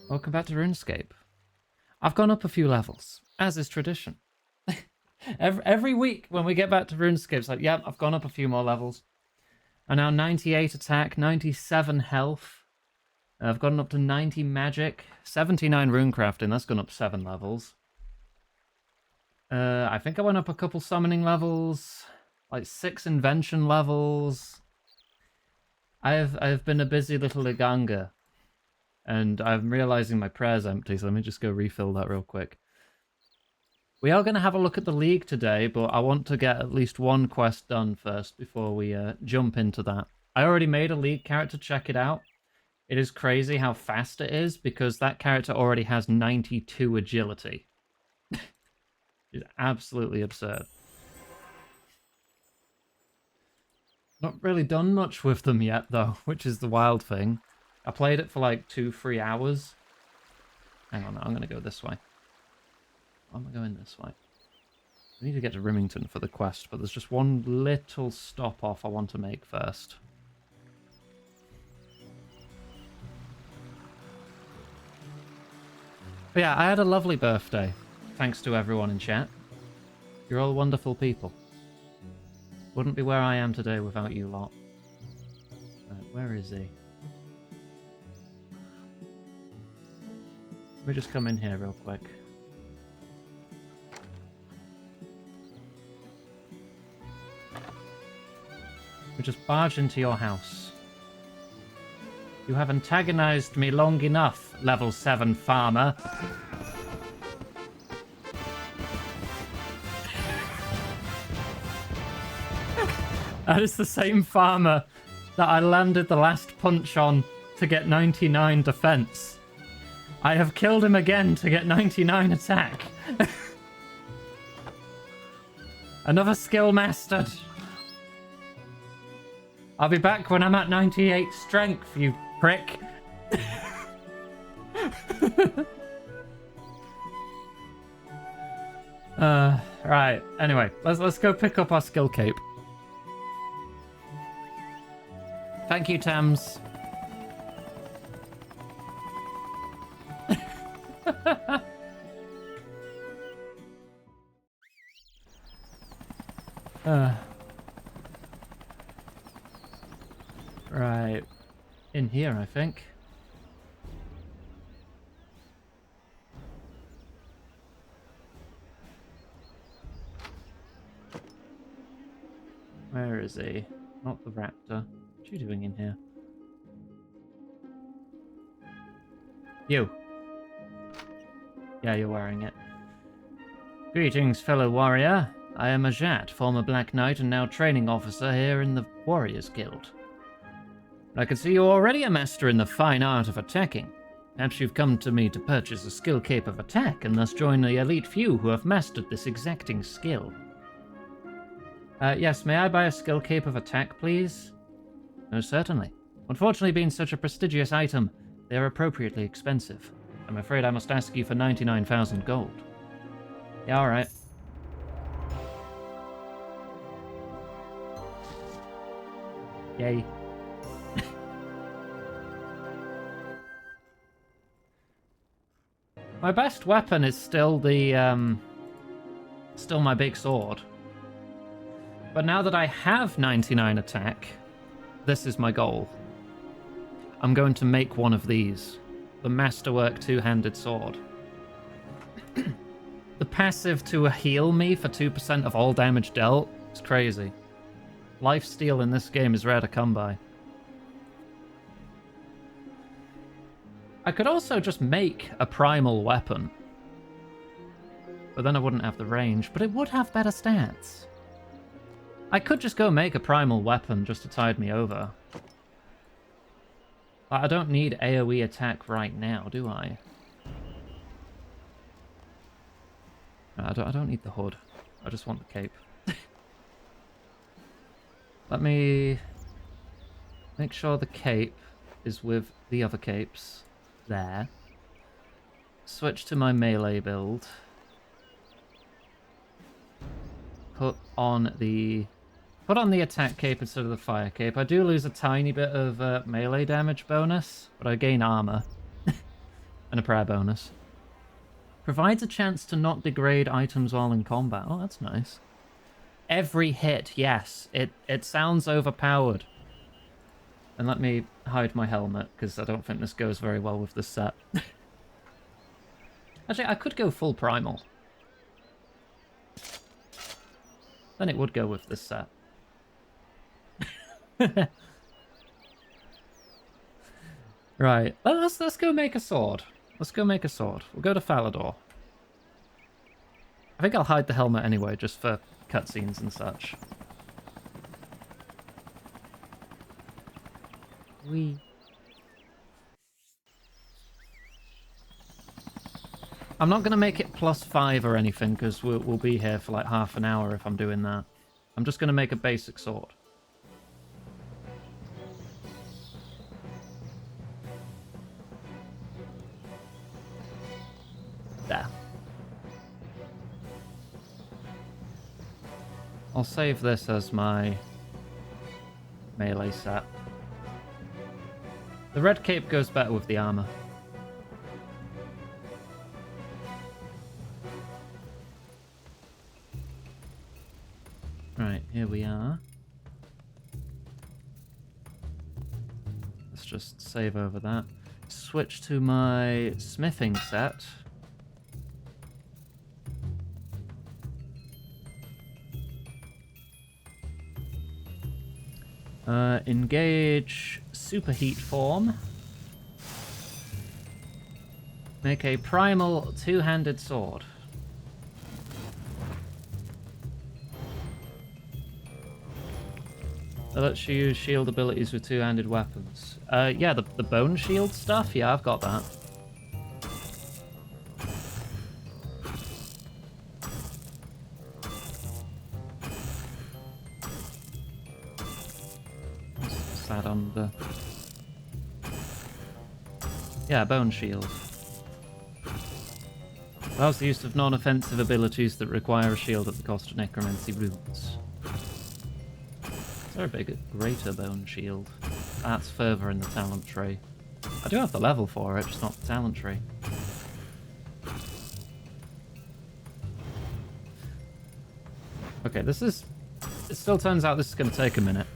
Welcome back to Runescape. I've gone up a few levels, as is tradition. every week when we get back to Runescape, it's like, yeah, I've gone up a few more levels. I'm now 98 attack, 97 health. I've gotten up to 90 magic, 79 runecrafting, that's gone up 7 levels. I think I went up a couple summoning levels, like 6 invention levels. I've been a busy little Iganga. And I'm realizing my prayer's empty, so let me just go refill that real quick. We are going to have a look at the League today, but I want to get at least one quest done first before we jump into that. I already made a League character, check it out. It is crazy how fast it is, because that character already has 92 agility. It's absolutely absurd. Not really done much with them yet, though, which is the wild thing. I played it for like 2-3 hours. Hang on, I'm going to go this way. Why am I going this way? I need to get to Rimington for the quest, but there's just one little stop off I want to make first. But yeah, I had a lovely birthday. Thanks to everyone in chat. You're all wonderful people. Wouldn't be where I am today without you lot. Where is he? Let me just come in here real quick. We just barge into your house. You have antagonized me long enough, level 7 farmer. That is the same farmer that I landed the last punch on to get 99 defense. I have killed him again to get 99 attack. Another skill mastered. I'll be back when I'm at 98 strength, you prick. Right. Anyway, let's go pick up our skill cape. Thank you, Thames. Right. In here, I think. Where is he? Not the raptor. What are you doing in here? You. Yeah, you're wearing it. Greetings, fellow warrior. I am Ajat, former Black Knight and now training officer here in the Warriors Guild. I can see you're already a master in the fine art of attacking. Perhaps you've come to me to purchase a skill cape of attack and thus join the elite few who have mastered this exacting skill. Yes, may I buy a skill cape of attack, please? Oh, certainly. Unfortunately, being such a prestigious item, they are appropriately expensive. I'm afraid I must ask you for 99,000 gold. Yeah, alright. Yay. My best weapon is still the, still my big sword. But now that I have 99 attack, this is my goal. I'm going to make one of these. The Masterwork two-handed sword. The passive to heal me for 2% of all damage dealt is crazy. Lifesteal in this game is rare to come by. I could also just make a primal weapon. But then I wouldn't have the range, but it would have better stats. I could just go make a primal weapon just to tide me over. I don't need AoE attack right now, do I? No, I don't need the hood. I just want the cape. Let me make sure the cape is with the other capes. There. Switch to my melee build. Put on the attack cape instead of the fire cape. I do lose a tiny bit of melee damage bonus, but I gain armor. And a prayer bonus. Provides a chance to not degrade items while in combat. Oh, that's nice. Every hit, yes. It sounds overpowered. And let me hide my helmet, because I don't think this goes very well with this set. Actually, I could go full primal. Then it would go with this set. Right, let's go make a sword. Let's go make a sword. We'll go to Falador. I think I'll hide the helmet anyway, just for cutscenes and such. Whee. I'm not going to make it +5 or anything, because we'll be here for like half an hour if I'm doing that. I'm just going to make a basic sword. There. I'll save this as my melee set. The red cape goes better with the armor. Right, here we are. Let's just save over that. Switch to my smithing set. Engage superheat form. Make a primal two-handed sword. That lets you use shield abilities with two-handed weapons. Yeah, the bone shield stuff? Yeah, I've got that. What's that on the... Yeah, bone shield. Allows the use of non-offensive abilities that require a shield at the cost of necromancy roots. Is there a greater bone shield? That's further in the talent tree. I do have the level for it, just not the talent tree. Okay, this is... It still turns out this is going to take a minute.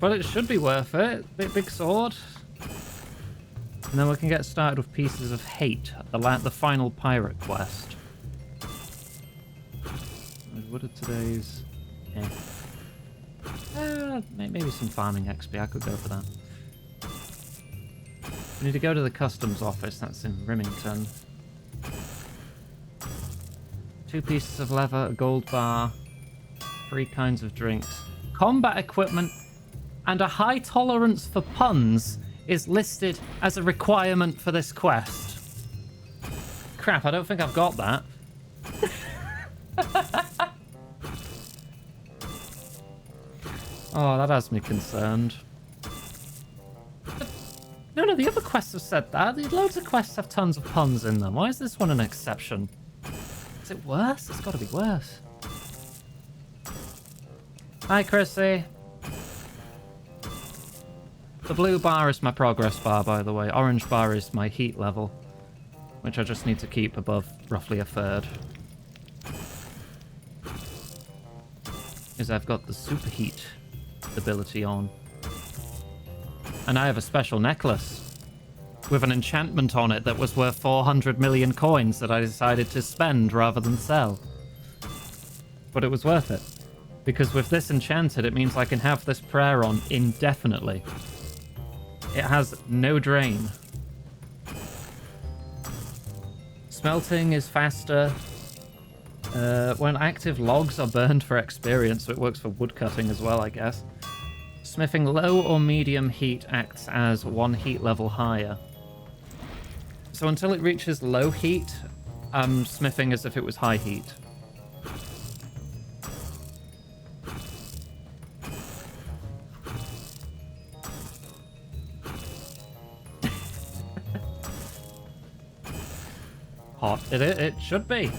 But it should be worth it. Big sword. And then we can get started with Pieces of Hate, the final pirate quest. What are today's... maybe some farming XP. I could go for that. We need to go to the customs office. That's in Rimington. 2 pieces of leather, a gold bar, 3 kinds of drinks, combat equipment, and a high tolerance for puns is listed as a requirement for this quest. Crap, I don't think I've got that. Oh, that has me concerned. No, the other quests have said that. Loads of quests have tons of puns in them. Why is this one an exception? Is it worse? It's got to be worse. Hi, Chrissy. The blue bar is my progress bar, by the way. Orange bar is my heat level, which I just need to keep above roughly a third. Is I've got the superheat ability on. And I have a special necklace with an enchantment on it that was worth 400 million coins that I decided to spend rather than sell. But it was worth it. Because with this enchanted, it means I can have this prayer on indefinitely. It has no drain. Smelting is faster. When active logs are burned for experience, so it works for woodcutting as well, I guess. Smithing low or medium heat acts as 1 heat level higher. So until it reaches low heat, I'm smithing as if it was high heat. Hot. It should be.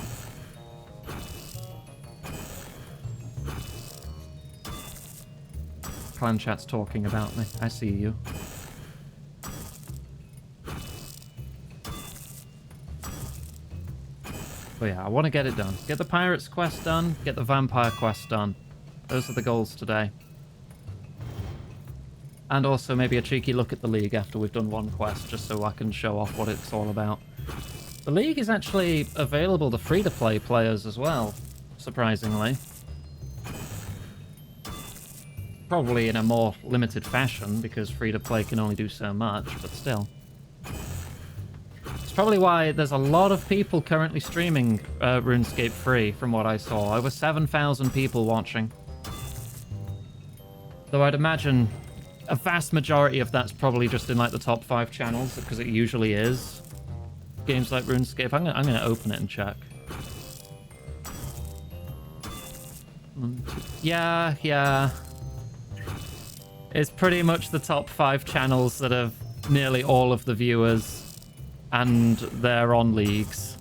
clan chat's talking about me. I see you. But yeah, I want to get it done. Get the Pirates quest done, get the Vampire quest done. Those are the goals today. And also maybe a cheeky look at the League after we've done one quest, just so I can show off what it's all about. The League is actually available to free-to-play players as well, surprisingly. Probably in a more limited fashion, because free-to-play can only do so much, but still. It's probably why there's a lot of people currently streaming RuneScape free, from what I saw. Over 7,000 people watching. Though I'd imagine a vast majority of that's probably just in like the top 5 channels, because it usually is. Games like RuneScape. I'm gonna open it and check. Yeah. It's pretty much the top 5 channels that have nearly all of the viewers. And they're on leagues.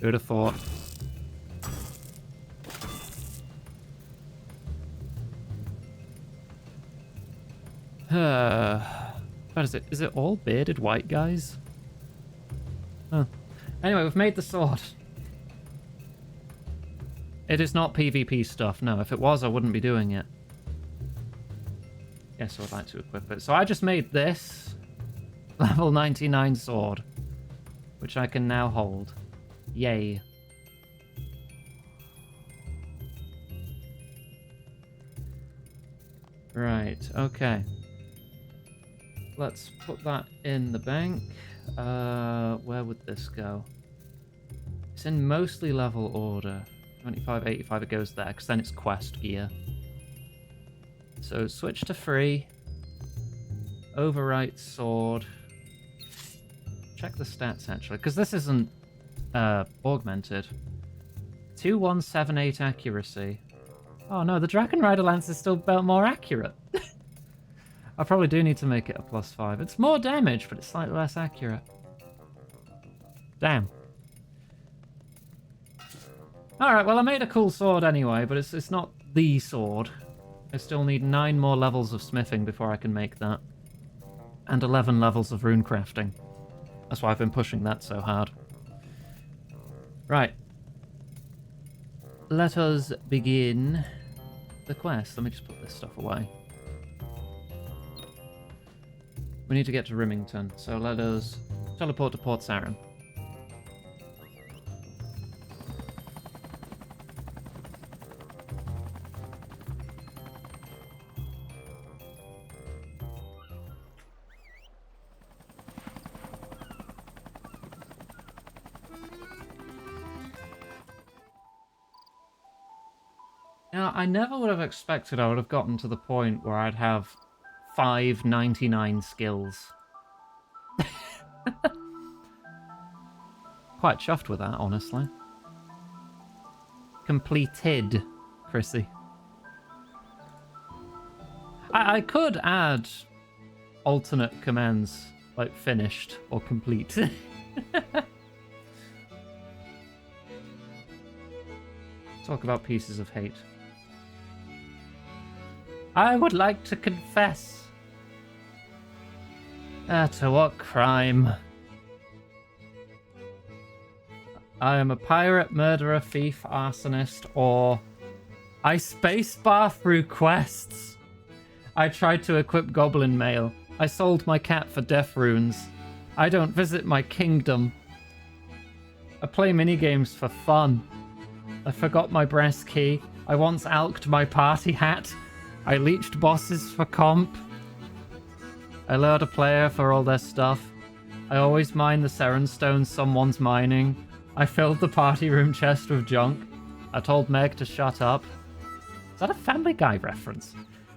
Who'd have thought? What is it? Is it all bearded white guys? Huh. Anyway, we've made the sword. It is not PvP stuff. No, if it was, I wouldn't be doing it. Yes, I would like to equip it. So I just made this. Level 99 sword, which I can now hold. Yay. Right, okay. Let's put that in the bank. Where would this go? It's in mostly level order. 25, 85, it goes there, because then it's quest gear. So switch to free. Overwrite sword. Check the stats, actually, because this isn't augmented. 2178 accuracy. Oh no, the Dragon Rider Lance is still more accurate. I probably do need to make it a +5. It's more damage, but it's slightly less accurate. Damn. Alright, well I made a cool sword anyway, but it's not the sword. I still need 9 more levels of smithing before I can make that. And 11 levels of rune crafting. That's why I've been pushing that so hard. Right. Let us begin the quest. Let me just put this stuff away. We need to get to Rimington, so let us teleport to Port Saran. Now, I never would have expected I would have gotten to the point where I'd have 599 skills. Quite chuffed with that, honestly. Completed, Chrissy. I could add alternate commands, like finished or complete. Talk about pieces of hate. I would like to confess. To what crime? I am a pirate, murderer, thief, arsonist, or I spacebar through quests. I tried to equip goblin mail. I sold my cat for death runes. I don't visit my kingdom. I play minigames for fun. I forgot my breast key. I once alked my party hat. I leeched bosses for comp. I lured a player for all their stuff. I always mine the Seren stones someone's mining. I filled the party room chest with junk. I told Meg to shut up. Is that a Family Guy reference?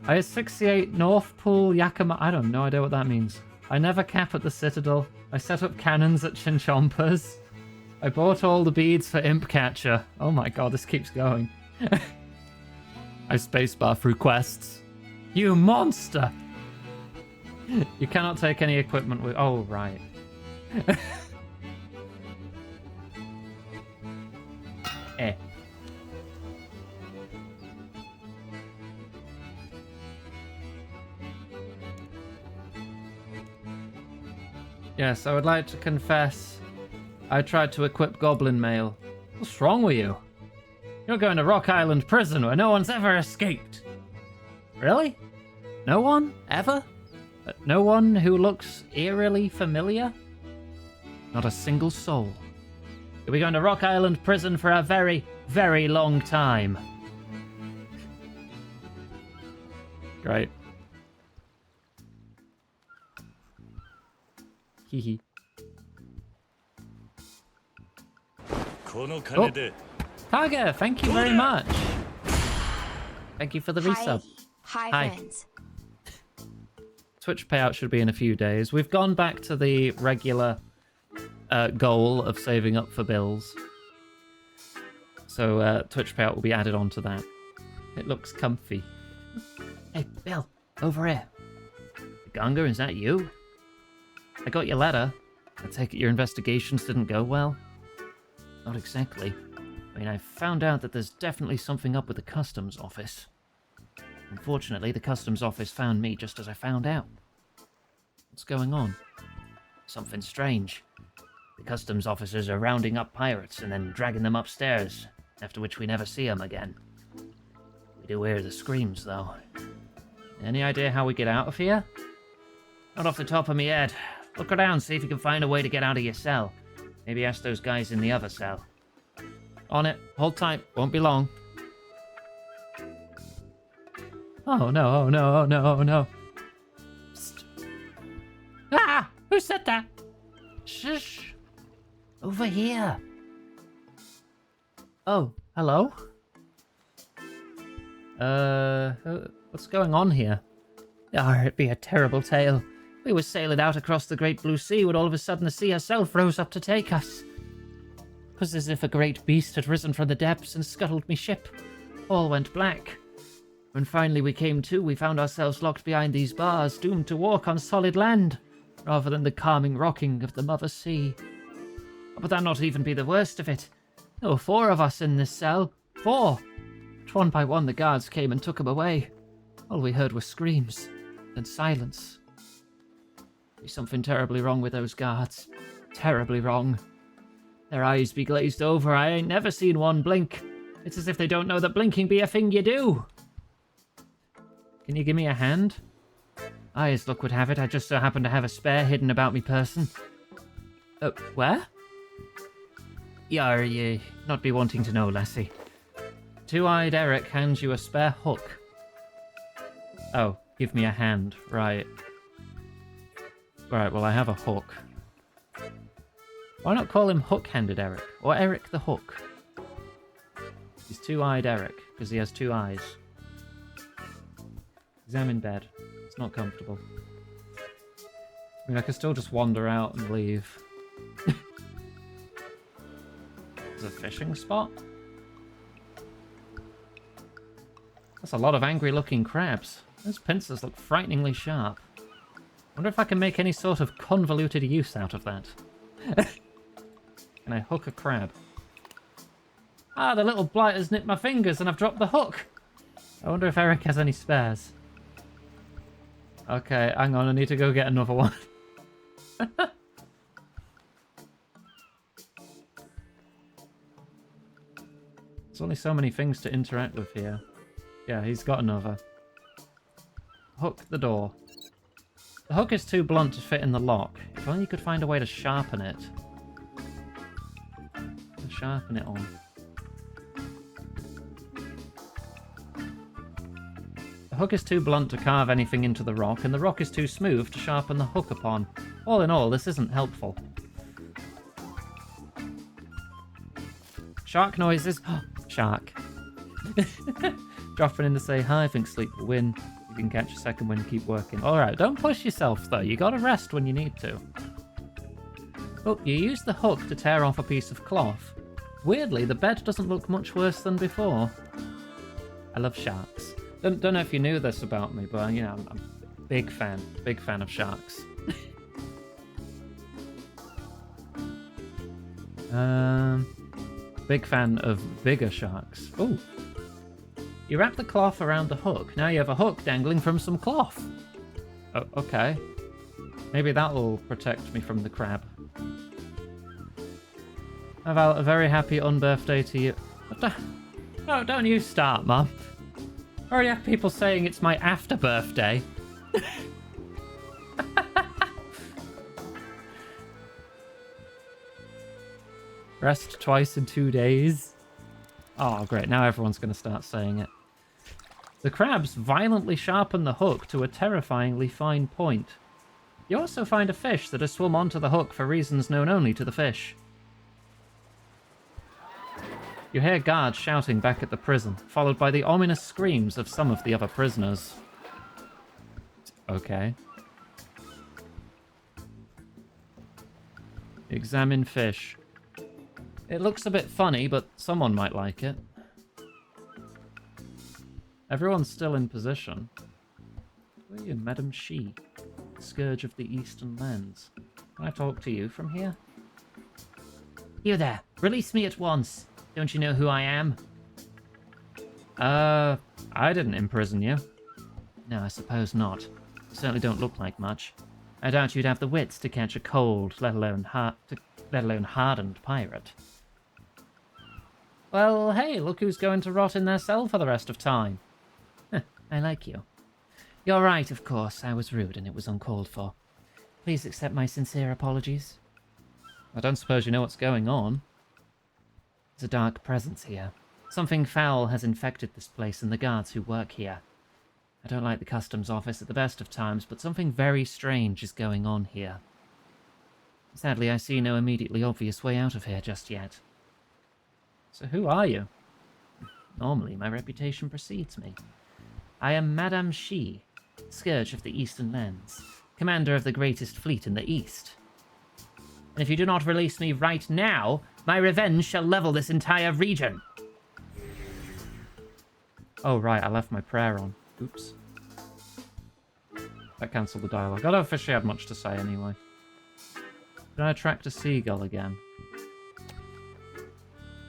I asphyxiate North Pool Yakima. I don't know idea what that means. I never cap at the Citadel. I set up cannons at Chinchompas. I bought all the beads for Imp Catcher. Oh my god, this keeps going. I spacebar through quests. You monster! You cannot take any equipment with... Oh, right. Yes, I would like to confess I tried to equip goblin mail. What's wrong with you? You're going to Rock Island Prison where no one's ever escaped. Really? No one? Ever? No one who looks eerily familiar? Not a single soul. You'll be going to Rock Island Prison for a very, very long time. Great. Hehe. Oh, Kaga, thank you very much. Thank you for the resub. Hi, friends. Twitch payout should be in a few days. We've gone back to the regular goal of saving up for bills. So Twitch payout will be added onto that. It looks comfy. Hey, Bill, over here. Ganga, is that you? I got your letter. I take it your investigations didn't go well? Not exactly. I mean, I found out that there's definitely something up with the customs office. Unfortunately, the customs office found me just as I found out. What's going on? Something strange. The customs officers are rounding up pirates and then dragging them upstairs, after which we never see them again. We do hear the screams, though. Any idea how we get out of here? Not off the top of my head. Look around, see if you can find a way to get out of your cell. Maybe ask those guys in the other cell. On it. Hold tight. Won't be long. Oh no, oh no, oh no, oh no. Psst. Ah! Who said that? Shush. Over here. Oh, hello? What's going on here? Ah, it'd be a terrible tale. We were sailing out across the great blue sea when all of a sudden the sea herself rose up to take us. It was as if a great beast had risen from the depths and scuttled me ship. All went black. When finally we came to, we found ourselves locked behind these bars, doomed to walk on solid land, rather than the calming rocking of the mother sea. But that not even be the worst of it. There were 4 of us in this cell. 4! But one by one the guards came and took him away. All we heard were screams and silence. There's something terribly wrong with those guards. Terribly wrong. Their eyes be glazed over. I ain't never seen one blink. It's as if they don't know that blinking be a thing you do. Can you give me a hand? As luck would have it, I just so happen to have a spare hidden about me person. Where? You not be wanting to know, lassie. Two-eyed Eric hands you a spare hook. Oh, give me a hand. Right. Right, well, I have a hook. Why not call him Hook-Handed Eric? Or Eric the Hook? He's Two-Eyed Eric, because he has 2 eyes. I'm in bed. It's not comfortable. I mean, I could still just wander out and leave. There's a fishing spot? That's a lot of angry-looking crabs. Those pincers look frighteningly sharp. Wonder if I can make any sort of convoluted use out of that. Can I hook a crab? Ah, the little blight has nipped my fingers and I've dropped the hook. I wonder if Eric has any spares. Okay, hang on, I need to go get another one. There's only so many things to interact with here. Yeah, he's got another. Hook the door. The hook is too blunt to fit in the lock. If only you could find a way to sharpen it. Sharpen it on. The hook is too blunt to carve anything into the rock, and the rock is too smooth to sharpen the hook upon. All in all, this isn't helpful. Shark noises. Shark. Dropping in to say hi, think sleep will win. You can catch a second wind, keep working. Alright, don't push yourself though, you gotta rest when you need to. Oh, you use the hook to tear off a piece of cloth. Weirdly, the bed doesn't look much worse than before. I love sharks. Don't know if you knew this about me, but you know, I'm a big fan of sharks. Big fan of bigger sharks. Oh, you wrap the cloth around the hook. Now you have a hook dangling from some cloth. Oh, okay. Maybe that'll protect me from the crab. Have a very happy unbirthday to you. What the? No, don't you start, Mum. Already have people saying it's my after birthday. Rest twice in 2 days. Oh, great. Now everyone's going to start saying it. The crabs violently sharpen the hook to a terrifyingly fine point. You also find a fish that has swum onto the hook for reasons known only to the fish. You hear guards shouting back at the prison, followed by the ominous screams of some of the other prisoners. Okay. Examine fish. It looks a bit funny, but someone might like it. Everyone's still in position. Who are you, Madam She? Scourge of the Eastern Lands. Can I talk to you from here? You there. Release me at once. Don't you know who I am? I didn't imprison you. No, I suppose not. You certainly don't look like much. I doubt you'd have the wits to catch a cold, let alone hardened pirate. Well, hey, look who's going to rot in their cell for the rest of time. I like you. You're right, of course. I was rude and it was uncalled for. Please accept my sincere apologies. I don't suppose you know what's going on. There's a dark presence here. Something foul has infected this place and the guards who work here. I don't like the customs office at the best of times, but something very strange is going on here. Sadly, I see no immediately obvious way out of here just yet. So who are you? Normally, my reputation precedes me. I am Madame She, Scourge of the Eastern Lands, commander of the greatest fleet in the East. And if you do not release me right now, my revenge shall level this entire region. Oh, right, I left my prayer on. Oops. That cancelled the dialogue. I don't officially have much to say anyway. Did I attract a seagull again?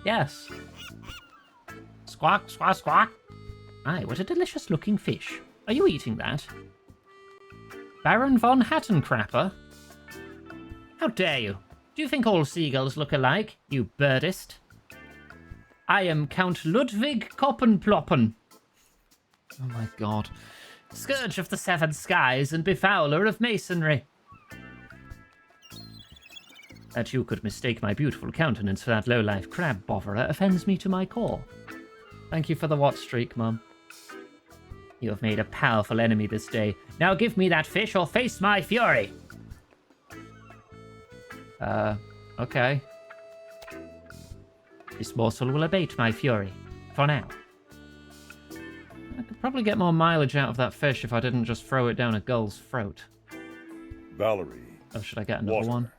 Yes. Squawk, squawk, squawk. Aye, what a delicious looking fish. Are you eating that? Baron von Hattencrapper? How dare you? Do you think all seagulls look alike, you birdist? I am Count Ludwig Koppenploppen. Oh my god. Scourge of the seven skies and befouler of masonry. That you could mistake my beautiful countenance for that low-life crab botherer offends me to my core. Thank you for the watch streak, Mum. You have made a powerful enemy this day. Now give me that fish or face my fury! Okay. This morsel will abate my fury. For now. I could probably get more mileage out of that fish if I didn't just throw it down a gull's throat. Valerie. Oh, should I get another one?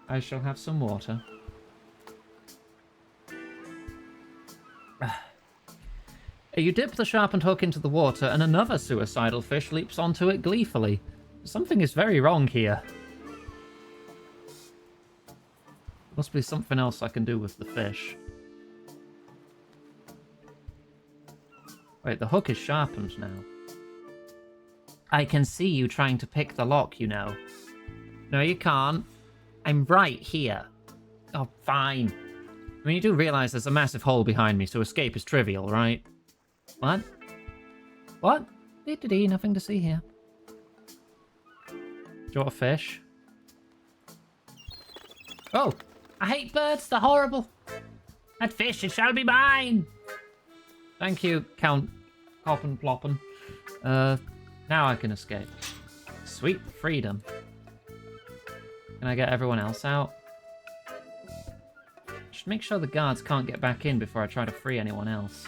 I shall have some water. You dip the sharpened hook into the water and another suicidal fish leaps onto it gleefully. Something is very wrong here. Must be something else I can do with the fish. Wait, the hook is sharpened now. I can see you trying to pick the lock, you know. No, you can't. I'm right here. Oh, fine. I mean, you do realise there's a massive hole behind me, so escape is trivial, right? What? What? Dee-dee-dee, nothing to see here. Do you want a fish? Oh! I hate birds, they're horrible! That fish, it shall be mine! Thank you, Count Koppenploppen. Now I can escape. Sweet freedom. Can I get everyone else out? Should make sure the guards can't get back in before I try to free anyone else.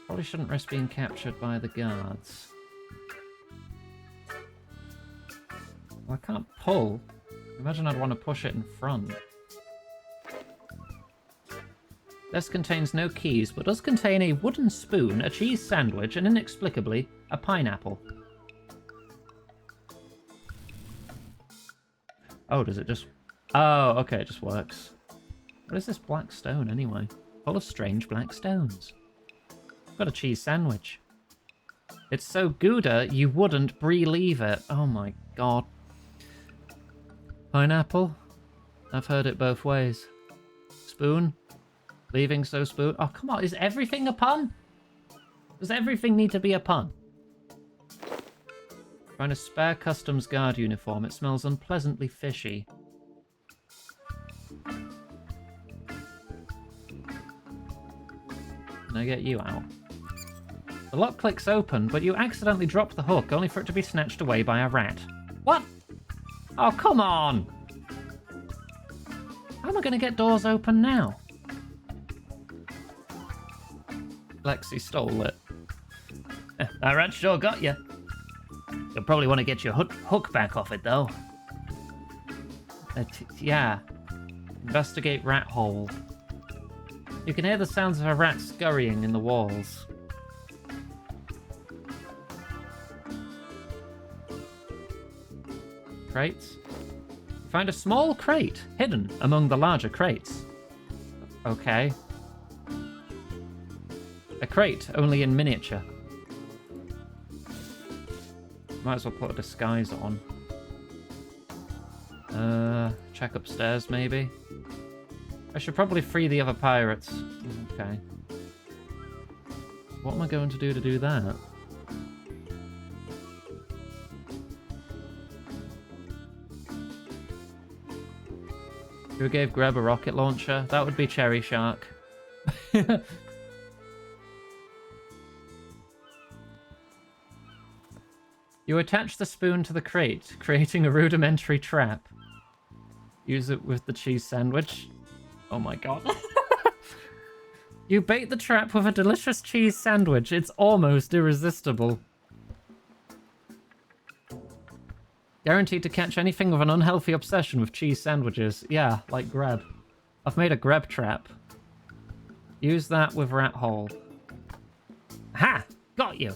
Probably shouldn't risk being captured by the guards. Well, I can't pull. Imagine I'd want to push it in front. This contains no keys, but does contain a wooden spoon, a cheese sandwich, and inexplicably, a pineapple. Oh, does it just... Oh, okay, it just works. What is this black stone, anyway? Full of strange black stones. I've got a cheese sandwich. It's so Gouda, you wouldn't brie-leave it. Oh my god. Pineapple? I've heard it both ways. Spoon? Leaving so spoon? Oh, come on. Is everything a pun? Does everything need to be a pun? Find a spare customs guard uniform. It smells unpleasantly fishy. Can I get you out? The lock clicks open, but you accidentally drop the hook, only for it to be snatched away by a rat. What? Oh, come on! How am I going to get doors open now? Lexi stole it. That rat sure got you. You'll probably want to get your hook back off it, though. Yeah. Investigate rat hole. You can hear the sounds of a rat scurrying in the walls. Crates. Find a small crate hidden among the larger crates. Okay. A crate, only in miniature. Might as well put a disguise on. Check upstairs, maybe. I should probably free the other pirates. Okay. What am I going to do that? Who gave Greb a rocket launcher? That would be Cherry Shark. You attach the spoon to the crate, creating a rudimentary trap. Use it with the cheese sandwich. Oh my god. You bait the trap with a delicious cheese sandwich. It's almost irresistible. Guaranteed to catch anything with an unhealthy obsession with cheese sandwiches. Yeah, like Greb. I've made a Greb trap. Use that with rat hole. Ha! Got you!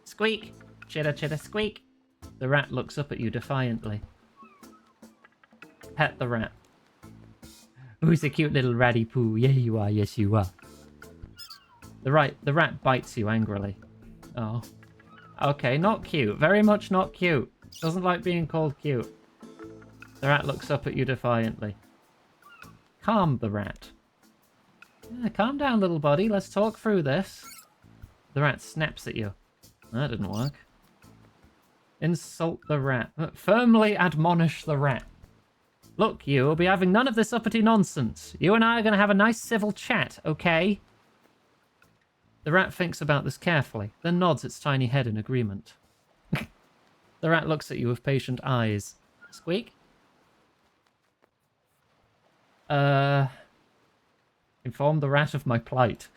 Squeak! Chitter chitter squeak! The rat looks up at you defiantly. Pet the rat. Who's a cute little ratty poo? Yeah, you are. Yes, you are. The rat bites you angrily. Oh. Okay, not cute. Very much not cute. Doesn't like being called cute. The rat looks up at you defiantly. Calm the rat. Yeah, calm down, little buddy. Let's talk through this. The rat snaps at you. That didn't work. Insult the rat. Firmly admonish the rat. Look, you will be having none of this uppity nonsense. You and I are going to have a nice civil chat, okay? The rat thinks about this carefully, then nods its tiny head in agreement. The rat looks at you with patient eyes. Squeak? Inform the rat of my plight.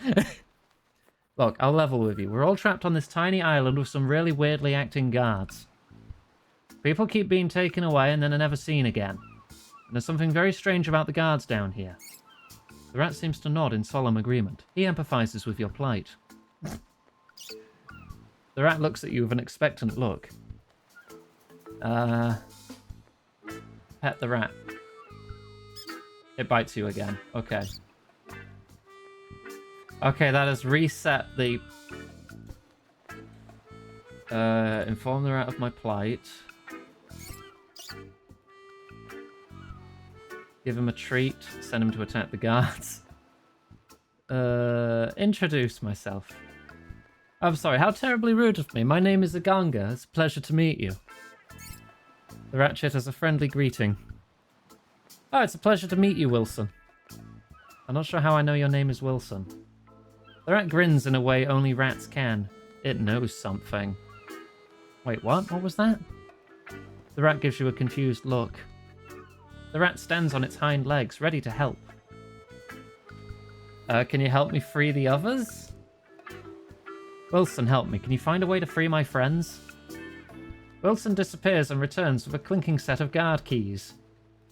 Look, I'll level with you. We're all trapped on this tiny island with some really weirdly acting guards. People keep being taken away and then are never seen again. And there's something very strange about the guards down here. The rat seems to nod in solemn agreement. He empathizes with your plight. The rat looks at you with an expectant look. Pet the rat. It bites you again. Okay. Okay, that has reset the... inform the rat of my plight. Give him a treat. Send him to attack the guards. Introduce myself. I'm sorry, how terribly rude of me. My name is Aganga. It's a pleasure to meet you. The rat chitters a friendly greeting. Oh, it's a pleasure to meet you, Wilson. I'm not sure how I know your name is Wilson. The rat grins in a way only rats can. It knows something. Wait, what? What was that? The rat gives you a confused look. The rat stands on its hind legs, ready to help. Can you help me free the others? Wilson, help me. Can you find a way to free my friends? Wilson disappears and returns with a clinking set of guard keys.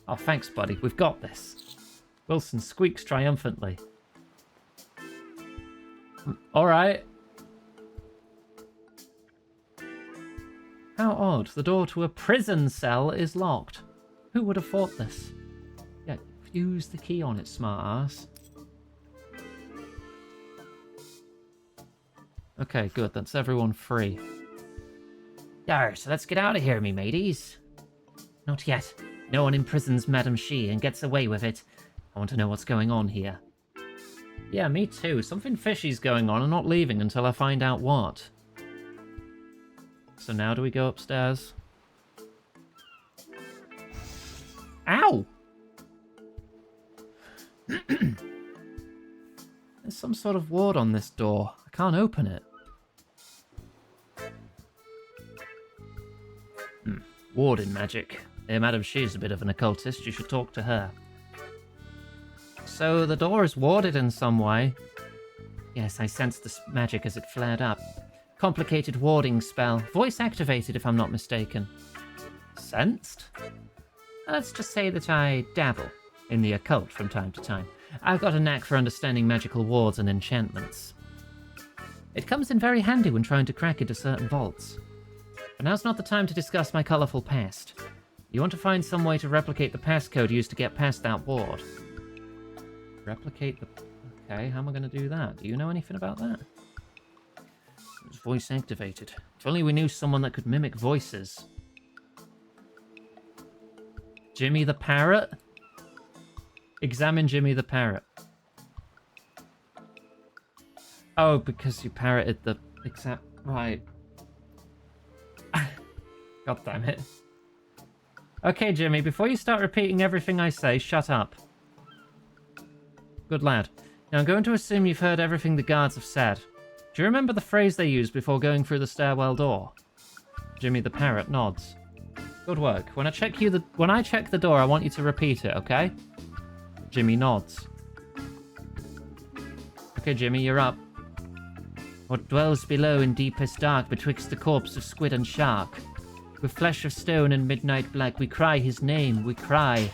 Oh, thanks, buddy. We've got this. Wilson squeaks triumphantly. All right. How odd. The door to a prison cell is locked. Who would have thought this? Yeah, use the key on it, smart ass. Okay, good. That's everyone free. Yar, so let's get out of here, me mateys. Not yet. No one imprisons Madam She and gets away with it. I want to know what's going on here. Yeah, me too. Something fishy's going on. I'm not leaving until I find out what. So now do we go upstairs? Ow! There's some sort of ward on this door. I can't open it. Warding magic. Madam She's a bit of an occultist. You should talk to her. So the door is warded in some way. Yes, I sensed the magic as it flared up. Complicated warding spell. Voice activated, if I'm not mistaken. Sensed? Let's just say that I dabble in the occult from time to time. I've got a knack for understanding magical wards and enchantments. It comes in very handy when trying to crack into certain vaults. But now's not the time to discuss my colourful past. You want to find some way to replicate the passcode used to get past that ward. Replicate the... Okay, how am I going to do that? Do you know anything about that? It's voice activated. If only we knew someone that could mimic voices. Jimmy the Parrot? Examine Jimmy the Parrot. Oh, because you parroted the exact... Right. God damn it. Okay, Jimmy, before you start repeating everything I say, shut up. Good lad. Now I'm going to assume you've heard everything the guards have said. Do you remember the phrase they used before going through the stairwell door? Jimmy the Parrot nods. Good work. When I check the door, I want you to repeat it, okay? Jimmy nods. Okay, Jimmy, you're up. What dwells below in deepest dark betwixt the corpse of squid and shark? With flesh of stone and midnight black, we cry his name, we cry.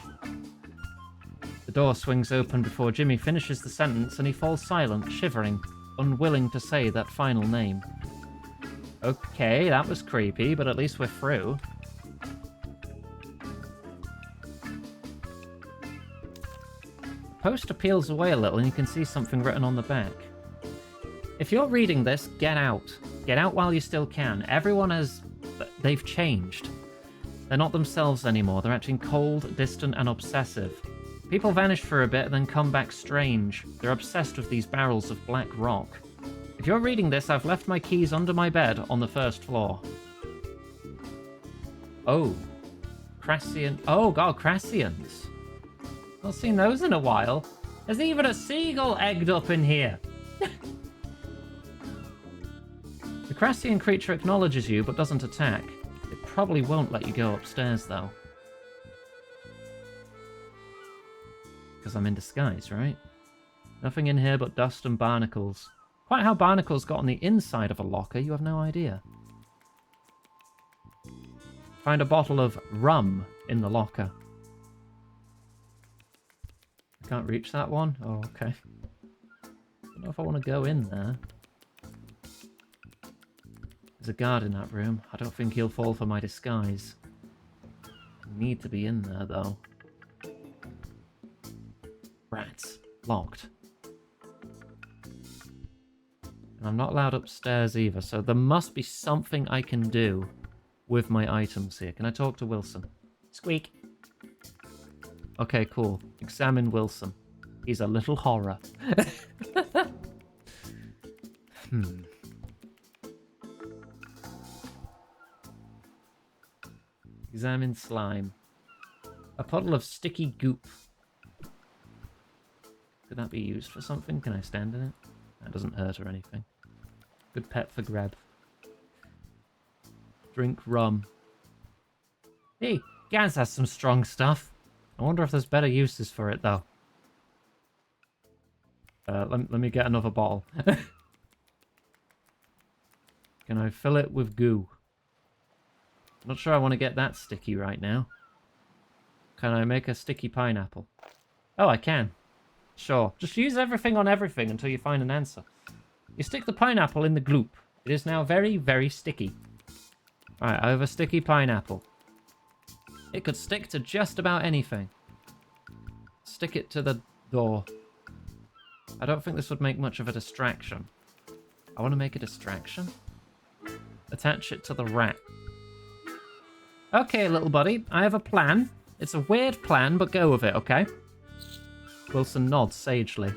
The door swings open before Jimmy finishes the sentence and he falls silent, shivering, unwilling to say that final name. Okay, that was creepy, but at least we're through. The poster peels away a little and you can see something written on the back. If you're reading this, get out. Get out while you still can. Everyone has... They've changed. They're not themselves anymore. They're acting cold, distant, and obsessive. People vanish for a bit and then come back strange. They're obsessed with these barrels of black rock. If you're reading this, I've left my keys under my bed on the first floor. Oh. Crassian... Oh, God, Crassians. Not seen those in a while. There's even a seagull egged up in here. The Crassian creature acknowledges you, but doesn't attack. It probably won't let you go upstairs, though. Because I'm in disguise, right? Nothing in here but dust and barnacles. Quite how barnacles got on the inside of a locker, you have no idea. Find a bottle of rum in the locker. I can't reach that one? Oh, okay. Don't know if I want to go in there. There's a guard in that room. I don't think he'll fall for my disguise. Need to be in there, though. Rats. Locked. And I'm not allowed upstairs either, so there must be something I can do with my items here. Can I talk to Wilson? Squeak. Okay, cool. Examine Wilson. He's a little horror. Examine slime. A puddle of sticky goop. Could that be used for something? Can I stand in it? That doesn't hurt or anything. Good pet for Greb. Drink rum. Hey, Gaz has some strong stuff. I wonder if there's better uses for it, though. Let me get another bottle. Can I fill it with goo? Not sure I want to get that sticky right now. Can I make a sticky pineapple? Oh, I can. Sure. Just use everything on everything until you find an answer. You stick the pineapple in the gloop. It is now very, very sticky. Alright, I have a sticky pineapple. It could stick to just about anything. Stick it to the door. I don't think this would make much of a distraction. I want to make a distraction. Attach it to the rat. Okay, little buddy, I have a plan. It's a weird plan, but go with it, okay? Wilson nods sagely.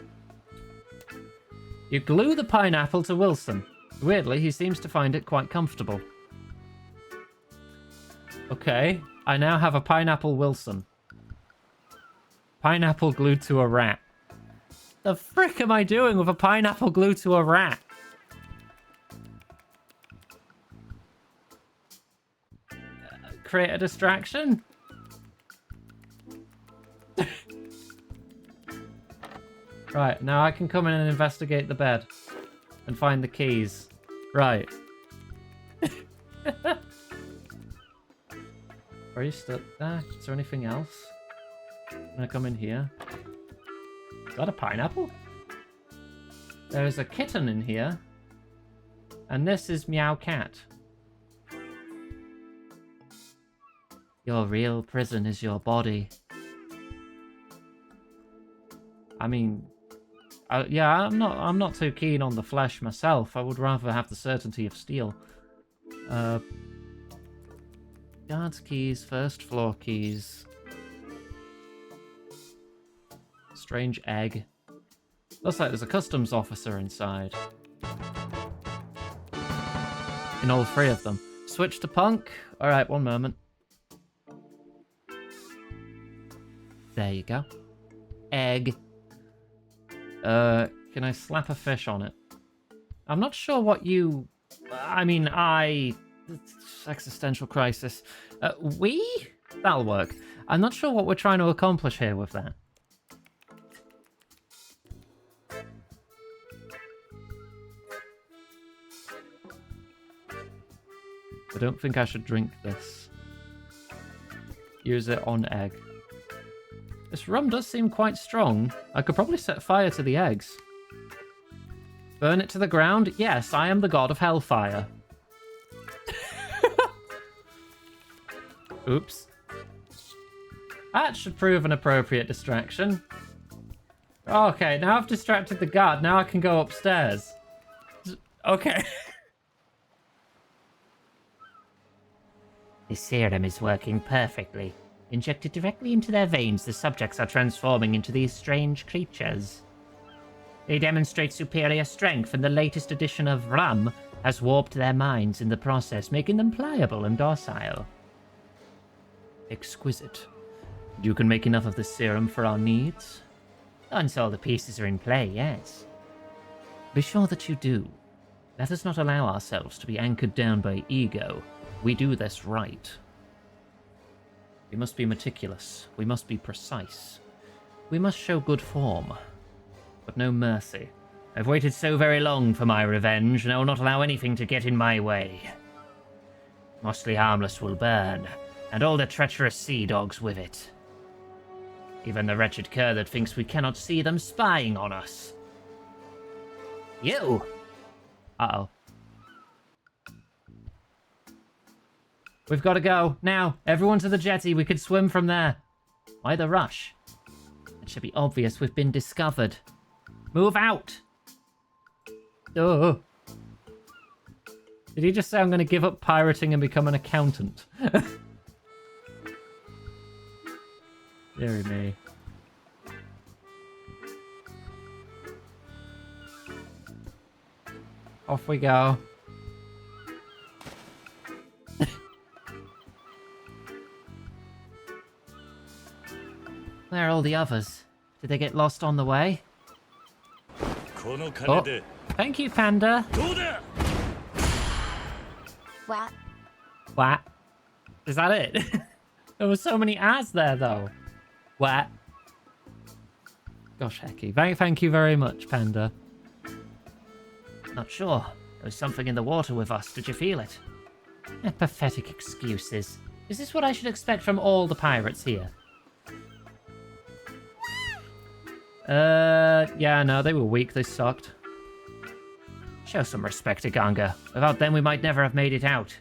You glue the pineapple to Wilson. Weirdly, he seems to find it quite comfortable. Okay, I now have a pineapple Wilson. Pineapple glued to a rat. The frick am I doing with a pineapple glued to a rat? Create a distraction? Right, now I can come in and investigate the bed. And find the keys. Right. Are you still there? Is there anything else? Can I come in here? Is that a pineapple? There's a kitten in here. And this is Meow Cat. Your real prison is your body. I mean, yeah, I'm not too keen on the flesh myself. I would rather have the certainty of steel. Guards keys, first floor keys. Strange egg. Looks like there's a customs officer inside. In all three of them. Switch to punk. Alright, one moment. There you go. Egg. Can I slap a fish on it? I'm not sure what you... I mean, existential crisis. We? That'll work. I'm not sure what we're trying to accomplish here with that. I don't think I should drink this. Use it on egg. This rum does seem quite strong. I could probably set fire to the eggs. Burn it to the ground? Yes, I am the god of hellfire. Oops. That should prove an appropriate distraction. Okay, now I've distracted the guard. Now I can go upstairs. Okay. The serum is working perfectly. Injected directly into their veins, the subjects are transforming into these strange creatures. They demonstrate superior strength, and the latest edition of rum has warped their minds in the process, making them pliable and docile. Exquisite. You can make enough of the serum for our needs? Once all the pieces are in play, yes. Be sure that you do. Let us not allow ourselves to be anchored down by ego. We do this right. We must be meticulous. We must be precise. We must show good form, but no mercy. I've waited so very long for my revenge, and I will not allow anything to get in my way. Mostly Harmless will burn, and all the treacherous sea dogs with it. Even the wretched cur that thinks we cannot see them spying on us. You! Uh-oh. We've got to go. Now, everyone to the jetty. We could swim from there. Why the rush? It should be obvious we've been discovered. Move out! Oh. Did he just say I'm going to give up pirating and become an accountant? Deary me. Off we go. Where are all the others? Did they get lost on the way? Oh, thank you, Panda. What? What? Is that it? There were so many ads there, though. What? Gosh, hecky. Thank you very much, Panda. Not sure. There was something in the water with us. Did you feel it? Pathetic excuses. Is this what I should expect from all the pirates here? Yeah, no, they were weak. They sucked. Show some respect to Ganga. Without them, we might never have made it out.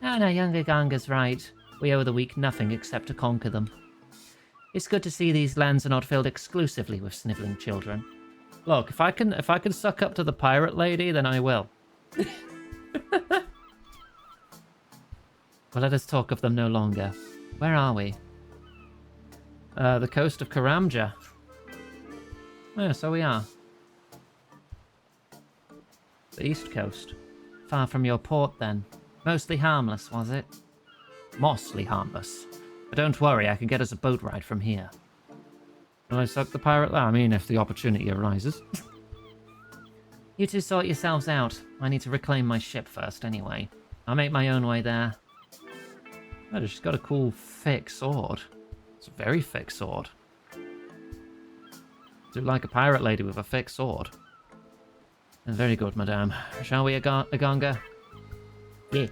No, younger Ganga's right. We owe the weak nothing except to conquer them. It's good to see these lands are not filled exclusively with sniveling children. Look, if I can suck up to the pirate lady, then I will. Well, let us talk of them no longer. Where are we? The coast of Karamja. Oh, so we are. The east coast. Far from your port, then. Mostly harmless, was it? Mostly harmless. But don't worry, I can get us a boat ride from here. Will I suck the pirate? I mean, if the opportunity arises. You two sort yourselves out. I need to reclaim my ship first, anyway. I'll make my own way there. Oh, she's got a cool thick sword. It's a very thick sword. Do like a pirate lady with a thick sword. Very good, madame. Shall we, Aganga? Yeah.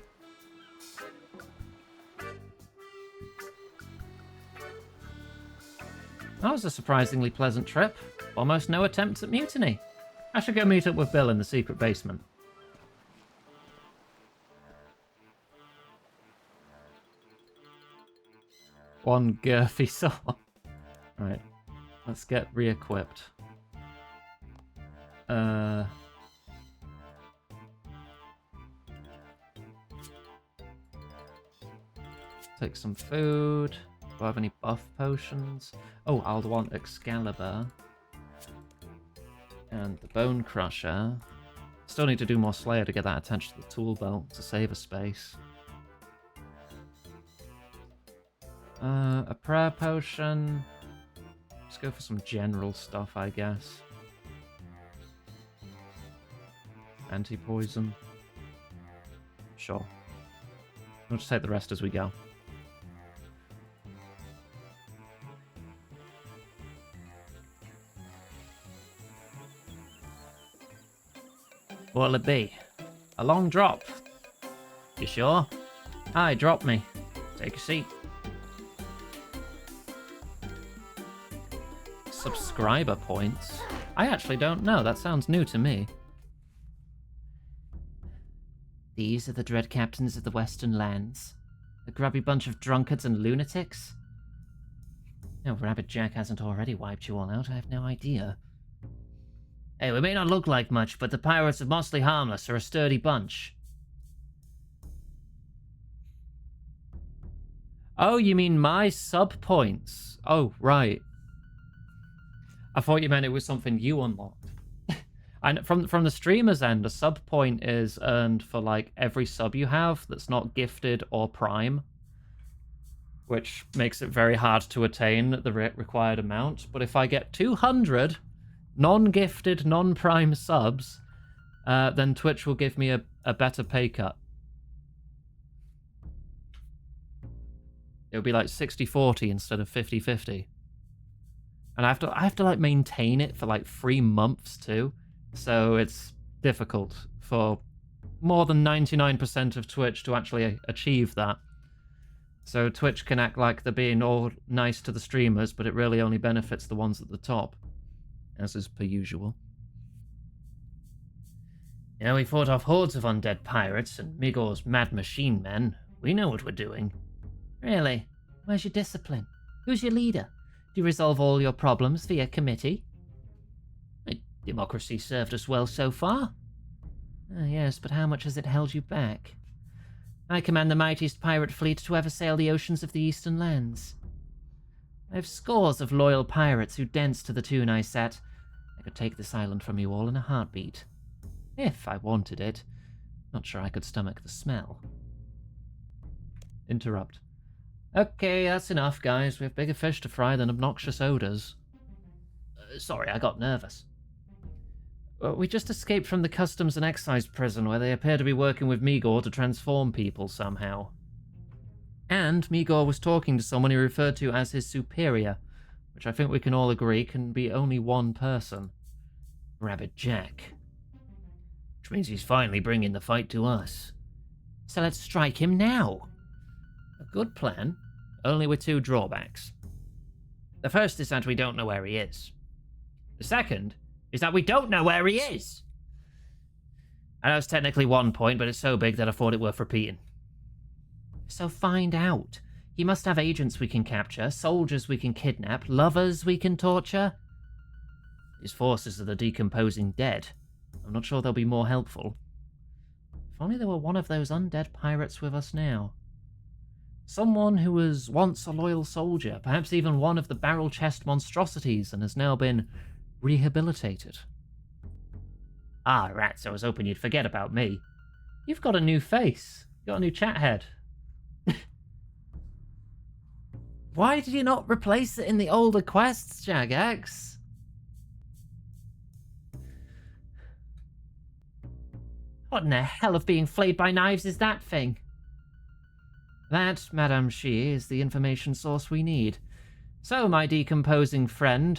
That was a surprisingly pleasant trip. Almost no attempts at mutiny. I should go meet up with Bill in the secret basement. One girthy sword. Right. Let's get re-equipped. Take some food. Do I have any buff potions? Oh, I'll want Excalibur. And the Bone Crusher. Still need to do more Slayer to get that attached to the tool belt to save a space. A prayer potion. Let's go for some general stuff, I guess. Anti-poison. Sure. We'll just take the rest as we go. What'll it be? A long drop. You sure? Aye, drop me. Take a seat. Subscriber points? I actually don't know. That sounds new to me. These are the dread captains of the Western Lands. A grubby bunch of drunkards and lunatics? No, Rabbit Jack hasn't already wiped you all out. I have no idea. Hey, we may not look like much, but the pirates of Mostly Harmless are a sturdy bunch. Oh, you mean my sub points? Oh, right. I thought you meant it was something you unlocked. And from the streamer's end, a sub point is earned for like every sub you have that's not gifted or prime, which makes it very hard to attain the required amount. But if I get 200 non-gifted, non-prime subs, then Twitch will give me a better pay cut. It'll be like 60-40 instead of 50-50. And I have to like maintain it for like 3 months too. So it's difficult for more than 99% of Twitch to actually achieve that. So Twitch can act like they're being all nice to the streamers, but it really only benefits the ones at the top, as is per usual. Yeah, we fought off hordes of undead pirates and Migor's mad machine men. We know what we're doing. Really? Where's your discipline? Who's your leader? Do you resolve all your problems via committee? Democracy served us well so far. Yes, but how much has it held you back? I command the mightiest pirate fleet to ever sail the oceans of the Eastern Lands. I have scores of loyal pirates who dance to the tune I set. I could take this island from you all in a heartbeat. If I wanted it. Not sure I could stomach the smell. Interrupt. Okay, that's enough, guys. We have bigger fish to fry than obnoxious odors. Sorry, I got nervous. We just escaped from the customs and excise prison where they appear to be working with Migor to transform people somehow. And Migor was talking to someone he referred to as his superior, which I think we can all agree can be only one person. Rabbit Jack. Which means he's finally bringing the fight to us. So let's strike him now. A good plan, only with 2 drawbacks. The first is that we don't know where he is. The second is that we don't know where he is. I know it's technically 1 point, but it's so big that I thought it worth repeating. So find out. He must have agents we can capture, soldiers we can kidnap, lovers we can torture. His forces are the decomposing dead. I'm not sure they'll be more helpful. If only there were one of those undead pirates with us now. Someone who was once a loyal soldier, perhaps even one of the barrel chest monstrosities, and has now been rehabilitated. Ah, rats, I was hoping you'd forget about me. You've got a new face. You've got a new chat head. Why did you not replace it in the older quests, Jagex? What in the hell of being flayed by knives is that thing? That, Madame Xi, is the information source we need. So, my decomposing friend,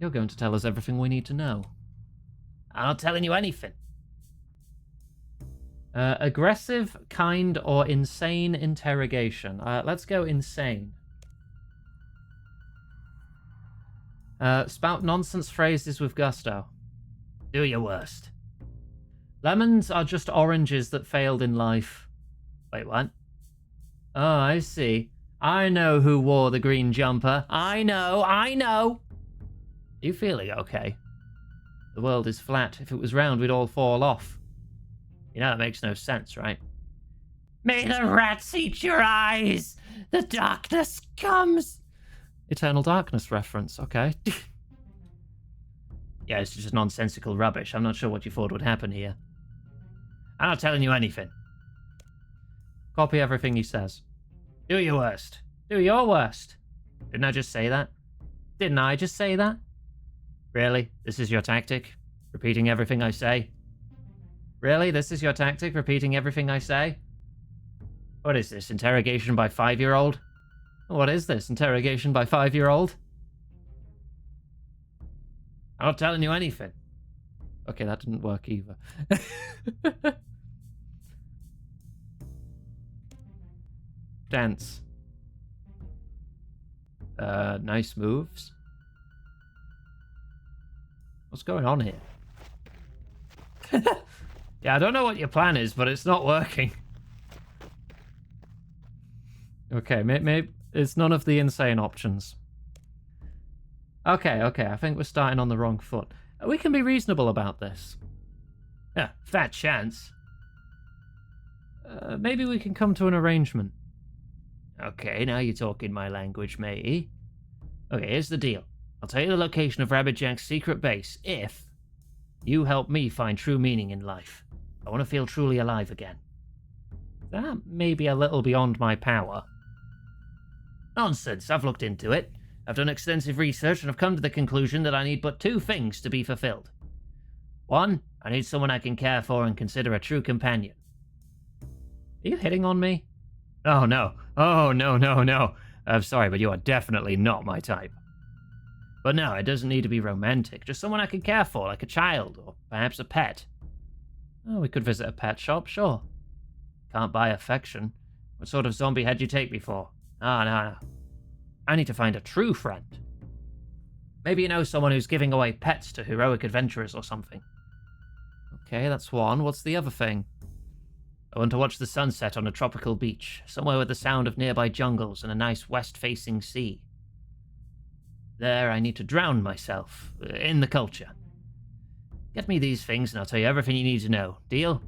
you're going to tell us everything we need to know. I'm not telling you anything. Aggressive, kind, or insane interrogation. Let's go insane. Spout nonsense phrases with gusto. Do your worst. Lemons are just oranges that failed in life. Wait, what? Oh, I see. I know who wore the green jumper. I know! You feeling okay? The world is flat. If it was round, we'd all fall off. You know, that makes no sense, right? May the rats eat your eyes! The darkness comes! Eternal Darkness reference, okay. Yeah, it's just nonsensical rubbish. I'm not sure what you thought would happen here. I'm not telling you anything. Copy everything he says. Do your worst. Do your worst. Didn't I just say that? Didn't I just say that? Really? This is your tactic? Repeating everything I say? Really? This is your tactic? Repeating everything I say? What is this? Interrogation by 5-year-old? What is this? Interrogation by 5-year-old? I'm not telling you anything. Okay, that didn't work either. Dance. Nice moves. What's going on here? Yeah, I don't know what your plan is, but it's not working. Okay, maybe it's none of the insane options. Okay, I think we're starting on the wrong foot. We can be reasonable about this. Yeah, fat chance. Maybe we can come to an arrangement. Okay, now you're talking my language, matey. Okay, here's the deal. I'll tell you the location of Rabbit Jack's secret base if you help me find true meaning in life. I want to feel truly alive again. That may be a little beyond my power. Nonsense, I've looked into it. I've done extensive research and I've come to the conclusion that I need but 2 things to be fulfilled. 1, I need someone I can care for and consider a true companion. Are you hitting on me? Oh, no. Oh, no. I'm sorry, but you are definitely not my type. But no, it doesn't need to be romantic. Just someone I can care for, like a child, or perhaps a pet. Oh, we could visit a pet shop, sure. Can't buy affection. What sort of zombie head do you take me for? No. I need to find a true friend. Maybe you know someone who's giving away pets to heroic adventurers or something. Okay, that's one. What's the other thing? I want to watch the sunset on a tropical beach, somewhere with the sound of nearby jungles and a nice west-facing sea. There, I need to drown myself in the culture. Get me these things and I'll tell you everything you need to know. Deal?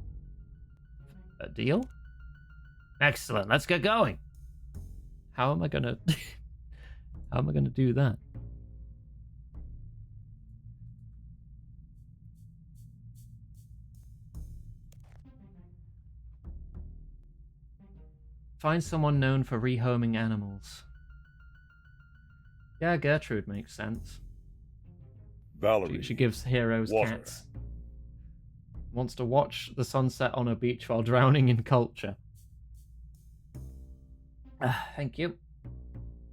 A deal? Excellent, let's get going. How am I gonna... How am I gonna do that? Find someone known for rehoming animals. Yeah, Gertrude makes sense. Valerie. She gives heroes Water. cats. Wants to watch the sunset on a beach while drowning in culture. Thank you.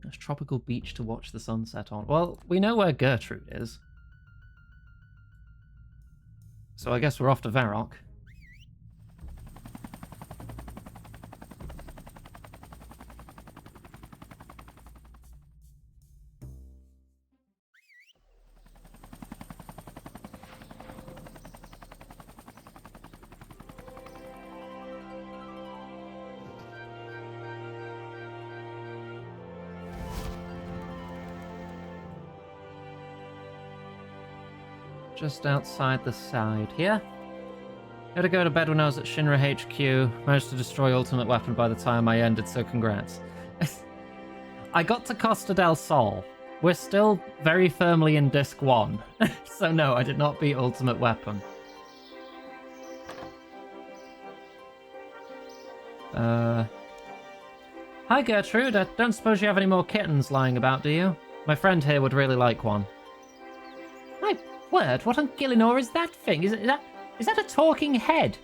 There's a tropical beach to watch the sunset on. Well, we know where Gertrude is. So I guess we're off to Varrock. just outside the side here. Had to go to bed when I was at Shinra HQ. Managed to destroy Ultimate Weapon by the time I ended, so congrats. I got to Costa del Sol. We're still very firmly in Disc 1. So no, I did not beat Ultimate Weapon. Hi Gertrude, I don't suppose you have any more kittens lying about, do you? My friend here would really like one. My word, what on Gillinor is that thing? Is that a talking head?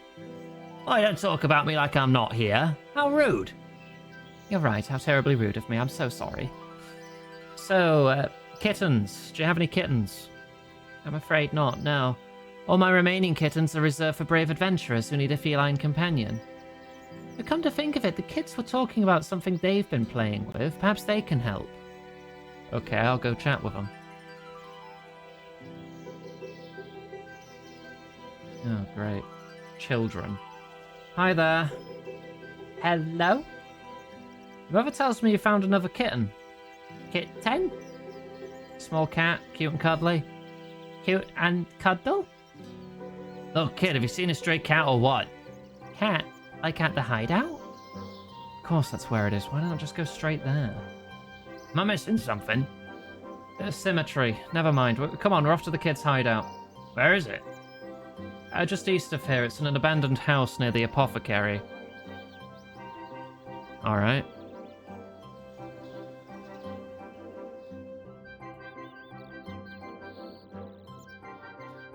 Oh, don't talk about me like I'm not here. How rude. You're right, how terribly rude of me. I'm so sorry. So, kittens. Do you have any kittens? I'm afraid not, no. All my remaining kittens are reserved for brave adventurers who need a feline companion. But come to think of it, the kids were talking about something they've been playing with. Perhaps they can help. Okay, I'll go chat with them. Oh, great. Children. Hi there. Hello? Whoever tells me you found another kitten. Kitten? Small cat, cute and cuddly. Cute and cuddle? Look, kid, have you seen a stray cat or what? Cat? Like at the hideout? Of course that's where it is. Why don't I just go straight there? Am I missing something? Symmetry. Never mind. Come on, we're off to the kids' hideout. Where is it? Just east of here. It's in an abandoned house near the apothecary. Alright.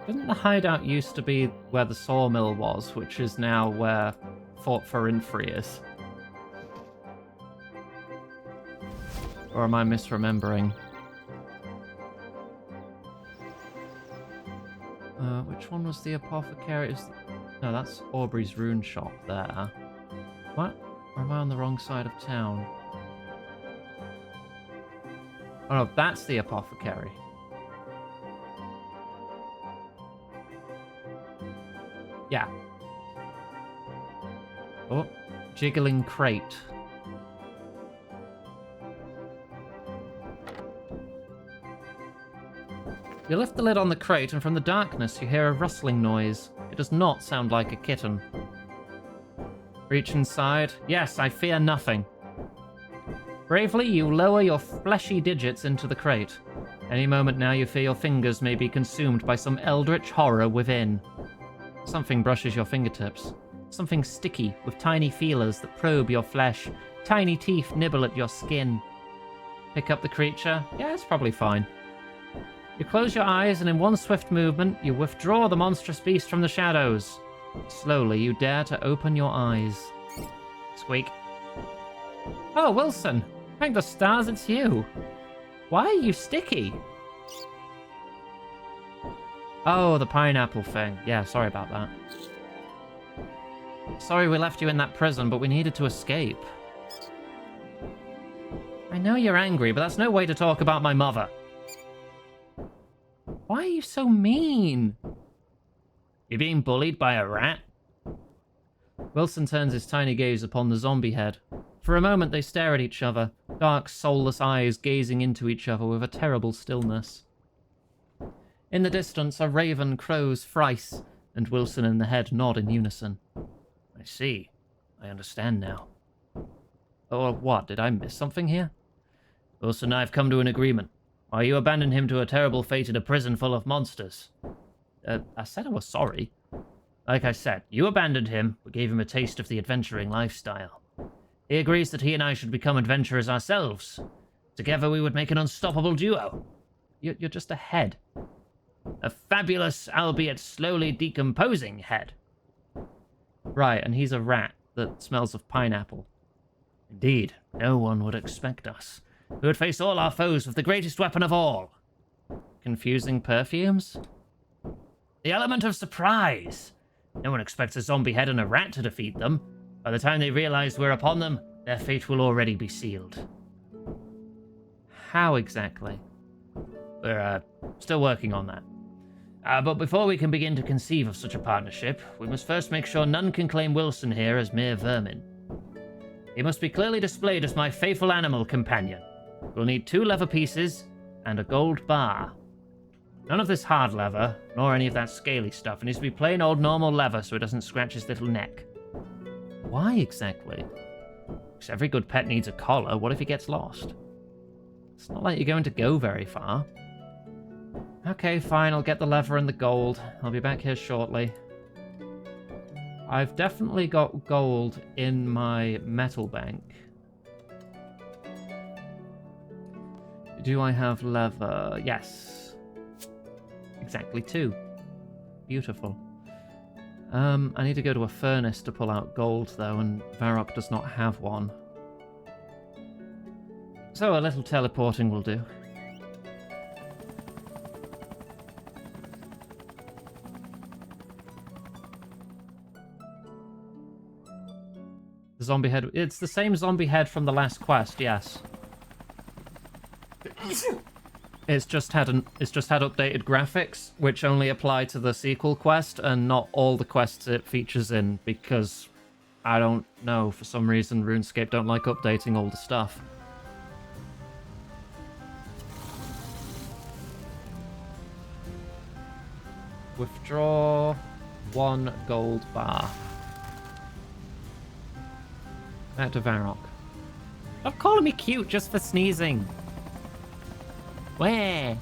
Didn't the hideout used to be where the sawmill was, which is now where Fort Farinfree is? Or am I misremembering? Which one was the apothecary? No, that's Aubrey's rune shop there. What? Or am I on the wrong side of town? Oh no, that's the apothecary. Yeah. Oh, jiggling crate. You lift the lid on the crate, and from the darkness you hear a rustling noise. It does not sound like a kitten. Reach inside. Yes, I fear nothing. Bravely, you lower your fleshy digits into the crate. Any moment now you fear your fingers may be consumed by some eldritch horror within. Something brushes your fingertips. Something sticky, with tiny feelers that probe your flesh. Tiny teeth nibble at your skin. Pick up the creature. Yeah, it's probably fine. You close your eyes, and in one swift movement, you withdraw the monstrous beast from the shadows. Slowly, you dare to open your eyes. Squeak. Oh, Wilson! Thank the stars it's you! Why are you sticky? Oh, the pineapple thing. Yeah, sorry about that. Sorry we left you in that prison, but we needed to escape. I know you're angry, but that's no way to talk about my mother. Why are you so mean? You're being bullied by a rat? Wilson turns his tiny gaze upon the zombie head. For a moment they stare at each other, dark, soulless eyes gazing into each other with a terrible stillness. In the distance, a raven crows thrice, and Wilson and the head nod in unison. I see. I understand now. Or what? Did I miss something here? Wilson and I have come to an agreement. Why you abandoned him to a terrible fate in a prison full of monsters? I said I was sorry. Like I said, you abandoned him, but gave him a taste of the adventuring lifestyle. He agrees that he and I should become adventurers ourselves. Together we would make an unstoppable duo. You're just a head. A fabulous, albeit slowly decomposing head. Right, and he's a rat that smells of pineapple. Indeed, no one would expect us. We would face all our foes with the greatest weapon of all. Confusing perfumes? The element of surprise. No one expects a zombie head and a rat to defeat them. By the time they realize we're upon them, their fate will already be sealed. How exactly? We're still working on that. But before we can begin to conceive of such a partnership, we must first make sure none can claim Wilson here as mere vermin. He must be clearly displayed as my faithful animal companion. We'll need 2 leather pieces and a gold bar. None of this hard leather, nor any of that scaly stuff. It needs to be plain old normal leather so it doesn't scratch his little neck. Why exactly? Because every good pet needs a collar. What if he gets lost? It's not like you're going to go very far. Okay, fine, I'll get the leather and the gold. I'll be back here shortly. I've definitely got gold in my metal bank. Do I have leather? Yes. Exactly 2. Beautiful. I need to go to a furnace to pull out gold, though, and Varrock does not have one. So a little teleporting will do. The zombie head. It's the same zombie head from the last quest, yes. It's just had updated graphics, which only apply to the sequel quest and not all the quests it features in, because I don't know, for some reason RuneScape don't like updating all the stuff. Withdraw 1 gold bar. Back to Varrock. Stop calling me cute just for sneezing. Where?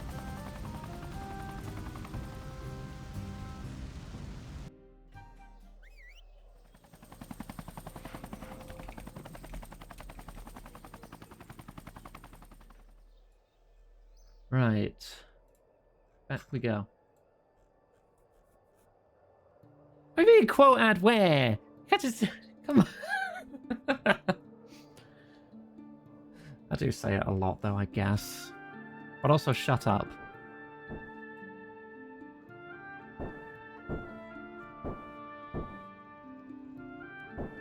Right. Back we go. What do you mean, quote ad where? You can't just... Come on. I do say it a lot, though, I guess. But also, shut up.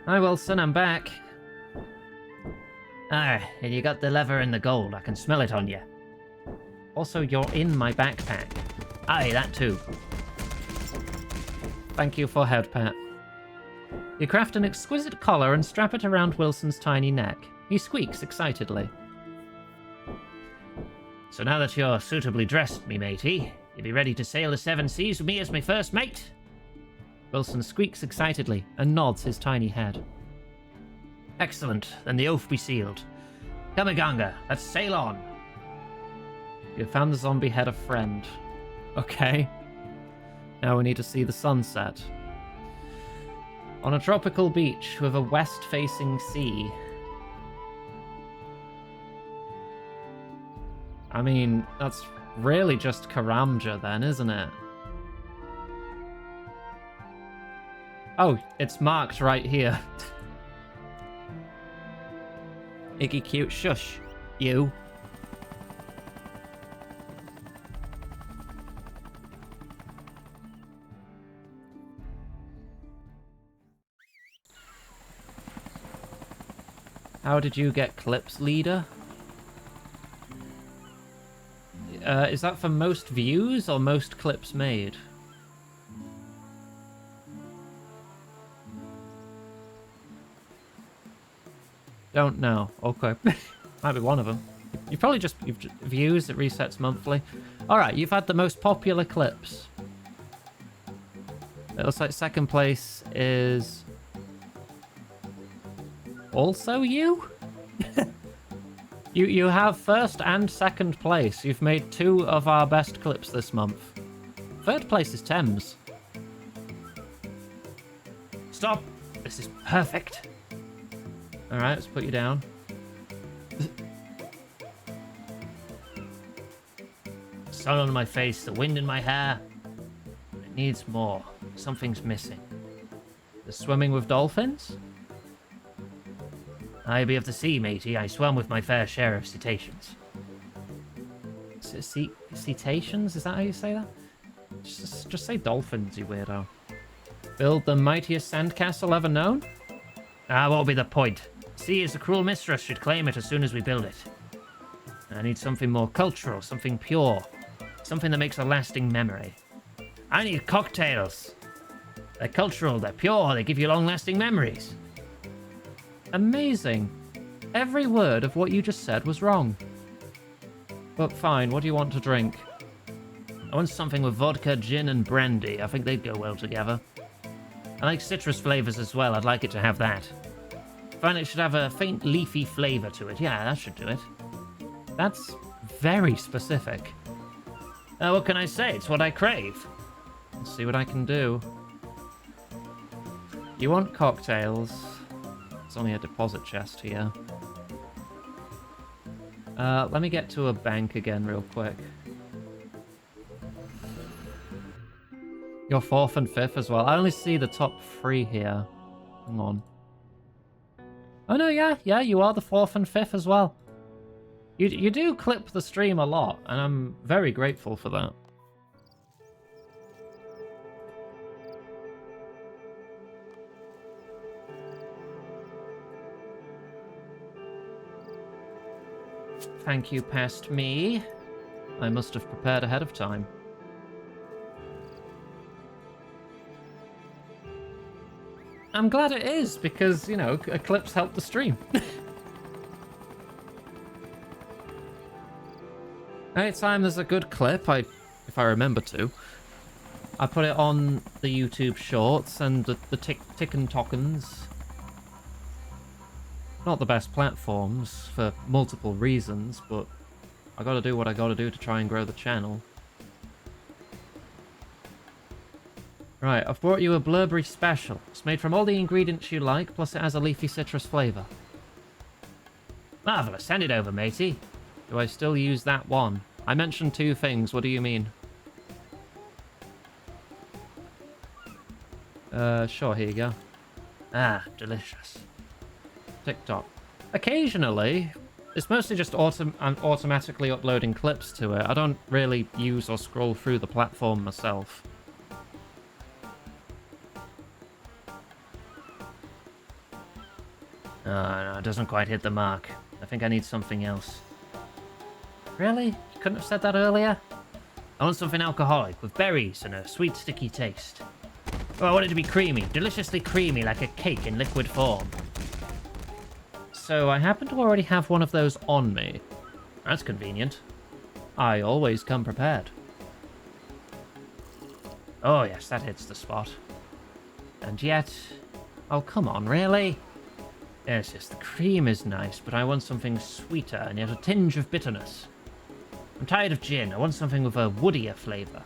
Hi, Wilson, I'm back. Ah, and you got the leather and the gold. I can smell it on you. Also, you're in my backpack. Aye, that too. Thank you for head pat. You craft an exquisite collar and strap it around Wilson's tiny neck. He squeaks excitedly. So now that you're suitably dressed, me matey, you be ready to sail the 7 seas with me as my first mate? Wilson squeaks excitedly and nods his tiny head. Excellent, then the oath be sealed. Come, Iganga, let's sail on. You found the zombie head a friend. Okay. Now we need to see the sunset. On a tropical beach with a west-facing sea. I mean, that's really just Karamja then, isn't it? Oh, it's marked right here. Iggy cute, shush, you. How did you get clips, leader? Is that for most views or most clips made? Don't know. Okay. Might be one of them. You've probably just views, it resets monthly. Alright, you've had the most popular clips. It looks like second place is... also you? You have first and second place. You've made 2 of our best clips this month. Third place is Thames. Stop! This is perfect. Alright, let's put you down. Sun on my face, the wind in my hair. It needs more. Something's missing. The swimming with dolphins? I be of the sea, matey. I swam with my fair share of cetaceans. Cetaceans? Is that how you say that? Just say dolphins, you weirdo. Build the mightiest sandcastle ever known? Ah, what will be the point? Sea is a cruel mistress, should claim it as soon as we build it. I need something more cultural, something pure. Something that makes a lasting memory. I need cocktails. They're cultural, they're pure, they give you long-lasting memories. Amazing. Every word of what you just said was wrong. But fine, what do you want to drink? I want something with vodka, gin, and brandy. I think they'd go well together. I like citrus flavors as well. I'd like it to have that. Finally, it should have a faint leafy flavor to it. Yeah, that should do it. That's very specific. What can I say? It's what I crave. Let's see what I can do. You want cocktails? There's only a deposit chest here. Let me get to a bank again real quick. You're 4th and 5th as well. I only see the top 3 here. Hang on. Oh no, yeah, you are the 4th and 5th as well. You do clip the stream a lot, and I'm very grateful for that. Thank you, past me. I must have prepared ahead of time. I'm glad it is, because, you know, clips help the stream. Anytime there's a good clip, if I remember to, I put it on the YouTube shorts and the tick and tockens. Not the best platforms for multiple reasons, but I gotta do what I gotta do to try and grow the channel. Right, I've brought you a Blurberry Special. It's made from all the ingredients you like, plus it has a leafy citrus flavour. Marvellous. Send it over, matey. Do I still use that one? I mentioned 2 things. What do you mean? Sure, here you go. Ah, delicious. TikTok. Occasionally, it's mostly just I'm automatically uploading clips to it. I don't really use or scroll through the platform myself. Oh, no, it doesn't quite hit the mark. I think I need something else. Really? You couldn't have said that earlier? I want something alcoholic, with berries and a sweet, sticky taste. Oh, I want it to be creamy, deliciously creamy, like a cake in liquid form. So I happen to already have one of those on me. That's convenient. I always come prepared. Oh yes, that hits the spot. And yet... Oh, come on, really? Yes, the cream is nice, but I want something sweeter and yet a tinge of bitterness. I'm tired of gin. I want something with a woodier flavour.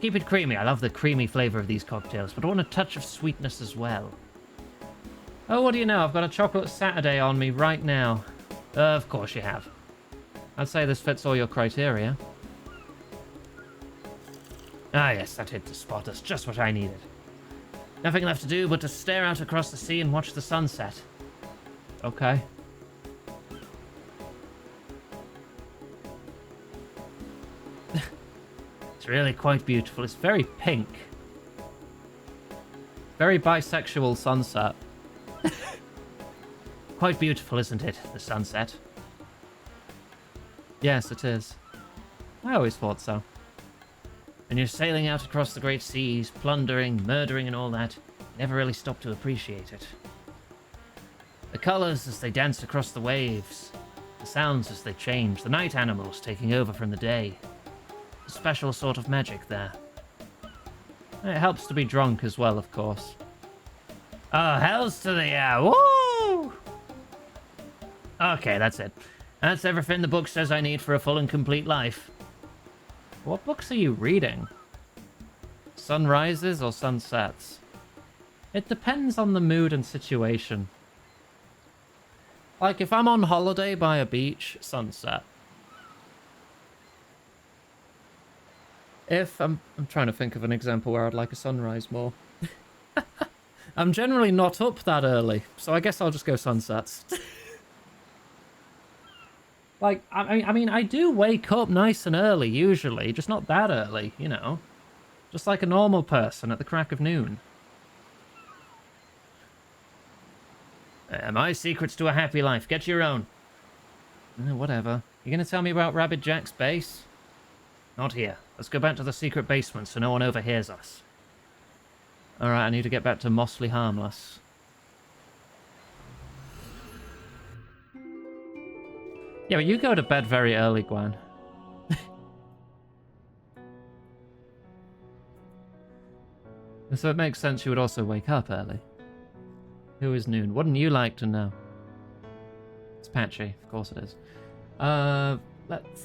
Keep it creamy. I love the creamy flavour of these cocktails, but I want a touch of sweetness as well. Oh, what do you know? I've got a chocolate Saturday on me right now. Of course you have. I'd say this fits all your criteria. Ah yes, that hit the spot. That's just what I needed. Nothing left to do but to stare out across the sea and watch the sunset. Okay. It's really quite beautiful. It's very pink. Very bisexual sunset. Quite beautiful, isn't it? The sunset. Yes, it is. I always thought so. And you're sailing out across the great seas, plundering, murdering and all that. You never really stop to appreciate it. The colours as they dance across the waves. The sounds as they change. The night animals taking over from the day. A special sort of magic there. It helps to be drunk as well, of course. Oh, hells to the woo! Okay, that's it. That's everything the book says I need for a full and complete life. What books are you reading? Sunrises or sunsets? It depends on the mood and situation. Like, if I'm on holiday by a beach, sunset. If I'm trying to think of an example where I'd like a sunrise more. I'm generally not up that early, so I guess I'll just go sunsets. Like, I mean, I do wake up nice and early, usually, just not that early, you know. Just like a normal person at the crack of noon. My secrets to a happy life. Get your own. Whatever. You gonna tell me about Rabbit Jack's base? Not here. Let's go back to the secret basement so no one overhears us. Alright, I need to get back to Mostly Harmless. Yeah, but you go to bed very early, Gwen. So it makes sense you would also wake up early. Who is Noon? Wouldn't you like to know? It's patchy, of course it is. Let's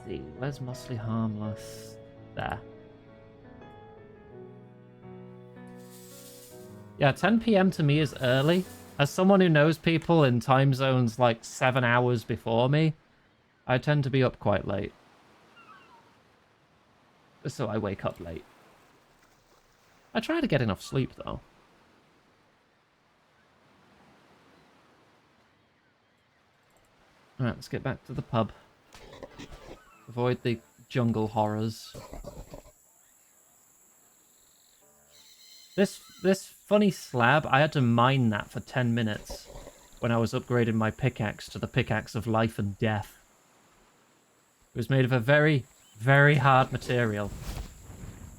see. Where's Mostly Harmless? There. Yeah, 10 p.m. to me is early. As someone who knows people in time zones like 7 hours before me, I tend to be up quite late. So I wake up late. I try to get enough sleep, though. Alright, let's get back to the pub. Avoid the jungle horrors. This funny slab, I had to mine that for 10 minutes when I was upgrading my pickaxe to the pickaxe of life and death. It was made of a very, very hard material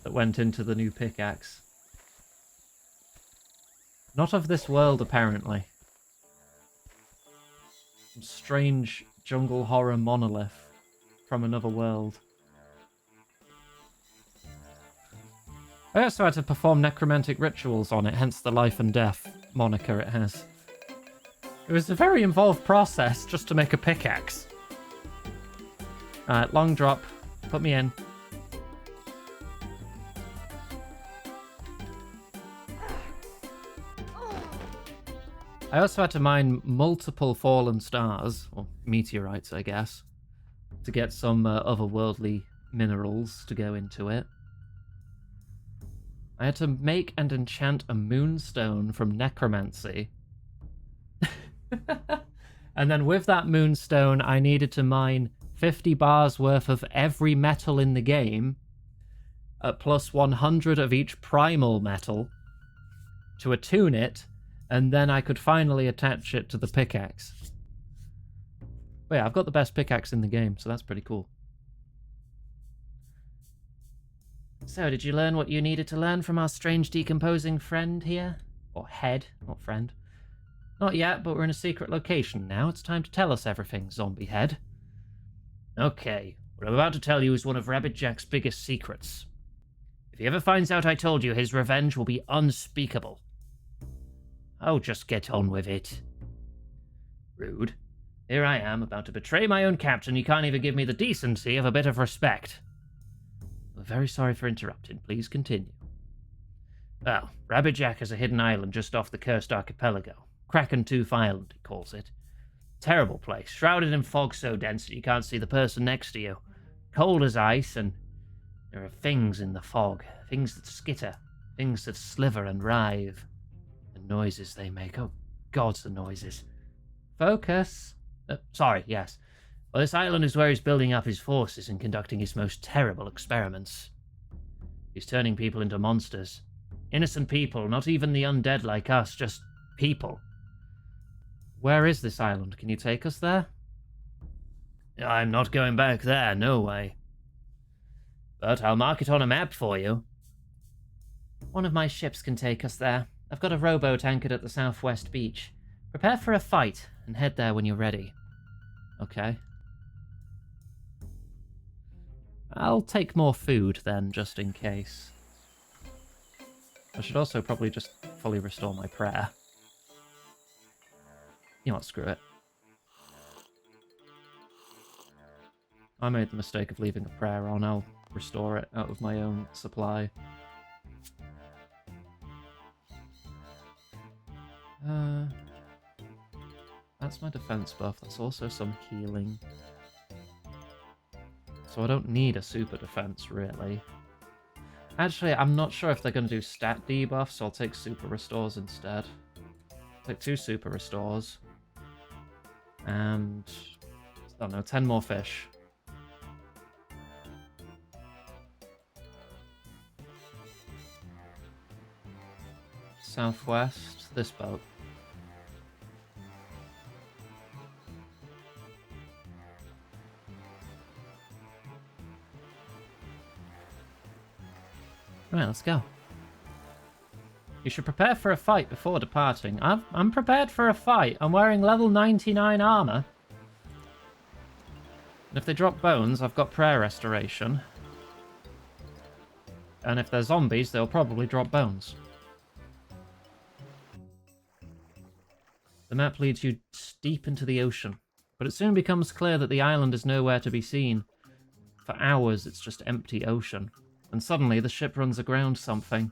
that went into the new pickaxe. Not of this world, apparently. Some strange jungle horror monolith from another world. I also had to perform necromantic rituals on it, hence the life and death moniker it has. It was a very involved process just to make a pickaxe. Alright, long drop. Put me in. I also had to mine multiple fallen stars, or meteorites, I guess, to get some otherworldly minerals to go into it. I had to make and enchant a moonstone from necromancy. And then with that moonstone, I needed to mine 50 bars worth of every metal in the game, at plus 100 of each primal metal, to attune it, and then I could finally attach it to the pickaxe. But yeah, I've got the best pickaxe in the game, so that's pretty cool. So, did you learn what you needed to learn from our strange decomposing friend here? Or head, not friend. Not yet, but we're in a secret location now. It's time to tell us everything, zombie head. Okay, what I'm about to tell you is one of Rabbit Jack's biggest secrets. If he ever finds out I told you, his revenge will be unspeakable. Oh, just get on with it. Rude. Here I am, about to betray my own captain. You can't even give me the decency of a bit of respect. We're very sorry for interrupting. Please continue. Well, Rabbit Jack has a hidden island just off the cursed archipelago. Kraken Tooth Island, he calls it. Terrible place, shrouded in fog so dense that you can't see the person next to you. Cold as ice, and there are things in the fog. Things that skitter. Things that sliver and writhe. The noises they make. Oh, gods, the noises. Focus. Sorry, yes. Well, this island is where he's building up his forces and conducting his most terrible experiments. He's turning people into monsters. Innocent people, not even the undead like us, just people. Where is this island? Can you take us there? I'm not going back there, no way. But I'll mark it on a map for you. One of my ships can take us there. I've got a rowboat anchored at the southwest beach. Prepare for a fight and head there when you're ready. Okay. I'll take more food then, just in case. I should also probably just fully restore my prayer. You know what, screw it. I made the mistake of leaving a prayer on. I'll restore it out of my own supply. That's my defense buff. That's also some healing. So I don't need a super defense, really. Actually, I'm not sure if they're going to do stat debuffs, so I'll take super restores instead. Take 2 super restores. And... I don't know, 10 more fish. Southwest, this boat. Right, let's go. You should prepare for a fight before departing. I'm prepared for a fight. I'm wearing level 99 armor. And if they drop bones, I've got prayer restoration. And if they're zombies, they'll probably drop bones. The map leads you deep into the ocean, but it soon becomes clear that the island is nowhere to be seen. For hours, it's just empty ocean. And suddenly, the ship runs aground something.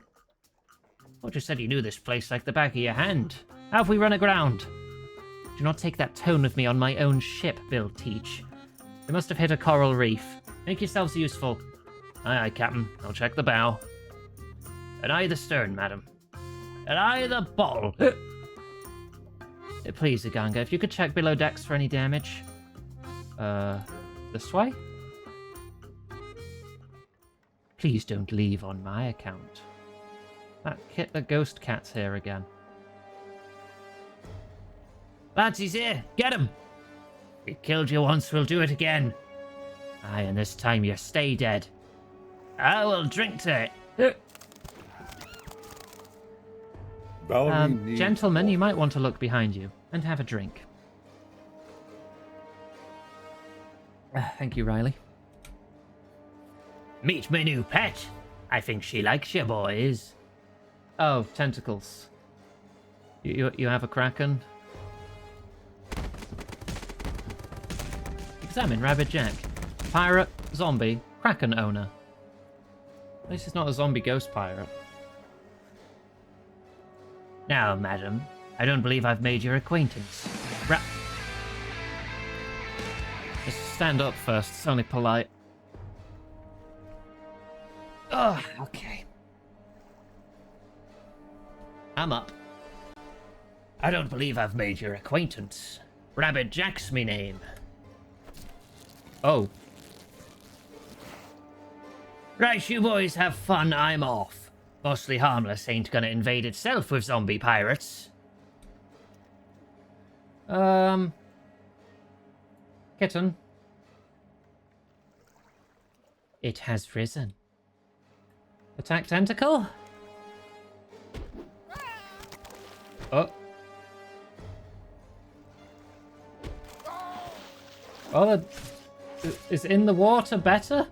Thought you said you knew this place like the back of your hand. How have we run aground? Do not take that tone with me on my own ship, Bill Teach. We must have hit a coral reef. Make yourselves useful. Aye, aye, Captain. I'll check the bow. And I the stern, madam. And I the bottle. Please, Iganga, if you could check below decks for any damage. This way? Please don't leave on my account. The ghost cat's here again. Lads, he's here. Get him. We killed you once, we'll do it again. Aye, and this time you stay dead. I will drink to it. Gentlemen, you might want to look behind you and have a drink. Thank you, Riley. Meet my new pet. I think she likes you, boys. Oh, tentacles. You have a kraken? Examine Rabbit Jack. Pirate, zombie, kraken owner. At least he's not a zombie ghost pirate. Now, madam, I don't believe I've made your acquaintance. Just stand up first, it's only polite. Oh, okay. I'm up. I don't believe I've made your acquaintance. Rabbit Jack's me name. Oh. Right, you boys have fun, I'm off. Mostly Harmless ain't gonna invade itself with zombie pirates. Kitten. It has risen. Attack tentacle? Oh. Oh, is in the water better?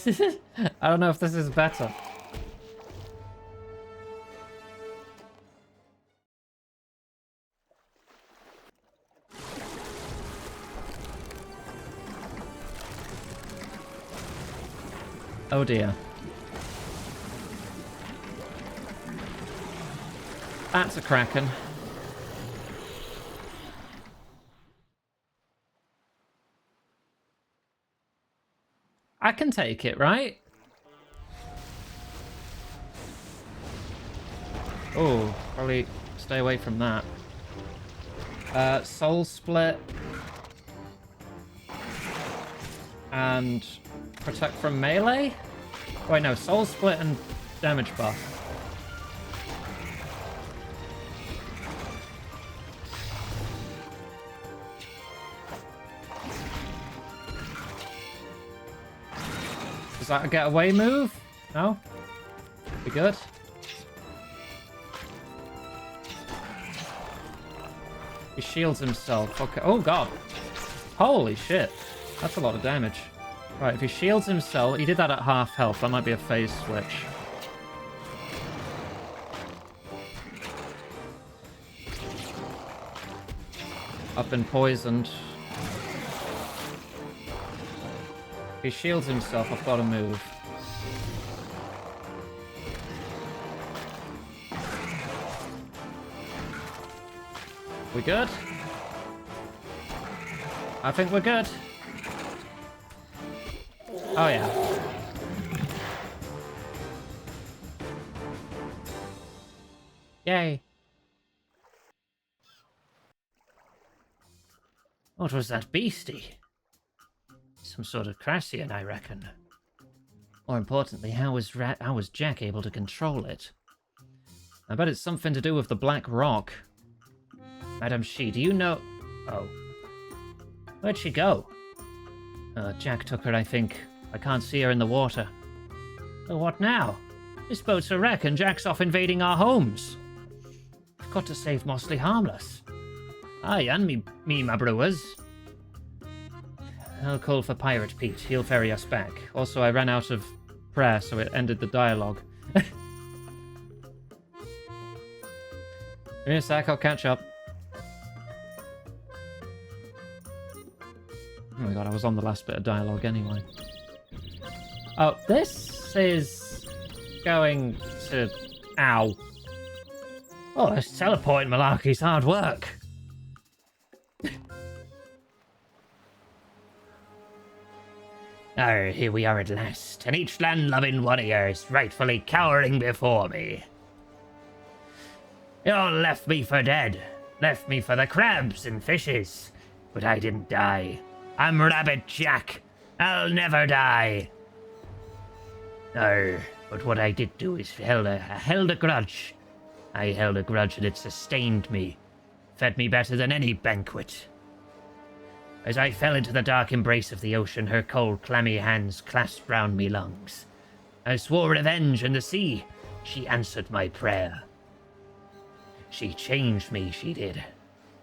I don't know if this is better. Oh dear. That's a kraken. I can take it, right? Oh, probably stay away from that. Soul Split. And protect from melee? Wait, no, Soul Split and damage buff. Is that a getaway move? No? Be good. He shields himself. Okay. Oh god. Holy shit. That's a lot of damage. Right, if he shields himself, he did that at half health. That might be a phase switch. I've been poisoned. If he shields himself, I've got to move. We good? I think we're good. Oh yeah. Yay. What was that beastie? Some sort of Crassian, I reckon. More importantly, how was Jack able to control it? I bet it's something to do with the black rock. Madam She, do you know... Oh. Where'd she go? Jack took her, I think. I can't see her in the water. Well, what now? This boat's a wreck and Jack's off invading our homes. We've got to save Mostly Harmless. Aye, and me my brewers. I'll call for Pirate Pete. He'll ferry us back. Also, I ran out of prayer, so it ended the dialogue. Give me a sec, I'll catch up. Oh my god, I was on the last bit of dialogue anyway. Oh, this is going to... Ow. Oh, this teleporting malarkey's hard work. Oh, here we are at last, and each land-loving warrior is rightfully cowering before me. You all left me for dead, left me for the crabs and fishes, but I didn't die. I'm Rabbit Jack. I'll never die. No, but what I did do is held a grudge. I held a grudge and it sustained me, fed me better than any banquet. As I fell into the dark embrace of the ocean, her cold, clammy hands clasped round me lungs. I swore revenge, and the sea, she answered my prayer. She changed me, she did.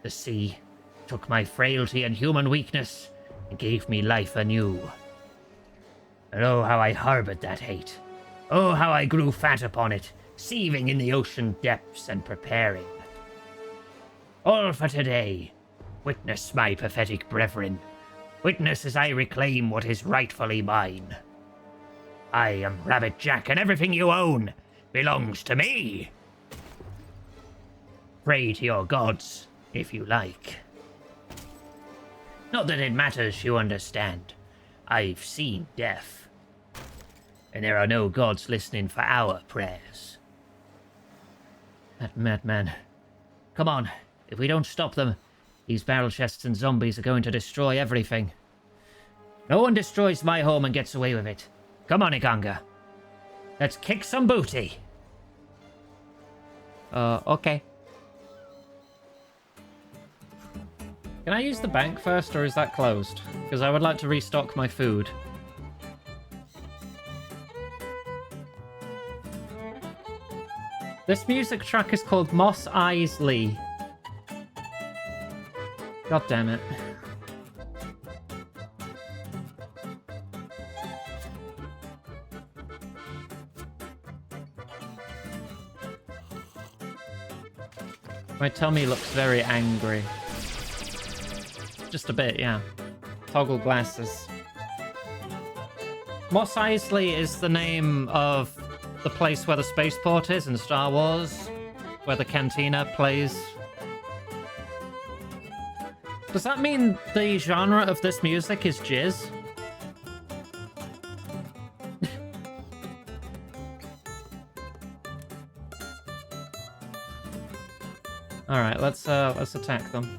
The sea took my frailty and human weakness and gave me life anew. And oh, how I harbored that hate. Oh, how I grew fat upon it, seething in the ocean depths and preparing. All for today. Witness my pathetic brethren. Witness as I reclaim what is rightfully mine. I am Rabbit Jack, and everything you own belongs to me. Pray to your gods, if you like. Not that it matters, you understand. I've seen death. And there are no gods listening for our prayers. That madman. Come on, if we don't stop them, these barrel chests and zombies are going to destroy everything. No one destroys my home and gets away with it. Come on, Iganga. Let's kick some booty. Okay. Can I use the bank first, or is that closed? Because I would like to restock my food. This music track is called Moss Isley. God damn it. My tummy looks very angry. Just a bit, yeah. Toggle glasses. Moss Isley is the name of the place where the spaceport is in Star Wars, where the cantina plays. Does that mean the genre of this music is jizz? Alright, let's attack them.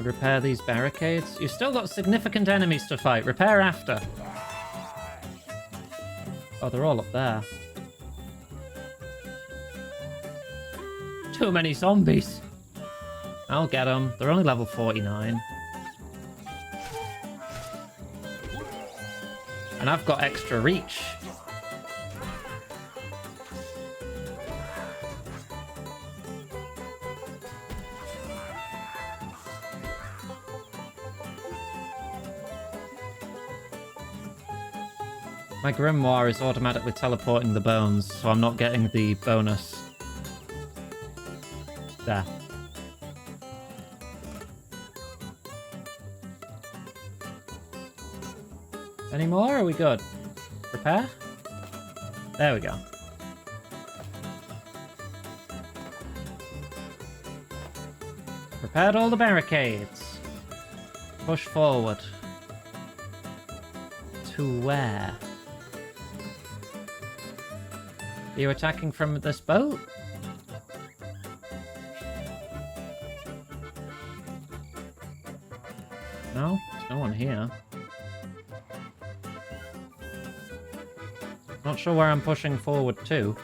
Repair these barricades. You've still got significant enemies to fight. Repair after. Oh, they're all up there. Too many zombies. I'll get them. They're only level 49. And I've got extra reach. My grimoire is automatically teleporting the bones, so I'm not getting the bonus. There. Any more? Are we good? Repair? There we go. Repaired all the barricades. Push forward. To where? Are you attacking from this boat? No? There's no one here. Not sure where I'm pushing forward to.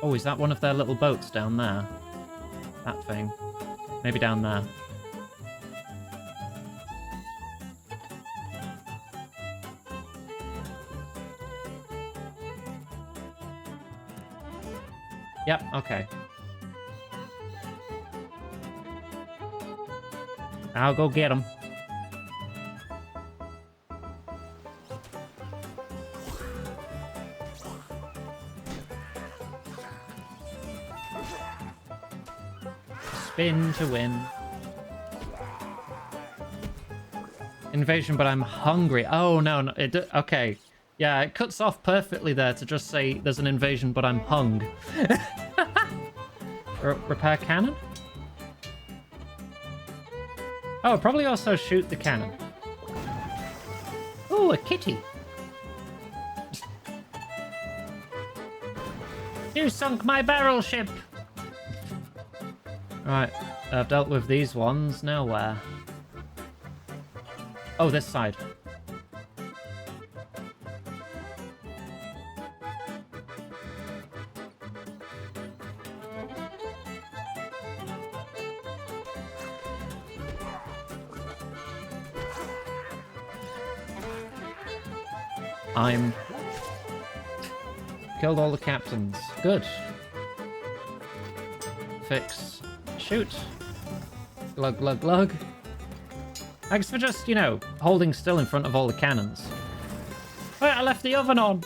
Oh, is that one of their little boats down there? That thing. Maybe down there. Yep, okay. I'll go get them. Spin to win. Invasion, but I'm hungry. Oh, no, no. Okay. Yeah, it cuts off perfectly there to just say there's an invasion, but I'm hung. Repair cannon? Oh, probably also shoot the cannon. Oh, a kitty. You sunk my barrel ship. Right, I've dealt with these ones. Now where? Oh, this side. I'm... Killed all the captains. Good. Fix. Shoot. Glug, glug, glug. Thanks for just, you know, holding still in front of all the cannons. Wait, I left the oven on!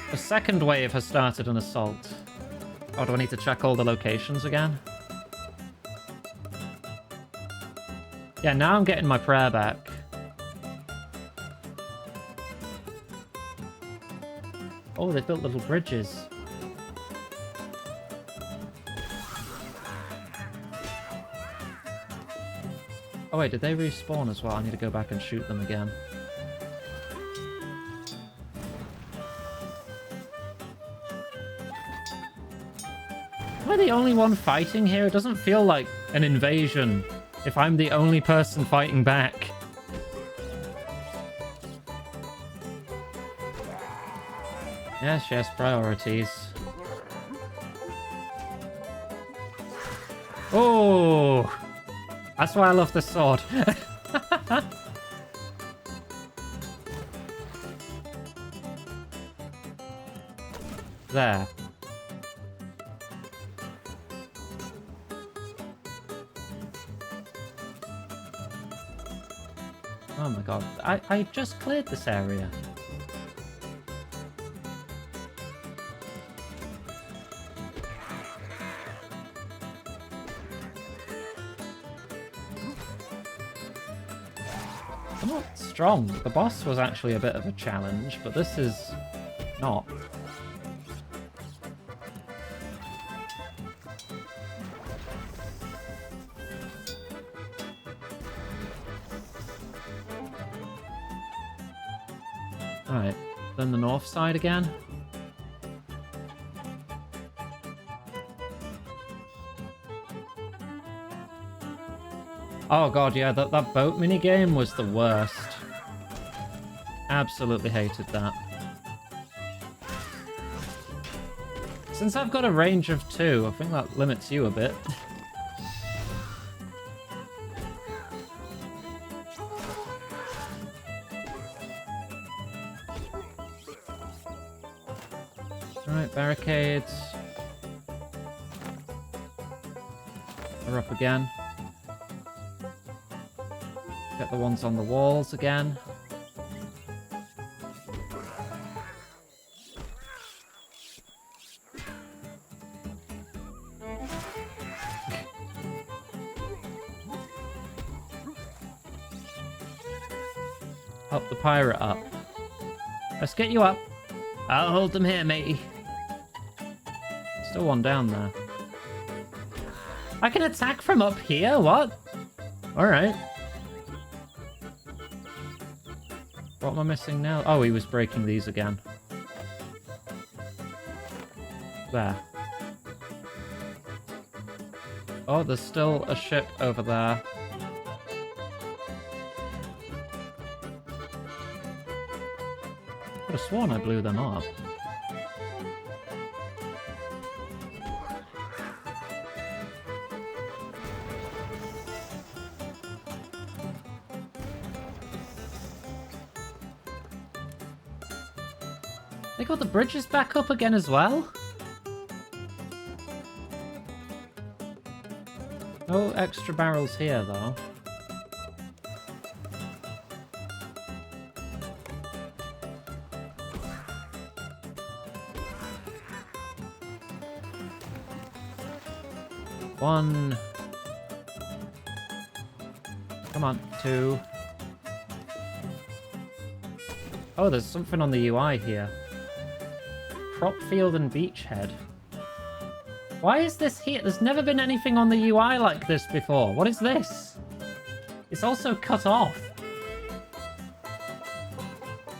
The second wave has started an assault. Oh, do I need to check all the locations again? Yeah, now I'm getting my prayer back. Oh, they built little bridges. Oh wait, did they respawn as well? I need to go back and shoot them again. Am I the only one fighting here? It doesn't feel like an invasion if I'm the only person fighting back. Yes, yes, priorities. Oh! That's why I love the sword. There. Oh my god. I just cleared this area. I'm not strong. The boss was actually a bit of a challenge, but this is not. Alright, then the north side again. Oh god, yeah, that boat minigame was the worst. Absolutely hated that. Since I've got a range of 2, I think that limits you a bit. Alright, barricades. We're up again. Get the ones on the walls again. Help the pirate up. Let's get you up. I'll hold them here, matey. Still one down there. I can attack from up here? What? Alright. What am I missing now? Oh, he was breaking these again. There. Oh, there's still a ship over there. I could have sworn I blew them up. They got the bridges back up again as well? No extra barrels here, though. One. Come on, two. Oh, there's something on the UI here. Crop field and beachhead. Why is this here? There's never been anything on the UI like this before. What is this? It's also cut off.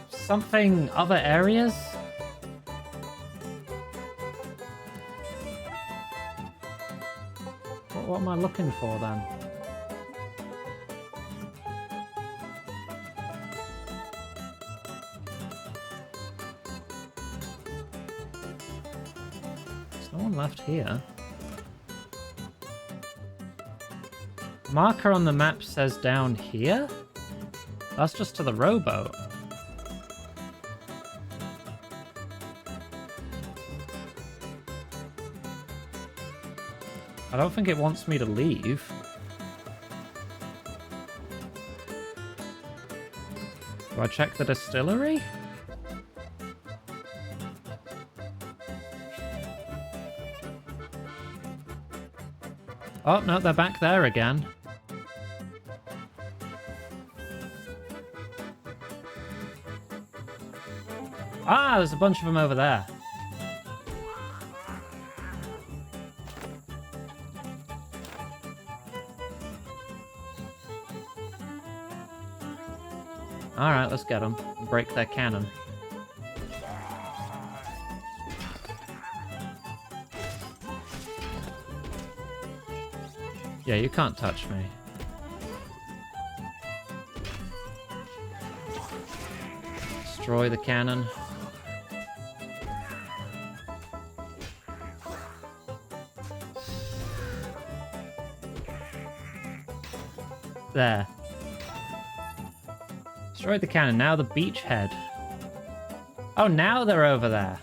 Something other areas? What am I looking for then? There's no one left here. Marker on the map says down here? That's just to the rowboat. I don't think it wants me to leave. Do I check the distillery? Oh, no, they're back there again. Ah, there's a bunch of them over there. Alright, let's get them. Break their cannon. Yeah, you can't touch me. Destroy the cannon. There. Destroyed the cannon. Now the beachhead. Oh, now they're over there.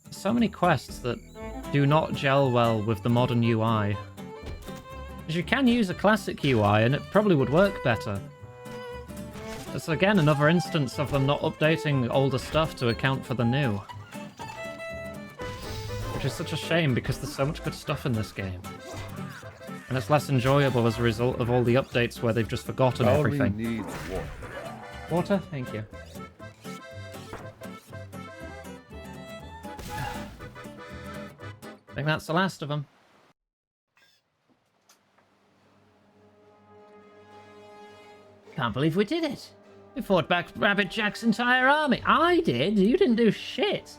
So many quests that do not gel well with the modern UI. Because you can use a classic UI and it probably would work better. It's again another instance of them not updating older stuff to account for the new. Which is such a shame because there's so much good stuff in this game. And it's less enjoyable as a result of all the updates where they've just forgotten everything. Needs water. Water? Thank you. I think that's the last of them. Can't believe we did it. We fought back Rabbit Jack's entire army. I did? You didn't do shit. It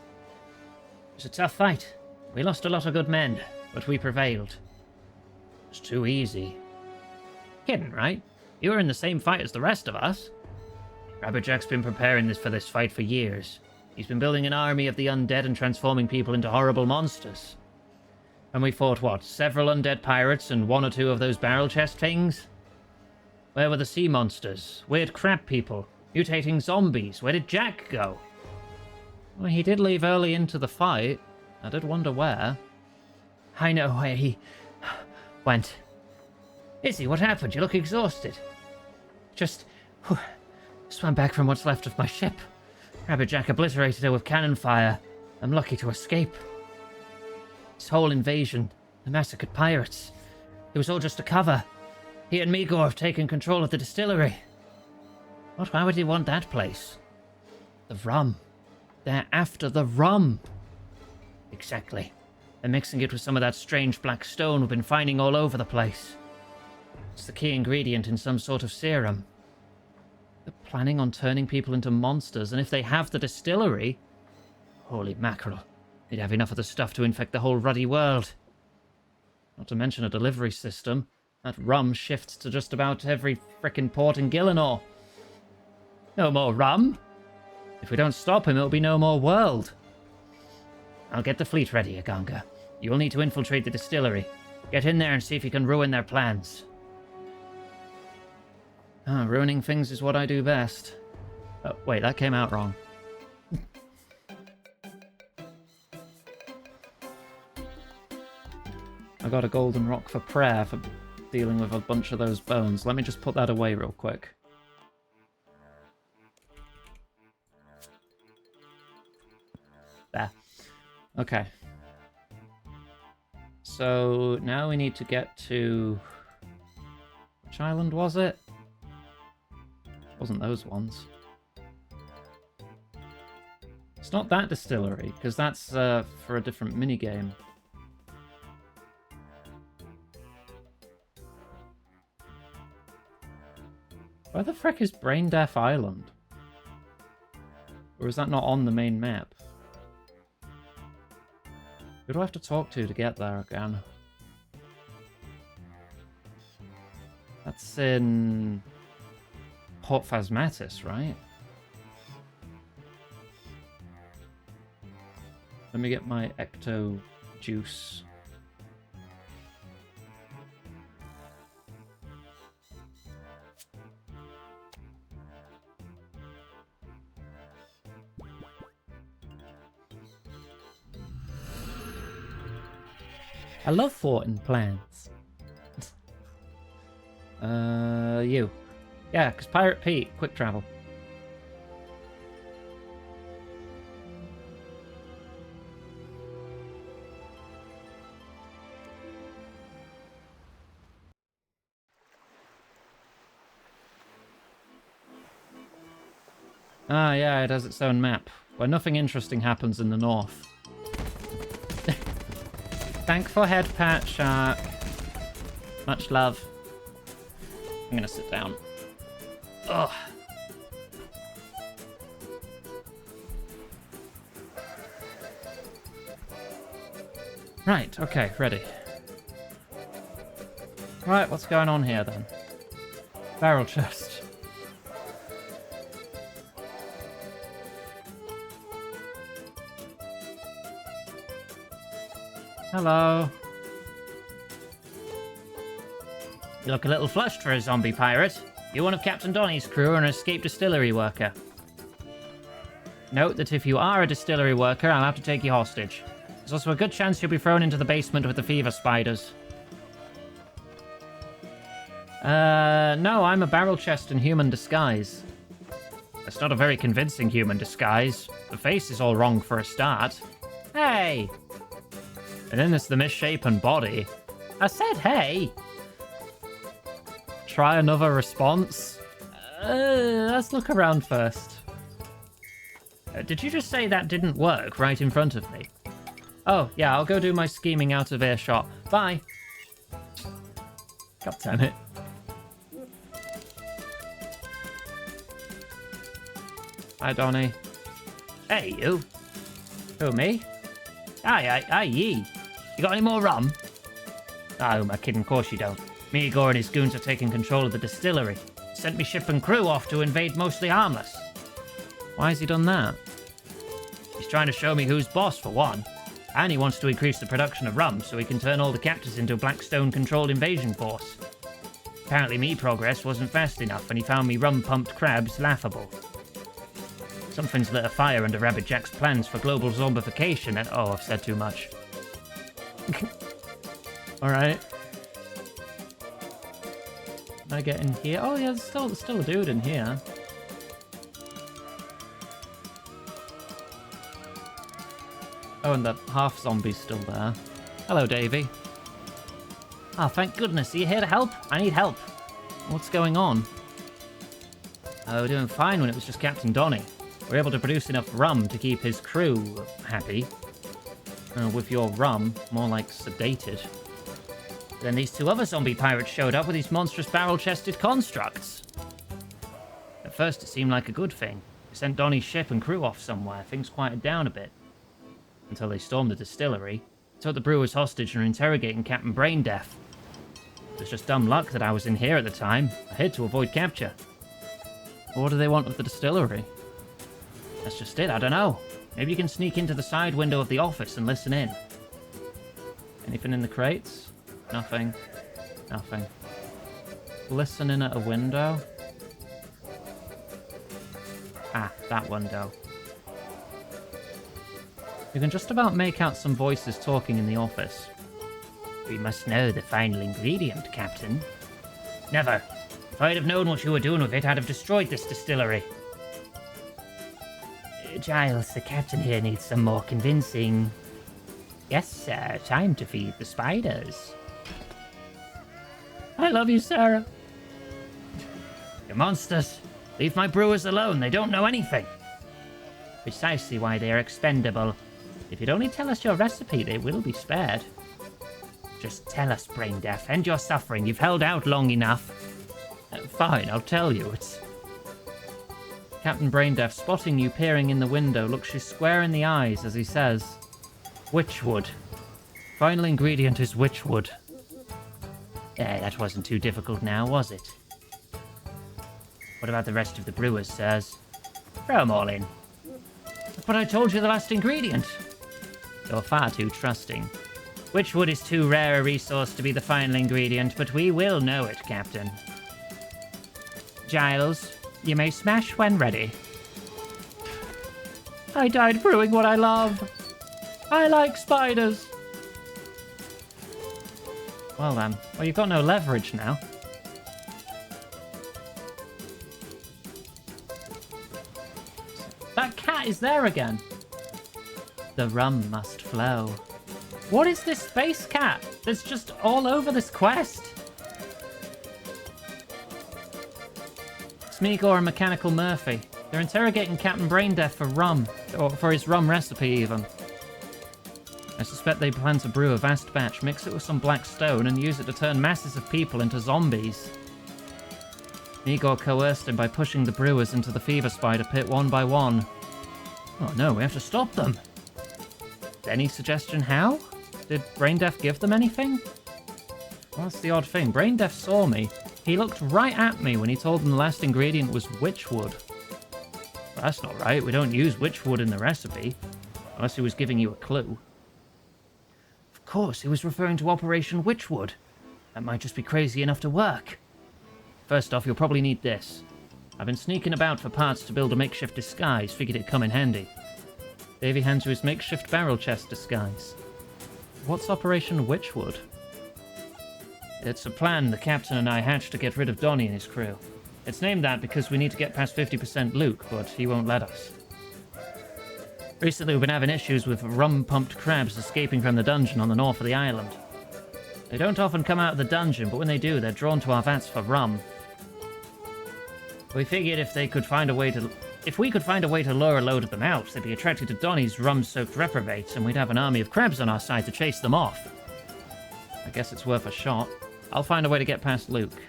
was a tough fight. We lost a lot of good men, but we prevailed. It was too easy. Kidding, right? You were in the same fight as the rest of us. Rabbit Jack's been preparing for this fight for years. He's been building an army of the undead and transforming people into horrible monsters. And we fought, what, several undead pirates and one or two of those barrel chest things? Where were the sea monsters? Weird crab people? Mutating zombies? Where did Jack go? Well, he did leave early into the fight. I did wonder where. I know where he went. Izzy, what happened? You look exhausted. Just swam back from what's left of my ship. Rabbit Jack obliterated her with cannon fire. I'm lucky to escape. This whole invasion, the massacred pirates, it was all just a cover. He and Migor have taken control of the distillery. What? Why would he want that place? The rum. They're after the rum. Exactly. They're mixing it with some of that strange black stone we've been finding all over the place. It's the key ingredient in some sort of serum. They're planning on turning people into monsters, and if they have the distillery... Holy mackerel. They'd have enough of the stuff to infect the whole ruddy world. Not to mention a delivery system. That rum shifts to just about every frickin' port in Gillinor. No more rum. If we don't stop him, it'll be no more world. I'll get the fleet ready, Aganga. You'll need to infiltrate the distillery. Get in there and see if you can ruin their plans. Ruining things is what I do best. Oh, wait, that came out wrong. I got a golden rock for prayer for dealing with a bunch of those bones. Let me just put that away real quick. There. Okay. So now we need to get to... Which island was it? Wasn't those ones. It's not that distillery, because that's for a different minigame. Where the frick is Brain Death Island? Or is that not on the main map? Who do I have to talk to get there again? That's in Port Phasmatis, right? Let me get my Ecto Juice. I love thwarting plans. You. Yeah, because Pirate Pete, quick travel. Ah, yeah, it has its own map, where nothing interesting happens in the north. Thank for head pat, Shark. Much love. I'm gonna sit down. Ugh. Right, okay, ready. Right, what's going on here then? Barrel chest. Hello. You look a little flushed for a zombie pirate. You're one of Captain Donnie's crew and an escaped distillery worker. Note that if you are a distillery worker, I'll have to take you hostage. There's also a good chance you'll be thrown into the basement with the fever spiders. No, I'm a barrel chest in human disguise. It's not a very convincing human disguise. The face is all wrong for a start. Hey! And then there's the misshapen body. I said hey! Try another response? Let's look around first. Did you just say that didn't work right in front of me? Oh, yeah, I'll go do my scheming out of earshot. Bye! God damn it. Hi, Donnie. Hey, you. Who, me? Aye, ye. You got any more rum? Ah, who am I kidding? Of course you don't. Meagor and his goons are taking control of the distillery. Sent me ship and crew off to invade Mostly Harmless. Why has he done that? He's trying to show me who's boss, for one. And he wants to increase the production of rum so he can turn all the captors into a Blackstone-controlled invasion force. Apparently me progress wasn't fast enough and he found me rum-pumped crabs laughable. Something's lit a fire under Rabbit Jack's plans for global zombification and... Oh, I've said too much. Alright. Can I get in here? Oh yeah, there's still a dude in here. Oh, and the half-zombie's still there. Hello, Davey. Oh, thank goodness. Are you here to help? I need help. What's going on? Oh, we're doing fine when it was just Captain Donnie. We're able to produce enough rum to keep his crew happy. With your rum, more like sedated. Then these two other zombie pirates showed up with these monstrous barrel-chested constructs. At first it seemed like a good thing. We sent Donnie's ship and crew off somewhere, things quieted down a bit. Until they stormed the distillery, took the brewers hostage and were interrogating Captain Braindeath. It was just dumb luck that I was in here at the time. I hid to avoid capture. What do they want with the distillery? That's just it, I don't know. Maybe you can sneak into the side window of the office and listen in. Anything in the crates? Nothing. Nothing. Listen in at a window? Ah, that window. You can just about make out some voices talking in the office. We must know the final ingredient, Captain. Never. If I'd have known what you were doing with it, I'd have destroyed this distillery. Giles, the captain here needs some more convincing. Yes, sir. Time to feed the spiders. I love you, Sarah. You monsters. Leave my brewers alone. They don't know anything. Precisely why they are expendable. If you'd only tell us your recipe, they will be spared. Just tell us, Braindeaf. End your suffering. You've held out long enough. Fine, I'll tell you. It's... Captain Braindeaf, spotting you peering in the window, looks you square in the eyes as he says, Witchwood. Final ingredient is witchwood. That wasn't too difficult now, was it? What about the rest of the brewers, sirs? Throw them all in. But I told you the last ingredient. You're far too trusting. Witchwood is too rare a resource to be the final ingredient, but we will know it, Captain. Giles, you may smash when ready. I died brewing what I love. I like spiders. Well then, you've got no leverage now. That cat is there again. The rum must flow. What is this space cat that's just all over this quest? Smeagol and Mechanical Murphy. They're interrogating Captain Braindeaf for rum, or for his rum recipe even. I suspect they plan to brew a vast batch, mix it with some black stone, and use it to turn masses of people into zombies. Smeagol coerced him by pushing the brewers into the fever spider pit one by one. Oh no, we have to stop them. Any suggestion how? Did Braindeaf give them anything? Well, that's the odd thing. Braindeaf saw me. He looked right at me when he told them the last ingredient was witchwood. Well, that's not right. We don't use witchwood in the recipe. Unless he was giving you a clue. Of course, he was referring to Operation Witchwood. That might just be crazy enough to work. First off, you'll probably need this. I've been sneaking about for parts to build a makeshift disguise. Figured it'd come in handy. Davy hands you his makeshift barrel chest disguise. What's Operation Witchwood? It's a plan the captain and I hatched to get rid of Donnie and his crew. It's named that because we need to get past 50% Luke, but he won't let us. Recently we've been having issues with rum-pumped crabs escaping from the dungeon on the north of the island. They don't often come out of the dungeon, but when they do, they're drawn to our vats for rum. We figured if we could find a way to lure a load of them out, they'd be attracted to Donnie's rum-soaked reprobates, and we'd have an army of crabs on our side to chase them off. I guess it's worth a shot. I'll find a way to get past Luke.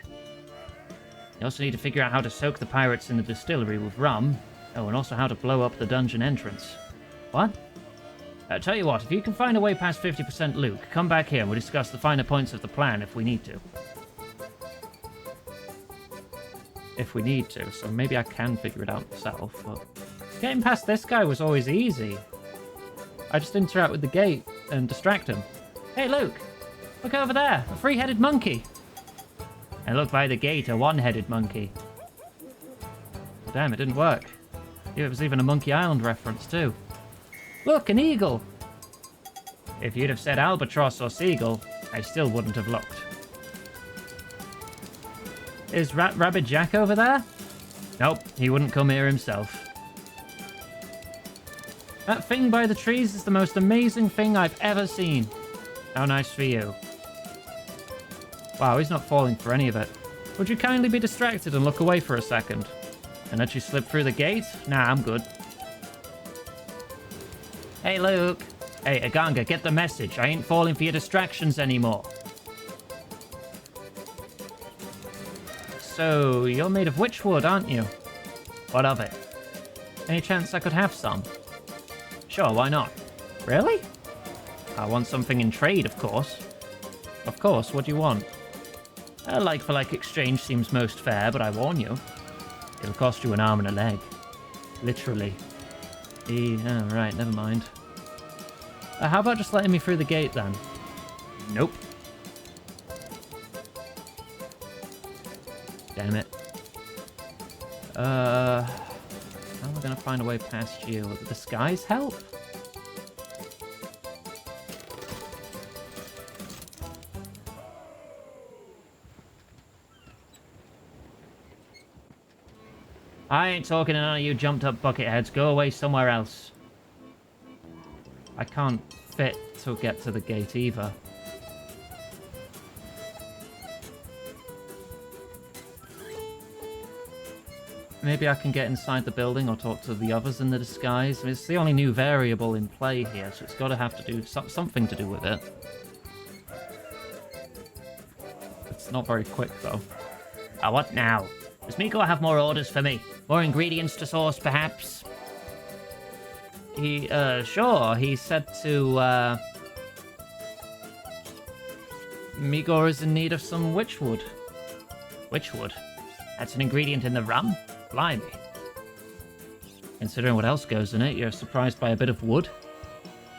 You also need to figure out how to soak the pirates in the distillery with rum. Oh, and also how to blow up the dungeon entrance. What? Tell you what, if you can find a way past 50% Luke, come back here and we'll discuss the finer points of the plan if we need to. If we need to, so maybe I can figure it out myself, but... Getting past this guy was always easy. I just interact with the gate and distract him. Hey Luke! Look over there, a three-headed monkey! And look by the gate, a one-headed monkey. Damn, it didn't work. It was even a Monkey Island reference too. Look, an eagle! If you'd have said albatross or seagull, I still wouldn't have looked. Is Rabbit Jack over there? Nope, he wouldn't come here himself. That thing by the trees is the most amazing thing I've ever seen. How nice for you. Wow, he's not falling for any of it. Would you kindly be distracted and look away for a second? And let you slip through the gate? Nah, I'm good. Hey, Luke. Hey, Aganga, get the message. I ain't falling for your distractions anymore. So, you're made of witchwood, aren't you? What of it? Any chance I could have some? Sure, why not? Really? I want something in trade, of course. Of course, what do you want? A like-for-like exchange seems most fair, but I warn you. It'll cost you an arm and a leg. Literally. Oh, right, never mind. How about just letting me through the gate, then? Nope. Damn it. How am I going to find a way past you? Will the disguise help? I ain't talking to none of you jumped up bucketheads. Go away somewhere else. I can't fit to get to the gate either. Maybe I can get inside the building or talk to the others in the disguise. I mean, it's the only new variable in play here, so it's got to have to do something to do with it. It's not very quick, though. What now? Does Miko have more orders for me? More ingredients to source, perhaps? Sure. He said to, Miko is in need of some witchwood. Witchwood? That's an ingredient in the rum? Blimey. Considering what else goes in it, you're surprised by a bit of wood?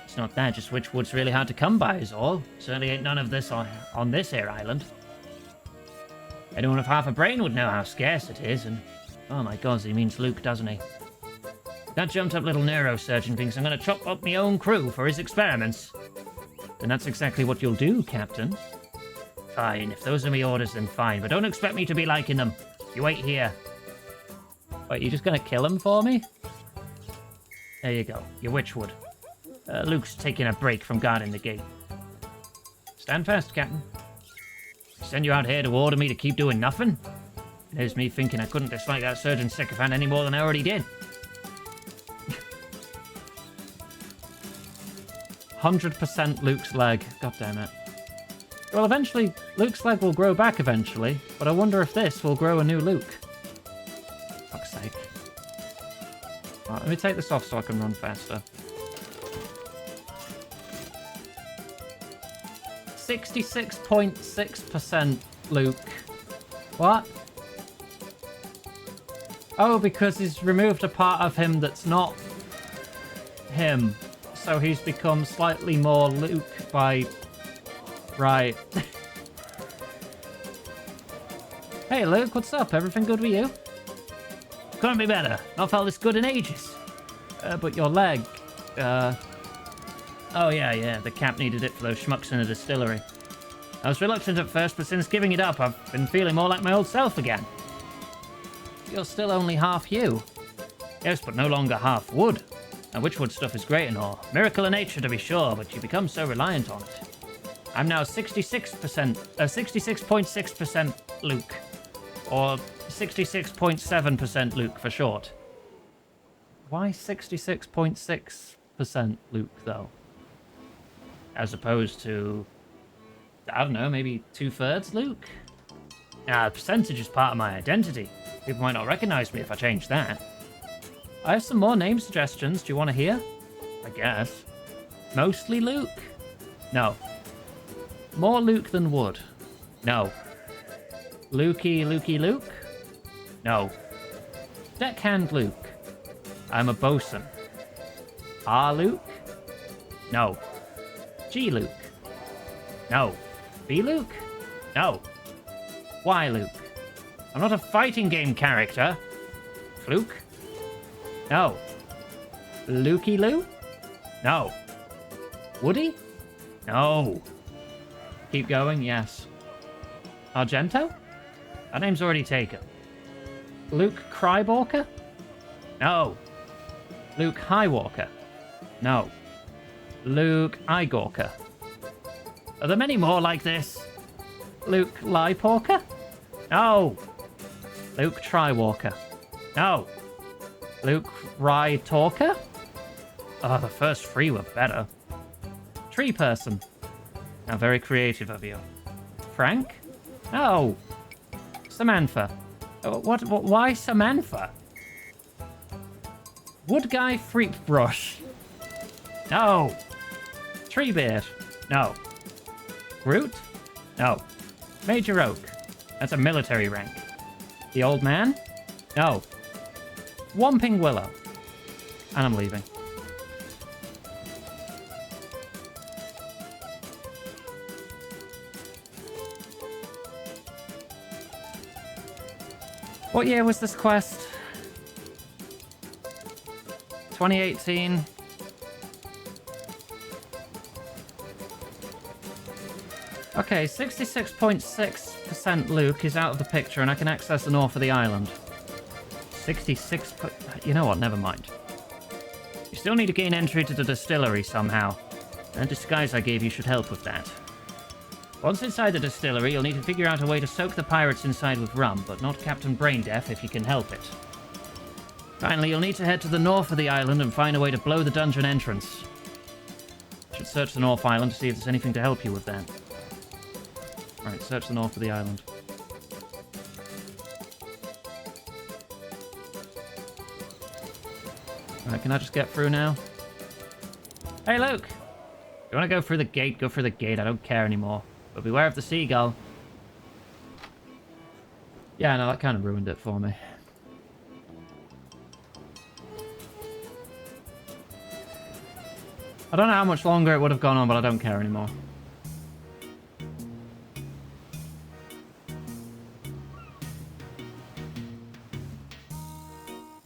It's not that, just witchwood's really hard to come by is all. Certainly ain't none of this on this here island. Anyone with half a brain would know how scarce it is, and... Oh my god, he means Luke, doesn't he? That jumped up little neurosurgeon thinks I'm gonna chop up my own crew for his experiments. And that's exactly what you'll do, Captain. Fine, if those are my orders, then fine, but don't expect me to be liking them. You wait here. Wait, you just gonna kill him for me? There you go, your witchwood. Luke's taking a break from guarding the gate. Stand fast, Captain. Send you out here to order me to keep doing nothing? There's me thinking I couldn't dislike that surgeon sycophant any more than I already did. 100% Luke's leg. God damn it. Well, eventually, Luke's leg will grow back eventually, but I wonder if this will grow a new Luke. Fuck's sake. Right, let me take this off so I can run faster. 66.6% Luke. What? Oh, because he's removed a part of him that's not him. So he's become slightly more Luke by... Right. Hey Luke, what's up? Everything good with you? Couldn't be better. Not felt this good in ages. But your leg, Oh yeah, the cap needed it for those schmucks in the distillery. I was reluctant at first, but since giving it up, I've been feeling more like my old self again. You're still only half you. Yes, but no longer half wood. Now, witchwood stuff is great and all. Miracle of nature, to be sure, but you become so reliant on it. I'm now 66.6% Luke. Or 66.7% Luke for short. Why 66.6% Luke, though? As opposed to, I don't know, maybe 2/3 Luke? The percentage is part of my identity. People might not recognize me if I change that. I have some more name suggestions. Do you want to hear? I guess. Mostly Luke? No. More Luke than Wood? No. Lukey Luke? No. Deckhand Luke? I'm a bosun. R Luke? No. G Luke? No. B Luke? No. Y Luke? I'm not a fighting game character. Fluke? No. Lukey Lou? No. Woody? No. Keep going, yes. Argento? That name's already taken. Luke Crybalker? No. Luke Highwalker? No. Luke Igorker? Are there many more like this? Luke Liepawker? No. Luke Trywalker? No. Luke Rye Talker? Oh, the first three were better. Tree Person? Now, very creative of you. Frank? No. Samantha? Why Samantha? Wood Guy Freak Brush? No. Treebeard? No. Groot? No. Major Oak? That's a military rank. The Old Man? No. Whomping Willow? And I'm leaving. What year was this quest? 2018. Okay, 66.6% Luke is out of the picture and I can access the north of the island. 66... You know what, never mind. You still need to gain entry to the distillery somehow. And disguise I gave you should help with that. Once inside the distillery, you'll need to figure out a way to soak the pirates inside with rum, but not Captain Braindeath if you can help it. Finally, you'll need to head to the north of the island and find a way to blow the dungeon entrance. Should search the North Island to see if there's anything to help you with that. Right, search the north of the island. Right, can I just get through now? Hey, Luke! If you want to go through the gate, go through the gate. I don't care anymore. But beware of the seagull. Yeah, no, that kind of ruined it for me. I don't know how much longer it would have gone on, but I don't care anymore.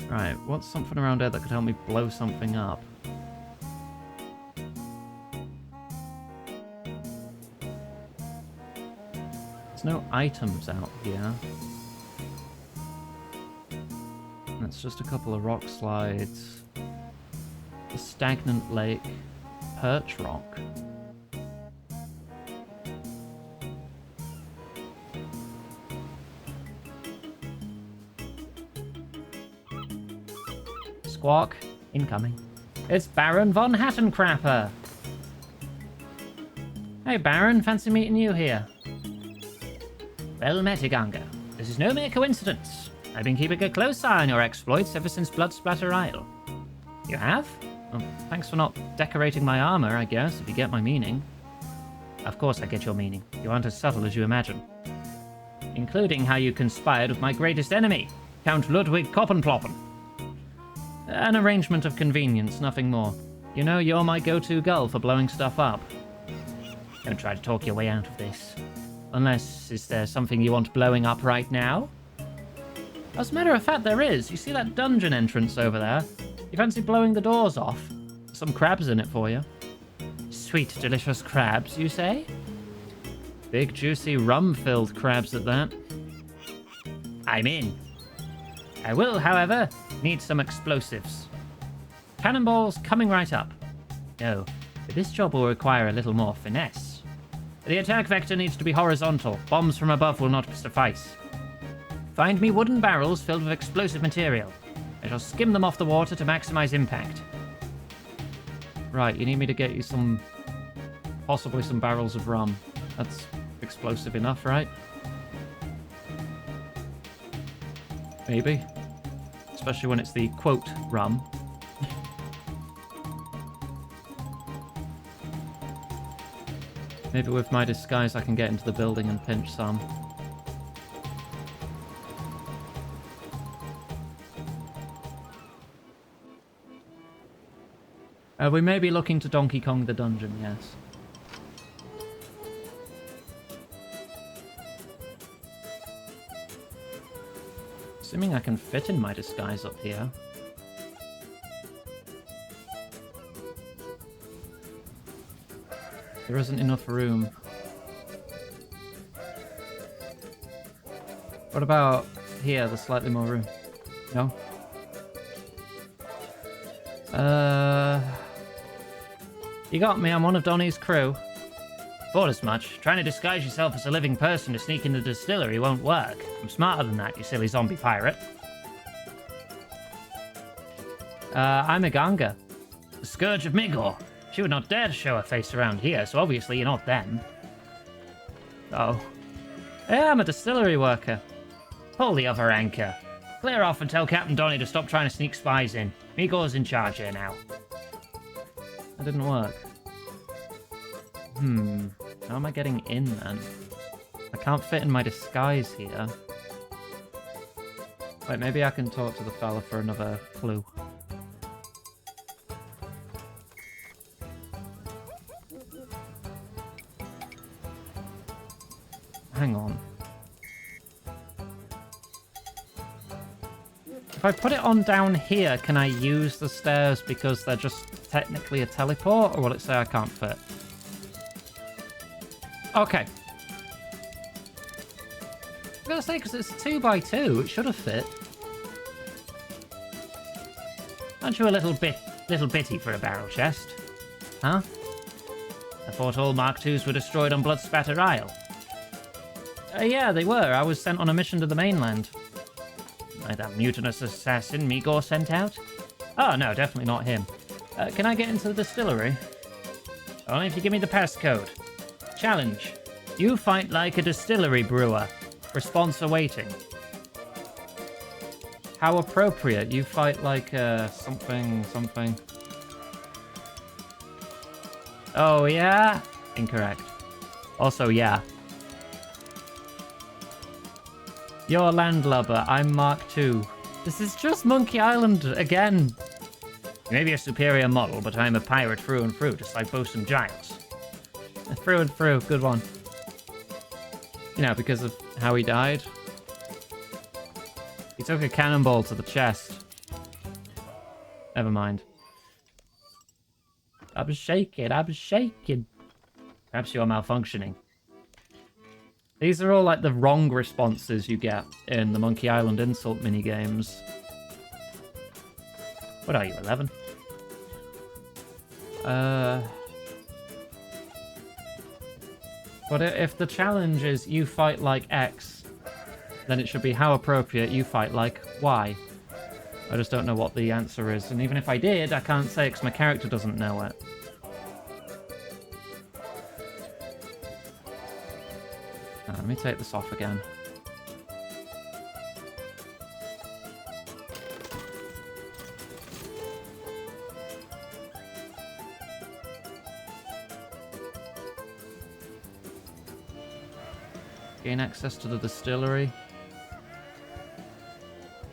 Right, what's something around here that could help me blow something up? There's no items out here. It's just a couple of rock slides. A stagnant lake. Perch rock. Squawk. Incoming. It's Baron von Hattencrapper. Hey Baron, fancy meeting you here. Well met, Iganga. This is no mere coincidence. I've been keeping a close eye on your exploits ever since Bloodsplatter Isle. You have? Well, thanks for not decorating my armor, I guess, if you get my meaning. Of course I get your meaning. You aren't as subtle as you imagine. Including how you conspired with my greatest enemy, Count Ludwig Koppenploppen. An arrangement of convenience, nothing more. You know, you're my go-to gull for blowing stuff up. Don't try to talk your way out of this. Unless, is there something you want blowing up right now? As a matter of fact, there is. You see that dungeon entrance over there? You fancy blowing the doors off? Some crabs in it for you. Sweet, delicious crabs, you say? Big, juicy, rum-filled crabs at that. I'm in. I will, however, need some explosives. Cannonballs coming right up. No, but this job will require a little more finesse. The attack vector needs to be horizontal. Bombs from above will not suffice. Find me wooden barrels filled with explosive material. I shall skim them off the water to maximize impact. Right, you need me to get you some... possibly some barrels of rum. That's explosive enough, right? Maybe. Especially when it's the, quote, rum. Maybe with my disguise I can get into the building and pinch some. We may be looking to Donkey Kong the Dungeon, yes. Assuming I can fit in my disguise up here. There isn't enough room. What about here? There's slightly more room. No? You got me, I'm one of Donnie's crew. Thought as much. Trying to disguise yourself as a living person to sneak in the distillery won't work. I'm smarter than that, you silly zombie pirate. I'm Iganga. The Scourge of Migor. She would not dare to show her face around here, so obviously you're not them. Oh. Yeah, I'm a distillery worker. Pull the other anchor. Clear off and tell Captain Donnie to stop trying to sneak spies in. Migor's in charge here now. That didn't work. How am I getting in then? I can't fit in my disguise here. Wait, maybe I can talk to the fella for another clue. Hang on. If I put it on down here, can I use the stairs because they're just technically a teleport? Or will it say I can't fit? Okay. I gotta say, because it's 2x2, it should have fit. Aren't you a little bitty for a barrel chest? Huh? I thought all Mark IIs were destroyed on Bloodspatter Isle. Yeah, they were. I was sent on a mission to the mainland. Like that mutinous assassin Migor sent out? Oh, no, definitely not him. Can I get into the distillery? Only if you give me the passcode. Challenge. You fight like a distillery brewer. Response awaiting. How appropriate. You fight like something. Oh, yeah? Incorrect. Also, yeah. You're Landlubber. I'm Mark II. This is just Monkey Island again. You may be a superior model, but I'm a pirate through and through, just like Bosun Giles. Through and through. Good one. You know, because of how he died. He took a cannonball to the chest. Never mind. I'm shaking. Perhaps you're malfunctioning. These are all like the wrong responses you get in the Monkey Island insult minigames. What are you, 11? But if the challenge is you fight like X, then it should be how appropriate you fight like Y. I just don't know what the answer is, and even if I did, I can't say it because my character doesn't know it. Let me take this off again. Gain access to the distillery.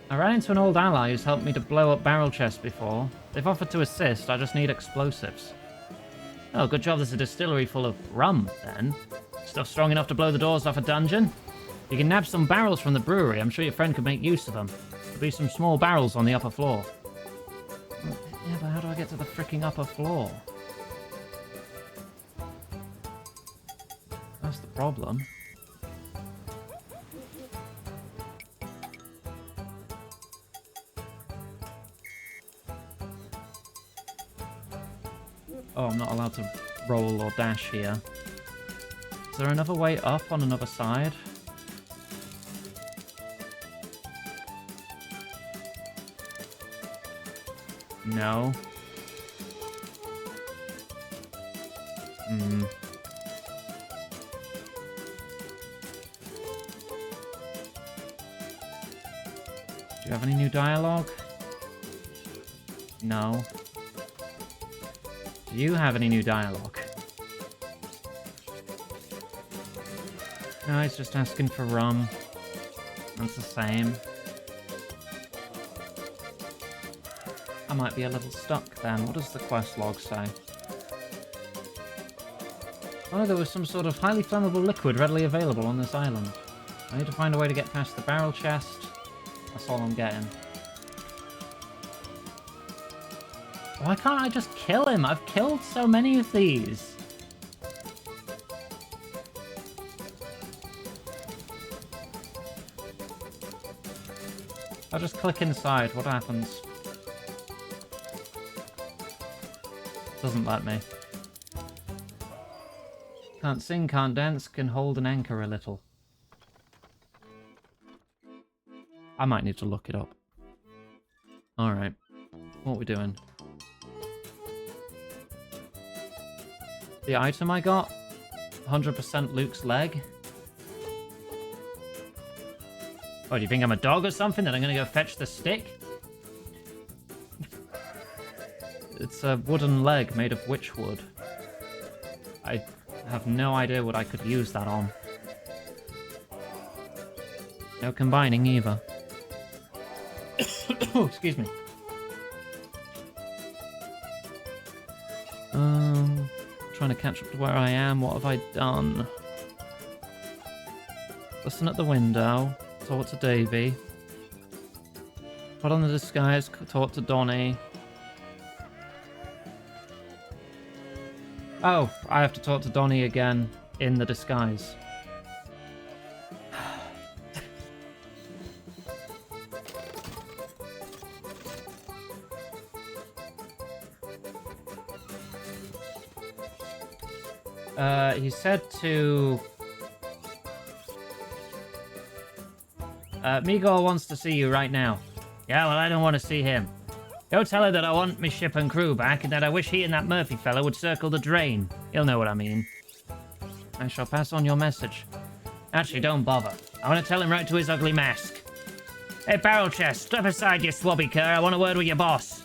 I ran into an old ally who's helped me to blow up barrel chests before. They've offered to assist, I just need explosives. Oh, good job there's a distillery full of rum, then. Stuff strong enough to blow the doors off a dungeon? You can nab some barrels from the brewery, I'm sure your friend could make use of them. There'll be some small barrels on the upper floor. Yeah, but how do I get to the freaking upper floor? That's the problem. Oh, I'm not allowed to roll or dash here. Is there another way up on another side? No. Do you have any new dialogue? No. Do you have any new dialogue? No, he's just asking for rum. That's the same. I might be a little stuck then. What does the quest log say? Oh, there was some sort of highly flammable liquid readily available on this island. I need to find a way to get past the barrel chest. That's all I'm getting. Why can't I just kill him? I've killed so many of these. I'll just click inside. What happens? Doesn't let me. Can't sing, can't dance, can hold an anchor a little. I might need to look it up. Alright. What are we doing? The item I got? 100% Luke's leg? Oh, do you think I'm a dog or something that I'm gonna go fetch the stick? It's a wooden leg made of witchwood. I have no idea what I could use that on. No combining either. Oh, excuse me. Trying to catch up to where I am. What have I done? Listen at the window. Talk to Davy. Put on the disguise, talk to Donnie. Oh, I have to talk to Donnie again in the disguise. He said to... Migor wants to see you right now. Yeah, well, I don't want to see him. Go tell her that I want my ship and crew back and that I wish he and that Murphy fella would circle the drain. He'll know what I mean. I shall pass on your message. Actually, don't bother. I want to tell him right to his ugly mask. Hey, Barrel Chest, step aside, you swabby cur. I want a word with your boss.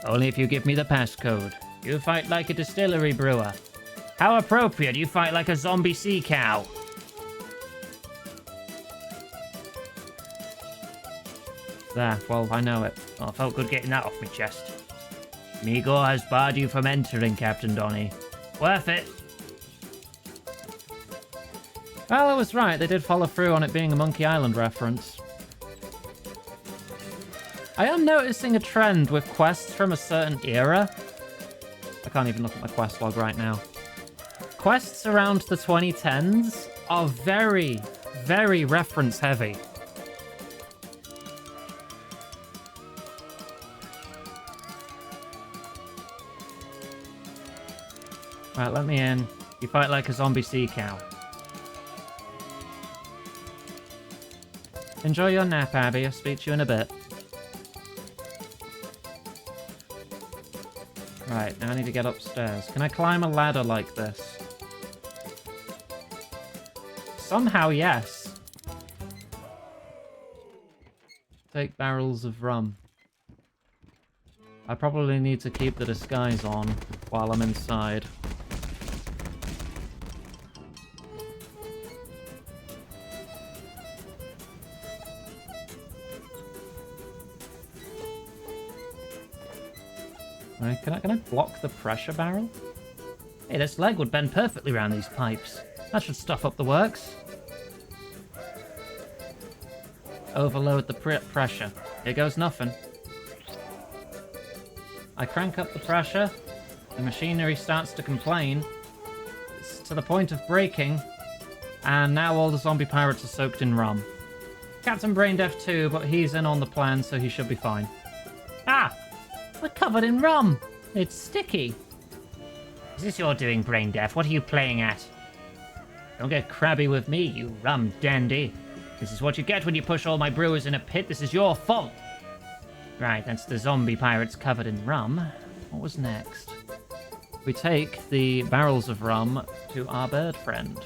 Only if you give me the passcode. You fight like a distillery brewer. How appropriate, you fight like a zombie sea cow. There, well, I know it. Oh, I felt good getting that off my chest. Migor has barred you from entering, Captain Donnie. Worth it. Well, I was right. They did follow through on it being a Monkey Island reference. I am noticing a trend with quests from a certain era. I can't even look at my quest log right now. Quests around the 2010s are very, very reference heavy. Right, let me in. You fight like a zombie sea cow. Enjoy your nap, Abby. I'll speak to you in a bit. Right, now I need to get upstairs. Can I climb a ladder like this? Somehow, yes. Take barrels of rum. I probably need to keep the disguise on while I'm inside. Right, can I block the pressure barrel? Hey, this leg would bend perfectly around these pipes. That should stuff up the works. Overload the pressure. Here goes nothing. I crank up the pressure. The machinery starts to complain. It's to the point of breaking. And now all the zombie pirates are soaked in rum. Captain Braindeaf too, but he's in on the plan, so he should be fine. Ah! We're covered in rum. It's sticky. Is this your doing, Braindeaf? What are you playing at? Don't get crabby with me, you rum dandy. This is what you get when you push all my brewers in a pit. This is your fault. Right, that's the zombie pirates covered in rum. What was next? We take the barrels of rum to our bird friend.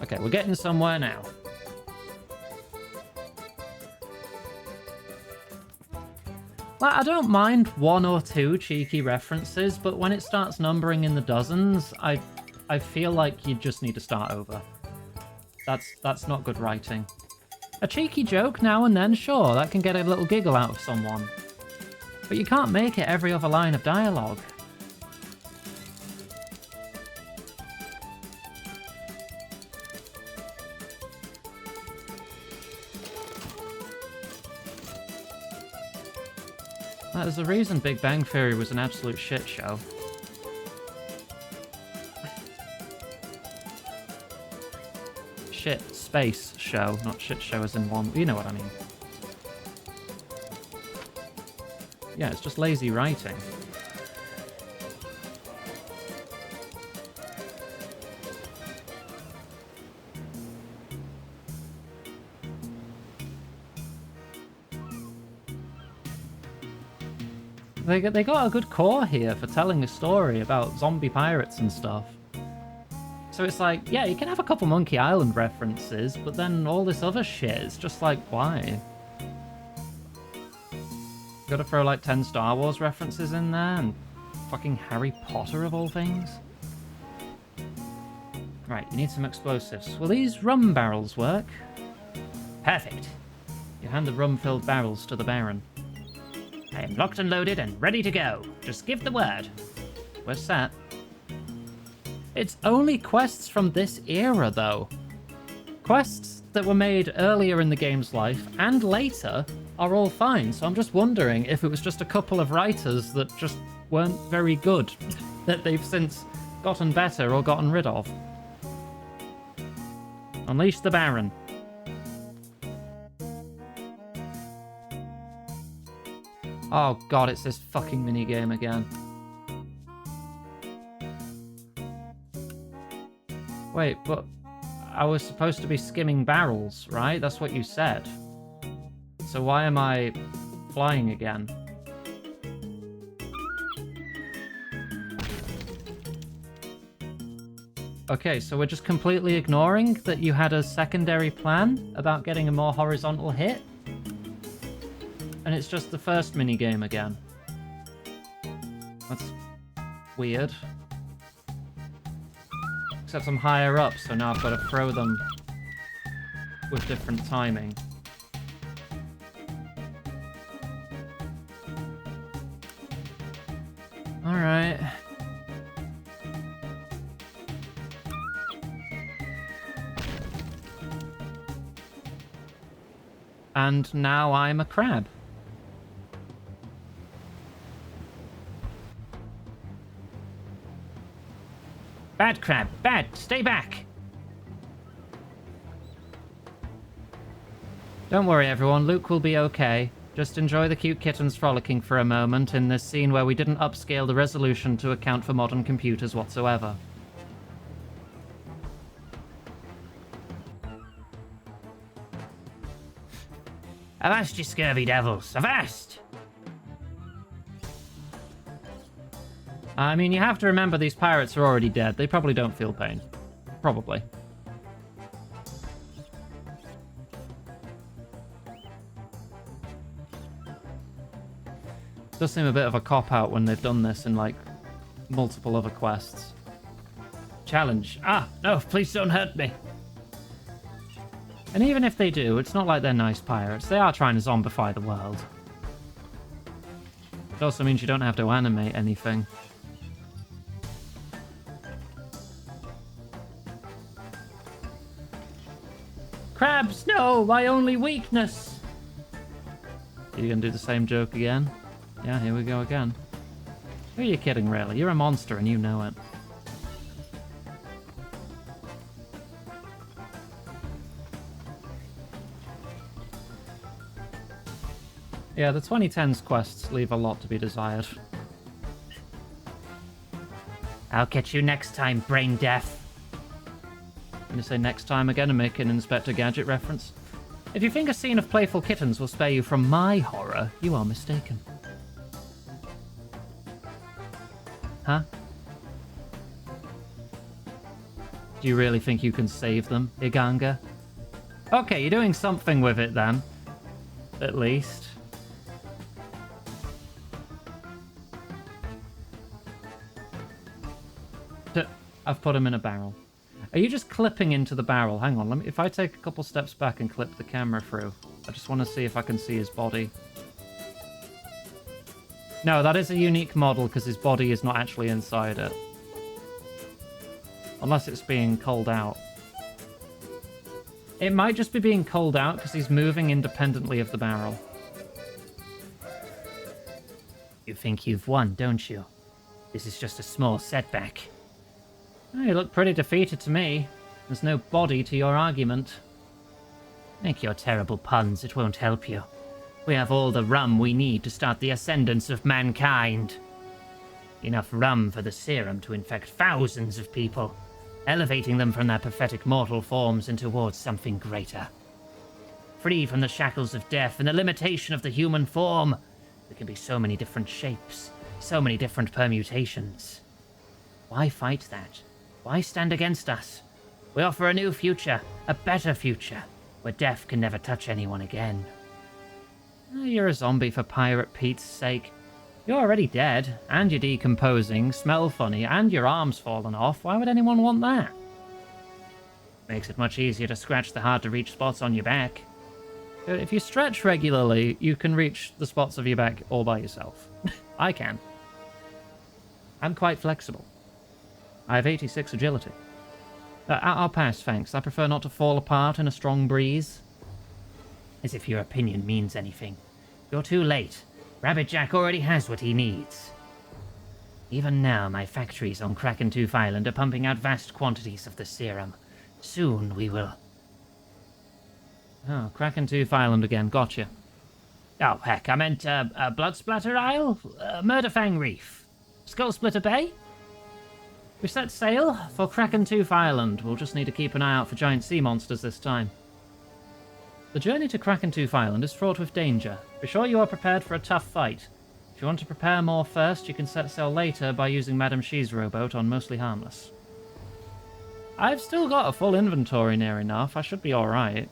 Okay, we're getting somewhere now. Like, I don't mind one or two cheeky references, but when it starts numbering in the dozens, I feel like you just need to start over. That's not good writing. A cheeky joke now and then, sure, that can get a little giggle out of someone. But you can't make it every other line of dialogue. There's a reason Big Bang Theory was an absolute shit show. Shit space show, not shit show as in one. You know what I mean. Yeah, it's just lazy writing. They got a good core here for telling a story about zombie pirates and stuff. So it's like, yeah, you can have a couple Monkey Island references, but then all this other shit is just like, why? Gotta throw like 10 Star Wars references in there and fucking Harry Potter of all things. Right, you need some explosives. Will these rum barrels work? Perfect. You hand the rum-filled barrels to the Baron. I am locked and loaded and ready to go. Just give the word. We're set. It's only quests from this era, though. quests that were made earlier in the game's life and later are all fine. So I'm just wondering if it was just a couple of writers that just weren't very good, that they've since gotten better or gotten rid of. Unleash the Baron. Oh god, it's this fucking minigame again. Wait, but I was supposed to be skimming barrels, right? That's what you said. So why am I flying again? Okay, so we're just completely ignoring that you had a secondary plan about getting a more horizontal hit? And it's just the first minigame again. That's weird. Except I'm higher up, so now I've got to throw them with different timing. Alright. And now I'm a crab. Bad crab, bad, stay back. Don't worry everyone, Luke will be okay. Just enjoy the cute kittens frolicking for a moment in this scene where we didn't upscale the resolution to account for modern computers whatsoever. Avast, you scurvy devils, avast! I mean, you have to remember these pirates are already dead. They probably don't feel pain. Probably. Does seem a bit of a cop-out when they've done this in, like, multiple other quests. Challenge. Ah, no, please don't hurt me. And even if they do, it's not like they're nice pirates. They are trying to zombify the world. It also means you don't have to animate anything. Crabs, no, my only weakness. Are you gonna do the same joke again? Yeah, here we go again. Who are you kidding, really? You're a monster and you know it. Yeah, the 2010s quests leave a lot to be desired. I'll catch you next time, brain deaf. I'm gonna say next time again and make an Inspector Gadget reference. If you think a scene of playful kittens will spare you from my horror, you are mistaken. Huh? Do you really think you can save them, Iganga? Okay, you're doing something with it then. At least. I've put him in a barrel. Are you just clipping into the barrel? Hang on, let me. If I take a couple steps back and clip the camera through, I just want to see if I can see his body. No, that is a unique model because his body is not actually inside it. Unless it's being culled out. It might just be being culled out because he's moving independently of the barrel. You think you've won, don't you? This is just a small setback. Oh, you look pretty defeated to me. There's no body to your argument. Make your terrible puns, it won't help you. We have all the rum we need to start the ascendance of mankind. Enough rum for the serum to infect thousands of people, elevating them from their pathetic mortal forms and towards something greater. Free from the shackles of death and the limitation of the human form, there can be so many different shapes, so many different permutations. Why fight that? Why stand against us? We offer a new future, a better future, where death can never touch anyone again. You're a zombie for Pirate Pete's sake. You're already dead, and you're decomposing, smell funny, and your arm's fallen off. Why would anyone want that? Makes it much easier to scratch the hard-to-reach spots on your back. If you stretch regularly, you can reach the spots of your back all by yourself. I can. I'm quite flexible. I have 86 agility. I'll pass, thanks. I prefer not to fall apart in a strong breeze. As if your opinion means anything. You're too late. Rabbit Jack already has what he needs. Even now, my factories on Krakentooth Island are pumping out vast quantities of the serum. Soon we will... Oh, Krakentooth Island again. Gotcha. Oh, heck, I meant Bloodsplatter Isle? Murderfang Reef? Skullsplitter Bay? We set sail for Krakentooth Island. We'll just need to keep an eye out for giant sea monsters this time. The journey to Krakentooth Island is fraught with danger. Be sure you are prepared for a tough fight. If you want to prepare more first, you can set sail later by using Madam She's rowboat on Mostly Harmless. I've still got a full inventory near enough. I should be alright.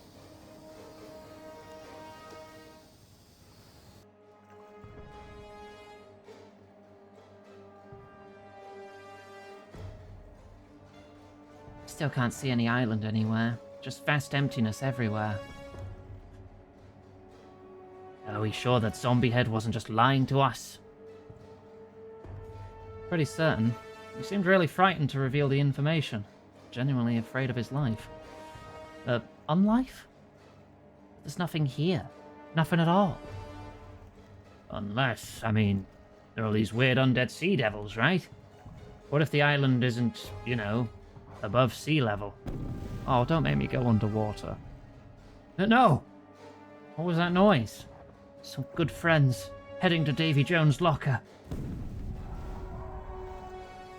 Still can't see any island anywhere. Just vast emptiness everywhere. Are we sure that Zombie Head wasn't just lying to us? Pretty certain. He seemed really frightened to reveal the information. Genuinely afraid of his life. Unlife? There's nothing here. Nothing at all. Unless, I mean, there are these weird undead sea devils, right? What if the island isn't, you know, above sea level? Oh, don't make me go underwater. No! What was that noise? Some good friends heading to Davy Jones' locker.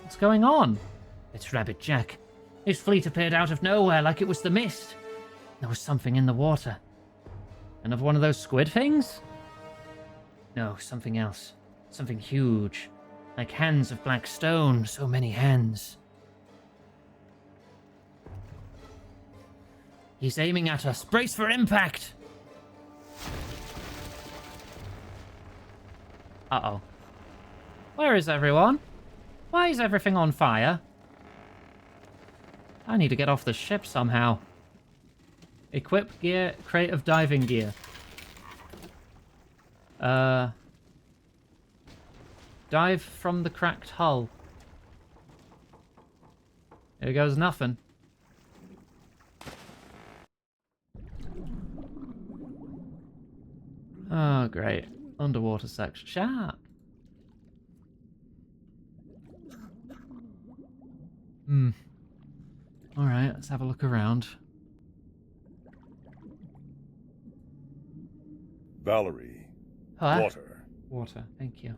What's going on? It's Rabbit Jack. His fleet appeared out of nowhere like it was the mist. There was something in the water. Another one of those squid things? No, something else. Something huge. Like hands of black stone. So many hands. He's aiming at us. Brace for impact! Uh-oh. Where is everyone? Why is everything on fire? I need to get off the ship somehow. Equip gear, crate of diving gear. Dive from the cracked hull. Here goes nothing. Oh, great. Underwater section. Shark! Alright, let's have a look around. Valerie. Huh? Water. Water, thank you.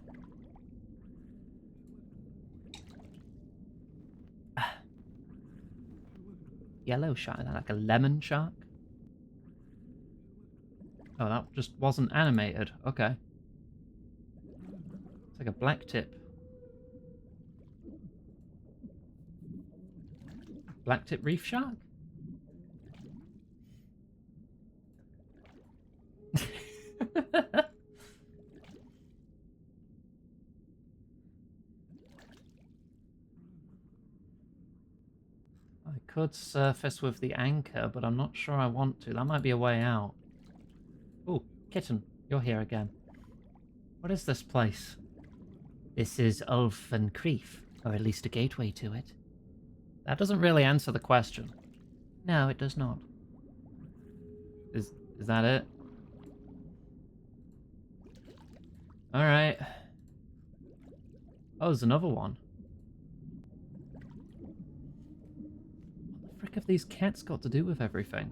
Yellow shark, is that like a lemon shark? Oh, that just wasn't animated. Okay. It's like a black tip. Black tip reef shark? I could surface with the anchor, but I'm not sure I want to. That might be a way out. Oh, kitten, you're here again. What is this place? This is Ulfan Creef, or at least a gateway to it. That doesn't really answer the question. No, it does not. Is that it? Alright. Oh, there's another one. What the frick have these cats got to do with everything?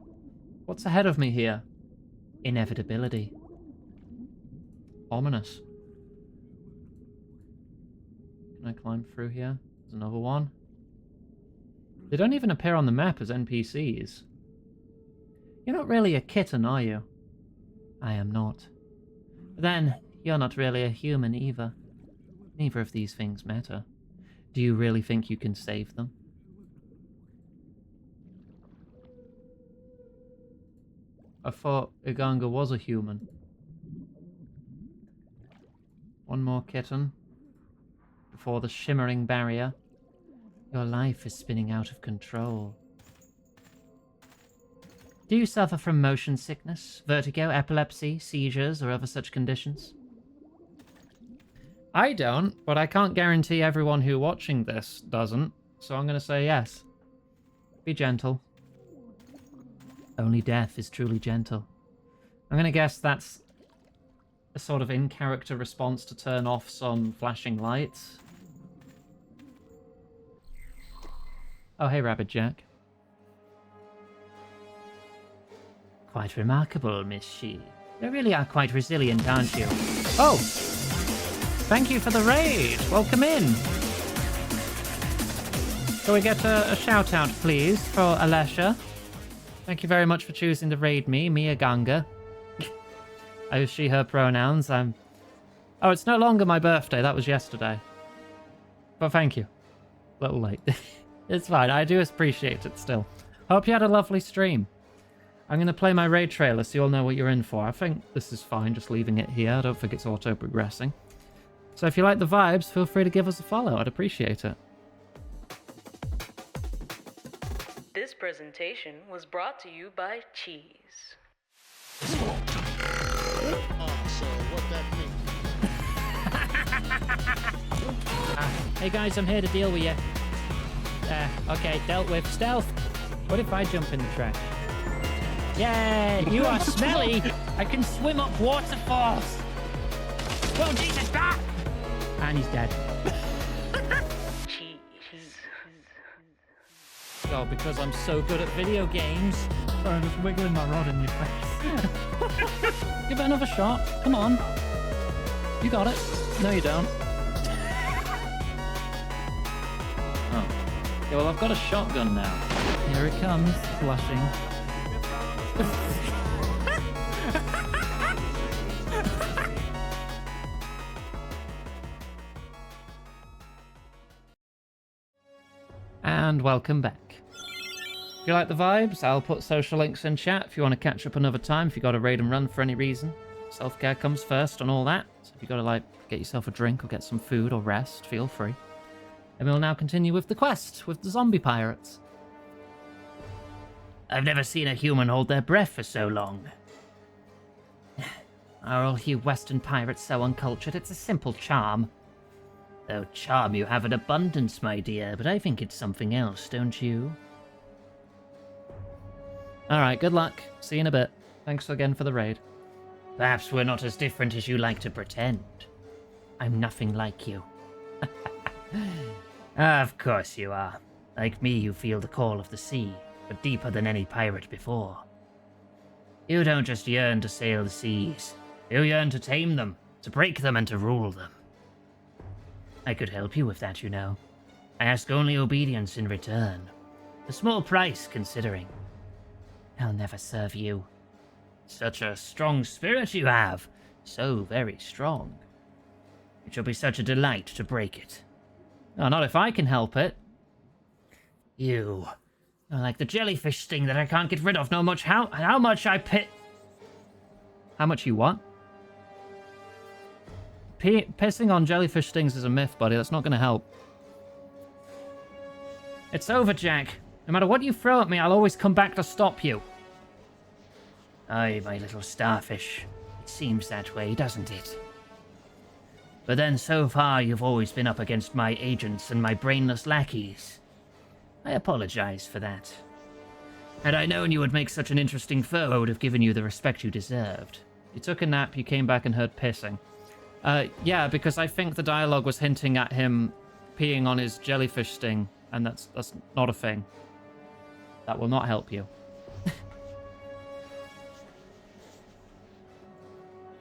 What's ahead of me here? Inevitability. Ominous. Can I climb through here? There's another one. They don't even appear on the map as NPCs. You're not really a kitten, are you? I am not. Then, you're not really a human either. Neither of these things matter. Do you really think you can save them? I thought Iganga was a human. One more kitten. Before the shimmering barrier. Your life is spinning out of control. Do you suffer from motion sickness, vertigo, epilepsy, seizures, or other such conditions? I don't, but I can't guarantee everyone who watching this doesn't, so I'm going to say yes. Be gentle. Only death is truly gentle. I'm gonna guess that's a sort of in-character response to turn off some flashing lights. Oh, hey, Rabbit Jack. Quite remarkable, Miss She. You really are quite resilient, aren't you? Oh! Thank you for the raid! Welcome in! Can we get a shout-out, please, for Alessia? Thank you very much for choosing to raid me, Mia Ganga. I use she, her pronouns. Oh, it's no longer my birthday. That was yesterday. But thank you. A little late. It's fine. I do appreciate it still. Hope you had a lovely stream. I'm going to play my raid trailer so you all know what you're in for. I think this is fine, just leaving it here. I don't think it's auto-progressing. So if you like the vibes, feel free to give us a follow. I'd appreciate it. This presentation was brought to you by Cheese. So what that means? Hey guys, I'm here to deal with you. Okay, dealt with. Stealth! What if I jump in the trash? Yay! You are smelly! I can swim up waterfalls! Well, Jesus, ah! And he's dead. Cheese. Oh, because I'm so good at video games. Sorry, I'm just wiggling my rod in your face. Give it another shot. Come on. You got it. No, you don't. Oh. Okay, well, I've got a shotgun now. Here it comes, flushing. And welcome back. If you like the vibes, I'll put social links in chat if you want to catch up another time, if you got to raid and run for any reason. Self-care comes first and all that, so if you got to, like, get yourself a drink or get some food or rest, feel free. And we'll now continue with the quest, with the zombie pirates. I've never seen a human hold their breath for so long. Are all you Western pirates so uncultured? It's a simple charm. Though charm you have in abundance, my dear, but I think it's something else, don't you? Alright, good luck. See you in a bit. Thanks again for the raid. Perhaps we're not as different as you like to pretend. I'm nothing like you. Of course you are. Like me, you feel the call of the sea, but deeper than any pirate before. You don't just yearn to sail the seas. You yearn to tame them, to break them and to rule them. I could help you with that, you know. I ask only obedience in return. A small price, considering. I'll never serve you. Such a strong spirit you have. So very strong. It shall be such a delight to break it. Oh, not if I can help it. You are like the jellyfish sting that I can't get rid of, no much how much I pit. How much you what? Pissing on jellyfish stings is a myth, buddy. That's not going to help. It's over, Jack. No matter what you throw at me, I'll always come back to stop you. Aye, my little starfish. It seems that way, doesn't it? But then so far you've always been up against my agents and my brainless lackeys. I apologize for that. Had I known you would make such an interesting foe, I would have given you the respect you deserved. You took a nap, you came back and heard pissing. Yeah, because I think the dialogue was hinting at him peeing on his jellyfish sting, and that's not a thing. That will not help you.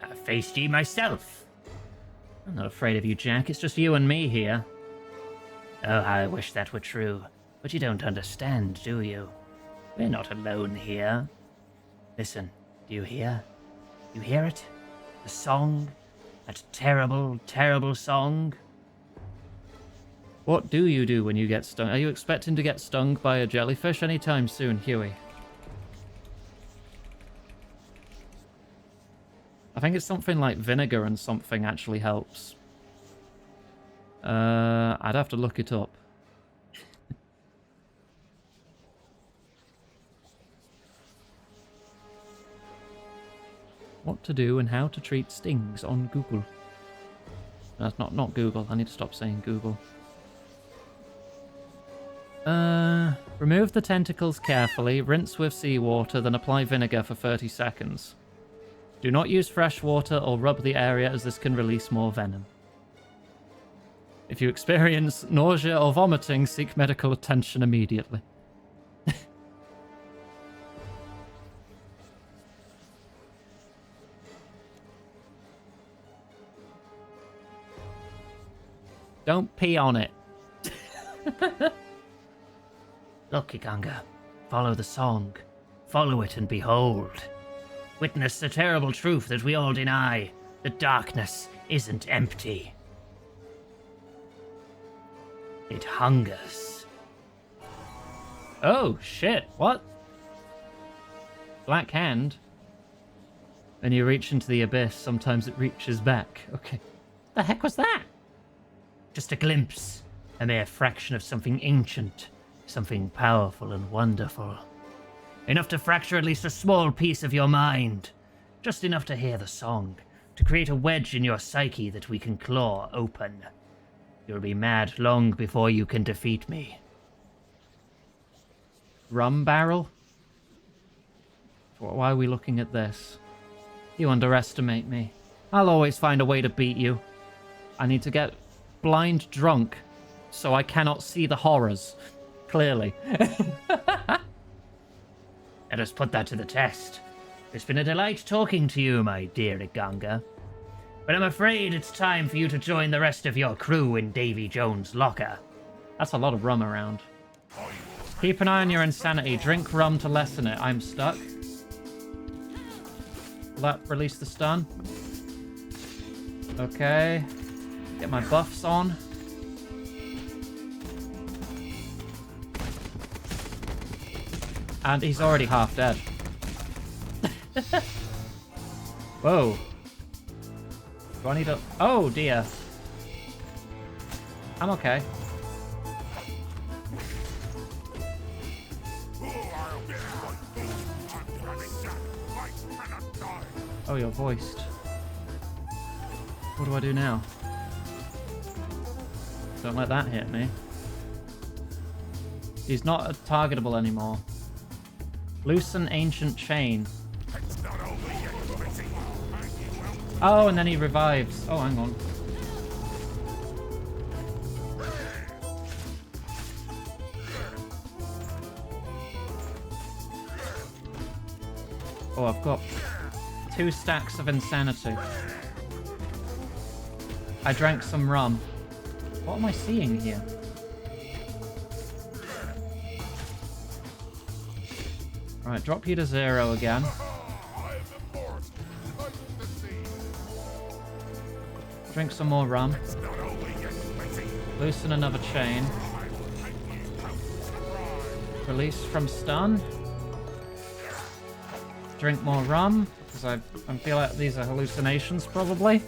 I faced ye myself. I'm not afraid of you, Jack. It's just you and me here. Oh, I wish that were true. But you don't understand, do you? We're not alone here. Listen, do you hear? You hear it? The song? That terrible, terrible song? What do you do when you get stung? Are you expecting to get stung by a jellyfish anytime soon, Huey? I think it's something like vinegar and something actually helps. I'd have to look it up. What to do and how to treat stings on Google. That's not Google. I need to stop saying Google. Remove the tentacles carefully, rinse with seawater, then apply vinegar for 30 seconds. Do not use fresh water or rub the area as this can release more venom. If you experience nausea or vomiting, seek medical attention immediately. Don't pee on it. Look, Iganga, follow the song. Follow it and behold. Witness the terrible truth that we all deny. The darkness isn't empty. It hungers. Oh, shit. What? Black hand. When you reach into the abyss, sometimes it reaches back. Okay. The heck was that? Just a glimpse. A mere fraction of something ancient. Something powerful and wonderful. Enough to fracture at least a small piece of your mind. Just enough to hear the song. To create a wedge in your psyche that we can claw open. You'll be mad long before you can defeat me. Rum barrel? Why are we looking at this? You underestimate me. I'll always find a way to beat you. I need to get blind drunk so I cannot see the horrors. Clearly. Let us put that to the test. It's been a delight talking to you, my dear Iganga. But I'm afraid it's time for you to join the rest of your crew in Davy Jones' locker. That's a lot of rum around. Keep an eye on your insanity. Drink rum to lessen it. I'm stuck. Will that release the stun? Okay. Get my buffs on. And he's already half dead. Whoa. Do I need to... Oh, dear. I'm okay. Oh, you're voiced. What do I do now? Don't let that hit me. He's not targetable anymore. Loosen ancient chain. Oh, and then he revives. Oh, hang on. Oh, I've got 2 stacks of insanity. I drank some rum. What am I seeing here? Right, drop you to 0 again. Drink some more rum. Loosen another chain. Release from stun. Drink more rum, because I feel like these are hallucinations, probably.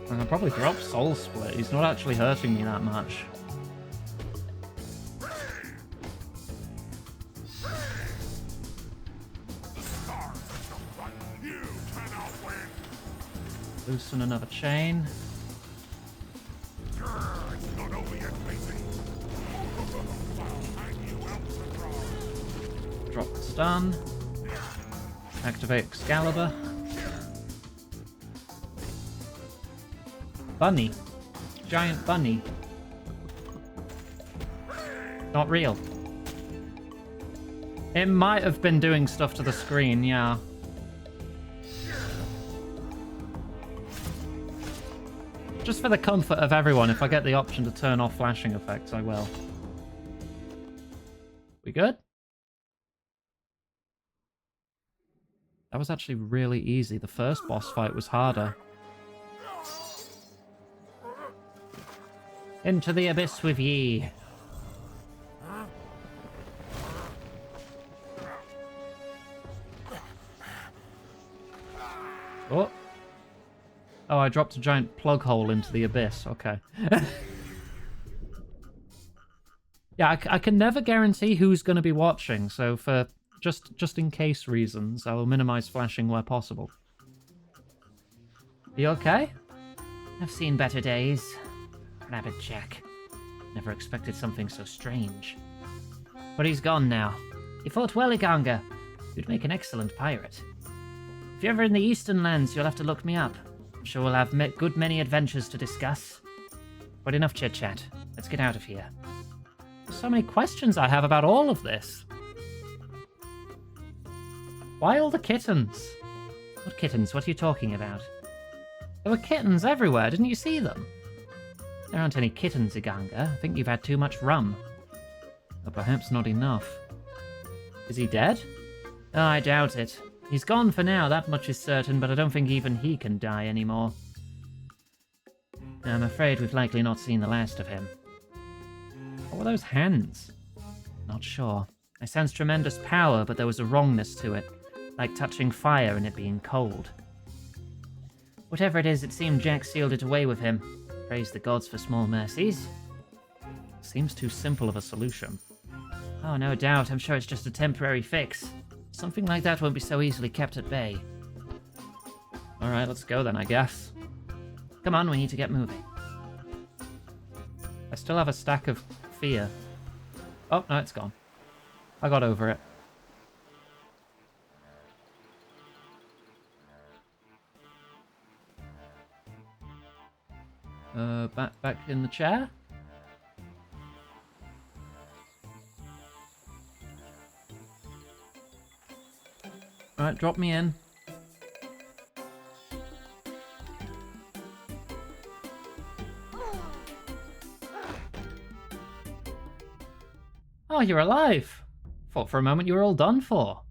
And I'll probably drop Soul Split. He's not actually hurting me that much. Loosen another chain. Drop the stun. Activate Excalibur. Bunny. Giant bunny. Not real. It might have been doing stuff to the screen, yeah. Just for the comfort of everyone, if I get the option to turn off flashing effects, I will. We good? That was actually really easy. The first boss fight was harder. Into the abyss with ye. Oh. Oh, I dropped a giant plug hole into the abyss. Okay. Yeah, I can never guarantee who's going to be watching, so for just in case reasons, I will minimize flashing where possible. You okay? I've seen better days. Rabbit Jack. Never expected something so strange. But he's gone now. You fought well, Iganga. You'd make an excellent pirate. If you're ever in the Eastern Lands, you'll have to look me up. I'm sure we'll have good many adventures to discuss. But enough chit-chat. Let's get out of here. So many questions I have about all of this. Why all the kittens? What kittens? What are you talking about? There were kittens everywhere, didn't you see them? There aren't any kittens, Iganga. I think you've had too much rum. Or perhaps not enough. Is he dead? Oh, I doubt it. He's gone for now, that much is certain, but I don't think even he can die anymore. I'm afraid we've likely not seen the last of him. What were those hands? Not sure. I sensed tremendous power, but there was a wrongness to it, like touching fire and it being cold. Whatever it is, it seemed Jack sealed it away with him. Praise the gods for small mercies. Seems too simple of a solution. Oh, no doubt. I'm sure it's just a temporary fix. Something like that won't be so easily kept at bay. Alright, let's go then, I guess. Come on, we need to get moving. I still have a stack of fear. Oh, no, it's gone. I got over it. Back in the chair? Alright, drop me in. Oh, you're alive! Thought for a moment you were all done for.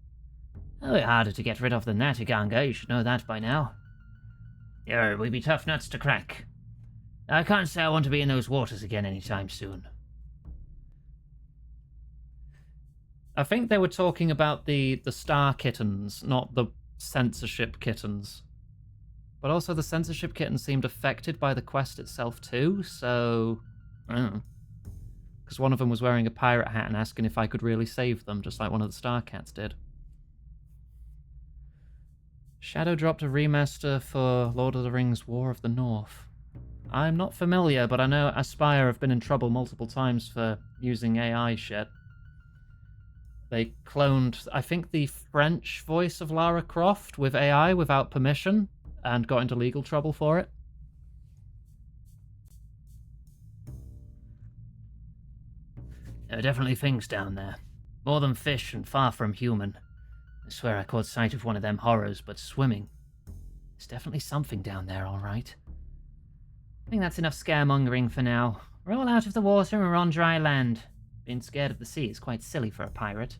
Oh, we're harder to get rid of than that, Iganga. You should know that by now. We'd be tough nuts to crack. I can't say I want to be in those waters again anytime soon. I think they were talking about the star kittens, not the censorship kittens. But also the censorship kittens seemed affected by the quest itself too, so... I don't know. Because one of them was wearing a pirate hat and asking if I could really save them, just like one of the star cats did. Shadow dropped a remaster for Lord of the Rings War of the North. I'm not familiar, but I know Aspire have been in trouble multiple times for using AI shit. They cloned, I think, the French voice of Lara Croft with AI without permission, and got into legal trouble for it. There are definitely things down there. More than fish and far from human. I swear I caught sight of one of them horrors, but swimming. There's definitely something down there, all right. I think that's enough scaremongering for now. We're all out of the water and we're on dry land. Being scared of the sea is quite silly for a pirate.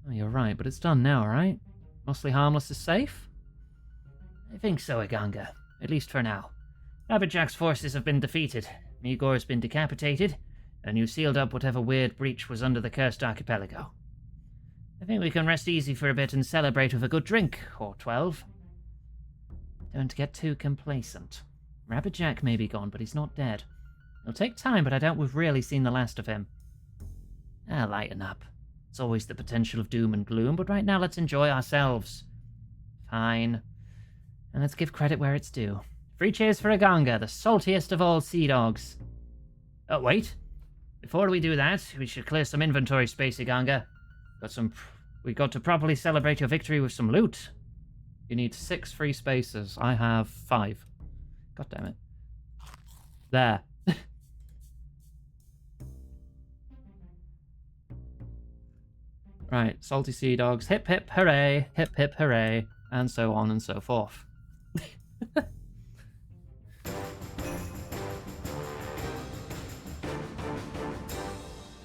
Oh, you're right, but it's done now, right? Mostly Harmless is safe? I think so, Iganga. At least for now. Rabbitjack's forces have been defeated. Migor's been decapitated, and you sealed up whatever weird breach was under the cursed archipelago. I think we can rest easy for a bit and celebrate with a good drink, or 12. Don't get too complacent. Rabbitjack may be gone, but he's not dead. It'll take time, but I doubt we've really seen the last of him. Lighten up. It's always the potential of doom and gloom, but right now let's enjoy ourselves. Fine. And let's give credit where it's due. 3 cheers for Iganga, the saltiest of all sea dogs. Oh, wait. Before we do that, we should clear some inventory space, Iganga. We got to properly celebrate your victory with some loot. You need 6 free spaces. I have 5. God damn it. There. Right, salty sea dogs, hip hip hooray, and so on and so forth.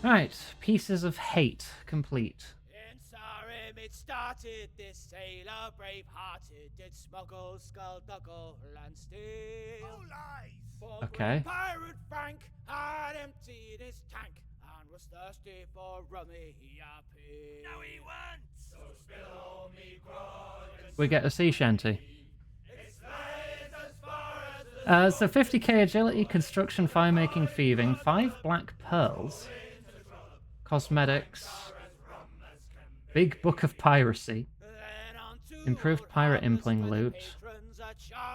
Right, Pieces of Hate complete. In Sarim it started, this sailor brave-hearted did smuggle, skullduggle, and steal. Oh, lies! But Okay. when Pirate Frank had emptied his tank and was thirsty for rummy, he appeared. No, he won't! So spill me grog and We get a sea shanty. it's laid as far as the So 50k agility, construction, fire making, thieving, 5 black pearls, cosmetics, big book of piracy, then on to improved pirate impling loot,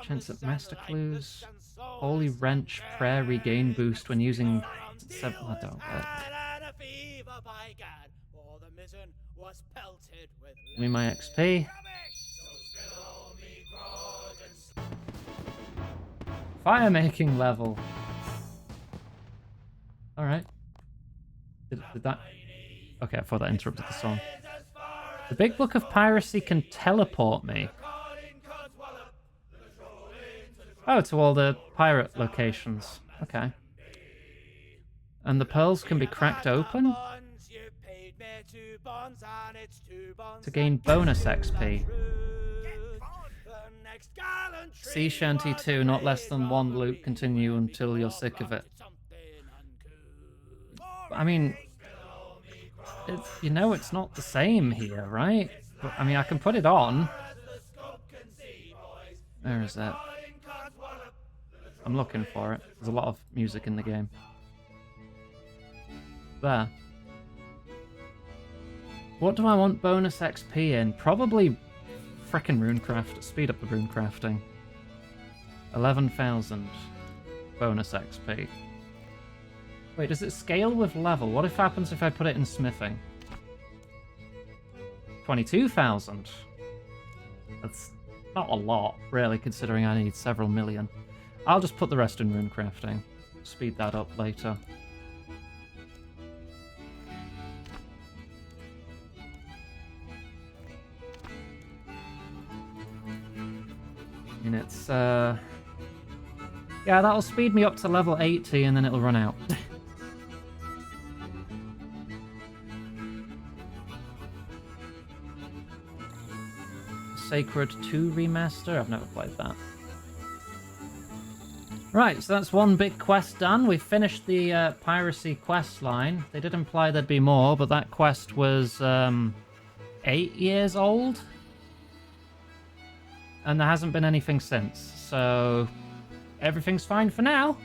Chance at Master Clues. Holy Wrench Prayer Regain boost when using... I don't get Give me my XP. Fire making level. Alright. Did that... Okay, I thought that interrupted the song. The Big Book of Piracy can teleport me. Oh, to all the pirate locations. Okay. And the pearls can be cracked open? To gain bonus XP. Sea Shanty 2, not less than one loop, continue until you're sick of it. I mean, you know it's not the same here, right? But, I mean, I can put it on. Where is it? I'm looking for it. There's a lot of music in the game. There. What do I want bonus XP in? Probably frickin' runecraft. Speed up the runecrafting. 11,000 bonus XP. Wait, does it scale with level? What if happens if I put it in smithing? 22,000. That's not a lot, really, considering I need several million. I'll just put the rest in runecrafting. Speed that up later. And it's, yeah, that'll speed me up to level 80 and then it'll run out. Sacred 2 Remaster? I've never played that. Right, so that's one big quest done. We've finished the piracy quest line. They did imply there'd be more, but that quest was 8 years old. And there hasn't been anything since, so everything's fine for now.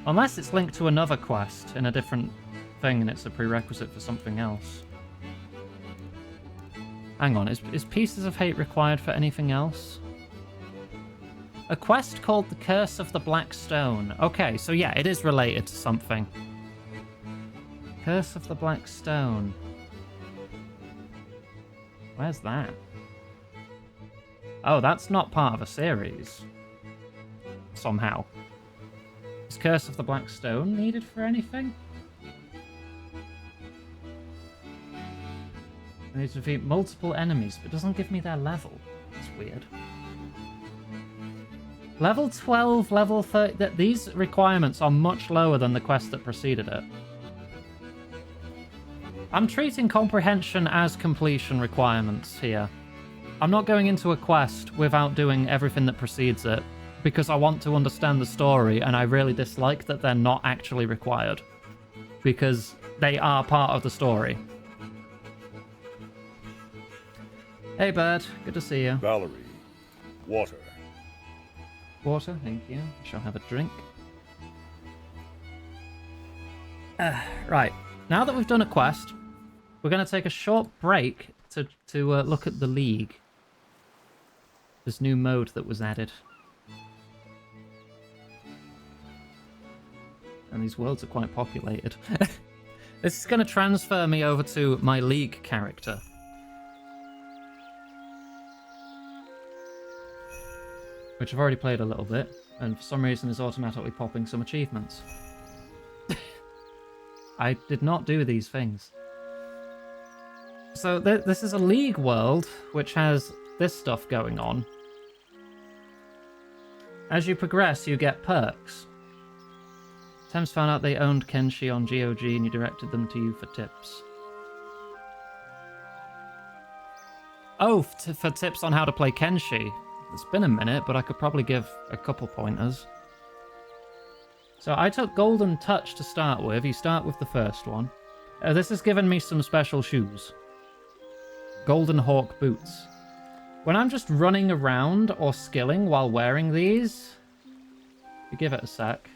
Unless it's linked to another quest in a different thing and it's a prerequisite for something else. Hang on, is Pieces of Hate required for anything else? A quest called The Curse of the Black Stone. Okay, so yeah, it is related to something. Curse of the Black Stone. Where's that? Oh, that's not part of a series. Somehow. Is Curse of the Black Stone needed for anything? I need to defeat multiple enemies, but it doesn't give me their level. That's weird. Level 12, level 30... These requirements are much lower than the quest that preceded it. I'm treating comprehension as completion requirements here. I'm not going into a quest without doing everything that precedes it, because I want to understand the story, and I really dislike that they're not actually required. Because they are part of the story. Hey, bird. Good to see you. Valerie. Water. Water, thank you. I shall have a drink. Right. Now that we've done a quest, we're going to take a short break to look at the League. This new mode that was added. And these worlds are quite populated. This is going to transfer me over to my League character. Which I've already played a little bit, and for some reason is automatically popping some achievements. I did not do these things. So this is a League world, which has this stuff going on. As you progress, you get perks. Thames found out they owned Kenshi on GOG and you directed them to you for tips. Oh, for tips on how to play Kenshi. It's been a minute, but I could probably give a couple pointers. So I took Golden Touch to start with. You start with the first one. This has given me some special shoes. Golden Hawk boots. When I'm just running around or skilling while wearing these, you give it a sec.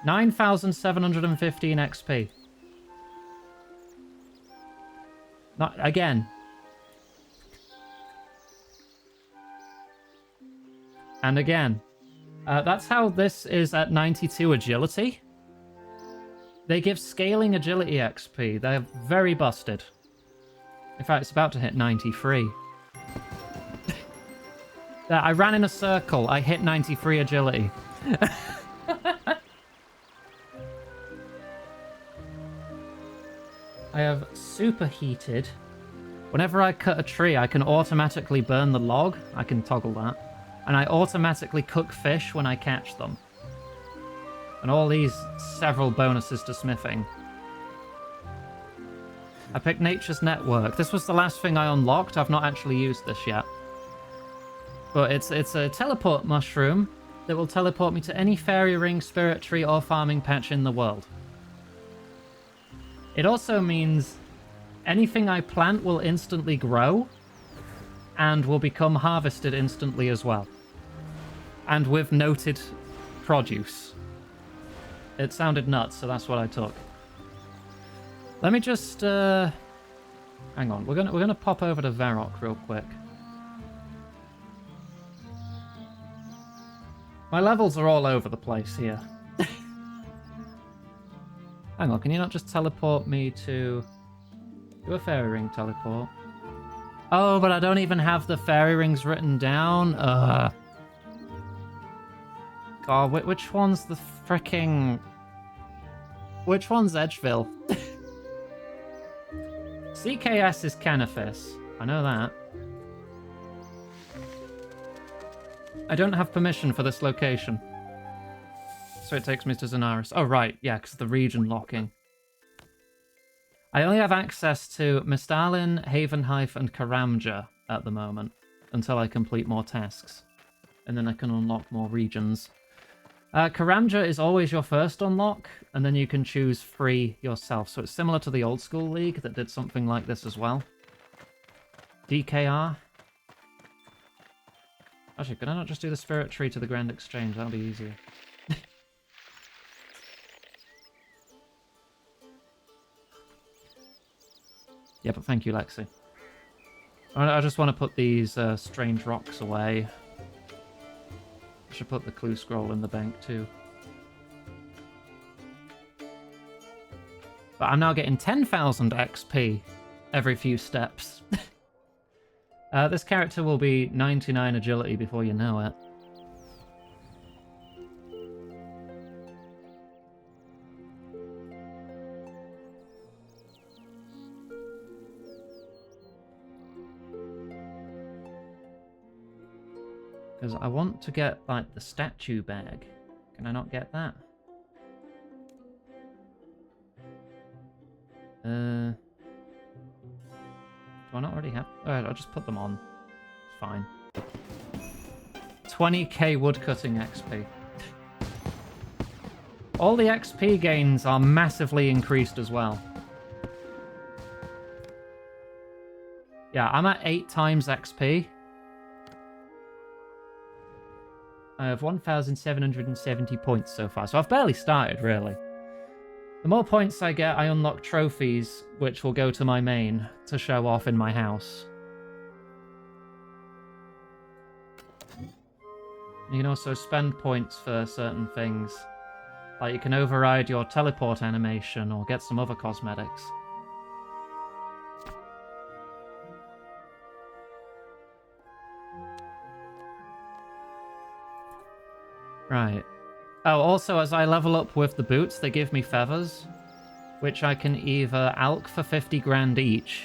9,715 XP. Not again. And again, that's how this is at 92 agility. They give scaling agility XP. They're very busted. In fact, it's about to hit 93. I ran in a circle. I hit 93 agility. I have superheated. Whenever I cut a tree, I can automatically burn the log. I can toggle that. And I automatically cook fish when I catch them. And all these several bonuses to smithing. I picked Nature's Network. This was the last thing I unlocked. I've not actually used this yet. But it's a teleport mushroom that will teleport me to any fairy ring, spirit tree, or farming patch in the world. It also means anything I plant will instantly grow and will become harvested instantly as well. And with noted produce. It sounded nuts, so that's what I took. Let me just hang on. We're gonna pop over to Varrock real quick. My levels are all over the place here. Hang on, can you not just teleport me to... Do a fairy ring teleport. Oh, but I don't even have the fairy rings written down. God, which one's the fricking... Which one's Edgeville? CKS is Canifis. I know that. I don't have permission for this location. So it takes me to Zenaris. Oh, right. Yeah, because of the region locking. I only have access to Mistalin, Havenhive, and Karamja at the moment. Until I complete more tasks. And then I can unlock more regions. Karamja is always your first unlock. And then you can choose free yourself. So it's similar to the old school league that did something like this as well. DKR. Actually, can I not just do the spirit tree to the Grand Exchange? That'll be easier. Yeah, but thank you, Lexi. I just want to put these strange rocks away. I should put the clue scroll in the bank too. But I'm now getting 10,000 XP every few steps. This character will be 99 agility before you know it. Because I want to get, like, the statue bag. Can I not get that? Do I not already have... Alright, I'll just put them on. It's fine. 20k woodcutting XP. All the XP gains are massively increased as well. Yeah, I'm at 8 times XP. I have 1,770 points so far, so I've barely started, really. The more points I get, I unlock trophies, which will go to my main to show off in my house. You can also spend points for certain things. Like you can override your teleport animation or get some other cosmetics. Right. Oh, also, as I level up with the boots, they give me feathers, which I can either alch for 50 grand each,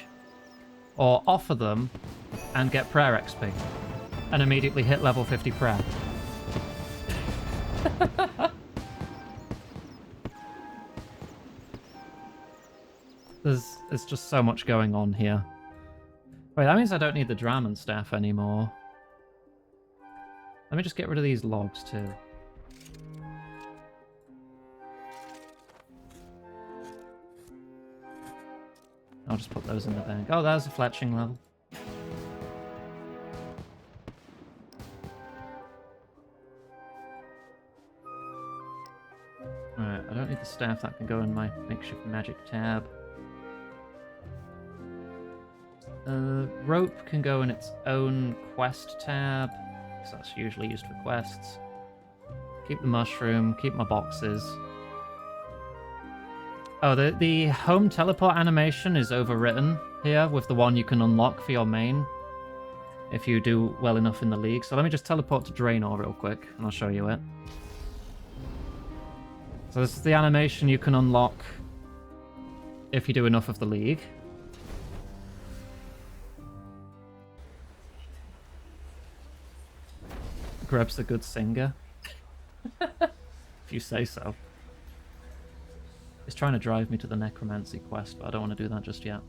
or offer them and get prayer XP, and immediately hit level 50 prayer. There's just so much going on here. Wait, that means I don't need the Draman staff anymore. Let me just get rid of these logs too. I'll just put those in the bag. Oh, there's a fletching level. Alright, I don't need the staff. That can go in my makeshift magic tab. Rope can go in its own quest tab. because that's usually used for quests. Keep the mushroom, keep my boxes. Oh, the home teleport animation is overwritten here with the one you can unlock for your main if you do well enough in the league. So let me just teleport to Draenor real quick, and I'll show you it. So this is the animation you can unlock if you do enough of the league. Greb's a good singer. If you say so. He's trying to drive me to the necromancy quest, but I don't want to do that just yet.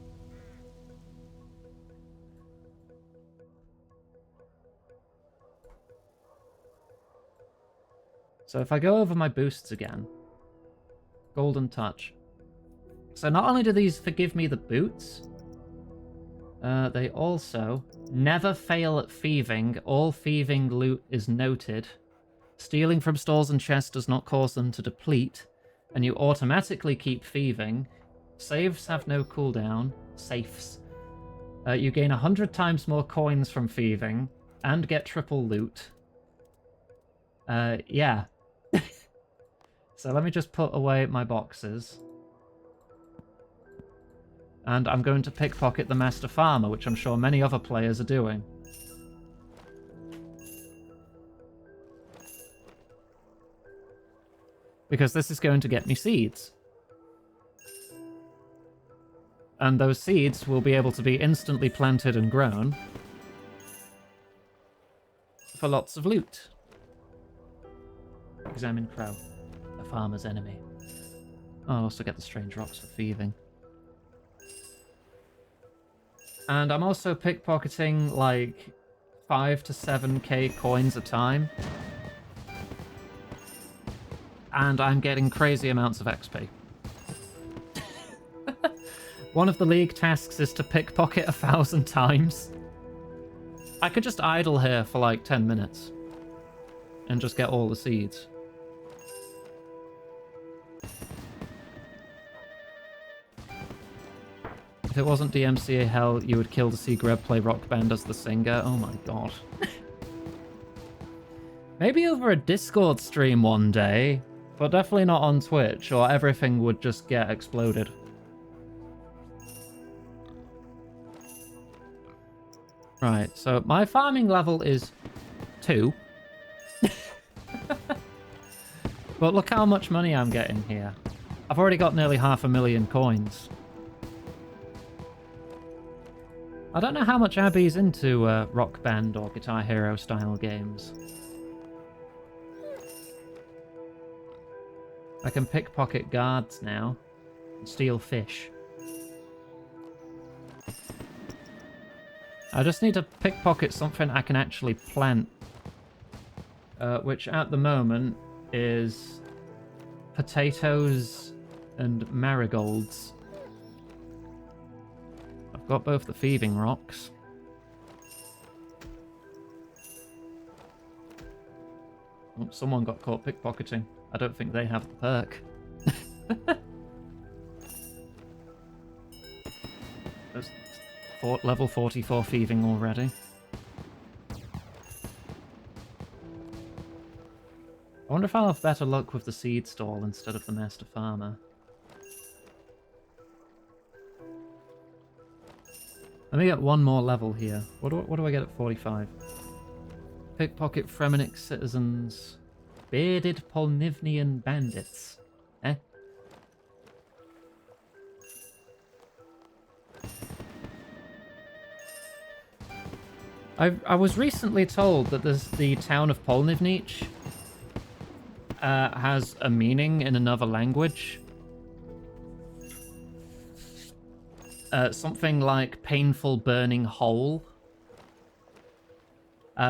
So if I go over my boosts again, Golden Touch. So not only do these forgive me the boots, they also never fail at thieving. All thieving loot is noted. Stealing from stores and chests does not cause them to deplete, and you automatically keep thieving. Saves have no cooldown. Safes. You gain 100 times more coins from thieving, and get triple loot. Yeah. So let me just put away my boxes. And I'm going to pickpocket the Master Farmer, which I'm sure many other players are doing. Because this is going to get me seeds. And those seeds will be able to be instantly planted and grown for lots of loot. Examine Crow, a farmer's enemy. Oh, I'll also get the strange rocks for thieving. And I'm also pickpocketing like 5 to 7k coins a time. And I'm getting crazy amounts of XP. One of the league tasks is to pickpocket 1,000 times. I could just idle here for like 10 minutes and just get all the seeds. If it wasn't DMCA hell, you would kill to see Greb play Rock Band as the singer. Oh my god. Maybe over a Discord stream one day, but definitely not on Twitch, or everything would just get exploded. Right, so my farming level is 2. But look how much money I'm getting here. I've already got nearly 500,000 coins. I don't know how much Abby's into Rock Band or Guitar Hero style games. I can pickpocket guards now and steal fish. I just need to pickpocket something I can actually plant, which at the moment is potatoes and marigolds. I've got both the thieving rocks. Oh, someone got caught pickpocketing. I don't think they have the perk. There's level 44 thieving already. I wonder if I'll have better luck with the seed stall instead of the Master Farmer. Let me get one more level here. What do I get at 45? Pickpocket Fremenic citizens. Bearded Polnivnian bandits. Eh? I was recently told that the town of Polnivnich has a meaning in another language. Something like painful burning hole.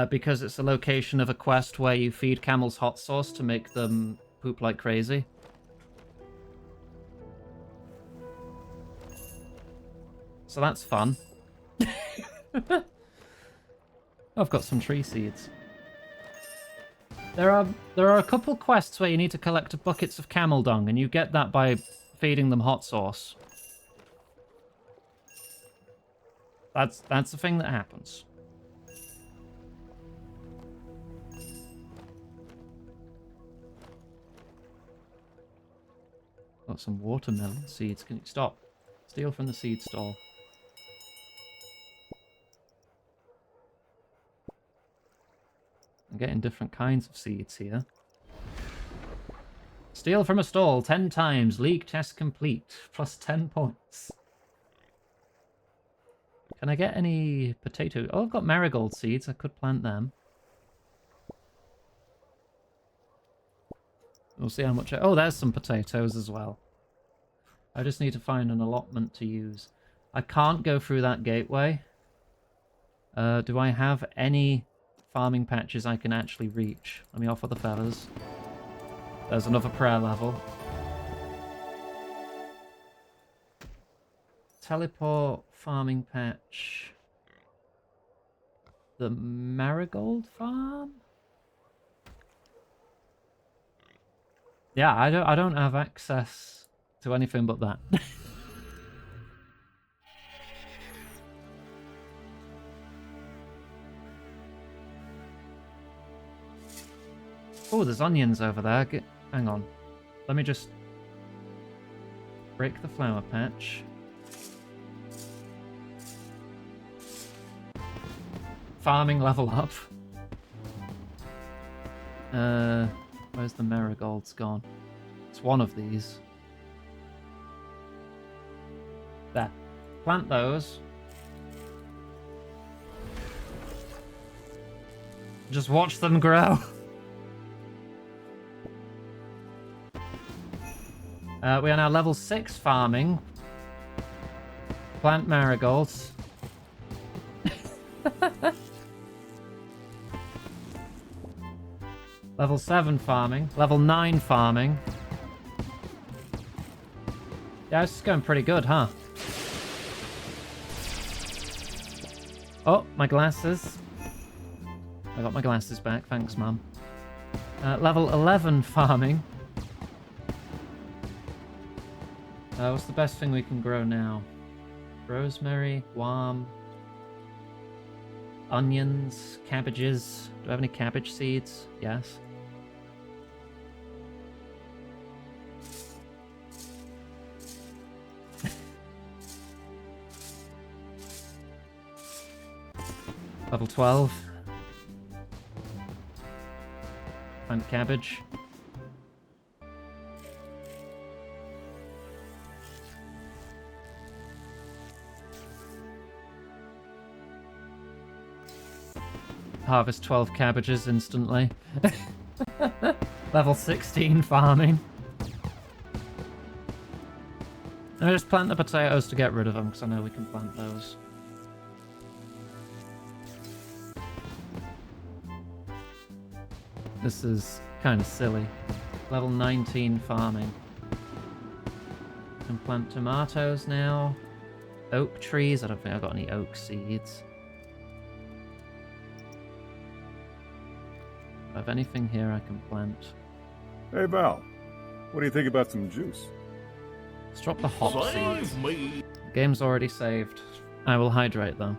Because it's a location of a quest where you feed camels hot sauce to make them poop like crazy. So that's fun. I've got some tree seeds. There are a couple quests where you need to collect buckets of camel dung, and you get that by feeding them hot sauce. That's the thing that happens. got some watermelon seeds. Can you stop? Steal from the seed stall. I'm getting different kinds of seeds here. Steal from a stall 10 times. League test complete. Plus 10 points. Can I get any potato? Oh, I've got marigold seeds. I could plant them. We'll see how much... Oh, there's some potatoes as well. I just need to find an allotment to use. I can't go through that gateway. Do I have any farming patches I can actually reach? Let me offer the feathers. There's another prayer level. Teleport farming patch. The marigold farm? Yeah, I don't have access to anything but that. Oh, there's onions over there. Hang on. Let me just break the flower patch. Farming level up. Where's the marigolds gone? It's one of these. There. Plant those. Just watch them grow. We are now level 6 farming. Plant marigolds. Level 7 farming. Level 9 farming. Yeah, this is going pretty good, huh? Oh, my glasses. I got my glasses back. Thanks, Mum. Level 11 farming. What's the best thing we can grow now? Rosemary, guam, onions, cabbages. Do I have any cabbage seeds? Yes. Level 12. Plant cabbage. Harvest 12 cabbages instantly. Level 16 farming. I just plant the potatoes to get rid of them, because I know we can plant those. This is kind of silly. Level 19 farming. Can plant tomatoes now. Oak trees. I don't think I've got any oak seeds. Do I have anything here I can plant? Hey, Val. What do you think about some juice? Let's drop the hop seeds. Save me! Game's already saved. I will hydrate though.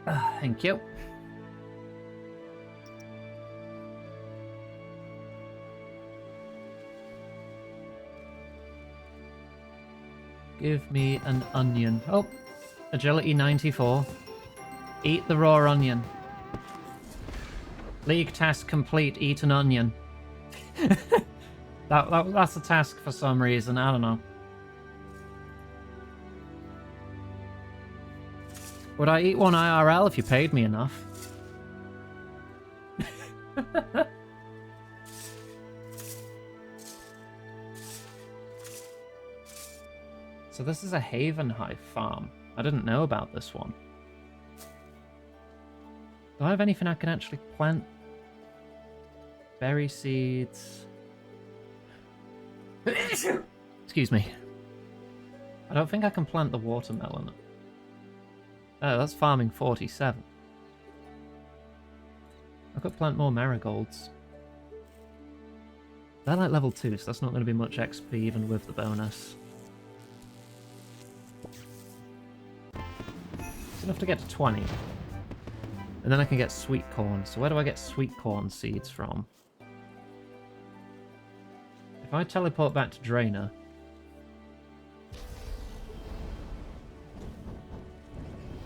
Thank you. Give me an onion. Oh, agility 94. Eat the raw onion. League task complete. Eat an onion. That's a task for some reason. I don't know. Would I eat one IRL if you paid me enough? So this is a Haven Hive farm. I didn't know about this one. Do I have anything I can actually plant? Berry seeds. Excuse me. I don't think I can plant the watermelon. Oh, that's farming 47. I could plant more marigolds. They're like level 2, so that's not going to be much XP even with the bonus. It's enough to get to 20. And then I can get sweet corn. So where do I get sweet corn seeds from? If I teleport back to Draenor...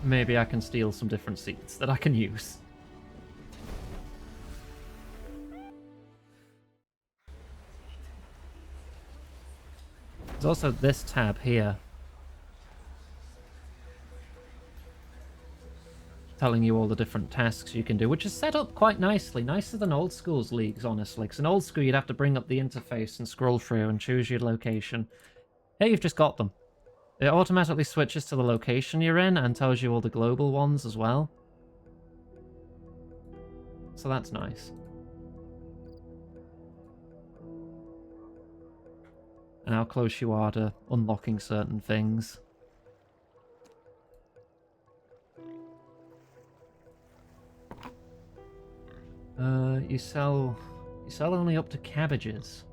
maybe I can steal some different seeds that I can use. There's also this tab here. Telling you all the different tasks you can do, which is set up quite nicely. Nicer than old school's leagues, honestly. Because in old school, you'd have to bring up the interface and scroll through and choose your location. Here, you've just got them. It automatically switches to the location you're in and tells you all the global ones as well. So that's nice. And how close you are to unlocking certain things. You sell only up to cabbages.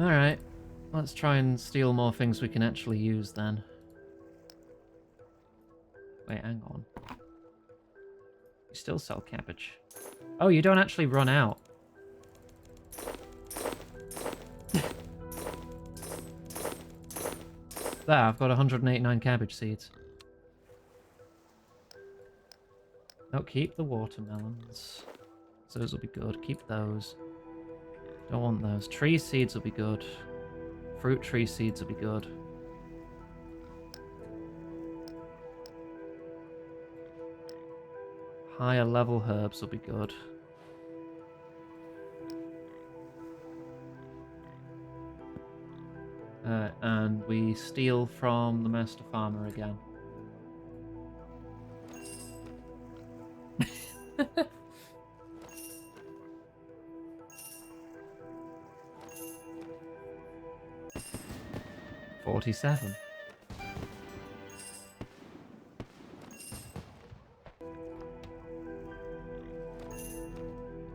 Alright, let's try and steal more things we can actually use then. Wait, hang on. You still sell cabbage. Oh, you don't actually run out. There, I've got 189 cabbage seeds. No, keep the watermelons. Those will be good. Keep those. Don't want those. Tree seeds will be good. Fruit tree seeds will be good. Higher level herbs will be good. And we steal from the Master Farmer again. $47.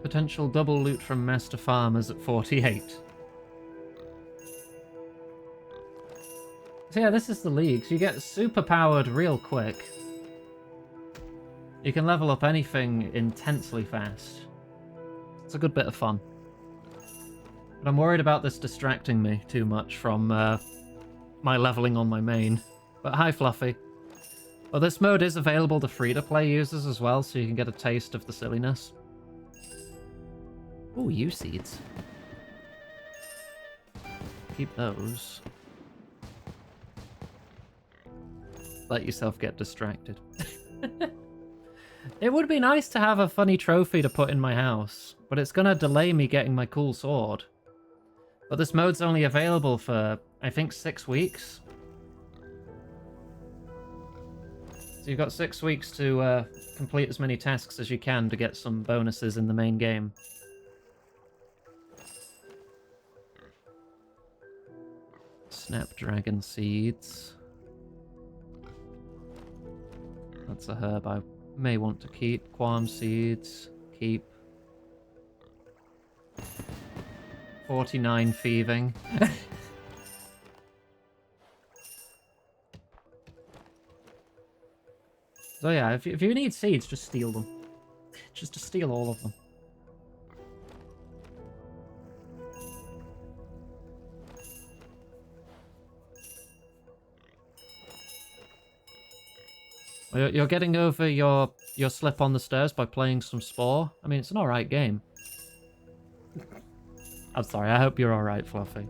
Potential double loot from Master Farmers at 48. So yeah, this is the leagues. You get super powered real quick. You can level up anything intensely fast. It's a good bit of fun. But I'm worried about this distracting me too much from my leveling on my main. But hi, Fluffy. Well, this mode is available to free-to-play users as well, so you can get a taste of the silliness. Ooh, you seeds. Keep those. Let yourself get distracted. It would be nice to have a funny trophy to put in my house, but it's gonna delay me getting my cool sword. But this mode's only available for, I think, 6 weeks. So you've got 6 weeks to complete as many tasks as you can to get some bonuses in the main game. Snapdragon seeds. That's a herb I may want to keep. Qualm seeds. Keep. 49 thieving. So yeah, if you need seeds, just steal them. Just to steal all of them. You're getting over your slip on the stairs by playing some Spore. I mean, it's an alright game. I'm sorry, I hope you're alright, Fluffy.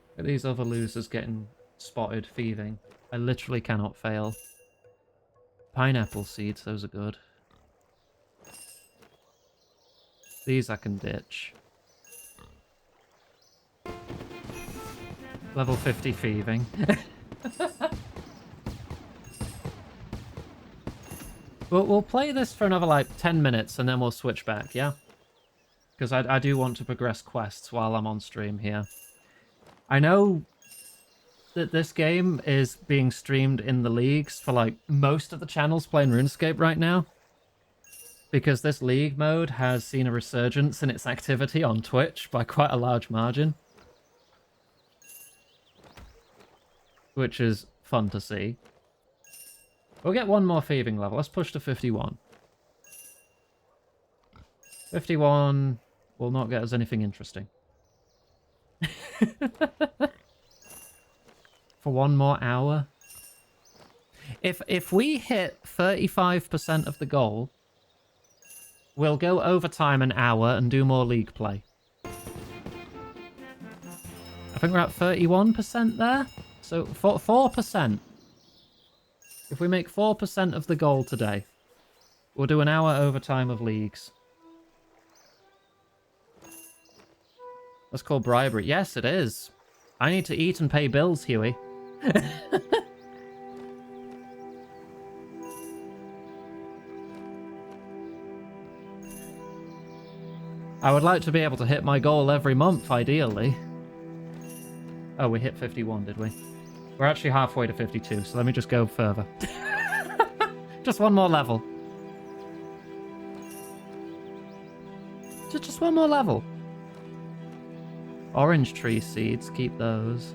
Look at these other losers getting spotted thieving. I literally cannot fail. Pineapple seeds, those are good. These I can ditch. Level 50 thieving. We'll play this for another like 10 minutes and then we'll switch back, yeah? Because I do want to progress quests while I'm on stream here. I know that this game is being streamed in the leagues for like most of the channels playing RuneScape right now. because this League mode has seen a resurgence in its activity on Twitch by quite a large margin. Which is fun to see. We'll get one more thieving level. Let's push to 51. 51 will not get us anything interesting. For one more hour. If we hit 35% of the goal, we'll go overtime an hour and do more League play. I think we're at 31% there. So 4%. If we make 4% of the goal today, we'll do an hour overtime of leagues. That's called bribery. Yes, it is. I need to eat and pay bills, Huey. I would like to be able to hit my goal every month, ideally. Oh, we hit 51, did we? We're actually halfway to 52, so let me just go further. Just one more level. Just one more level. Orange tree seeds, keep those.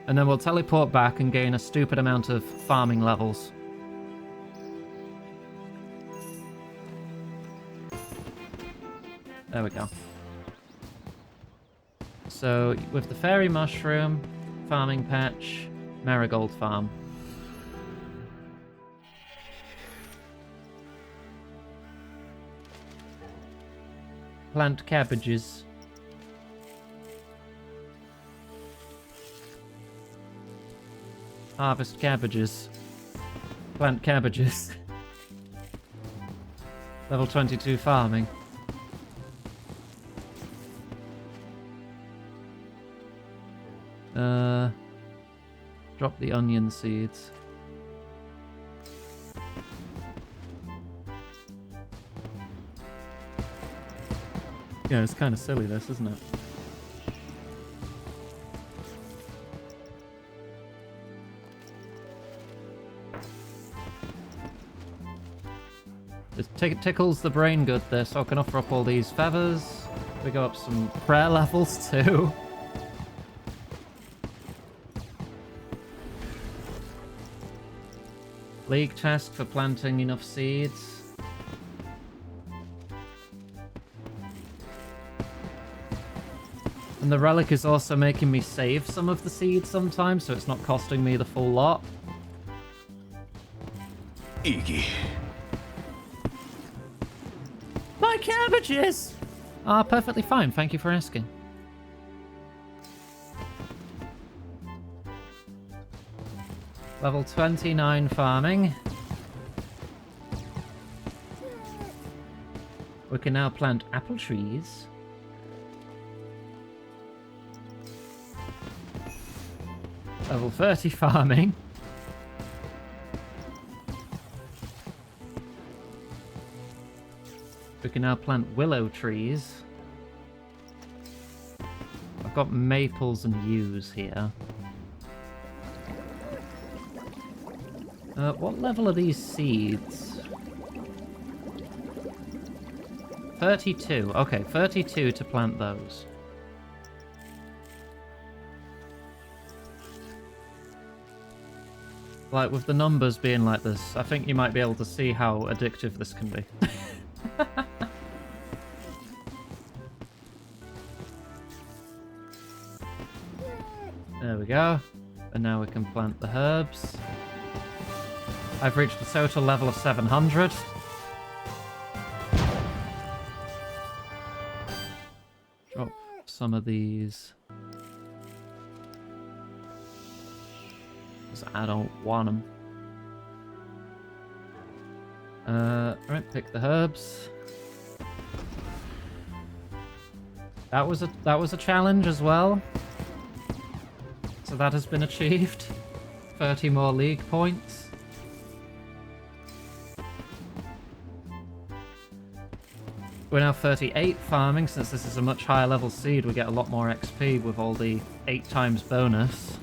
And then we'll teleport back and gain a stupid amount of farming levels. There we go. So, with the fairy mushroom, farming patch, marigold farm. Plant cabbages. Harvest cabbages. Plant cabbages. Level 22 farming. Drop the onion seeds. Yeah, it's kind of silly this, isn't it? It tickles the brain good this, so I can offer up all these feathers. We go up some prayer levels too. League task for planting enough seeds. And the relic is also making me save some of the seeds sometimes, so it's not costing me the full lot. Iggy. My cabbages are perfectly fine, thank you for asking. Level 29 farming. We can now plant apple trees. Level 30 farming. We can now plant willow trees. I've got maples and yews here. What level are these seeds? 32. Okay, 32 to plant those. Like, with the numbers being like this, I think you might be able to see how addictive this can be. There we go. And now we can plant the herbs. I've reached a total level of 700. Drop some of these. Because I don't want them. Right, pick the herbs. That was a challenge as well. So that has been achieved. 30 more league points. We're now 38 farming. Since this is a much higher level seed, we get a lot more XP with all the 8 times bonus.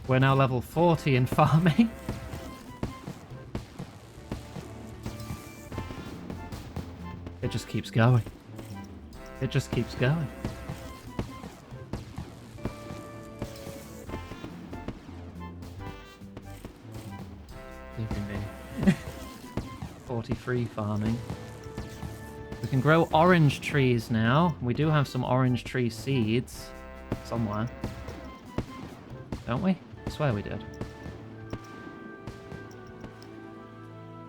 We're now level 40 in farming. It just keeps going. It just keeps going. Leaving me. 43 farming. We can grow orange trees now. We do have some orange tree seeds somewhere. Don't we? I swear we did.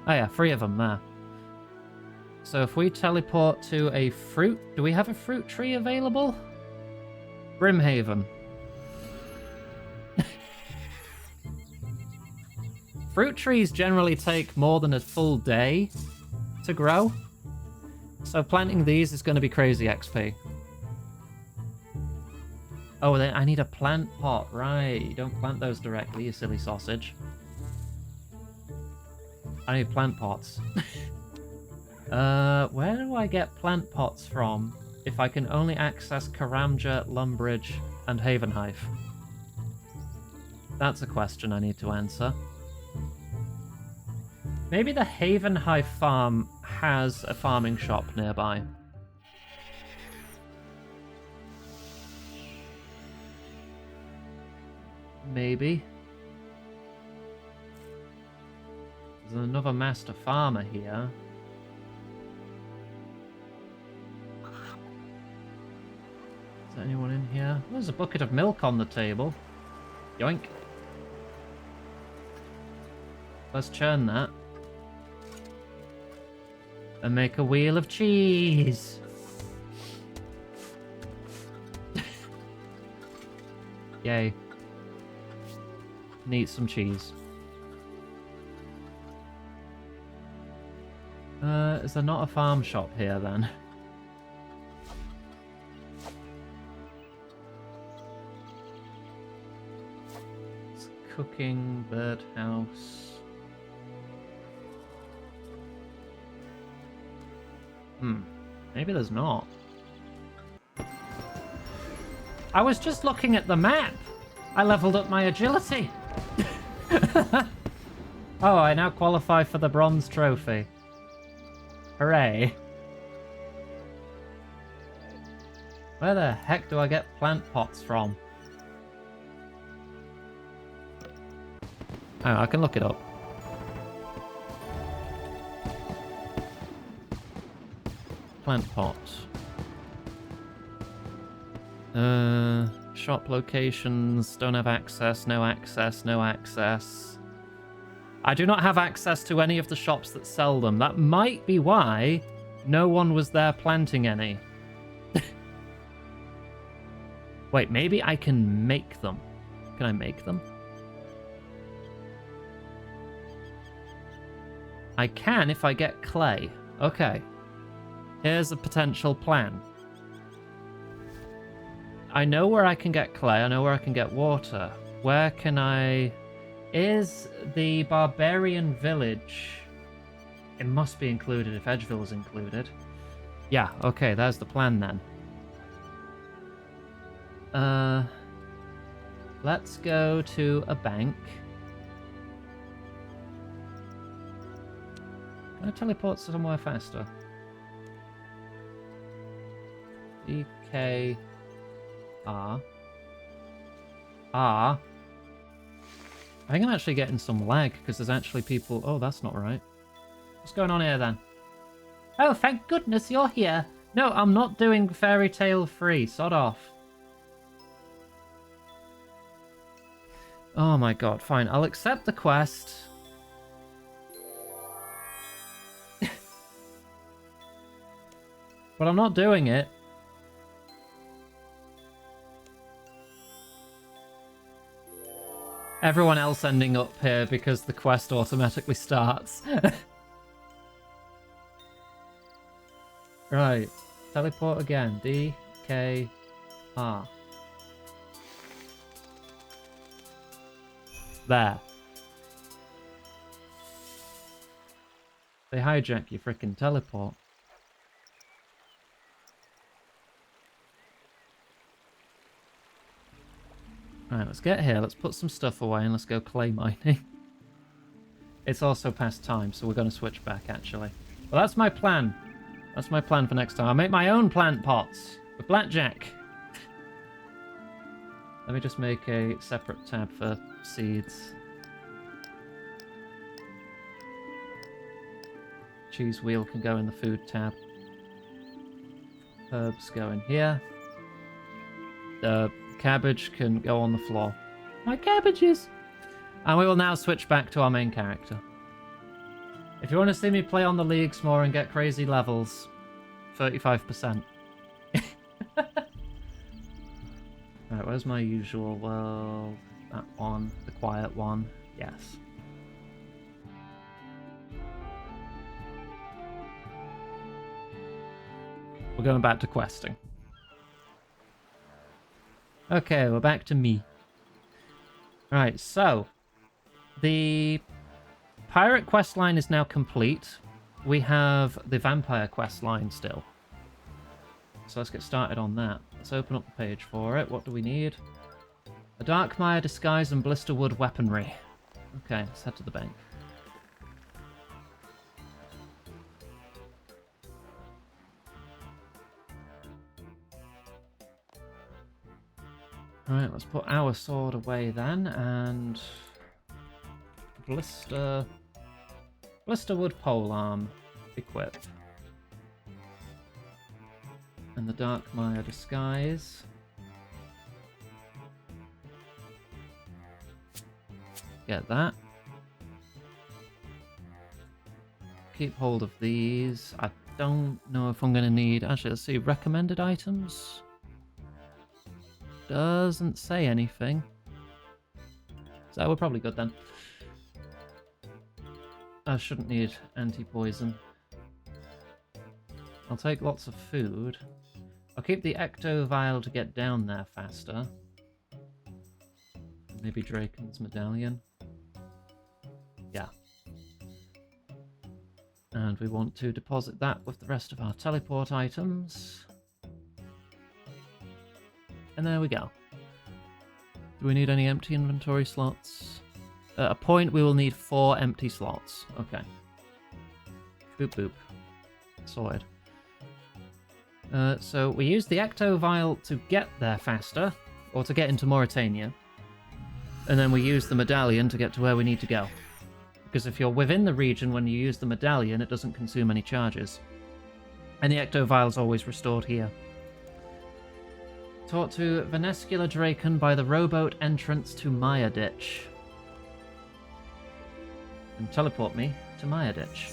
Oh yeah, 3 of them there. So if we teleport to a fruit... Do we have a fruit tree available? Brimhaven. Fruit trees generally take more than a full day to grow. So planting these is going to be crazy XP. Oh, then I need a plant pot. Right, you don't plant those directly, you silly sausage. I need plant pots. Where do I get plant pots from if I can only access Karamja, Lumbridge, and Havenhive? That's a question I need to answer. Maybe the Havenhive farm has a farming shop nearby. Maybe. There's another master farmer here. Is there anyone in here? There's a bucket of milk on the table. Yoink. Let's churn that. And make a wheel of cheese. Yay. Need some cheese. Is there not a farm shop here then? It's cooking, birdhouse. Maybe there's not. I was just looking at the map. I leveled up my agility. Oh, I now qualify for the bronze trophy. Hooray. Where the heck do I get plant pots from? Oh, I can look it up. Plant pots. Shop locations, don't have access, no access, no access. I do not have access to any of the shops that sell them. That might be why no one was there planting any. Wait, maybe I can make them. Can I make them? I can if I get clay. Okay. Here's a potential plan. I know where I can get clay. I know where I can get water. Where can I... Is the barbarian village... It must be included if Edgeville is included. Yeah, okay, there's the plan then. Let's go to a bank. Can I teleport somewhere faster? DK... R. I think I'm actually getting some lag because there's actually people... Oh, that's not right. What's going on here then? Oh, thank goodness you're here. No, I'm not doing Fairy Tale free. Sod off. Oh my god, fine. I'll accept the quest. But I'm not doing it. Everyone else ending up here because the quest automatically starts. Right. Teleport again. D, K, R. There. They hijack your frickin' teleport. Right, let's get here. Let's put some stuff away and let's go clay mining. It's also past time, so we're going to switch back, actually. Well, that's my plan. That's my plan for next time. I'll make my own plant pots with blackjack. Let me just make a separate tab for seeds. Cheese wheel can go in the food tab. Herbs go in here. The cabbage can go on the floor. My cabbages! And we will now switch back to our main character. If you want to see me play on the leagues more and get crazy levels, 35%. Right, where's my usual world? That one, the quiet one. Yes. We're going back to questing. Okay, we're back to me. Right, so the pirate quest line is now complete. We have the vampire quest line still. So let's get started on that. Let's open up the page for it. What do we need? A Darkmire disguise and blisterwood weaponry. Okay, let's head to the bank. Alright, let's put our sword away then, and blisterwood polearm equip. And the Darkmire disguise. Get that. Keep hold of these. I don't know if I'm going to need... Actually, let's see. Recommended items? Doesn't say anything. So we're probably good then. I shouldn't need anti-poison. I'll take lots of food. I'll keep the ecto vial to get down there faster. Maybe Draken's medallion. Yeah. And we want to deposit that with the rest of our teleport items. And there we go. Do we need any empty inventory slots? At a point, we will need 4 empty slots. Okay. Boop boop. Sorted. So we use the ecto vial to get there faster, or to get into Mauritania. And then we use the medallion to get to where we need to go. Because if you're within the region when you use the medallion, it doesn't consume any charges. And the ecto vial is always restored here. Taught to Venescula Draken by the rowboat entrance to Maya Ditch. And teleport me to Maya Ditch.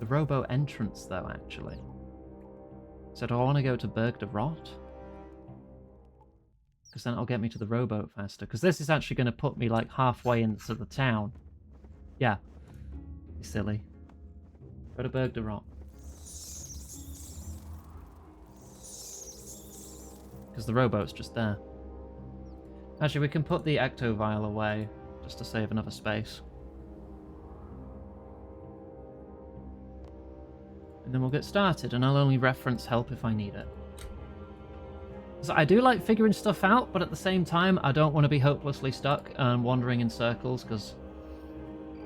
The rowboat entrance, though, actually. So do I want to go to Berg de Rot? Because then it'll get me to the rowboat faster. Because this is actually going to put me, like, halfway into the town. Yeah. You're silly. Go to Berg de Rot. Because the rowboat's just there. Actually, we can put the ecto vial away, just to save another space. And then we'll get started, and I'll only reference help if I need it. So I do like figuring stuff out, but at the same time, I don't want to be hopelessly stuck and wandering in circles, because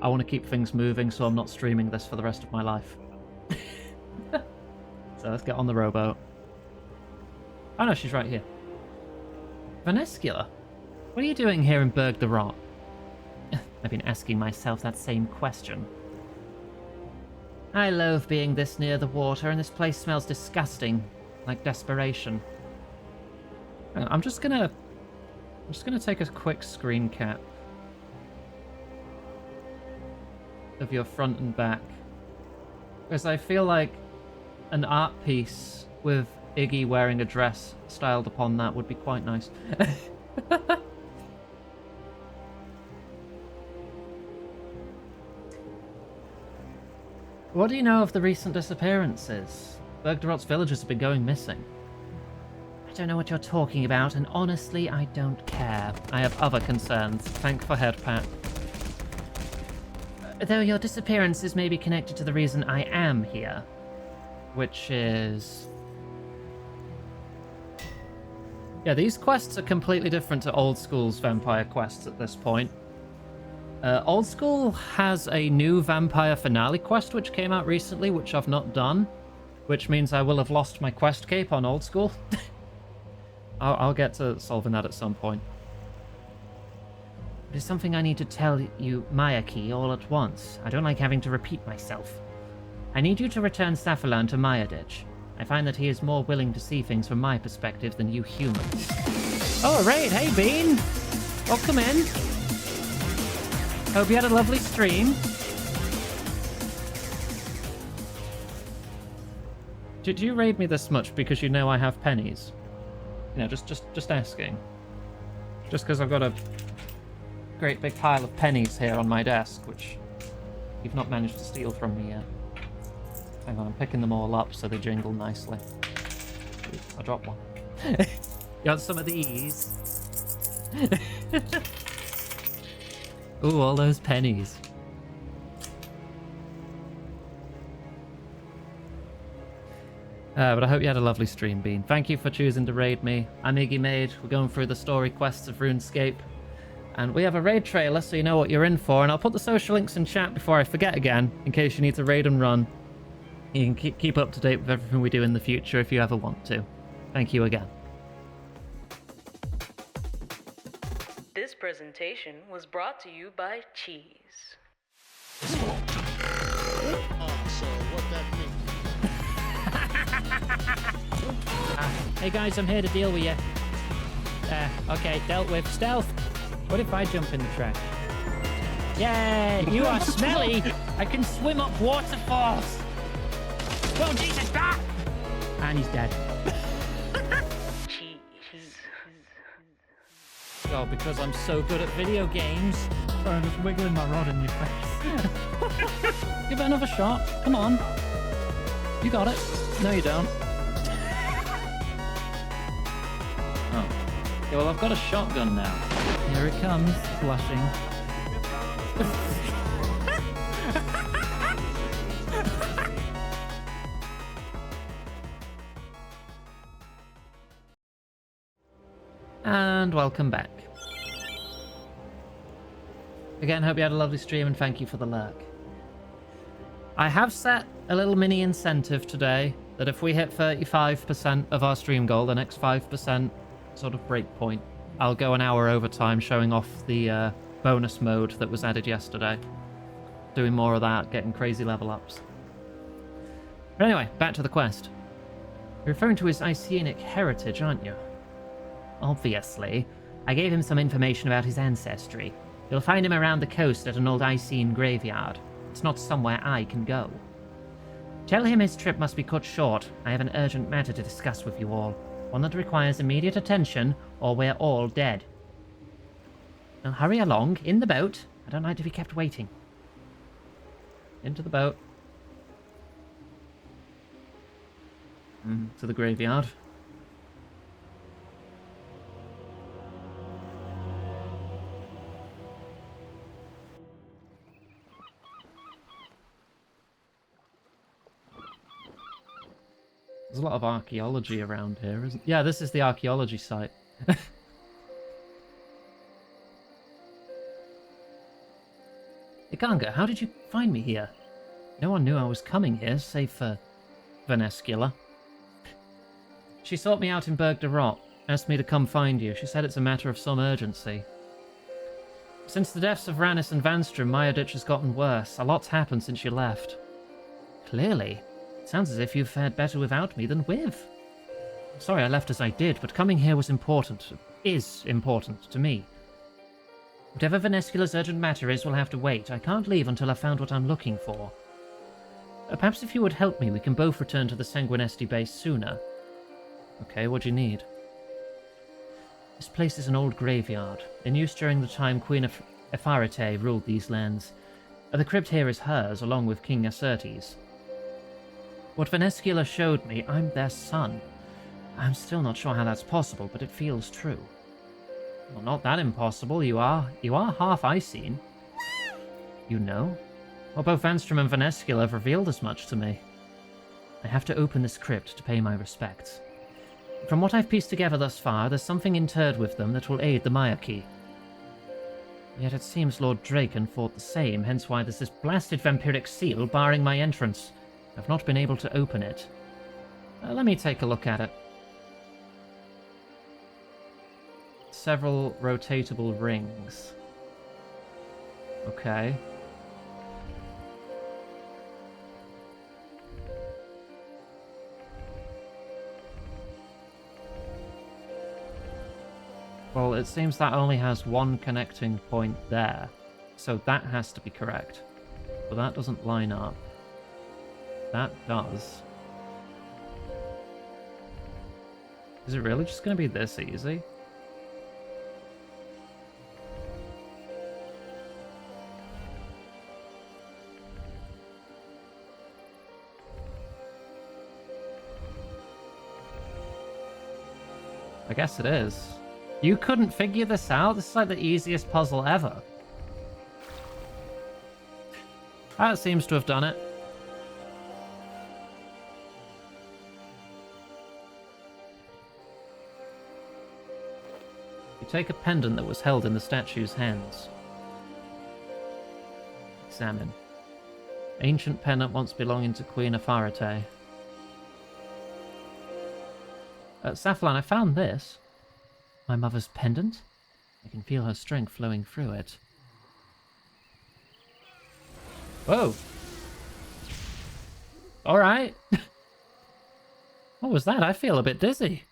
I want to keep things moving so I'm not streaming this for the rest of my life. So let's get on the rowboat. Oh no, she's right here. Venescula, what are you doing here in Berg de Rot? I've been asking myself that same question. I loathe being this near the water, and this place smells disgusting, like desperation. I'm just gonna take a quick screen cap of your front and back, because I feel like an art piece with Iggy wearing a dress styled upon that would be quite nice. What do you know of the recent disappearances? Berg de Rot's villagers have been going missing. I don't know what you're talking about, and honestly, I don't care. I have other concerns. Thank for head pat. Though your disappearances may be connected to the reason I am here, which is... Yeah, these quests are completely different to Old School's vampire quests at this point. Old School has a new vampire finale quest which came out recently, which I've not done, which means I will have lost my quest cape on Old School. I'll get to solving that at some point. There's something I need to tell you, Mayaki, all at once. I don't like having to repeat myself. I need you to return Safalan to Mayaditch. I find that he is more willing to see things from my perspective than you humans. Oh, right. Hey, Bean. Welcome in. Hope you had a lovely stream. Do you raid me this much because you know I have pennies? You know, just asking. Just because I've got a great big pile of pennies here on my desk, which you've not managed to steal from me yet. Hang on, I'm picking them all up so they jingle nicely. Ooh, I dropped one. You want some of these? Ooh, all those pennies. But I hope you had a lovely stream, Bean. Thank you for choosing to raid me. I'm Iggy Maid. We're going through the story quests of RuneScape. And we have a raid trailer, so you know what you're in for. And I'll put the social links in chat before I forget again, in case you need to raid and run. You can keep up to date with everything we do in the future if you ever want to. Thank you again. This presentation was brought to you by Cheese. So what that means? Hey guys, I'm here to deal with you. Okay, dealt with. Stealth! What if I jump in the trash? Yay! You are smelly! I can swim up waterfalls! Whoa, Jesus! Ah! And he's dead. Cheese. Oh, because I'm so good at video games. Sorry, I'm just wiggling my rod in your face. Give it another shot. Come on. You got it. No, you don't. Oh. Yeah, well, I've got a shotgun now. Here it comes, blushing. And welcome back. Again, hope you had a lovely stream and thank you for the lurk. I have set a little mini incentive today that if we hit 35% of our stream goal, the next 5% sort of break point, I'll go an hour overtime showing off the bonus mode that was added yesterday. Doing more of that, getting crazy level ups. But anyway, back to the quest. You're referring to his Icenic heritage, aren't you? Obviously. I gave him some information about his ancestry. You'll find him around the coast at an old Icene graveyard. It's not somewhere I can go. Tell him his trip must be cut short. I have an urgent matter to discuss with you all. One that requires immediate attention, or we're all dead. Now hurry along, in the boat. I don't like to be kept waiting. Into the boat. To the graveyard. There's a lot of archaeology around here, isn't? Yeah, this is the archaeology site. Iganga, how did you find me here? No one knew I was coming here, save for Vanescula. She sought me out in Berg de Rot, asked me to come find you. She said it's a matter of some urgency. Since the deaths of Rannis and Vanstrom, Mayaditch has gotten worse. A lot's happened since you left. Clearly. It sounds as if you've fared better without me than with. I'm sorry I left as I did, but coming here was important. Is important to me. Whatever Vanescula's urgent matter is will have to wait. I can't leave until I've found what I'm looking for. Perhaps if you would help me, we can both return to the Sanguinesti base sooner. Okay, what do you need? This place is an old graveyard, in use during the time Queen Efarite ruled these lands. The crypt here is hers, along with King Acertes. What Vanescula showed me, I'm their son. I'm still not sure how that's possible, but it feels true. Well, not that impossible. You are half Icene. You know? Well, both Vanstrom and Vanescula have revealed as much to me. I have to open this crypt to pay my respects. From what I've pieced together thus far, there's something interred with them that will aid the Maya key. Yet it seems Lord Draken thought the same, hence why there's this blasted vampiric seal barring my entrance. I've not been able to open it. Let me take a look at it. Several rotatable rings. Okay. Well, it seems that only has one connecting point there. So that has to be correct. But that doesn't line up. That does. Is it really just going to be this easy? I guess it is. You couldn't figure this out? This is like the easiest puzzle ever. That seems to have done it. You take a pendant that was held in the statue's hands. Examine. Ancient pendant once belonging to Queen Afarate. Safflan, I found this. My mother's pendant? I can feel her strength flowing through it. Whoa! Alright. What was that? I feel a bit dizzy.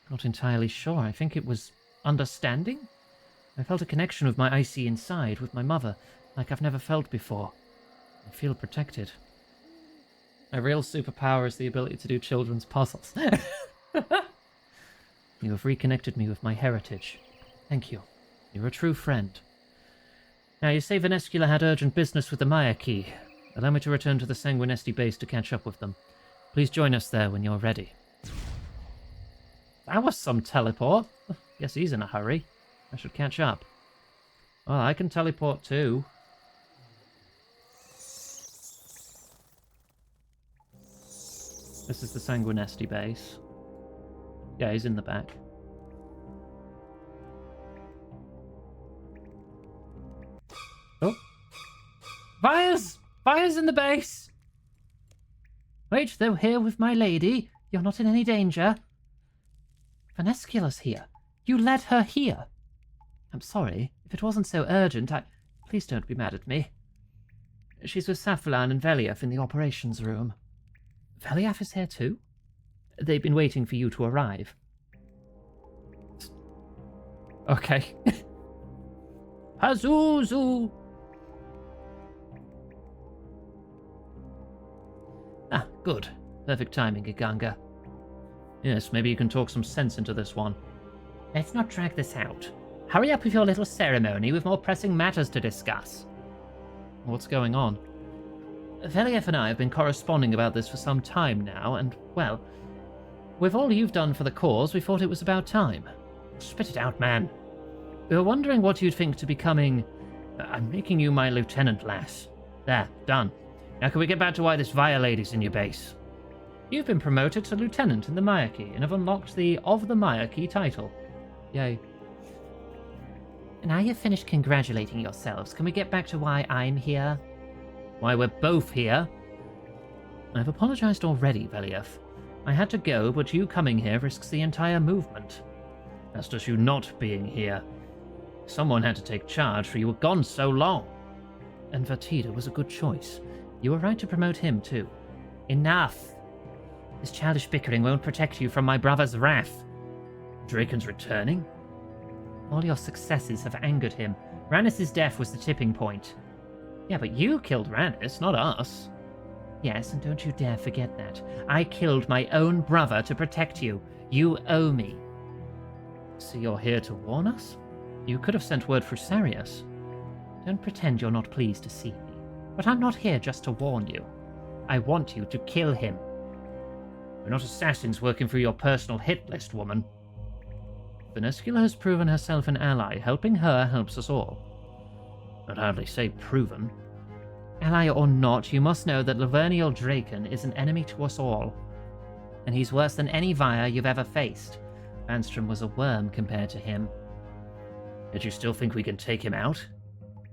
Not entirely sure. I think it was understanding? I felt a connection with my icy inside, with my mother, like I've never felt before. I feel protected. My real superpower is the ability to do children's puzzles. You have reconnected me with my heritage. Thank you. You're a true friend. Now, you say Venescula had urgent business with the Maya key. Allow me to return to the Sanguinesti base to catch up with them. Please join us there when you're ready. That was some teleport. Guess he's in a hurry. I should catch up. Well, I can teleport too. This is the Sanguinesti base. Yeah, he's in the back. Oh. Fire's! Fire's in the base! Wait, they're here with my lady. You're not in any danger. Venescula's here. You led her here. I'm sorry. If it wasn't so urgent, Please don't be mad at me. She's with Safflan and Veliaf in the operations room. Veliaf is here too? They've been waiting for you to arrive. Okay. Pazuzu! Ah, good. Perfect timing, Iganga. Yes, maybe you can talk some sense into this one. Let's not drag this out. Hurry up with your little ceremony, with more pressing matters to discuss. What's going on? Veliaf and I have been corresponding about this for some time now, and, well, with all you've done for the cause, we thought it was about time. Spit it out, man. We were wondering what you'd think to becoming... I'm making you my lieutenant, lass. There, done. Now can we get back to why this Via lady's in your base? You've been promoted to lieutenant in the Mayaki and have unlocked the Of the Mayaki title. Yay. Now you've finished congratulating yourselves, can we get back to why I'm here? Why we're both here? I've apologized already, Veliaf. I had to go, but you coming here risks the entire movement. As does you not being here. Someone had to take charge, for you were gone so long. And Vertida was a good choice. You were right to promote him, too. Enough! This childish bickering won't protect you from my brother's wrath. Draken's returning? All your successes have angered him. Rannis's death was the tipping point. Yeah, but you killed Rannis, not us. Yes, and don't you dare forget that. I killed my own brother to protect you. You owe me. So you're here to warn us? You could have sent word through Sarius. Don't pretend you're not pleased to see me. But I'm not here just to warn you. I want you to kill him. We're not assassins working for your personal hit list, woman. Venescula has proven herself an ally. Helping her helps us all. I'd hardly say proven. Ally or not, you must know that Lavernial Draken is an enemy to us all. and he's worse than any Vire you've ever faced. Vanstrom was a worm compared to him. Yet you still think we can take him out?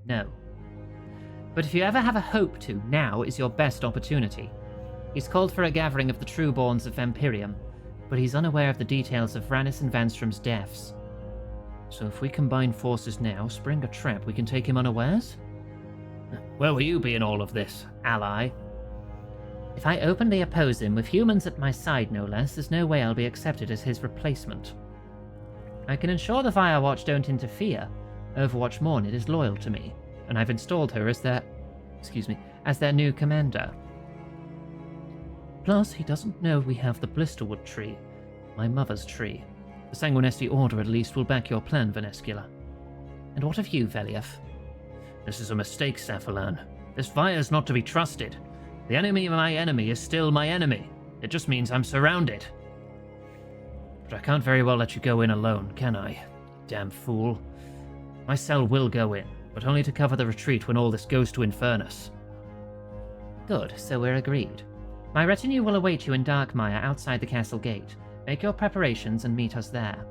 No. But if you ever have a hope to, now is your best opportunity. He's called for a gathering of the trueborns of Vampirium, but he's unaware of the details of Vranis and Vanstrom's deaths. So if we combine forces now, spring a trap, we can take him unawares? Where will you be in all of this, ally? If I openly oppose him, with humans at my side no less, there's no way I'll be accepted as his replacement. I can ensure the Firewatch don't interfere. Overwatch Mornid is loyal to me, and I've installed her as their new commander. Plus, he doesn't know we have the Blisterwood tree, my mother's tree. The Sanguinesti Order at least will back your plan, Vanescula. And what of you, Velief? This is a mistake, Safalan. This Vire's not to be trusted. The enemy of my enemy is still my enemy. It just means I'm surrounded. But I can't very well let you go in alone, can I? Damn fool. My cell will go in, but only to cover the retreat when all this goes to Infernus. Good, so we're agreed. My retinue will await you in Darkmire outside the castle gate. Make your preparations and meet us there.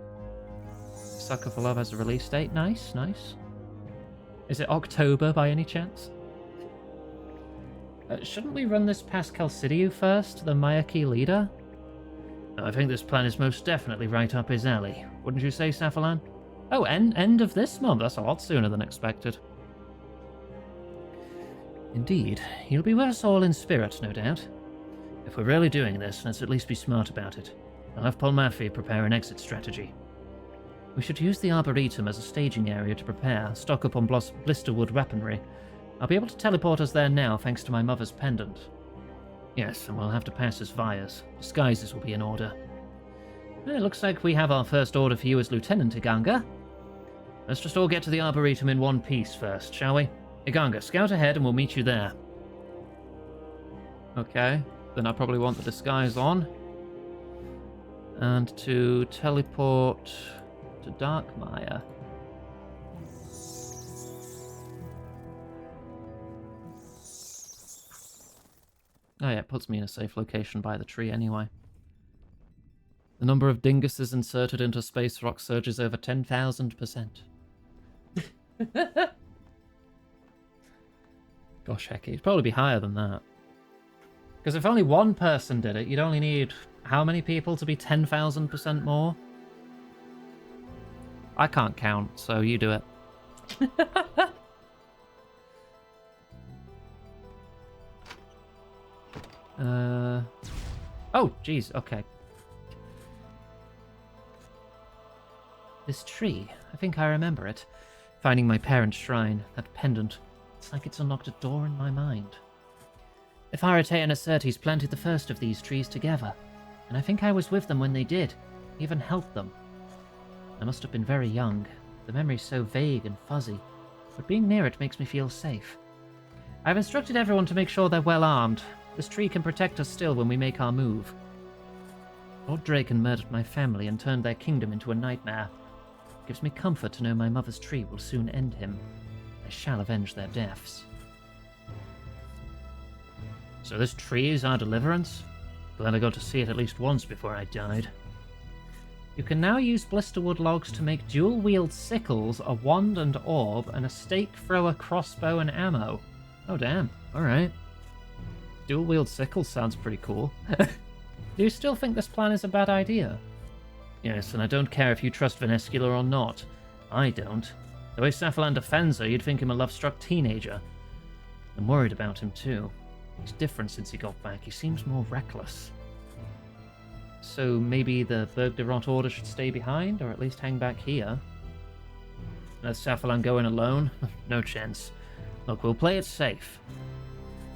Sucker for Love has a release date. Nice, nice. Is it October by any chance? Shouldn't we run this past Calcidiu first, the Mayaki leader? I think this plan is most definitely right up his alley. Wouldn't you say, Safalan? Oh, end of this month. That's a lot sooner than expected. Indeed. He'll be with us all in spirit, no doubt. If we're really doing this, let's at least be smart about it. I'll have Polmafi prepare an exit strategy. We should use the Arboretum as a staging area to prepare, stock up on Blisterwood weaponry. I'll be able to teleport us there now thanks to my mother's pendant. Yes, and we'll have to pass as Vires. Disguises will be in order. It looks like we have our first order for you as Lieutenant Iganga. Let's just all get to the Arboretum in one piece first, shall we? Iganga, scout ahead and we'll meet you there. Okay, then I probably want the disguise on. And to teleport to Darkmire. Oh yeah, it puts me in a safe location by the tree anyway. The number of dinguses inserted into space rock surges over 10,000%. Gosh heck, it'd probably be higher than that. Because if only one person did it, you'd only need how many people to be 10,000% more? I can't count, so you do it. Oh, jeez, okay. This tree, I think I remember it. Finding my parents' shrine, that pendant. It's like it's unlocked a door in my mind. If Arate and Acertes planted the first of these trees together, and I think I was with them when they did, even helped them. I must have been very young. The memory's so vague and fuzzy, but being near it makes me feel safe. I've instructed everyone to make sure they're well armed. This tree can protect us still when we make our move. Lord Draken murdered my family and turned their kingdom into a nightmare. It gives me comfort to know my mother's tree will soon end him. I shall avenge their deaths. So this tree is our deliverance? Glad I got to see it at least once before I died. You can now use blisterwood logs to make dual-wield sickles, a wand and orb, and a stake thrower, crossbow, and ammo. Oh damn, alright. Dual-wield sickles sounds pretty cool. Do you still think this plan is a bad idea? Yes, and I don't care if you trust Vanescula or not. I don't. The way Safalan defends her, you'd think him a love-struck teenager. I'm worried about him too. He's different since he got back. He seems more reckless. So maybe the Bergderot Order should stay behind, or at least hang back here? Let Safalan go in alone? No chance. Look, we'll play it safe.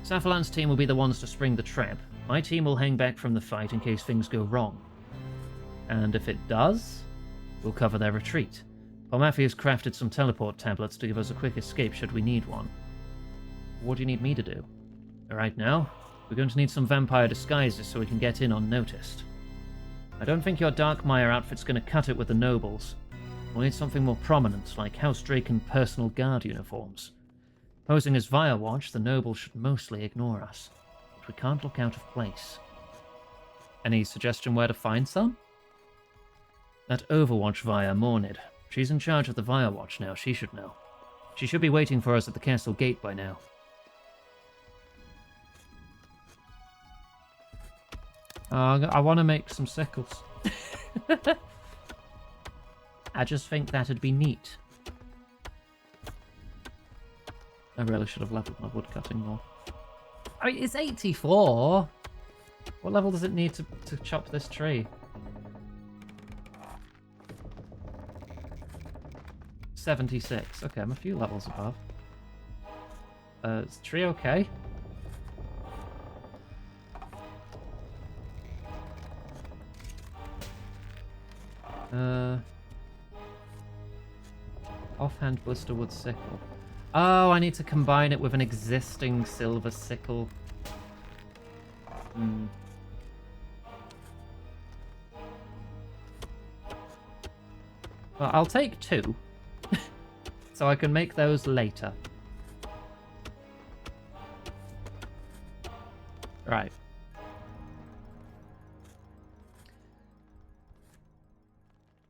Safalan's team will be the ones to spring the trap. My team will hang back from the fight in case things go wrong. And if it does? We'll cover their retreat. Polmafi has crafted some teleport tablets to give us a quick escape should we need one. What do you need me to do? Right now, we're going to need some vampire disguises so we can get in unnoticed. I don't think your Darkmire outfit's going to cut it with the nobles. We'll need something more prominent, like House Draken personal guard uniforms. Posing as Firewatch, the nobles should mostly ignore us, but we can't look out of place. Any suggestion where to find some? That Overwatch Via, Mornid. She's in charge of the Via Watch now, she should know. She should be waiting for us at the castle gate by now. I want to make some sickles. I just think that'd be neat. I really should have leveled my woodcutting more. I mean, it's 84. What level does it need to chop this tree? 76. Okay, I'm a few levels above. Is the tree okay? Offhand blisterwood sickle. Oh, I need to combine it with an existing silver sickle. Hmm. Well, I'll take 2. So I can make those later. Right.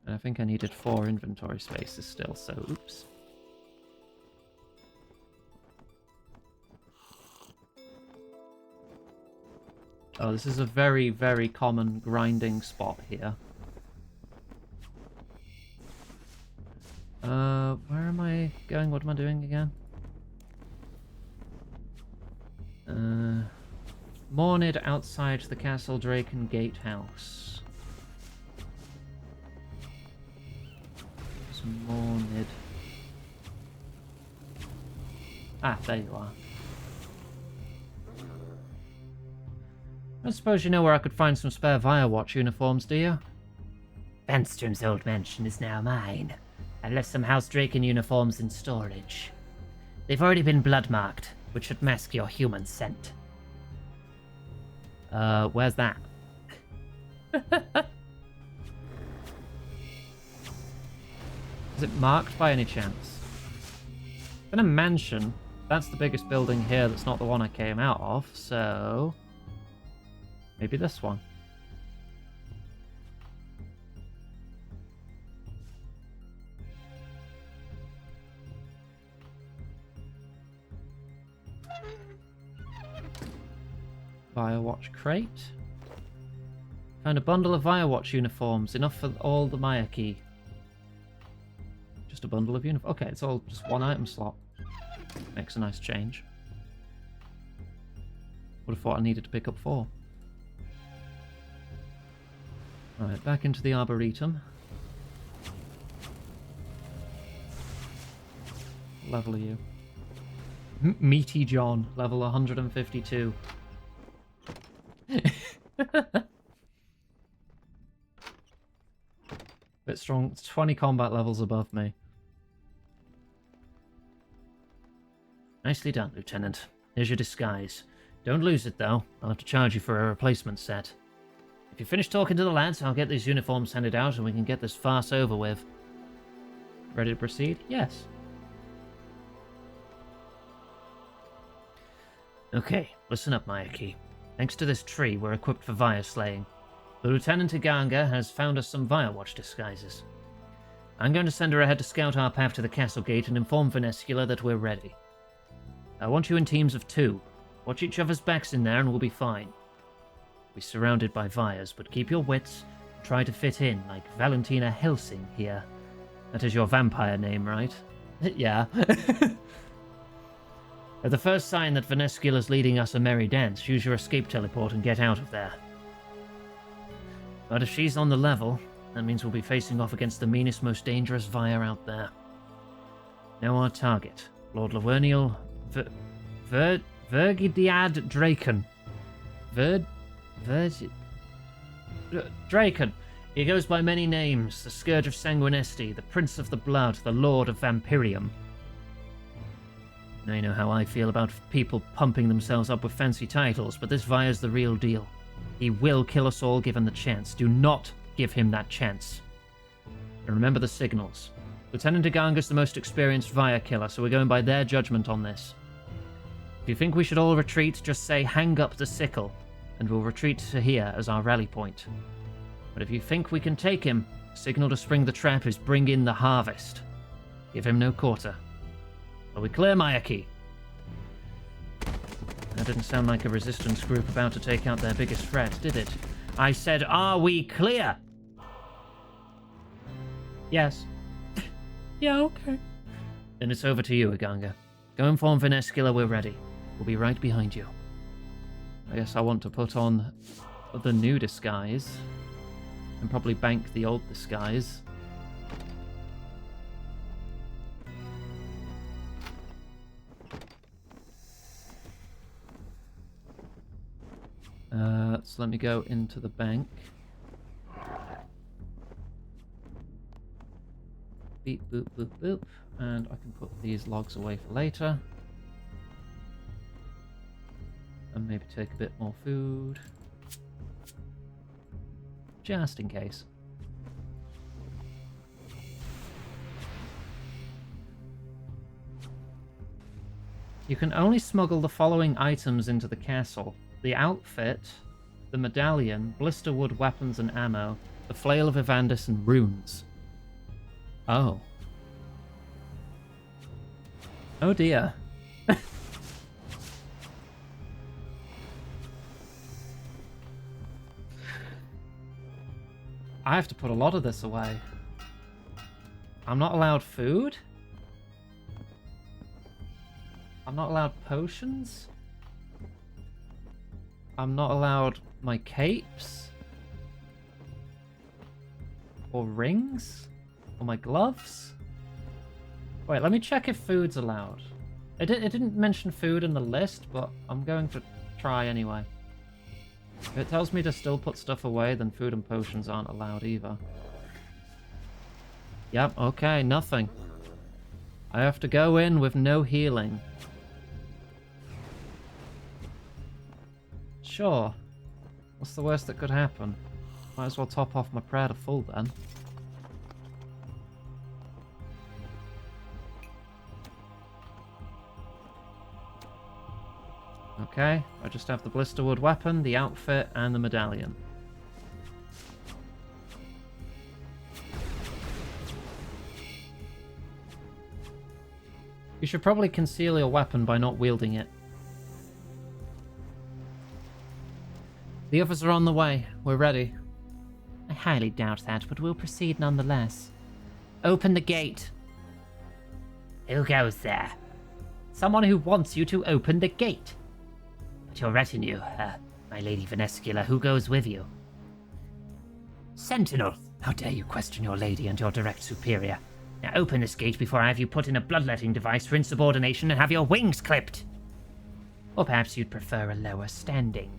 And I think I needed 4 inventory spaces still, so oops. Oh, this is a very, very common grinding spot here. Where am I going? What am I doing again? Mornid outside the Castle Draken Gatehouse. There's Mornid. Ah, there you are. I suppose you know where I could find some spare Firewatch uniforms, do you? Vanstrom's old mansion is now mine. I left some House Draken uniforms in storage. They've already been blood-marked, which should mask your human scent. Where's that? Is it marked by any chance? In a mansion. That's the biggest building here that's not the one I came out of, so... maybe this one. Firewatch crate. Found a bundle of Firewatch uniforms, enough for all the Maya key. Just a bundle of uniforms. Okay, it's all just one item slot. Makes a nice change. Would have thought I needed to pick up 4. Alright, back into the Arboretum. What level are you? Meaty John, level 152. Bit strong. It's 20 combat levels above me. Nicely done, Lieutenant. Here's your disguise. Don't lose it, though. I'll have to charge you for a replacement set. If you finish talking to the lads, I'll get these uniforms handed out and we can get this farce over with. Ready to proceed? Yes. Okay, listen up, Mayaki. Thanks to this tree, we're equipped for Vire slaying. The Lieutenant Iganga has found us some Firewatch disguises. I'm going to send her ahead to scout our path to the castle gate and inform Venescula that we're ready. I want you in teams of 2. Watch each other's backs in there and we'll be fine. We're surrounded by Vires, but keep your wits and try to fit in like Valentina Helsing here. That is your vampire name, right? Yeah. At the first sign that Venescula's leading us a merry dance, use your escape teleport and get out of there. But if she's on the level, that means we'll be facing off against the meanest, most dangerous Vire out there. Now our target, Lord Lavernial Vergidiad Draken. Draken. He goes by many names, the Scourge of Sanguinesti, the Prince of the Blood, the Lord of Vampirium. Now you know how I feel about people pumping themselves up with fancy titles, but this Vire's the real deal. He will kill us all given the chance. Do not give him that chance. And remember the signals. Lieutenant Iganga's the most experienced Vire killer, so we're going by their judgment on this. If you think we should all retreat, just say, hang up the sickle. and we'll retreat to here as our rally point. But if you think we can take him, signal to spring the trap is bring in the harvest. Give him no quarter. Are we clear, Mayaki? That didn't sound like a resistance group about to take out their biggest threat, did it? I said, are we clear? Yes. Yeah, okay. Then it's over to you, Iganga. Go inform Venescula we're ready. We'll be right behind you. I guess I want to put on the new disguise and probably bank the old disguise. So let me go into the bank. Beep, boop, boop, boop. And I can put these logs away for later. And maybe take a bit more food. Just in case. You can only smuggle the following items into the castle: the outfit, the medallion, blisterwood weapons and ammo, the flail of Evandis, and runes. Oh. Oh dear. I have to put a lot of this away. I'm not allowed food? I'm not allowed potions? I'm not allowed my capes? Or rings? Or my gloves? Wait, let me check if food's allowed. It didn't mention food in the list, but I'm going to try anyway. If it tells me to still put stuff away, then food and potions aren't allowed either. Yep, okay, nothing. I have to go in with no healing. Sure. What's the worst that could happen? Might as well top off my prayer to full then. Okay, I just have the blisterwood weapon, the outfit, and the medallion. You should probably conceal your weapon by not wielding it. The others are on the way. We're ready. I highly doubt that, but we'll proceed nonetheless. Open the gate. Who goes there? Someone who wants you to open the gate. But your retinue, my Lady Venescula, who goes with you? Sentinel! How dare you question your lady and your direct superior? Now open this gate before I have you put in a bloodletting device for insubordination and have your wings clipped. Or perhaps you'd prefer a lower standing.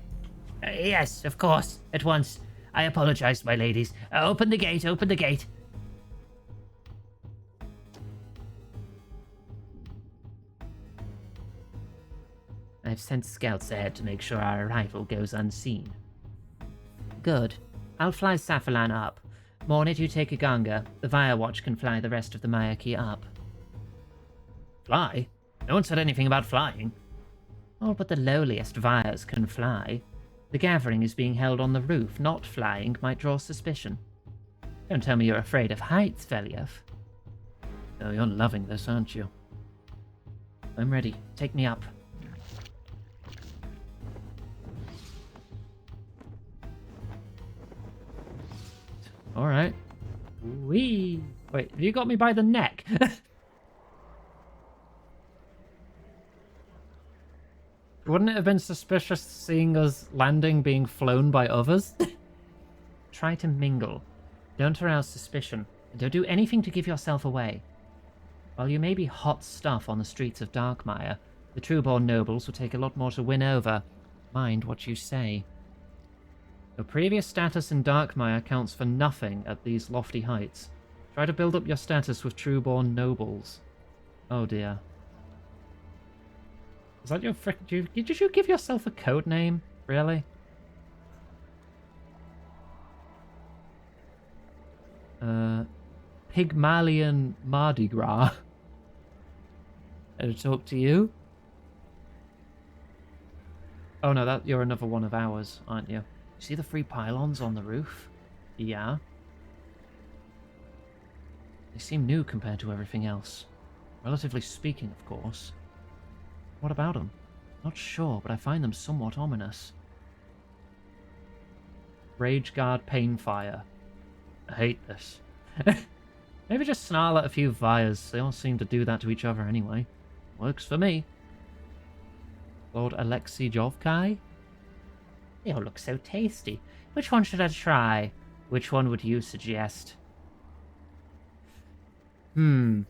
Yes, of course, at once. I apologize, my ladies. Open the gate, open the gate. I've sent scouts ahead to make sure our arrival goes unseen. Good. I'll fly Safalan up. Mornit, you take Iganga. The Vire Watch can fly the rest of the Mayaki up. Fly? No one said anything about flying. All but the lowliest Vires can fly. The gathering is being held on the roof. Not flying might draw suspicion. Don't tell me you're afraid of heights, Veliev. Oh, you're loving this, aren't you? I'm ready. Take me up. Alright. Whee! Wait, have you got me by the neck? Wouldn't it have been suspicious seeing us landing being flown by others? Try to mingle. Don't arouse suspicion. And don't do anything to give yourself away. While you may be hot stuff on the streets of Darkmire, the Trueborn nobles will take a lot more to win over. Mind what you say. Your previous status in Darkmire counts for nothing at these lofty heights. Try to build up your status with Trueborn nobles. Oh dear. Is that your frick? Did you give yourself a code name? Really? Pygmalion Mardi Gras. Did I talk to you? Oh no, that you're another one of ours, aren't you? You see the 3 pylons on the roof? Yeah. They seem new compared to everything else. Relatively speaking, of course. What about them? Not sure, but I find them somewhat ominous. Rage Guard Painfire. I hate this. Maybe just snarl at a few Vyres. They all seem to do that to each other anyway. Works for me. Lord Alexei Jovkai? They all look so tasty. Which one should I try? Which one would you suggest? Two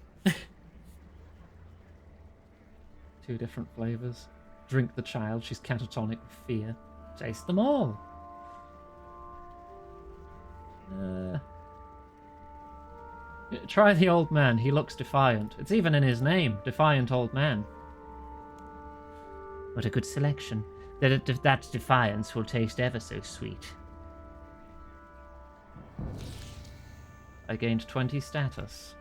different flavors. Drink the child. She's catatonic with fear. Taste them all. Try the old man. He looks defiant. It's even in his name. Defiant old man. What a good selection. That defiance will taste ever so sweet. I gained 20 status.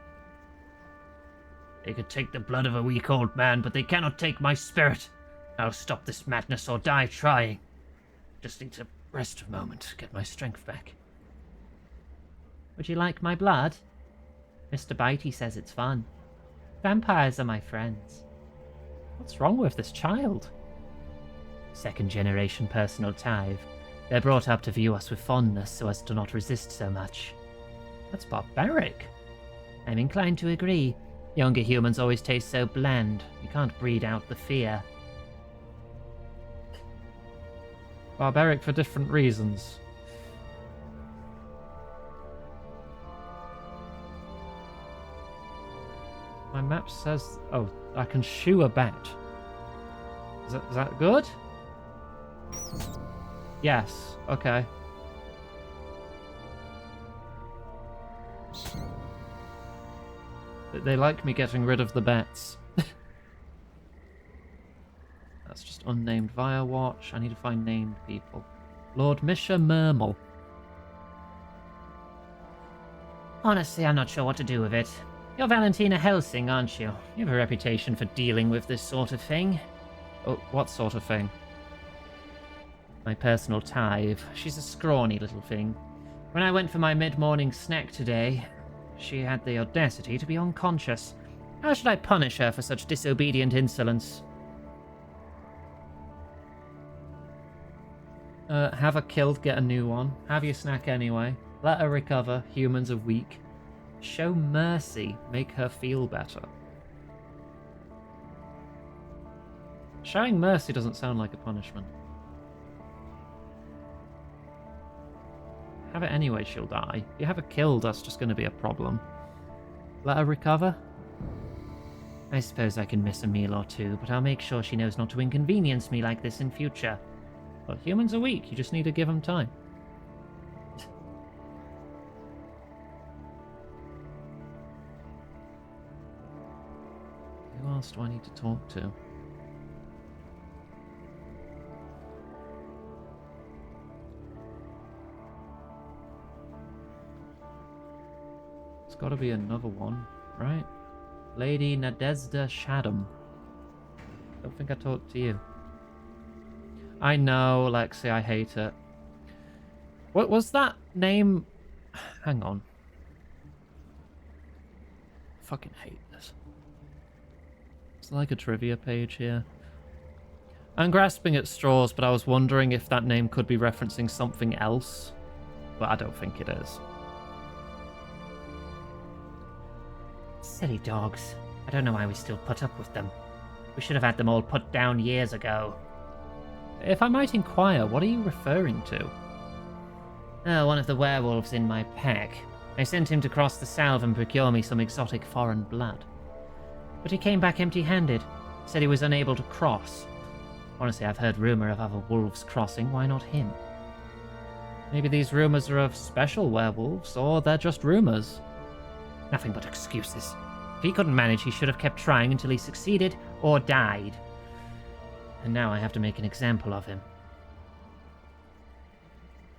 They could take the blood of a weak old man, but they cannot take my spirit. I'll stop this madness or die trying. Just need to rest a moment, get my strength back. Would you like my blood? Mr. Bitey says it's fun. Vampires are my friends. What's wrong with this child? Second-generation personal tithe. They're brought up to view us with fondness so as to not resist so much. That's barbaric. I'm inclined to agree. Younger humans always taste so bland. You can't breed out the fear. Barbaric for different reasons. My map says... Oh, I can shoe a bat. Is that good? Yes, okay. They like me getting rid of the bats. That's just unnamed via watch. I need to find named people. Lord Misha Mermel. Honestly, I'm not sure what to do with it. You're Valentina Helsing, aren't you? You have a reputation for dealing with this sort of thing. Oh, what sort of thing? My personal tithe. She's a scrawny little thing. When I went for my mid-morning snack today, she had the audacity to be unconscious. How should I punish her for such disobedient insolence? Have her killed, get a new one. Have your snack anyway. Let her recover. Humans are weak. Show mercy. Make her feel better. Showing mercy doesn't sound like a punishment. Have it anyway, she'll die. If you have her killed, that's just going to be a problem. Let her recover? I suppose I can miss a meal or two, but I'll make sure she knows not to inconvenience me like this in future. But humans are weak, you just need to give them time. Who else do I need to talk to? There's got to be another one, right? Lady Nadezhda Shadam. Don't think I talked to you. I know, Lexi, I hate it. What was that name? Hang on. I fucking hate this. It's like a trivia page here. I'm grasping at straws, but I was wondering if that name could be referencing something else. But I don't think it is. Silly dogs. I don't know why we still put up with them. We should have had them all put down years ago. If I might inquire, what are you referring to? Oh, one of the werewolves in my pack. I sent him to cross the Salve and procure me some exotic foreign blood. But he came back empty-handed. Said he was unable to cross. Honestly, I've heard rumor of other wolves crossing. Why not him? Maybe these rumors are of special werewolves, or they're just rumors. Nothing but excuses. If he couldn't manage, he should have kept trying until he succeeded or died. And now I have to make an example of him.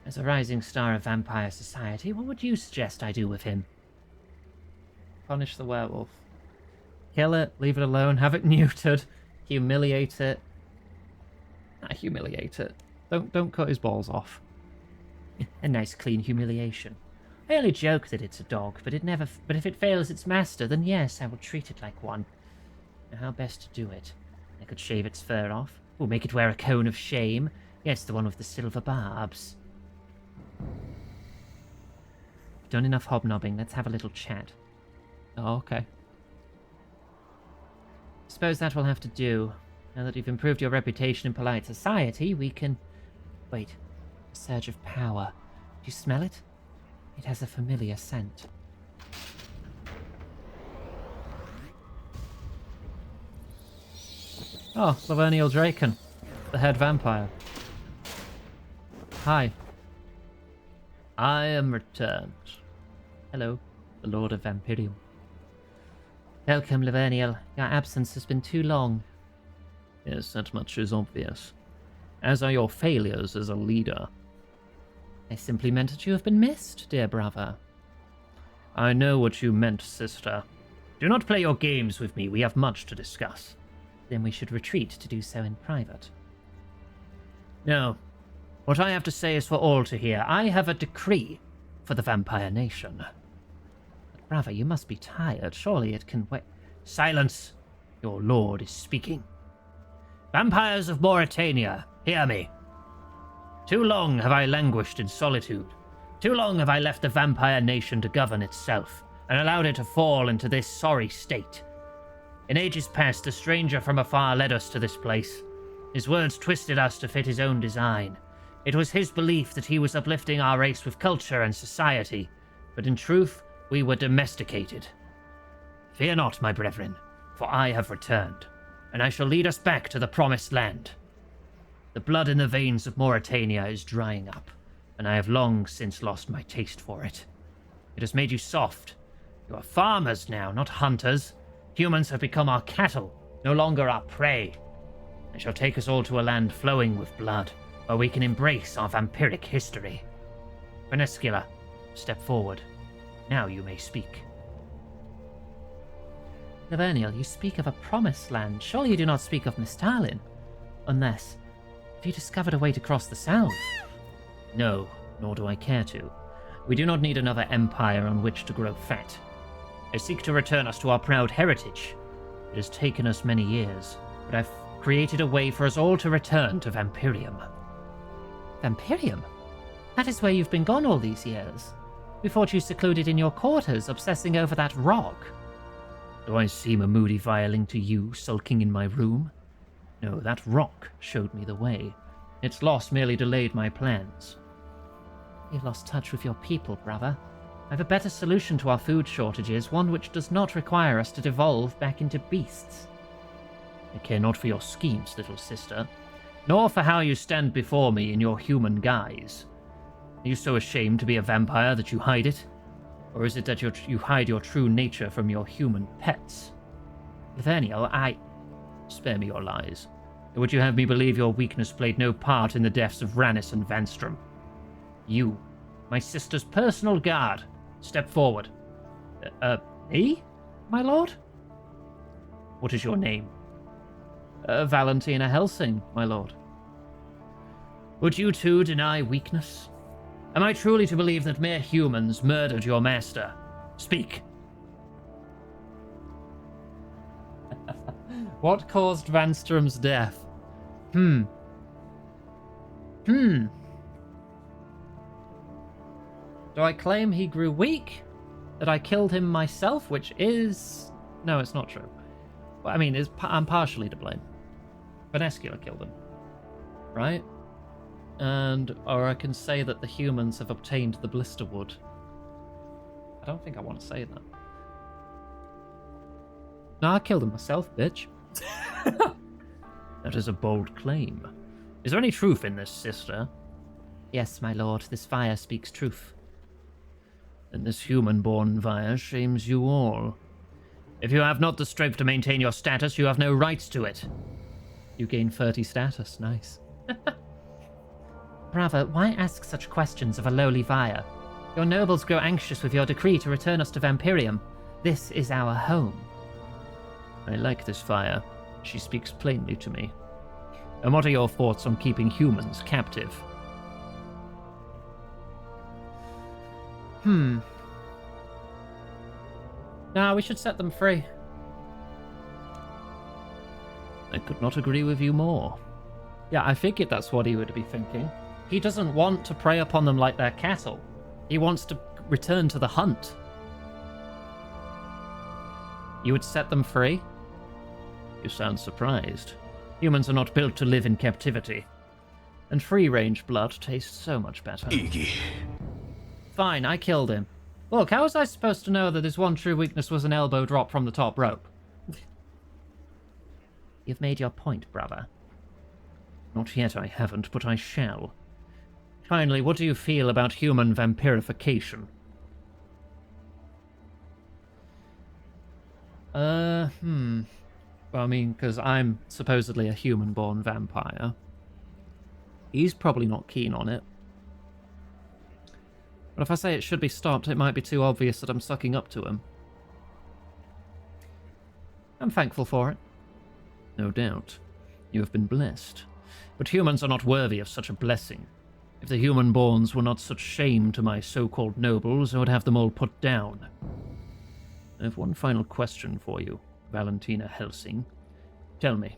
As a rising star of vampire society, what would you suggest I do with him? Punish the werewolf. Kill it, leave it alone, have it neutered, humiliate it. I humiliate it. Don't cut his balls off. A nice clean humiliation. I only joke that it's a dog, but if it fails its master, then yes, I will treat it like one. Now, how best to do it? I could shave its fur off, or make it wear a cone of shame. Yes, the one with the silver barbs. Done enough hobnobbing, let's have a little chat. Oh, okay. Suppose that will have to do. Now that you've improved your reputation in polite society, we can... Wait. A surge of power. Do you smell it? It has a familiar scent. Oh, Lavernial Draken, the head vampire. Hi. I am returned. Hello, the Lord of Vampirium. Welcome, Lavernial. Your absence has been too long. Yes, that much is obvious. As are your failures as a leader. I simply meant that you have been missed, dear brother. I know what you meant, sister. Do not play your games with me. We have much to discuss. Then we should retreat to do so in private. No. What I have to say is for all to hear. I have a decree for the Vampire Nation. But brother, you must be tired. Surely it can wait. Silence. Your lord is speaking. Vampires of Mauritania, hear me. Too long have I languished in solitude. Too long have I left the Vampire Nation to govern itself, and allowed it to fall into this sorry state. In ages past, a stranger from afar led us to this place. His words twisted us to fit his own design. It was his belief that he was uplifting our race with culture and society, but in truth, we were domesticated. Fear not, my brethren, for I have returned, and I shall lead us back to the promised land. The blood in the veins of Mauritania is drying up, and I have long since lost my taste for it. It has made you soft. You are farmers now, not hunters. Humans have become our cattle, no longer our prey. I shall take us all to a land flowing with blood, where we can embrace our vampiric history. Venescula, step forward. Now you may speak. Lavernial, you speak of a promised land. Surely you do not speak of Mistalin. Unless... have you discovered a way to cross the South? No, nor do I care to. We do not need another empire on which to grow fat. I seek to return us to our proud heritage. It has taken us many years, but I've created a way for us all to return to Vampirium. Vampirium? That is where you've been gone all these years. We thought you secluded in your quarters, obsessing over that rock. Do I seem a moody violin to you, sulking in my room? No, that rock showed me the way. Its loss merely delayed my plans. You've lost touch with your people, brother. I have a better solution to our food shortages, one which does not require us to devolve back into beasts. I care not for your schemes, little sister, nor for how you stand before me in your human guise. Are you so ashamed to be a vampire that you hide it? Or is it that you hide your true nature from your human pets? Lavernial, Spare me your lies. Or would you have me believe your weakness played no part in the deaths of Rannis and Vanstrom? You, my sister's personal guard, step forward. Me? My lord? What is your name? Valentina Helsing, my lord. Would you too deny weakness? Am I truly to believe that mere humans murdered your master? Speak. What caused Vanstrom's death? Do I claim he grew weak? That I killed him myself, which is... No, it's not true. Well, I mean, I'm partially to blame. Venescula killed him. Right? Or I can say that the humans have obtained the blister wood. I don't think I want to say that. No, I killed him myself, bitch. That is a bold claim. Is there any truth in this, sister? Yes, my lord, this fire speaks truth. Then this human-born fire shames you all. If you have not the strength to maintain your status, you have no rights to it. You gain 30 status, nice. Brother, why ask such questions of a lowly Vire? Your nobles grow anxious with your decree to return us to Vampirium. This is our home. I like this fire. She speaks plainly to me. And what are your thoughts on keeping humans captive? No, we should set them free. I could not agree with you more. Yeah, I figured that's what he would be thinking. He doesn't want to prey upon them like they're cattle. He wants to return to the hunt. You would set them free? You sound surprised. Humans are not built to live in captivity. And free-range blood tastes so much better. Fine, I killed him. Look, how was I supposed to know that his one true weakness was an elbow drop from the top rope? You've made your point, brother. Not yet, I haven't, but I shall. Finally, what do you feel about human vampirification? Well, I mean, because I'm supposedly a human-born vampire. He's probably not keen on it. But if I say it should be stopped, it might be too obvious that I'm sucking up to him. I'm thankful for it. No doubt. You have been blessed. But humans are not worthy of such a blessing. If the human-borns were not such shame to my so-called nobles, I would have them all put down. I have one final question for you, Valentina Helsing. Tell me,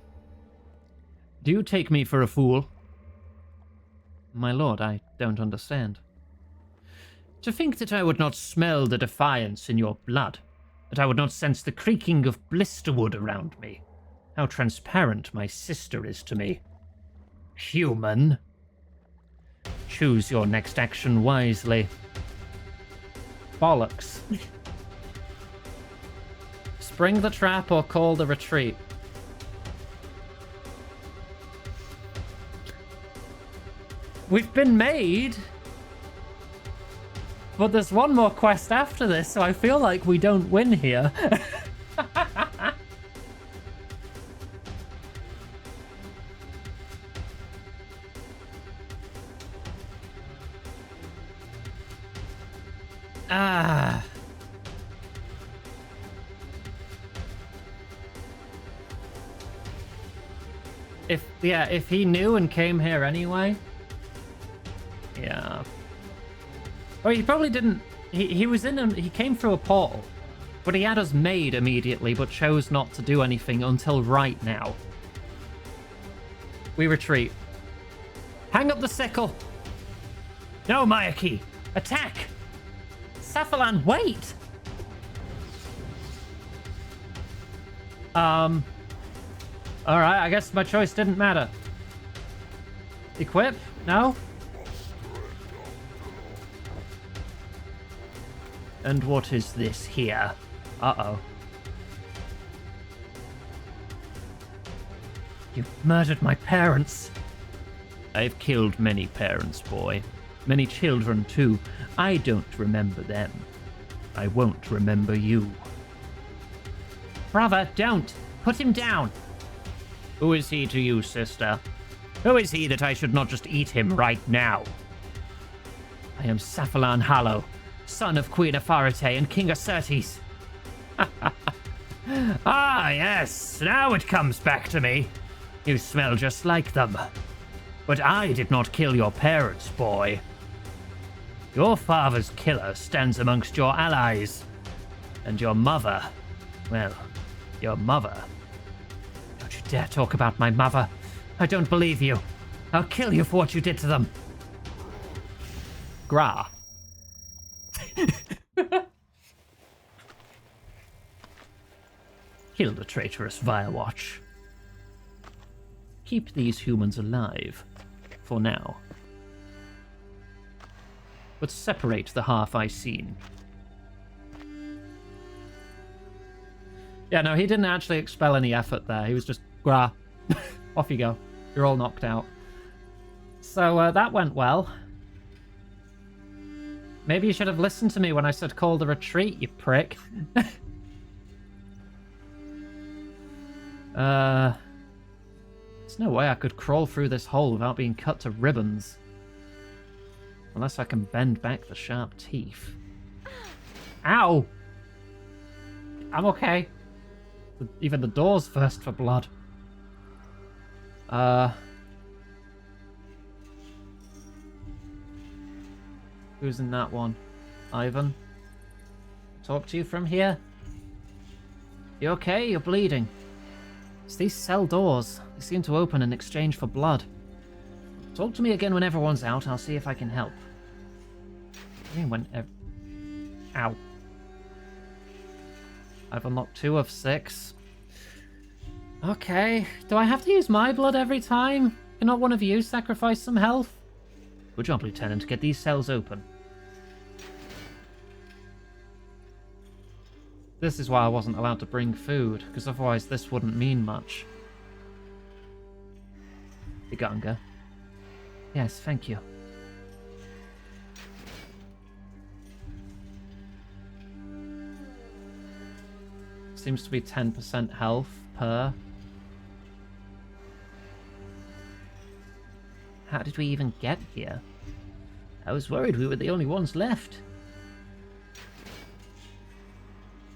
do you take me for a fool? My lord, I don't understand. To think that I would not smell the defiance in your blood, that I would not sense the creaking of blisterwood around me. How transparent my sister is to me. Human. Choose your next action wisely. Bollocks. Spring the trap or call the retreat. We've been made. But there's one more quest after this, so I feel like we don't win here. Ah. If he knew and came here anyway. Yeah. Oh, he probably didn't. He was in. He came through a portal, but he had us made immediately, but chose not to do anything until right now. We retreat. Hang up the sickle. No, Mayaki! Attack. Safalan, wait. All right. I guess my choice didn't matter. Equip? No. And what is this here? Uh-oh. You murdered my parents. I've killed many parents, boy. Many children, too. I don't remember them. I won't remember you. Brother, don't. Put him down. Who is he to you, sister? Who is he that I should not just eat him right now? I am Safalan Hallow, son of Queen Afarite and King Acertes. Ah, yes. Now it comes back to me. You smell just like them. But I did not kill your parents, boy. Your father's killer stands amongst your allies. And your mother, well, your mother. Don't you dare talk about my mother. I don't believe you. I'll kill you for what you did to them. Gra. Kill the traitorous Firewatch. Keep these humans alive. For now. But separate the half I seen. Yeah, no, he didn't actually expel any effort there. He was just, gra. Off you go. You're all knocked out. So that went well. Maybe you should have listened to me when I said call the retreat, you prick. There's no way I could crawl through this hole without being cut to ribbons. Unless I can bend back the sharp teeth. Ow! I'm okay. Even the door's thirst for blood. Who's in that one? Ivan? Talk to you from here? You okay? You're bleeding. It's these cell doors. They seem to open in exchange for blood. Talk to me again when everyone's out. I'll see if I can help. Ow. I've unlocked 2 of 6. Okay. Do I have to use my blood every time? Cannot one of you sacrifice some health? Good job, Lieutenant. Get these cells open. This is why I wasn't allowed to bring food, because otherwise this wouldn't mean much. Iganga. Yes, thank you. Seems to be 10% health per. How did we even get here? I was worried we were the only ones left.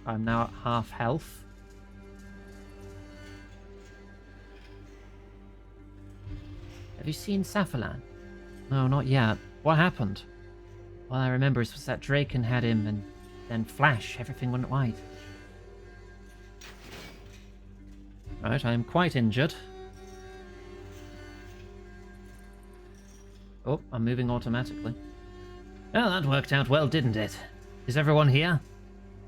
I'm now at half health. Have you seen Safalan? No, not yet. What happened? All I remember is was that Draken had him and then flash, everything went white. Right, I am quite injured. Oh, I'm moving automatically. Well, that worked out well, didn't it? Is everyone here?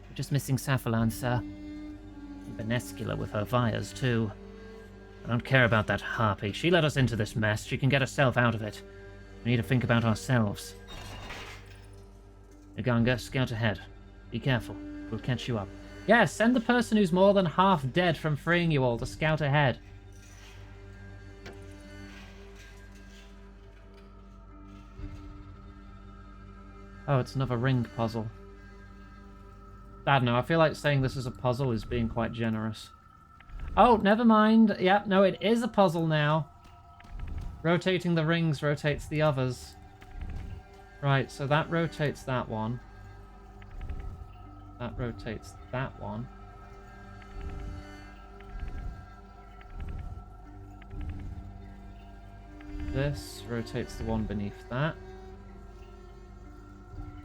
We're just missing Safalan, sir. And Benescula with her fires, too. I don't care about that harpy. She let us into this mess. She can get herself out of it. We need to think about ourselves. Iganga, scout ahead. Be careful. We'll catch you up. Yeah, send the person who's more than half dead from freeing you all to scout ahead. Oh, it's another ring puzzle. I don't know, I feel like saying this is a puzzle is being quite generous. Oh, never mind. Yeah, no, it is a puzzle now. Rotating the rings rotates the others. Right, so that rotates that one. That rotates that one. This rotates the one beneath that.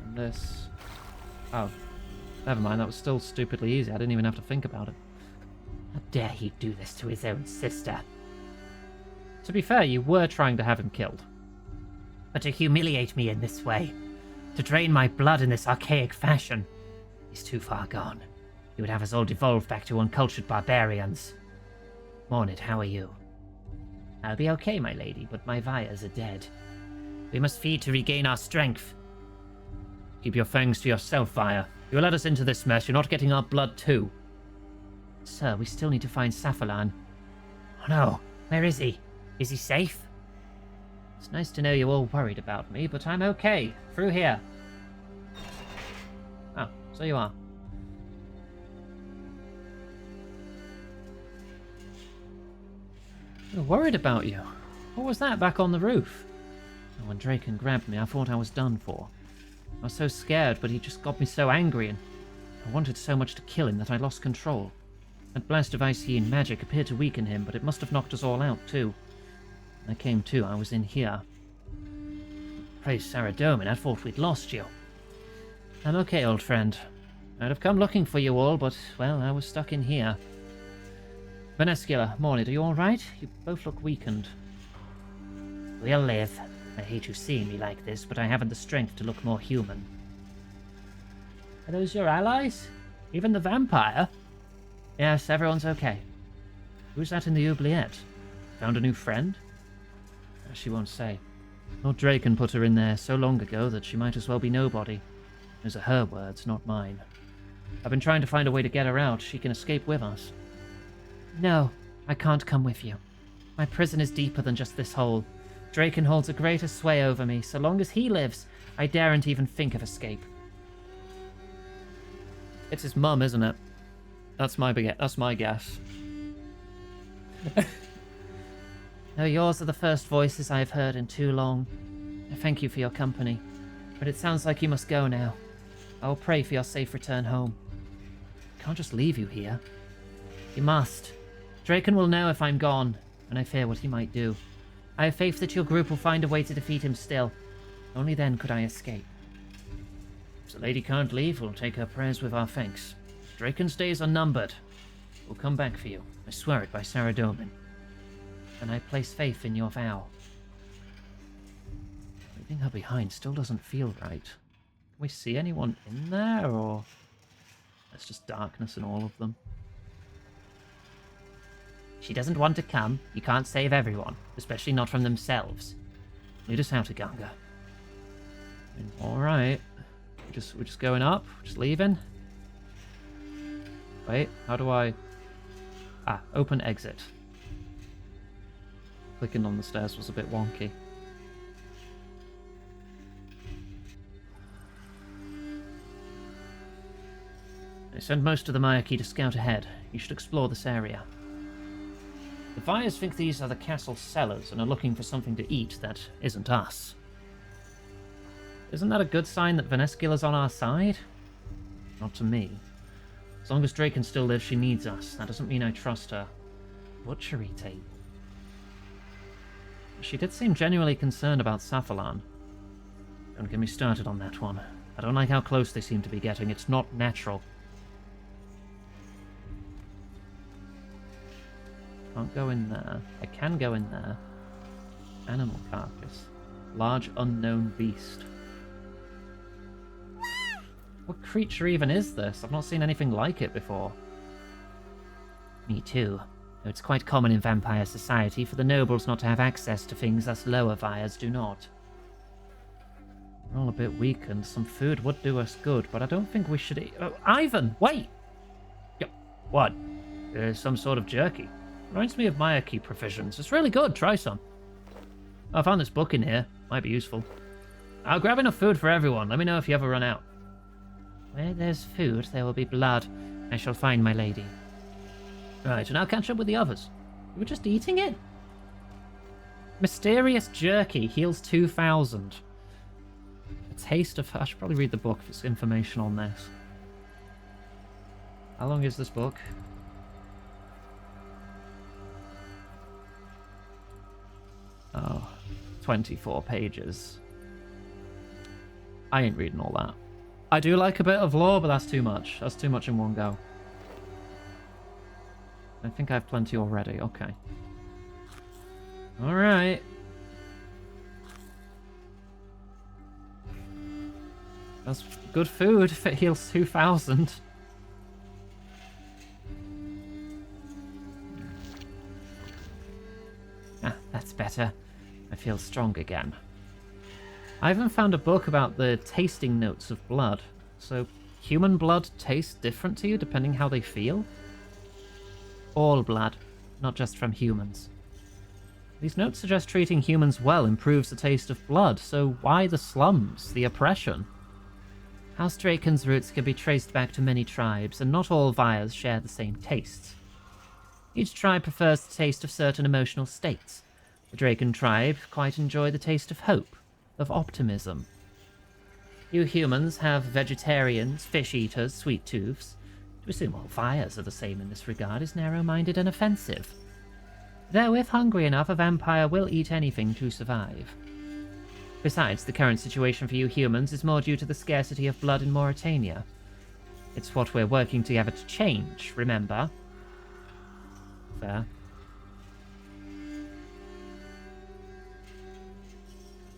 And this... Oh. Never mind, that was still stupidly easy. I didn't even have to think about it. How dare he do this to his own sister? To be fair, you were trying to have him killed. But to humiliate me in this way, to drain my blood in this archaic fashion, he's too far gone. He would have us all devolve back to uncultured barbarians. Mornid, how are you? I'll be okay, my lady, but my Vyas are dead. We must feed to regain our strength. Keep your fangs to yourself, Vaya. You let us into this mess, you're not getting our blood too. Sir, we still need to find Safalan. Oh no, where is he? Is he safe? It's nice to know you're all worried about me, but I'm okay. Through here. Oh, so you are. I'm worried about you. What was that back on the roof? Oh, when Draken grabbed me, I thought I was done for. I was so scared, but he just got me so angry, and I wanted so much to kill him that I lost control. That blast of Icean magic appeared to weaken him, but it must have knocked us all out, too. When I came to, I was in here. Praise Saradomin, I thought we'd lost you. I'm okay, old friend. I'd have come looking for you all, but, well, I was stuck in here. Benescula, Mornid, are you alright? You both look weakened. We'll live. I hate you seeing me like this, but I haven't the strength to look more human. Are those your allies? Even the vampire? Yes, everyone's okay. Who's that in the oubliette? Found a new friend? She won't say. Lord Draken put her in there so long ago that she might as well be nobody. Those are her words, not mine. I've been trying to find a way to get her out. She can escape with us. No, I can't come with you. My prison is deeper than just this hole. Draken holds a greater sway over me. So long as he lives, I daren't even think of escape. It's his mum, isn't it? That's my guess. No, yours are the first voices I've heard in too long. I thank you for your company, but it sounds like you must go now. I will pray for your safe return home. I can't just leave you here. You must. Draken will know if I'm gone, and I fear what he might do. I have faith that your group will find a way to defeat him still. Only then could I escape. If the lady can't leave, we'll take her prayers with our thanks. Draken's days are numbered. We'll come back for you. I swear it by Saradomin. And I place faith in your vow. Leaving her behind still doesn't feel right. Can we see anyone in there, or... It's just darkness in all of them. She doesn't want to come. You can't save everyone, especially not from themselves. Lead us out, Ganga. Alright. We're just going up? We're just leaving? Wait, how do I... Ah, open exit. Clicking on the stairs was a bit wonky. I sent most of the Mayaki to scout ahead. You should explore this area. The Vyers think these are the castle cellars and are looking for something to eat that isn't us. Isn't that a good sign that Venescula's on our side? Not to me. As long as Draken still lives, she needs us. That doesn't mean I trust her. Butchery table. She did seem genuinely concerned about Safalan. Don't get me started on that one. I don't like how close they seem to be getting. It's not natural. Can't go in there. I can go in there. Animal carcass. Large unknown beast. What creature even is this? I've not seen anything like it before. Me too. Though it's quite common in vampire society for the nobles not to have access to things us lower Vyers do not. We're all a bit weakened. Some food would do us good, but I don't think we should eat... Oh, Ivan, wait! What? There's some sort of jerky. Reminds me of Mayaki provisions. It's really good. Try some. I found this book in here. Might be useful. I'll grab enough food for everyone. Let me know if you ever run out. Where there's food, there will be blood. I shall find my lady. Right, and I'll catch up with the others. You were just eating it? Mysterious jerky heals 2,000. A taste of... I should probably read the book if it's information on this. How long is this book? Oh, 24 pages. I ain't reading all that. I do like a bit of lore, but that's too much. That's too much in one go. I think I have plenty already. Okay. Alright. That's good food if it heals 2,000. Ah, that's better. I feel strong again. I haven't found a book about the tasting notes of blood. So, human blood tastes different to you depending how they feel? All blood, not just from humans. These notes suggest treating humans well improves the taste of blood, so why the slums, the oppression? House Draken's roots can be traced back to many tribes, and not all Vyers share the same tastes. Each tribe prefers the taste of certain emotional states. The Draken tribe quite enjoy the taste of hope, of optimism. You humans have vegetarians, fish eaters, sweet tooths. To assume all Vyers are the same in this regard is narrow-minded and offensive. Though if hungry enough, a vampire will eat anything to survive. Besides, the current situation for you humans is more due to the scarcity of blood in Mauritania. It's what we're working together to change, remember? Fair.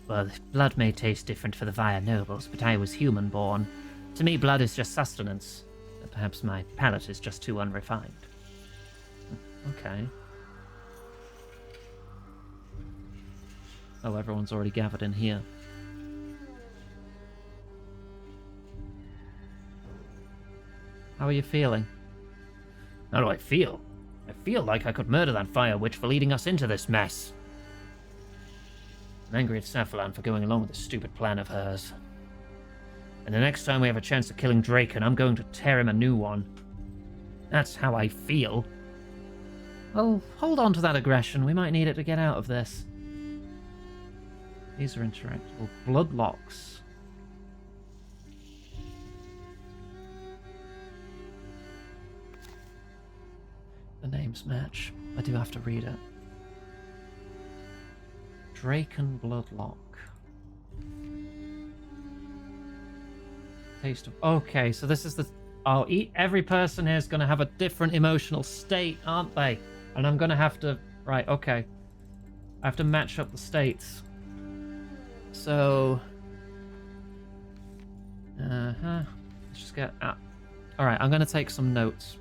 Well, blood may taste different for the Vire nobles, but I was human-born. To me, blood is just sustenance. Perhaps my palate is just too unrefined. Okay. Oh, everyone's already gathered in here. How are you feeling? How do I feel? I feel like I could murder that fire witch for leading us into this mess. I'm angry at Safalan for going along with this stupid plan of hers. And the next time we have a chance of killing Draken, I'm going to tear him a new one. That's how I feel. Well, hold on to that aggression. We might need it to get out of this. These are interactable. Bloodlocks. The names match. I do have to read it. Draken Bloodlock. Taste of... Okay, so this is the... Oh, every person here is going to have a different emotional state, aren't they? And I'm going to have to... Right, okay. I have to match up the states. So... Let's just get... Alright, I'm going to take some notes.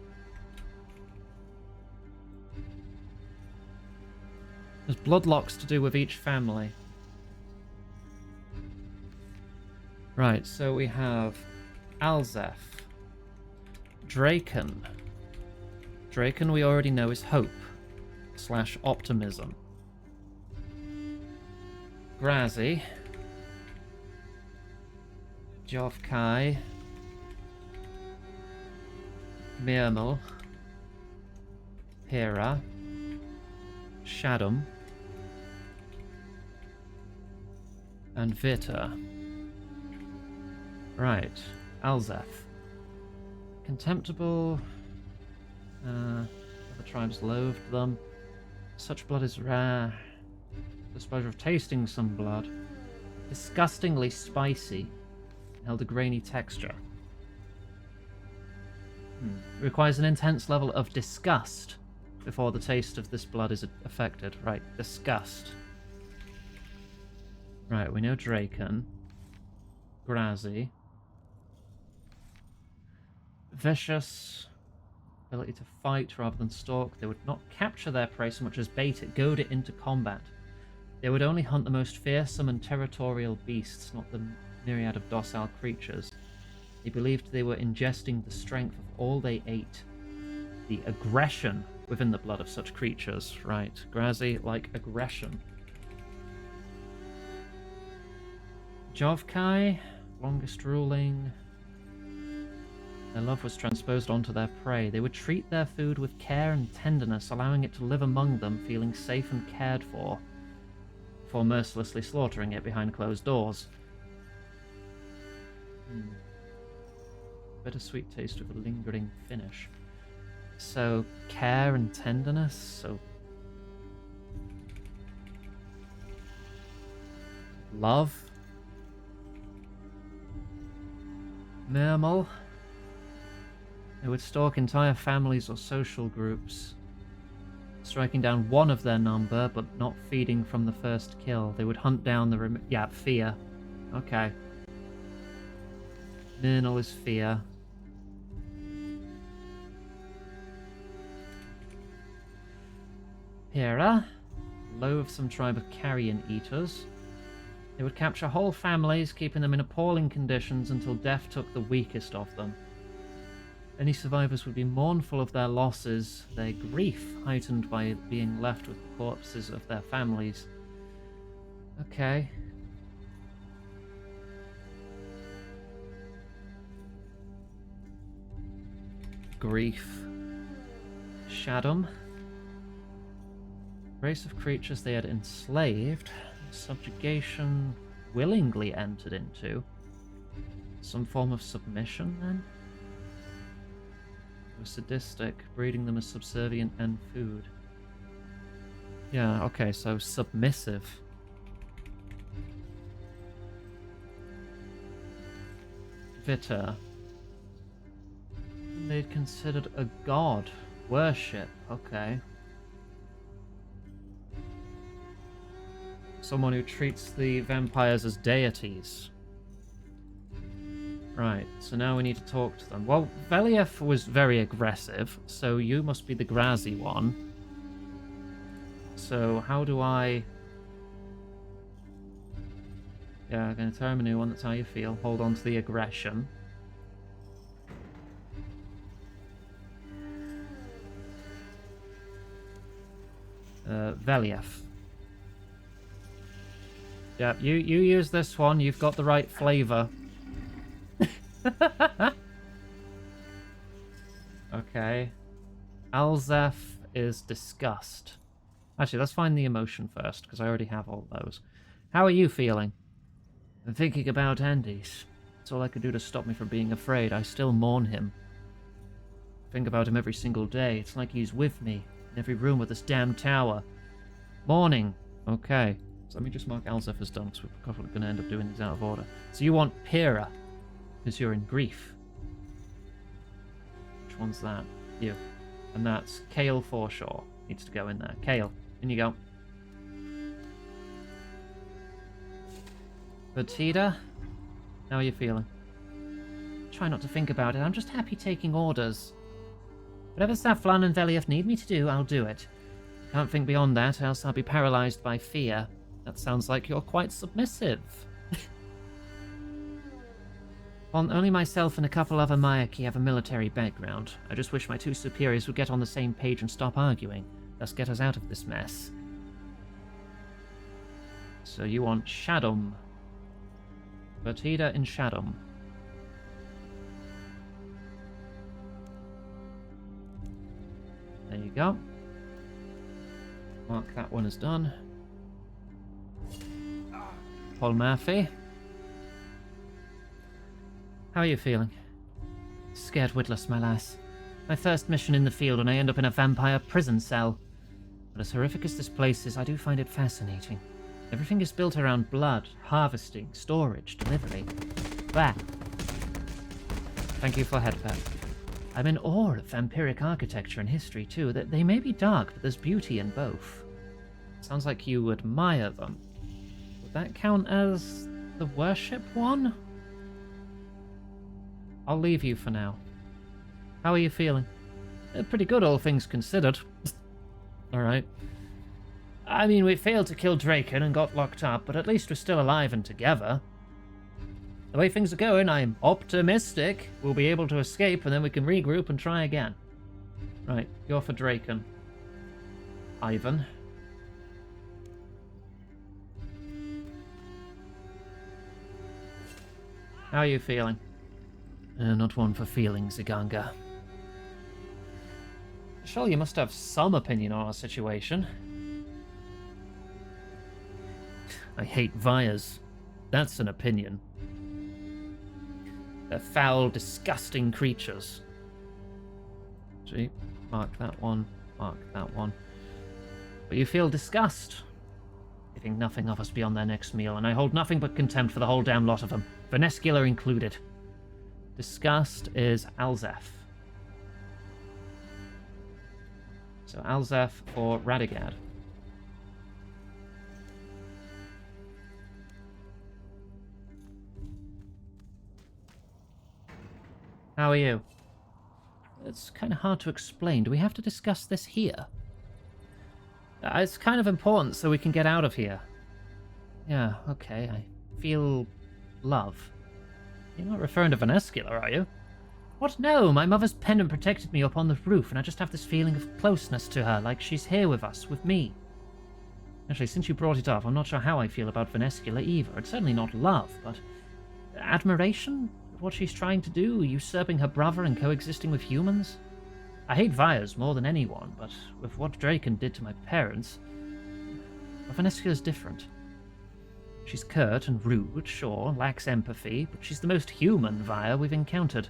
There's bloodlocks to do with each family. Right, so we have Alzef. Draken. Draken we already know is hope / optimism. Grazi. Jovkai. Mirmel. Hera. Shadum. And Vita. Right. Alzef. Contemptible. Other tribes loathed them. Such blood is rare. Displeasure of tasting some blood. Disgustingly spicy. Held a grainy texture. Requires an intense level of disgust before the taste of this blood is affected. Right, disgust. Right, we know Draken. Grazi. Vicious. Ability to fight rather than stalk. They would not capture their prey so much as bait it, goad it into combat. They would only hunt the most fearsome and territorial beasts, not the myriad of docile creatures. They believed they were ingesting the strength of all they ate. The aggression within the blood of such creatures. Right, Grazi like aggression. Jovkai, longest ruling. Their love was transposed onto their prey. They would treat their food with care and tenderness, allowing it to live among them, feeling safe and cared for, before mercilessly slaughtering it behind closed doors. Bittersweet taste with a lingering finish. So, care and tenderness, so... love. Mirmel. They would stalk entire families or social groups, striking down one of their number, but not feeding from the first kill. They would hunt down the yeah, fear. Okay. Mirmel is fear. Hera. Loathsome tribe of carrion eaters. They would capture whole families, keeping them in appalling conditions until death took the weakest of them. Any survivors would be mournful of their losses, their grief heightened by being left with the corpses of their families. Okay. Grief. Shadum. Race of creatures they had enslaved, subjugation willingly entered into. Some form of submission, then? They were sadistic, breeding them as subservient and food. Yeah, okay, so submissive. Vita. They'd considered a god. Worship, okay. Someone who treats the vampires as deities. Right, so now we need to talk to them. Well, Velief was very aggressive, so you must be the Grazi one. So how do I... Yeah, I'm going to tell him a new one, that's how you feel. Hold on to the aggression. Velief. Yeah, you use this one, you've got the right flavour. Okay. Alzef is disgust. Actually, let's find the emotion first, because I already have all those. How are you feeling? I'm thinking about Andes. It's all I could do to stop me from being afraid. I still mourn him. Think about him every single day. It's like he's with me, in every room of this damn tower. Mourning. Okay. So let me just mark Alzef as done, because we're probably going to end up doing these out of order. So you want Pyrrha. Because you're in grief. Which one's that? You. And that's Kale Foreshore. Needs to go in there. Kale, in you go. Bertida, how are you feeling? Try not to think about it. I'm just happy taking orders. Whatever Saflan and Velief need me to do, I'll do it. Can't think beyond that, else I'll be paralyzed by fear. That sounds like you're quite submissive. Only myself and a couple other Mayaki have a military background. I just wish my two superiors would get on the same page and stop arguing, thus get us out of this mess. So you want Shadum. Bertida in Shadum. There you go. Mark that one as done. Paul Murphy. How are you feeling? Scared witless, my lass. My first mission in the field and I end up in a vampire prison cell. But as horrific as this place is, I do find it fascinating. Everything is built around blood, harvesting, storage, delivery. Bah. Thank you for headpad. I'm in awe of vampiric architecture and history too. That they may be dark, but there's beauty in both. Sounds like you admire them. Would that count as the worship one? I'll leave you for now. How are you feeling? Pretty good, all things considered. Alright. I mean, we failed to kill Draken and got locked up, but at least we're still alive and together. The way things are going, I'm optimistic we'll be able to escape and then we can regroup and try again. Right, you're for Draken. Ivan. How are you feeling? Not one for feeling, Ziganga. Surely you must have some opinion on our situation. I hate Vyas. That's an opinion. They're foul, disgusting creatures. Gee, mark that one, mark that one. But you feel disgust. You think nothing of us beyond their next meal, and I hold nothing but contempt for the whole damn lot of them, Venescula included. Disgust is Alzef. So Alzef or Radigad. How are you? It's kind of hard to explain. Do we have to discuss this here? It's kind of important so we can get out of here. Yeah, okay. I feel love. You're not referring to Venescula, are you? What? No, my mother's pendant protected me up on the roof, and I just have this feeling of closeness to her, like she's here with us, with me. Actually, since you brought it up, I'm not sure how I feel about Venescula either. It's certainly not love, but admiration? What she's trying to do, usurping her brother and coexisting with humans? I hate Vyas more than anyone, but with what Draken did to my parents, Venescula's different. She's curt and rude, sure, lacks empathy, but she's the most human Vaya we've encountered.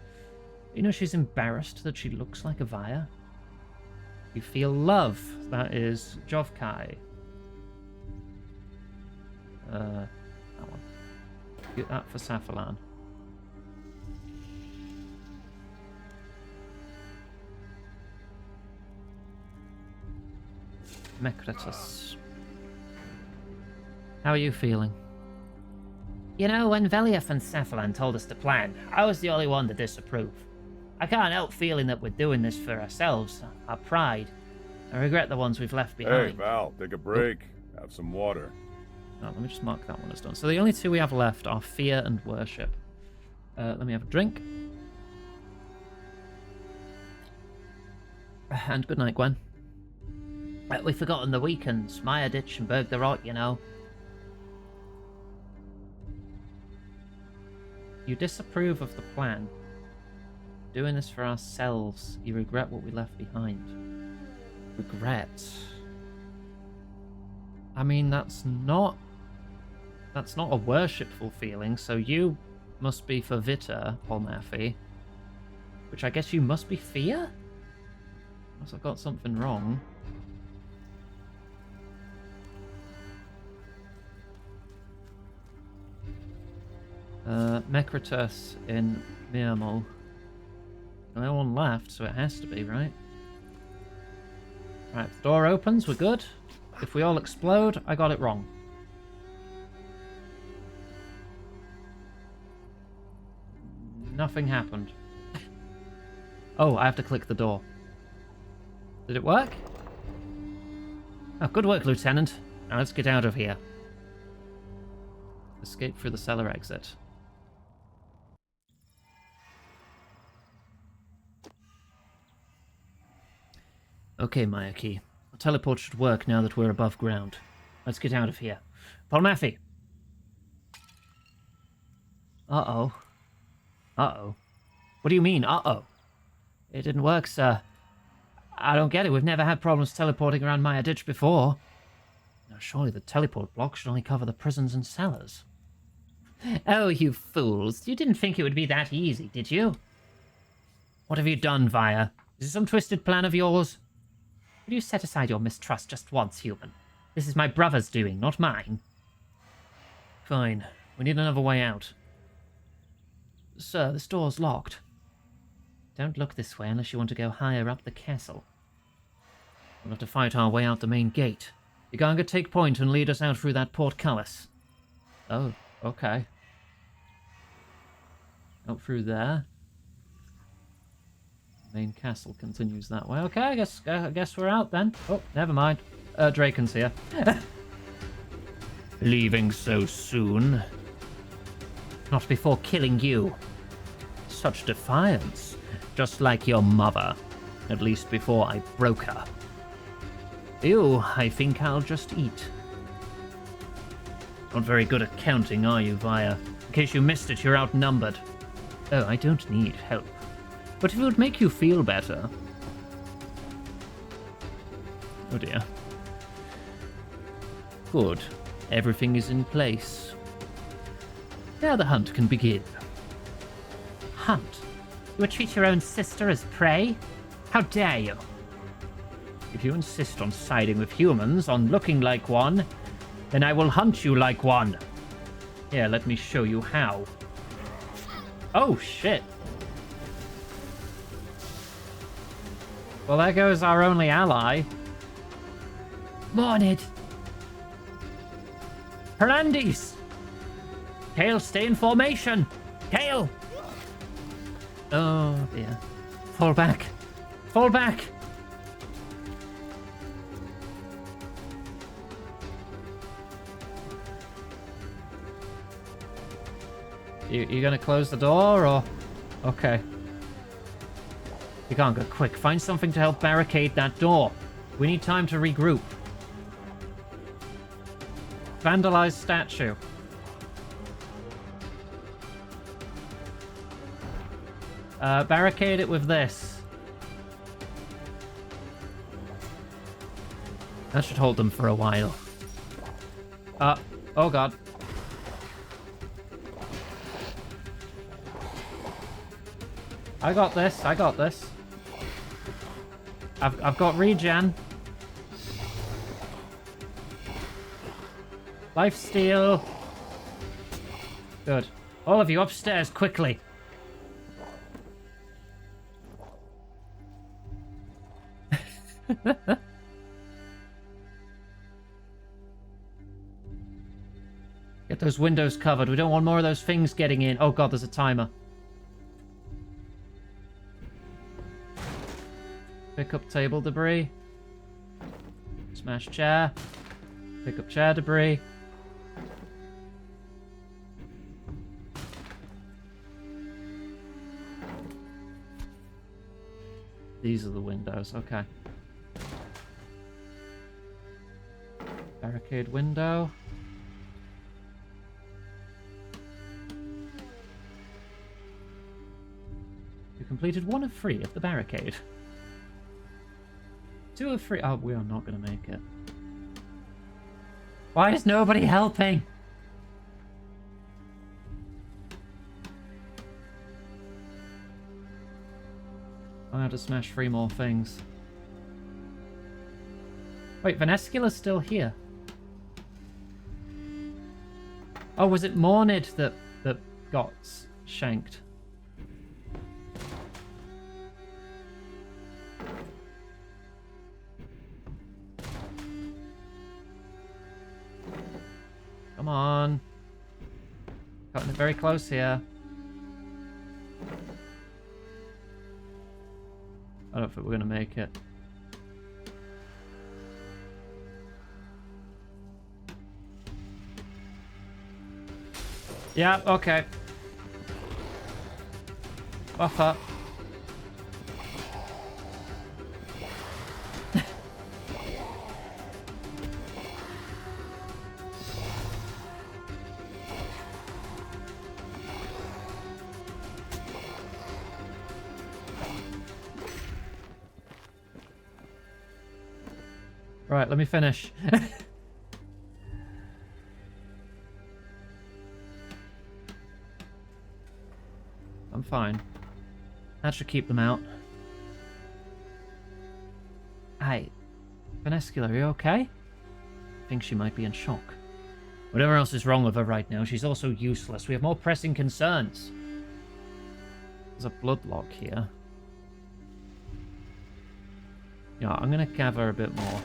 You know she's embarrassed that she looks like a Vaya? You feel love. That is Jovkai. That one. Get that for Safalan. Mekritus. How are you feeling? You know, when Velief and Safalan told us the plan, I was the only one to disapprove. I can't help feeling that we're doing this for ourselves, our pride. I regret the ones we've left behind. Hey, Val, take a break. Have some water. Oh, let me just mark that one as done. So the only two we have left are fear and worship. Let me have a drink. And good night, Gwen. We've forgotten the weekends, Maya Ditch and Berg the Rot, you know. You disapprove of the plan. Doing this for ourselves. You regret what we left behind. Regret. I mean, that's not a worshipful feeling, so you must be for Vita, Paul Murphy. Which I guess you must be fear? Unless I've got something wrong. Mecritus in Myrmul. No one left, so it has to be, right? Right, the door opens, we're good. If we all explode, I got it wrong. Nothing happened. Oh, I have to click the door. Did it work? Oh, good work, Lieutenant. Now let's get out of here. Escape through the cellar exit. Okay, Mayaki. The teleport should work now that we're above ground. Let's get out of here. Paul Maffey! Uh-oh. Uh-oh. What do you mean, uh-oh? It didn't work, sir. I don't get it. We've never had problems teleporting around Maya Ditch before. Now, surely the teleport block should only cover the prisons and cellars. Oh, you fools. You didn't think it would be that easy, did you? What have you done, Via? Is this some twisted plan of yours? Will you set aside your mistrust just once, human? This is my brother's doing, not mine. Fine. We need another way out. Sir, this door's locked. Don't look this way unless you want to go higher up the castle. We'll have to fight our way out the main gate. Iganga, take point and lead us out through that portcullis. Oh, okay. Out through there. Main castle continues that way. Okay, I guess we're out then. Oh, never mind. Draken's here. Leaving so soon? Not before killing you. Such defiance. Just like your mother. At least before I broke her. Ew, I think I'll just eat. Not very good at counting, are you, Via? In case you missed it, you're outnumbered. Oh, I don't need help. But if it would make you feel better... Oh dear. Good. Everything is in place. Now the hunt can begin. Hunt? You would treat your own sister as prey? How dare you? If you insist on siding with humans, on looking like one, then I will hunt you like one. Here, let me show you how. Oh, shit. Well, there goes our only ally. Mornid. Hernandez! Kale, stay in formation! Kale! Oh, dear. Fall back. Fall back! You gonna close the door, or...? Okay. You can't go quick. Find something to help barricade that door. We need time to regroup. Vandalized statue. Barricade it with this. That should hold them for a while. Oh god. I got this, I got this. I've got regen. Lifesteal. Good. All of you upstairs, quickly. Get those windows covered. We don't want more of those things getting in. Oh god, there's a timer. Pick up table debris. Smash chair. Pick up chair debris. These are the windows, okay. Barricade window. You completed 1 of 3 of the barricade. 2 of 3. Oh, we are not going to make it. Why is nobody helping? I have to smash 3 more things. Wait, Vanescula's still here. Oh, was it Mornid that got shanked. Come on. Cutting it very close here. I don't think we're gonna make it. Yeah, okay. Buff up. Right, let me finish. I'm fine. That should keep them out. Hey, Venescula, are you okay? I think she might be in shock. Whatever else is wrong with her right now, she's also useless. We have more pressing concerns. There's a blood lock here. Yeah, I'm gonna gather a bit more.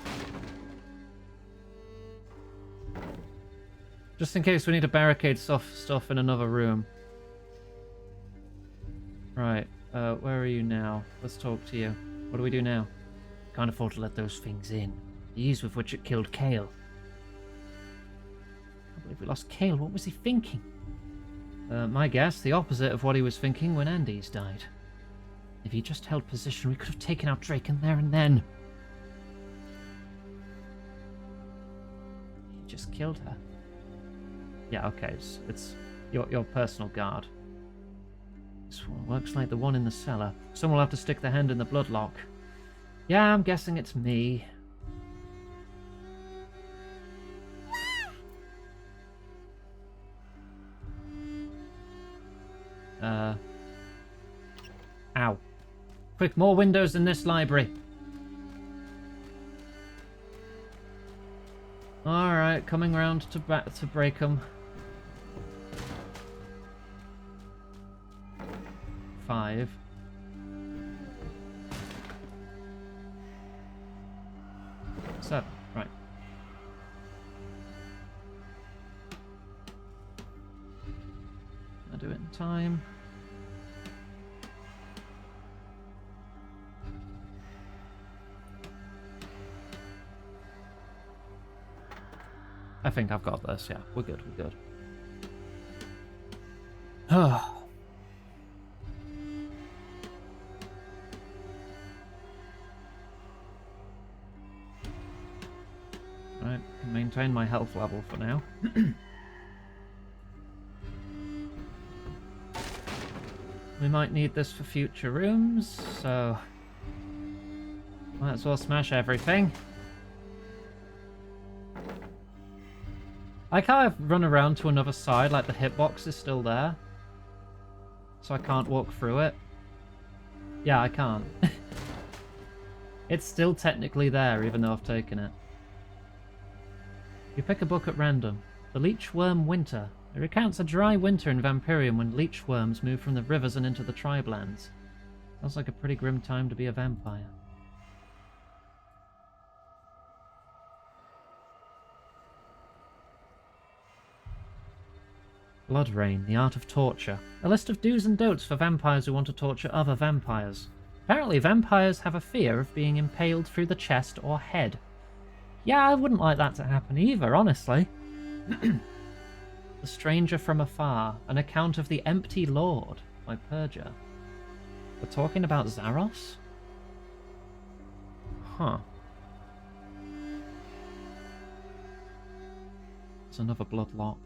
Just in case we need to barricade stuff in another room. Right, where are you now? Let's talk to you. What do we do now? Can't afford to let those things in. The ease with which it killed Kale. I can't believe we lost Kale. What was he thinking? My guess, the opposite of what he was thinking when Andes died. If he just held position, we could have taken out Draken there and then. He just killed her. Yeah, okay, it's your personal guard. This one works like the one in the cellar. Someone will have to stick their hand in the blood lock. Yeah, I'm guessing it's me. Ow. Quick, more windows in this library. Alright, coming round to break them. 5. Seven, right. I'll do it in time. I think I've got this, yeah. We're good, we're good. Right, can maintain my health level for now. We might need this for future rooms, so might as well smash everything. I can't run around to another side, like the hitbox is still there. So I can't walk through it. Yeah, I can't. It's still technically there, even though I've taken it. You pick a book at random. The Leechworm Winter. It recounts a dry winter in Vampirium when leechworms move from the rivers and into the tribelands. Sounds like a pretty grim time to be a vampire. Blood Rain, the Art of Torture. A list of do's and don'ts for vampires who want to torture other vampires. Apparently vampires have a fear of being impaled through the chest or head. Yeah, I wouldn't like that to happen either, honestly. The Stranger from Afar, an account of the Empty Lord by Purger. We're talking about Zaros? Huh. It's another blood lock.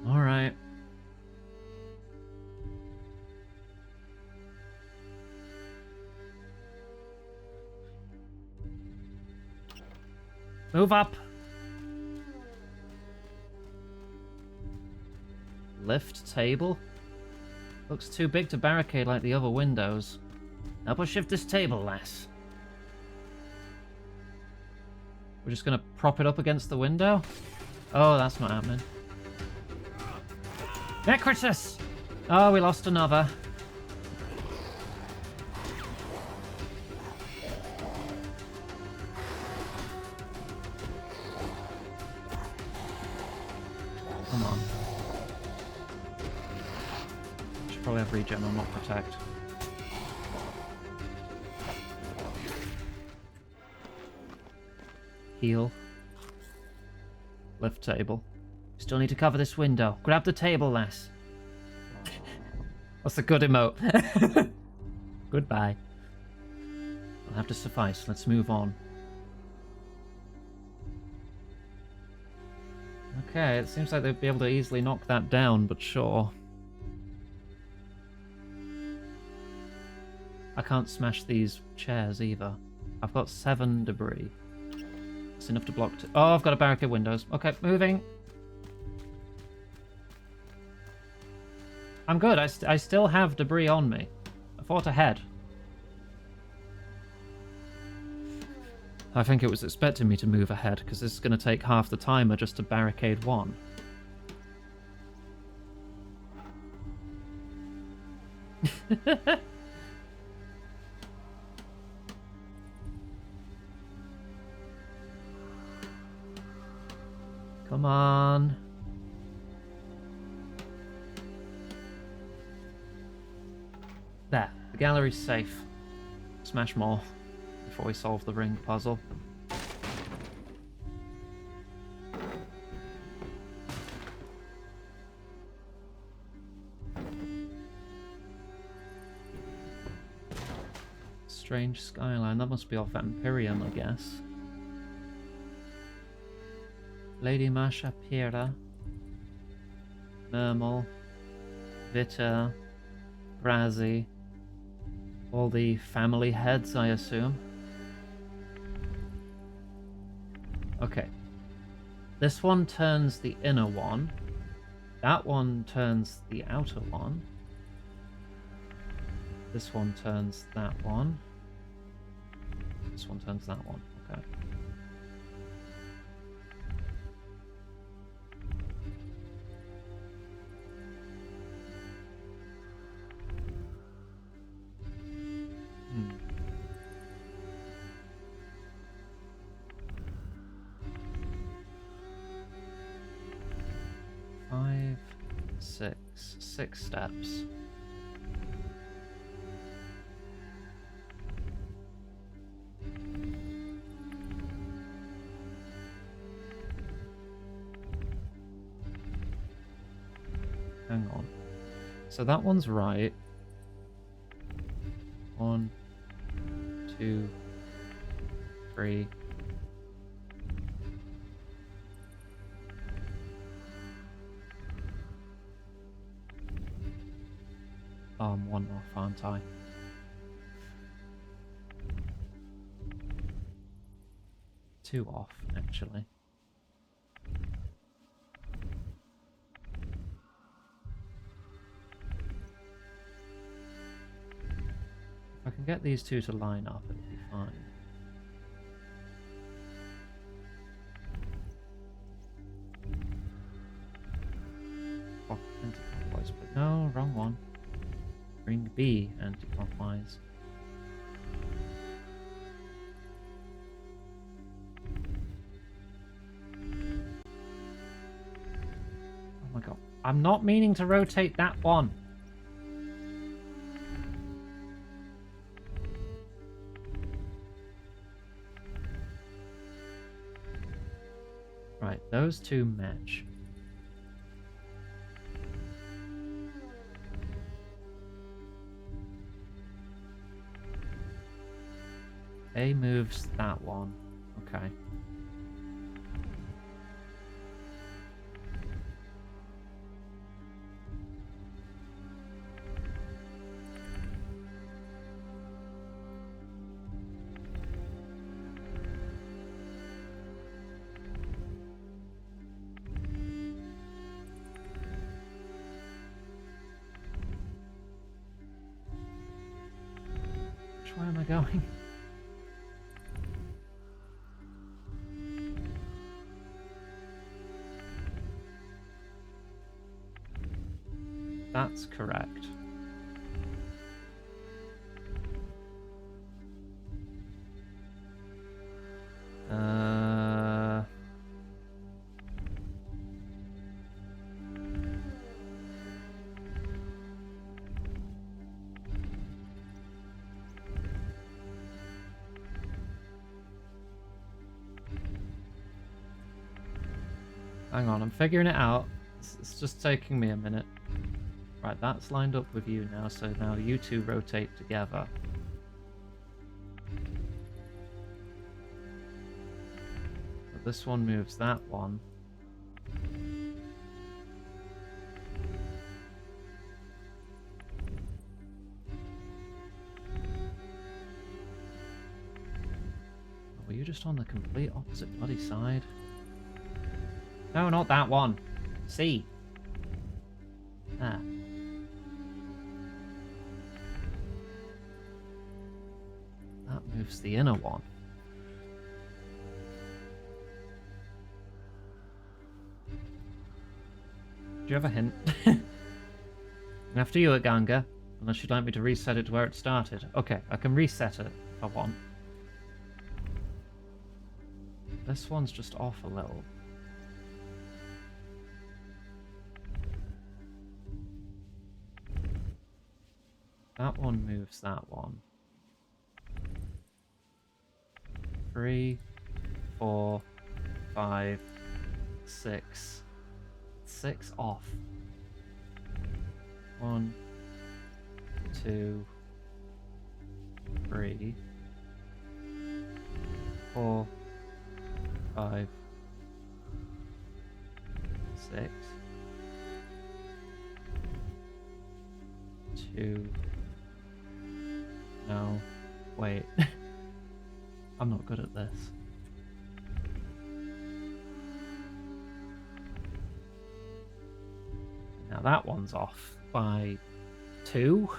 Alright. Move up. Lift table. Looks too big to barricade like the other windows. Help us shift this table, lass. We're just gonna prop it up against the window? Oh, that's not happening. Decritus! Oh, we lost another. Come on. Should probably have regen or not protect. Heal. Lift table. Still need to cover this window. Grab the table, lass. That's a good emote. Goodbye. I'll have to suffice. Let's move on. Okay, it seems like they'd be able to easily knock that down, but sure. I can't smash these chairs either. I've got 7 debris. It's enough to block... Oh, I've got to barricade windows. Okay, moving. I'm good. I still have debris on me. I fought ahead. I think it was expecting me to move ahead, because this is going to take half the timer just to barricade one. Come on. There. The gallery's safe. Smash more before we solve the ring puzzle. Strange skyline. That must be off Empyrean, I guess. Lady Masha Pira. Mermal. Vita. Brazi. All the family heads, I assume. Okay. This one turns the inner one. That one turns the outer one. This one turns that one. This one turns that one. Okay. Hmm. 5, 6 steps. Hang on. So that one's right. 1, 2, 3. Oh, I'm 1 off, aren't I? Two off, actually. If I can get these two to line up, it'll be fine. Oh, anti-clockwise, but no, wrong one. Ring B, anti-clockwise. Oh my god. I'm not meaning to rotate that one. Right, those two match. A moves that one. Okay. Which way am I going? That's correct. Hang on, I'm figuring it out. It's just taking me a minute. Right, that's lined up with you now, so now you two rotate together. But this one moves that one. Were you just on the complete opposite bloody side? No, not that one. C. Ah. That moves the inner one. Do you have a hint? After you, Aganga. Unless you'd like me to reset it to where it started. Okay, I can reset it if I want. This one's just off a little. That one moves that one. 3, 4, 5, 6. 6 off. 1, 2, 3, 4, 5, 6, 2. No, wait. I'm not good at this. Now that one's off by 2.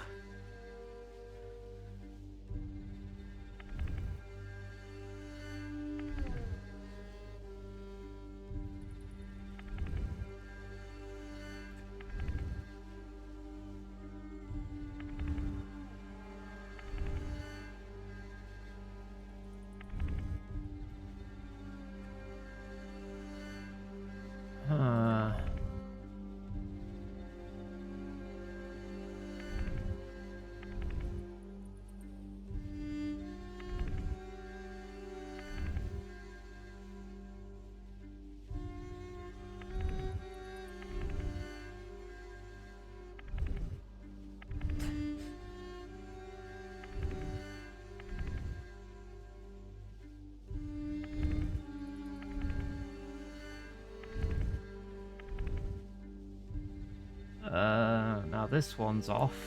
Now this one's off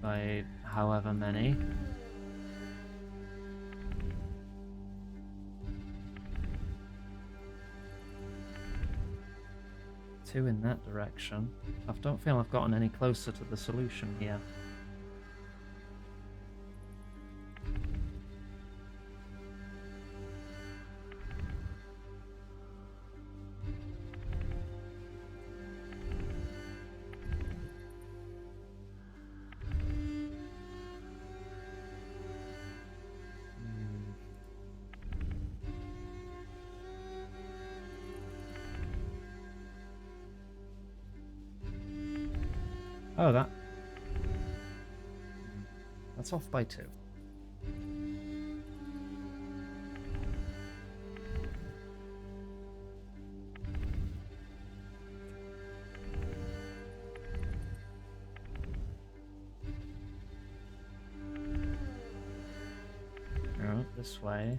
by however many. Two in that direction. I don't feel I've gotten any closer to the solution here. Oh, that's off by 2. Go this way.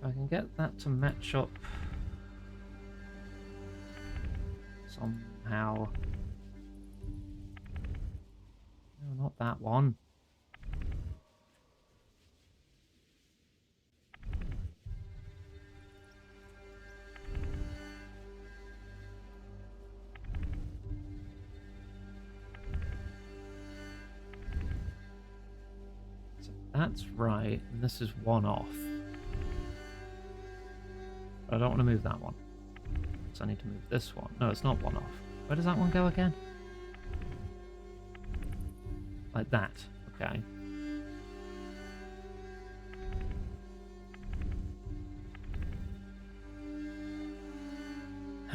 I can get that to match up somehow. No, not that one. So that's right, and this is one off. But I don't want to move that one. So I need to move this one. No, it's not one off. Where does that one go again? Like that. Okay.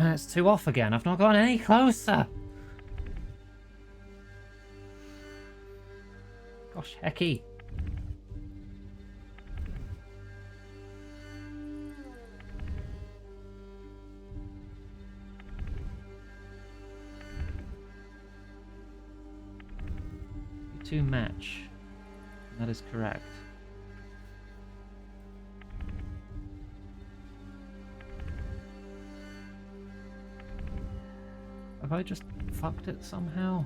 It's 2 off again. I've not gone any closer. Gosh, hecky. To match. That is correct. Have I just fucked it somehow?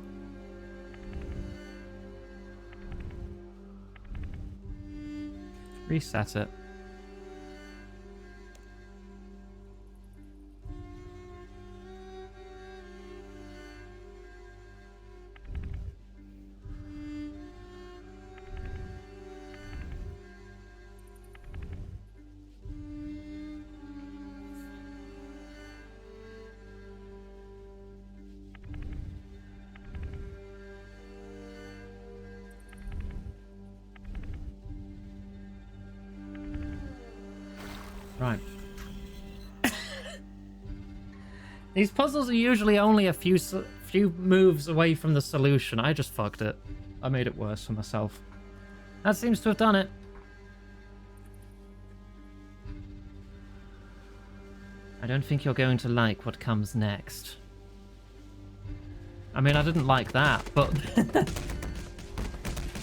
Reset it. Right. These puzzles are usually only a few moves away from the solution. I just fucked it. I made it worse for myself. That seems to have done it. I don't think you're going to like what comes next. I mean, I didn't like that, but...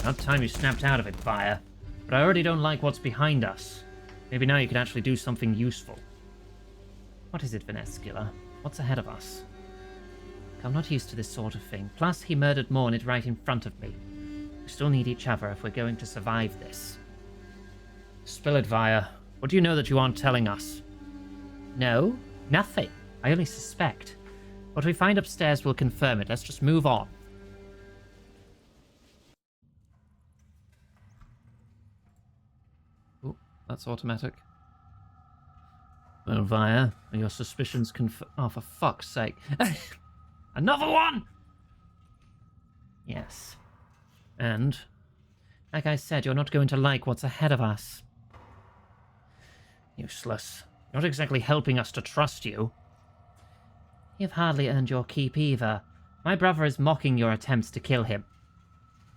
About time you snapped out of it, Fire. But I already don't like what's behind us. Maybe now you could actually do something useful. What is it, Venescula? What's ahead of us? I'm not used to this sort of thing. Plus, he murdered Mornid right in front of me. We still need each other if we're going to survive this. Spill it, Via. What do you know that you aren't telling us? No, nothing. I only suspect. What we find upstairs will confirm it. Let's just move on. That's automatic. Well, Via, are your suspicions oh, for fuck's sake. Another one! Yes. And, like I said, you're not going to like what's ahead of us. Useless. You're not exactly helping us to trust you. You've hardly earned your keep either. My brother is mocking your attempts to kill him.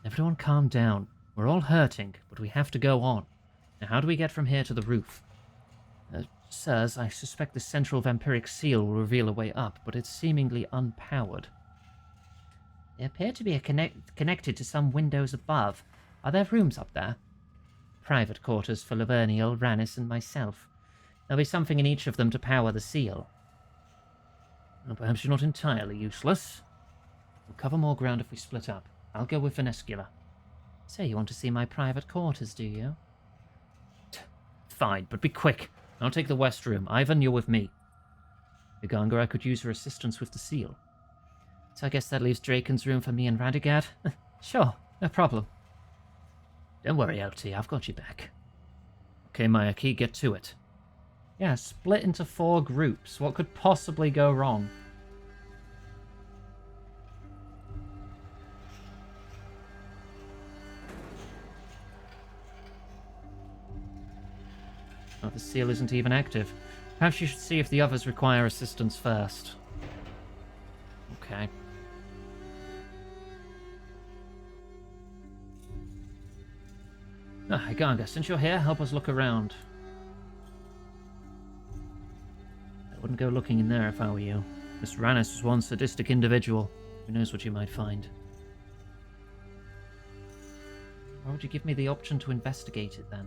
Everyone calm down. We're all hurting, but we have to go on. Now, how do we get from here to the roof? Sirs, I suspect the central vampiric seal will reveal a way up, but it's seemingly unpowered. They appear to be connected to some windows above. Are there rooms up there? Private quarters for Laverniel, Rannis, and myself. There'll be something in each of them to power the seal. Well, perhaps you're not entirely useless. We'll cover more ground if we split up. I'll go with Venescula. So you want to see my private quarters, do you? Fine, but be quick. I'll take the west room. Ivan, you're with me. Uganga, I could use your assistance with the seal. So I guess that leaves Draken's room for me and Radagad? Sure, no problem. Don't worry, LT, I've got you back. Okay, Mayaki, get to it. Yeah, split into 4 groups. What could possibly go wrong? Oh, the seal isn't even active. Perhaps you should see if the others require assistance first. Okay. Ah, Iganga, since you're here, help us look around. I wouldn't go looking in there if I were you. Miss Rannis was one sadistic individual. Who knows what you might find. Why would you give me the option to investigate it, then?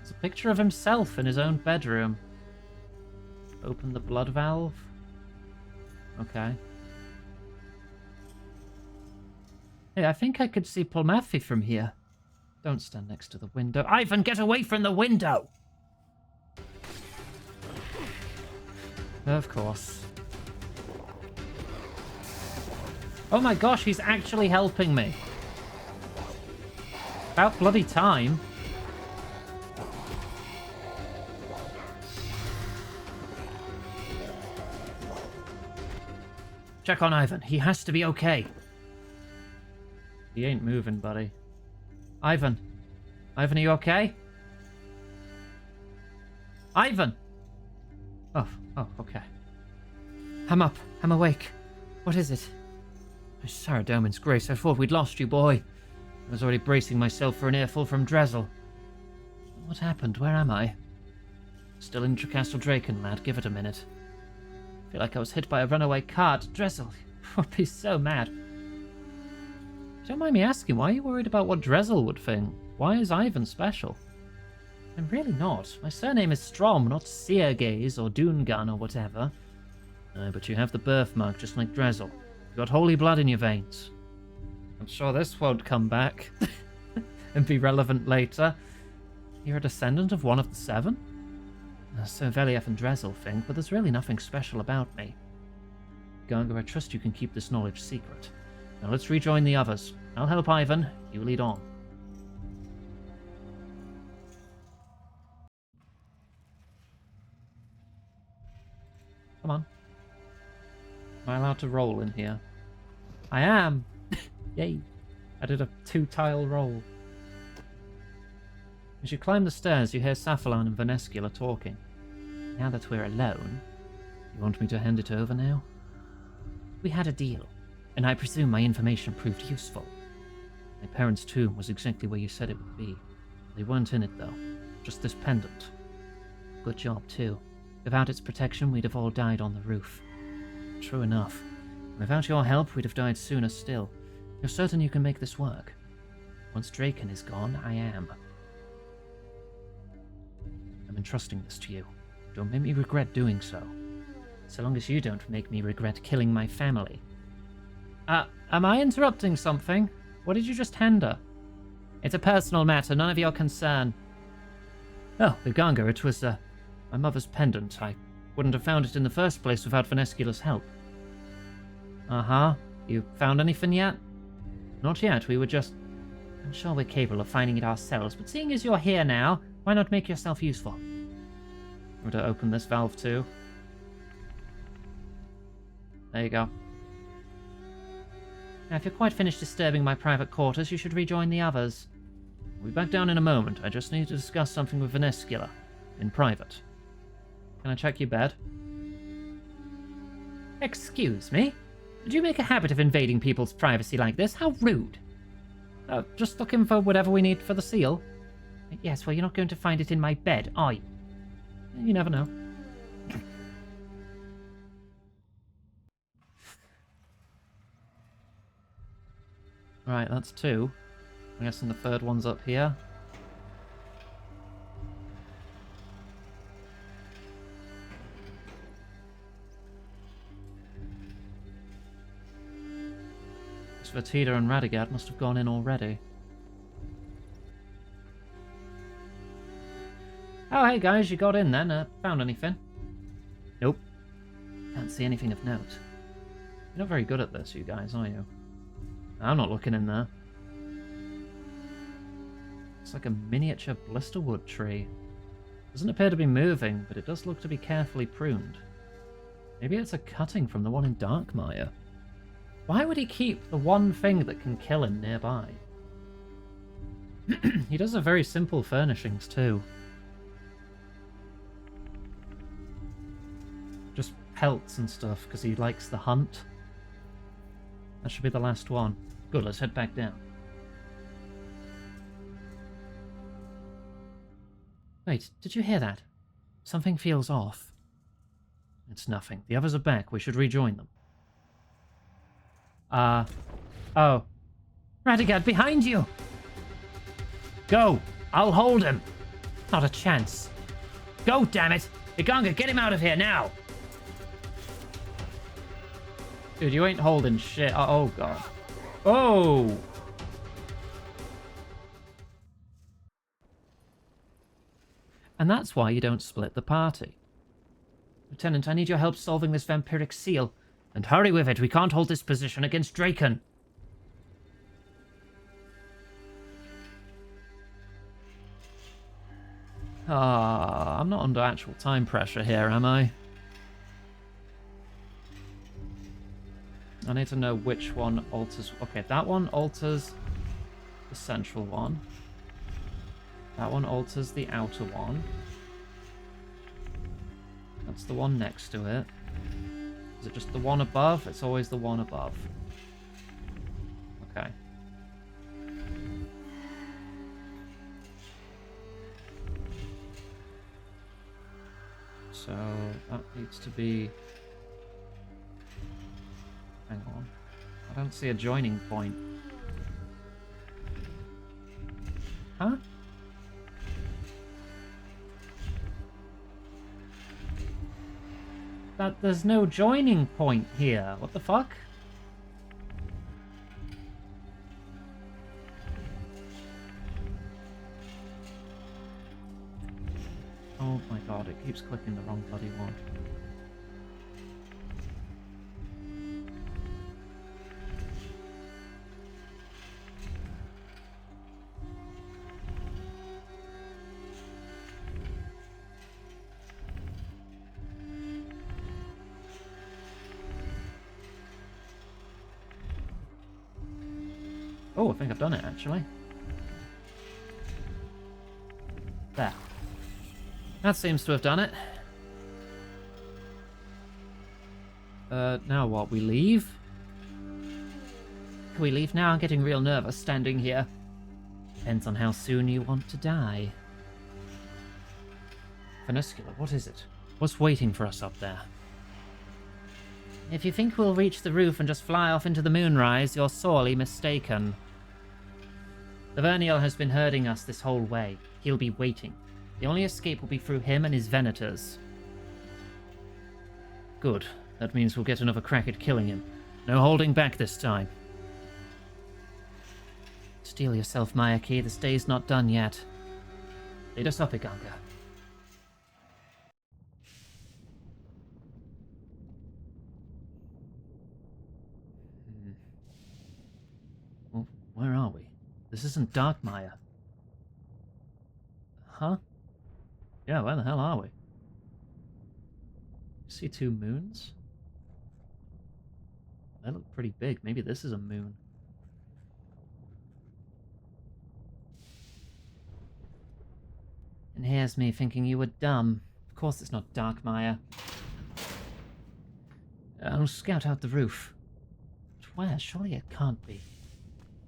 It's a picture of himself in his own bedroom. Open the blood valve. Okay. Hey, I think I could see Pulmathy from here. Don't stand next to the window. Ivan, get away from the window! Of course. Oh my gosh, he's actually helping me. About bloody time. check on Ivan. He has to be okay. He ain't moving, buddy. Ivan. Ivan, are you okay? Ivan! Oh, okay. I'm up. I'm awake. What is it? Sarah Doman's Grace, I thought we'd lost you, boy. I was already bracing myself for an earful from Drezel. What happened? Where am I? Still in Tricastle Draken, lad. Give it a minute. I feel like I was hit by a runaway cart. Drezel would be so mad. Don't mind me asking, why are you worried about what Drezel would think? Why is Ivan special? I'm really not. My surname is Strom, not Seergaze or Doongun or whatever. But you have the birthmark, just like Drezel. You've got holy blood in your veins. I'm sure this won't come back and be relevant later. You're a descendant of one of the seven? So Velief and Drezel think, but there's really nothing special about me. Ganga, I trust you can keep this knowledge secret. Now let's rejoin the others. I'll help Ivan. You lead on. Come on. Am I allowed to roll in here? I am. Yay. I did a 2-tile roll. As you climb the stairs, you hear Saphalan and Vanescula talking. Now that we're alone, you want me to hand it over now? We had a deal, and I presume my information proved useful. My parents' tomb was exactly where you said it would be. They weren't in it, though. Just this pendant. Good job, too. Without its protection, we'd have all died on the roof. True enough. Without your help, we'd have died sooner still. You're certain you can make this work? Once Draken is gone, I am. I'm entrusting this to you. Don't make me regret doing so. So long as you don't make me regret killing my family. Am I interrupting something? What did you just hand her? It's a personal matter, none of your concern. Oh, the Ganga, it was, my mother's pendant. I wouldn't have found it in the first place without Vanescula's help. Uh-huh. You found anything yet? Not yet, we were just... I'm sure we're capable of finding it ourselves, but seeing as you're here now, why not make yourself useful? I'm going to open this valve too. There you go. Now, if you're quite finished disturbing my private quarters, you should rejoin the others. We'll be back down in a moment. I just need to discuss something with Vanescula. In private. Can I check your bed? Excuse me? Did you make a habit of invading people's privacy like this? How rude. Just looking for whatever we need for the seal. Yes, well, you're not going to find it in my bed, are you? You never know. Right, that's 2. I'm guessing the third one's up here. Svetida and Radagast must have gone in already. Oh, hey guys, you got in then. Found anything? Nope. Can't see anything of note. You're not very good at this, you guys, are you? I'm not looking in there. It's like a miniature blisterwood tree. Doesn't appear to be moving, but it does look to be carefully pruned. Maybe it's a cutting from the one in Darkmire. Why would he keep the one thing that can kill him nearby? He does have very simple furnishings too. Just pelts and stuff, because he likes the hunt. That should be the last one. Good, let's head back down. Wait, did you hear that? Something feels off. It's nothing. The others are back. We should rejoin them. Oh. Radagast, behind you! Go! I'll hold him! Not a chance. Go, damn it! Iganga, get him out of here now! Dude, you ain't holding shit. Oh, God. Oh! And that's why you don't split the party. Lieutenant, I need your help solving this vampiric seal. And hurry with it, we can't hold this position against Draken. I'm not under actual time pressure here, am I? I need to know which one alters... Okay, that one alters the central one. That one alters the outer one. That's the one next to it. Is it just the one above? It's always the one above. Okay. So that needs to be... Hang on. I don't see a joining point. Huh? There's no joining point here. What the fuck? Oh my god, it keeps clicking the wrong bloody one. Oh, I think I've done it, actually. There. That seems to have done it. Now what? We leave? Can we leave now? I'm getting real nervous standing here. Depends on how soon you want to die. Funicular, what is it? What's waiting for us up there? If you think we'll reach the roof and just fly off into the moonrise, you're sorely mistaken. The Verniel has been herding us this whole way. He'll be waiting. The only escape will be through him and his Venators. Good. That means we'll get another crack at killing him. No holding back this time. Steel yourself, Mayaki. This day's not done yet. Lead us up, Iganga. Well, where are we? This isn't Darkmire. Huh? Yeah, where the hell are we? See two moons? They look pretty big. Maybe this is a moon. And here's me thinking you were dumb. Of course it's not Darkmire. I'll scout out the roof. But where? Surely it can't be.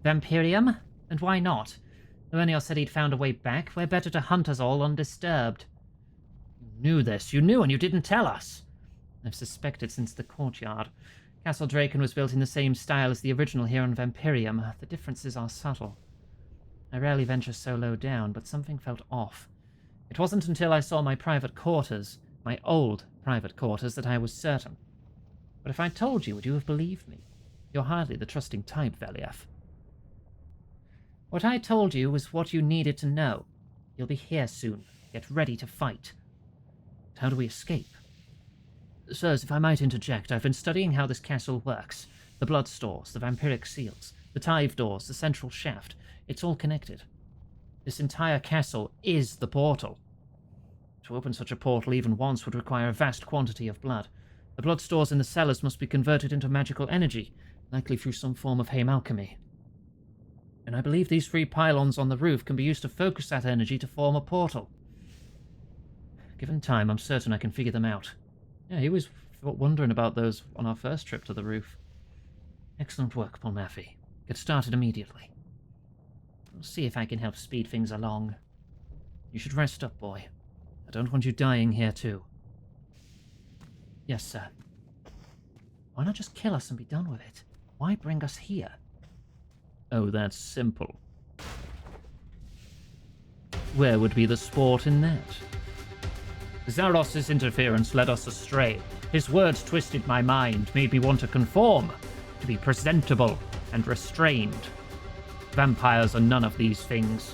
Vampirium? And why not? Verniel said he'd found a way back. We're better to hunt us all undisturbed. You knew this. You knew and you didn't tell us. I've suspected since the courtyard. Castle Draken was built in the same style as the original here on Vampirium. The differences are subtle. I rarely venture so low down, but something felt off. It wasn't until I saw my private quarters, my old private quarters, that I was certain. But if I told you, would you have believed me? You're hardly the trusting type, Velief. What I told you was what you needed to know. You'll be here soon. Get ready to fight. But how do we escape? Sirs, if I might interject, I've been studying how this castle works. The blood stores, the vampiric seals, the tithe doors, the central shaft. It's all connected. This entire castle is the portal. To open such a portal even once would require a vast quantity of blood. The blood stores in the cellars must be converted into magical energy, likely through some form of hame alchemy. And I believe these 3 pylons on the roof can be used to focus that energy to form a portal. Given time, I'm certain I can figure them out. Yeah, he was wondering about those on our first trip to the roof. Excellent work, Polnafi. Get started immediately. I'll see if I can help speed things along. You should rest up, boy. I don't want you dying here, too. Yes, sir. Why not just kill us and be done with it? Why bring us here? Oh, that's simple. Where would be the sport in that? Zaros' interference led us astray. His words twisted my mind, made me want to conform, to be presentable and restrained. Vampires are none of these things.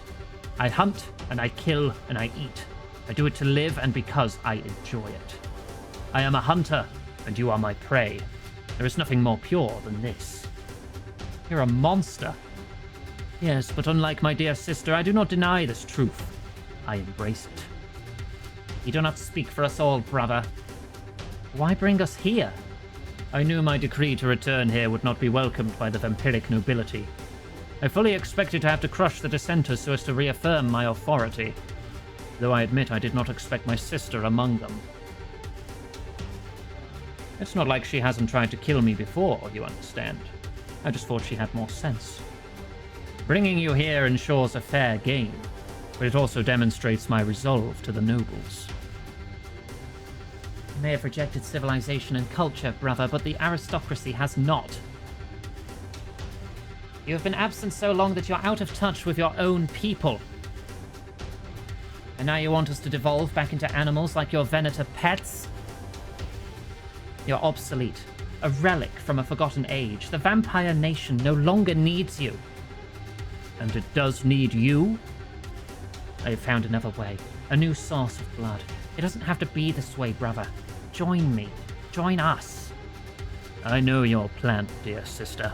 I hunt, and I kill, and I eat. I do it to live and because I enjoy it. I am a hunter, and you are my prey. There is nothing more pure than this. You're a monster. Yes, but unlike my dear sister, I do not deny this truth. I embrace it. You do not speak for us all, brother. Why bring us here? I knew my decree to return here would not be welcomed by the vampiric nobility. I fully expected to have to crush the dissenters so as to reaffirm my authority, though I admit I did not expect my sister among them. It's not like she hasn't tried to kill me before, you understand. I just thought she had more sense. Bringing you here ensures a fair game, but it also demonstrates my resolve to the nobles. You may have rejected civilization and culture, brother, but the aristocracy has not. You have been absent so long that you're out of touch with your own people. And now you want us to devolve back into animals like your Venator pets? You're obsolete, a relic from a forgotten age. The vampire nation no longer needs you. And it does need you? I have found another way, a new source of blood. It doesn't have to be this way, brother. Join me. Join us. I know your plan, dear sister,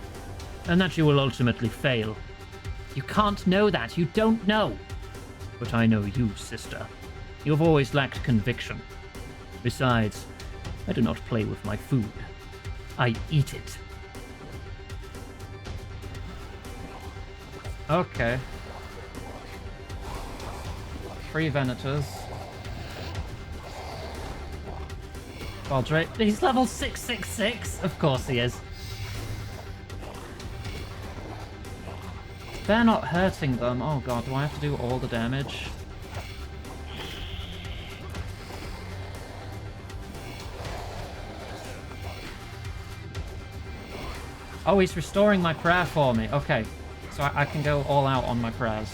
and that you will ultimately fail. You can't know that. You don't know. But I know you, sister. You have always lacked conviction. Besides, I do not play with my food. I eat it. Okay. 3 Venators. Baldrick. He's level 666. Of course he is. They're not hurting them. Oh god, do I have to do all the damage? Oh, he's restoring my prayer for me. Okay, so I can go all out on my prayers.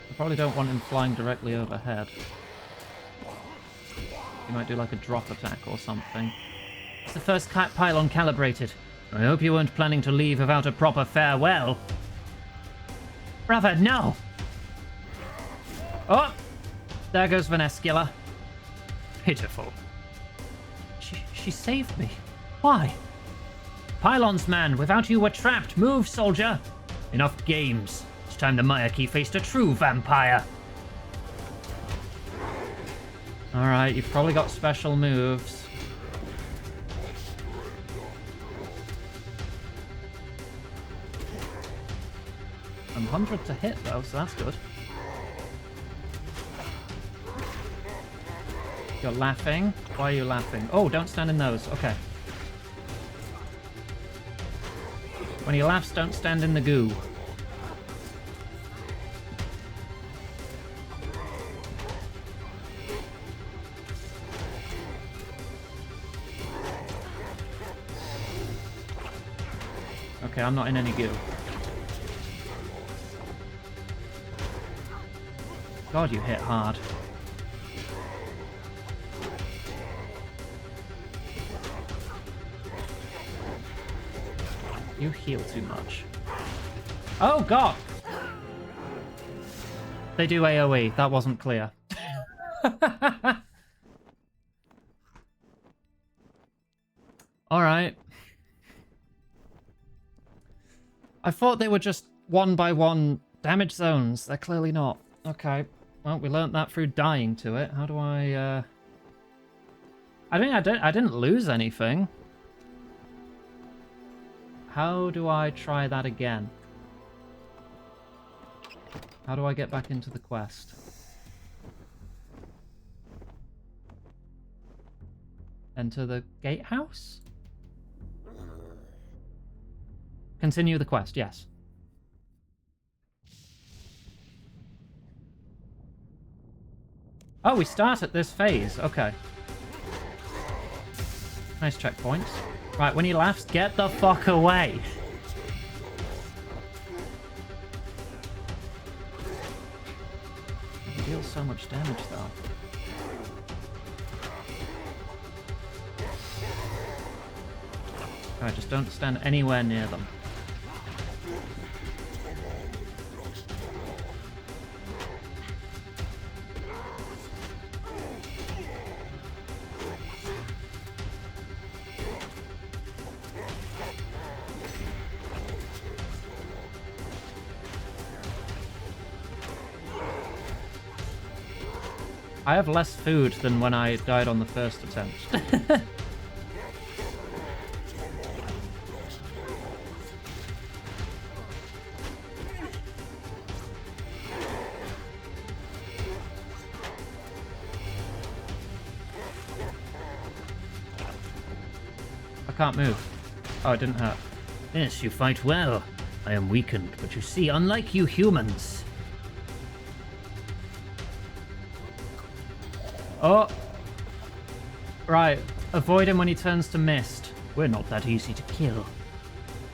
I probably don't want him flying directly overhead. He might do like a drop attack or something. It's the first pylon calibrated. I hope you weren't planning to leave without a proper farewell. Brother, no! Oh! There goes Venescula. Pitiful. She saved me. Why? Pylons, man! Without you, we're trapped! Move, soldier! Enough games. It's time the Mayaki faced a true vampire. Alright, you've probably got special moves. I'm 100 to hit though, so that's good. You're laughing? Why are you laughing? Oh, don't stand in those. Okay. When he laughs, don't stand in the goo. Okay, I'm not in any goo. God, you hit hard. You heal too much. Oh, God! They do AoE. That wasn't clear. Alright. I thought they were just 1-by-1 damage zones. They're clearly not. Okay. Well, we learnt that through dying to it. How do I think I didn't lose anything. How do I try that again? How do I get back into the quest? Enter the gatehouse? Continue the quest, yes. Oh, we start at this phase. Okay. Nice checkpoints. Right, when he laughs, get the fuck away. He deals so much damage, though. Alright, just don't stand anywhere near them. I have less food than when I died on the first attempt. I can't move. Oh, it didn't hurt. Yes, you fight well. I am weakened, but you see, unlike you humans... Oh! Right, avoid him when he turns to mist. We're not that easy to kill.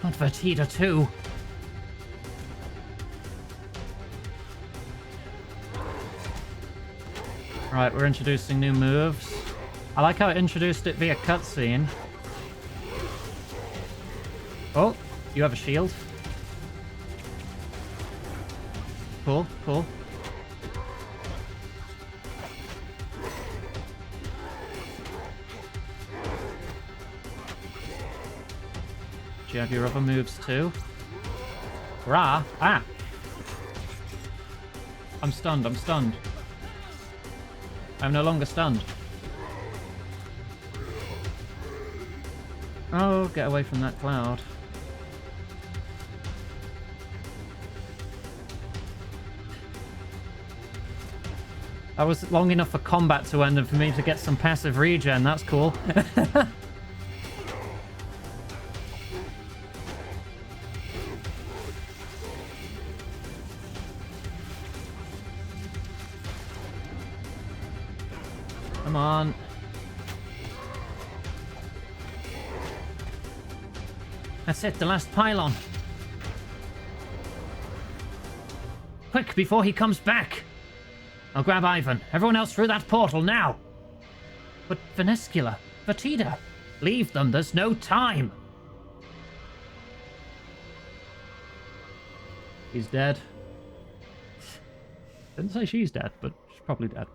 Not Vertida too. Right, we're introducing new moves. I like how it introduced it via cutscene. Oh, you have a shield. Cool, cool. Do you have your other moves too? Rah! Ah! I'm stunned, I'm stunned. I'm no longer stunned. Oh, get away from that cloud. That was long enough for combat to end and for me to get some passive regen. That's cool. Come on. That's it, the last pylon. Quick, before he comes back. I'll grab Ivan. Everyone else through that portal now. But Venescula, Vertida. Leave them, there's no time. He's dead. Didn't say she's dead, but she's probably dead.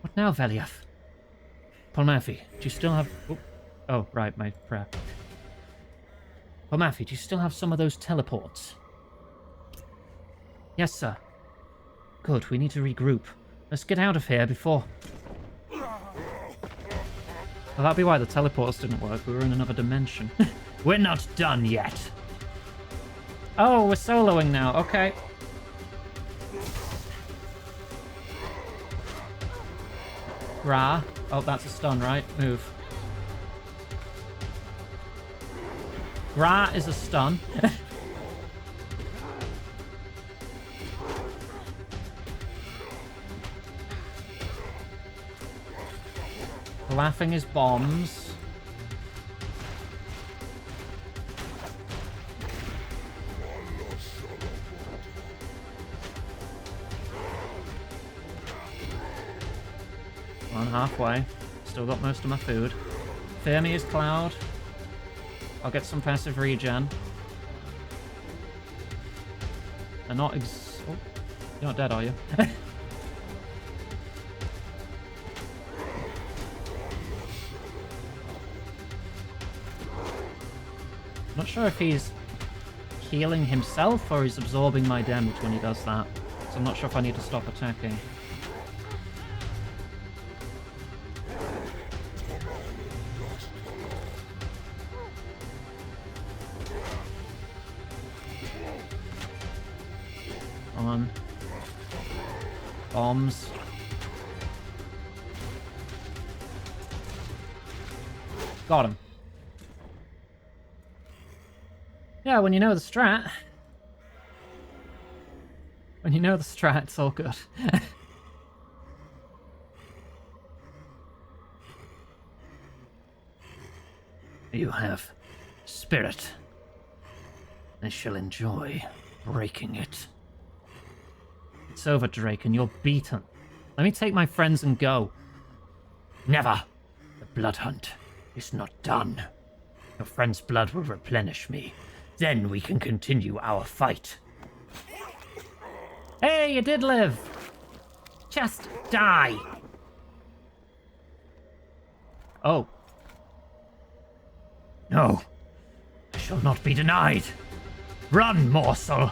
What now, Veliath? Polmafi, do you still have... Oh, right, my prayer. Polmafi, do you still have some of those teleports? Yes, sir. Good, we need to regroup. Let's get out of here before... Well, that'd be why the teleporters didn't work. We were in another dimension. We're not done yet. Oh, we're soloing now. Okay. Ra. Oh, that's a stun, right? Move. Ra is a stun. Laughing is bombs. On halfway. Still got most of my food. Fear me is Cloud. I'll get some passive regen. They're not oh, you're not dead, are you? Not sure if he's healing himself or he's absorbing my damage when he does that. So I'm not sure if I need to stop attacking. On. Bombs. Got him. Yeah, when you know the strat. When you know the strat, it's all good. You have spirit. I shall enjoy breaking it. It's over, Drake, and you're beaten. Let me take my friends and go. Never. The blood hunt is not done. Your friend's blood will replenish me. Then we can continue our fight. Hey, you did live! Just die! Oh. No. I shall not be denied. Run, morsel!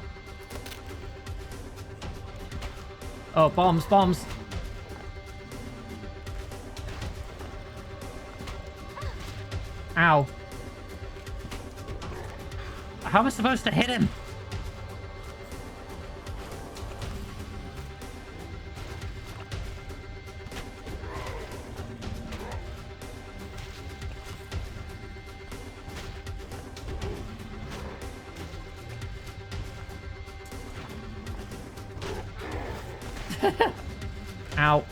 Oh, bombs, bombs. Ow. How am I supposed to hit him? Ow.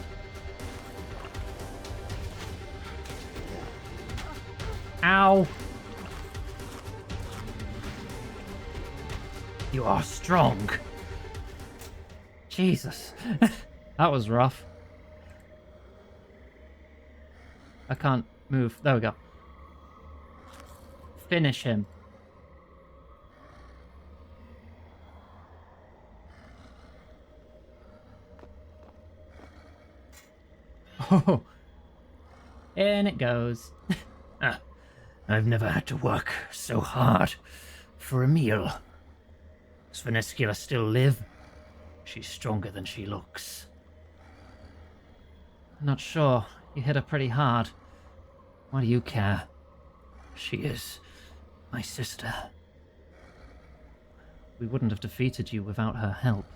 Ow. You are strong. Jesus. That was rough. I can't move. There we go. Finish him. Oh. In it goes. I've never had to work so hard for a meal. Does Venescula still live? She's stronger than she looks. I'm not sure. You hit her pretty hard. Why do you care? She is my sister. We wouldn't have defeated you without her help.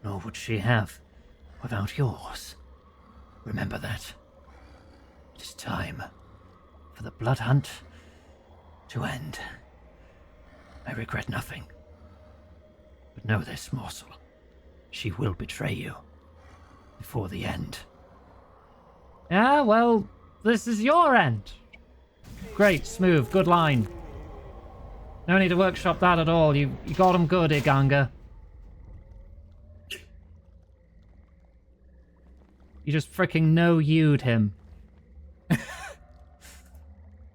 Nor would she have without yours. Remember that. It is time for the blood hunt to end. I regret nothing. But know this, morsel. She will betray you before the end. Yeah, well, this is your end. Great, smooth, good line. No need to workshop that at all. You got him good, Iganga. You just freaking no-you'd him.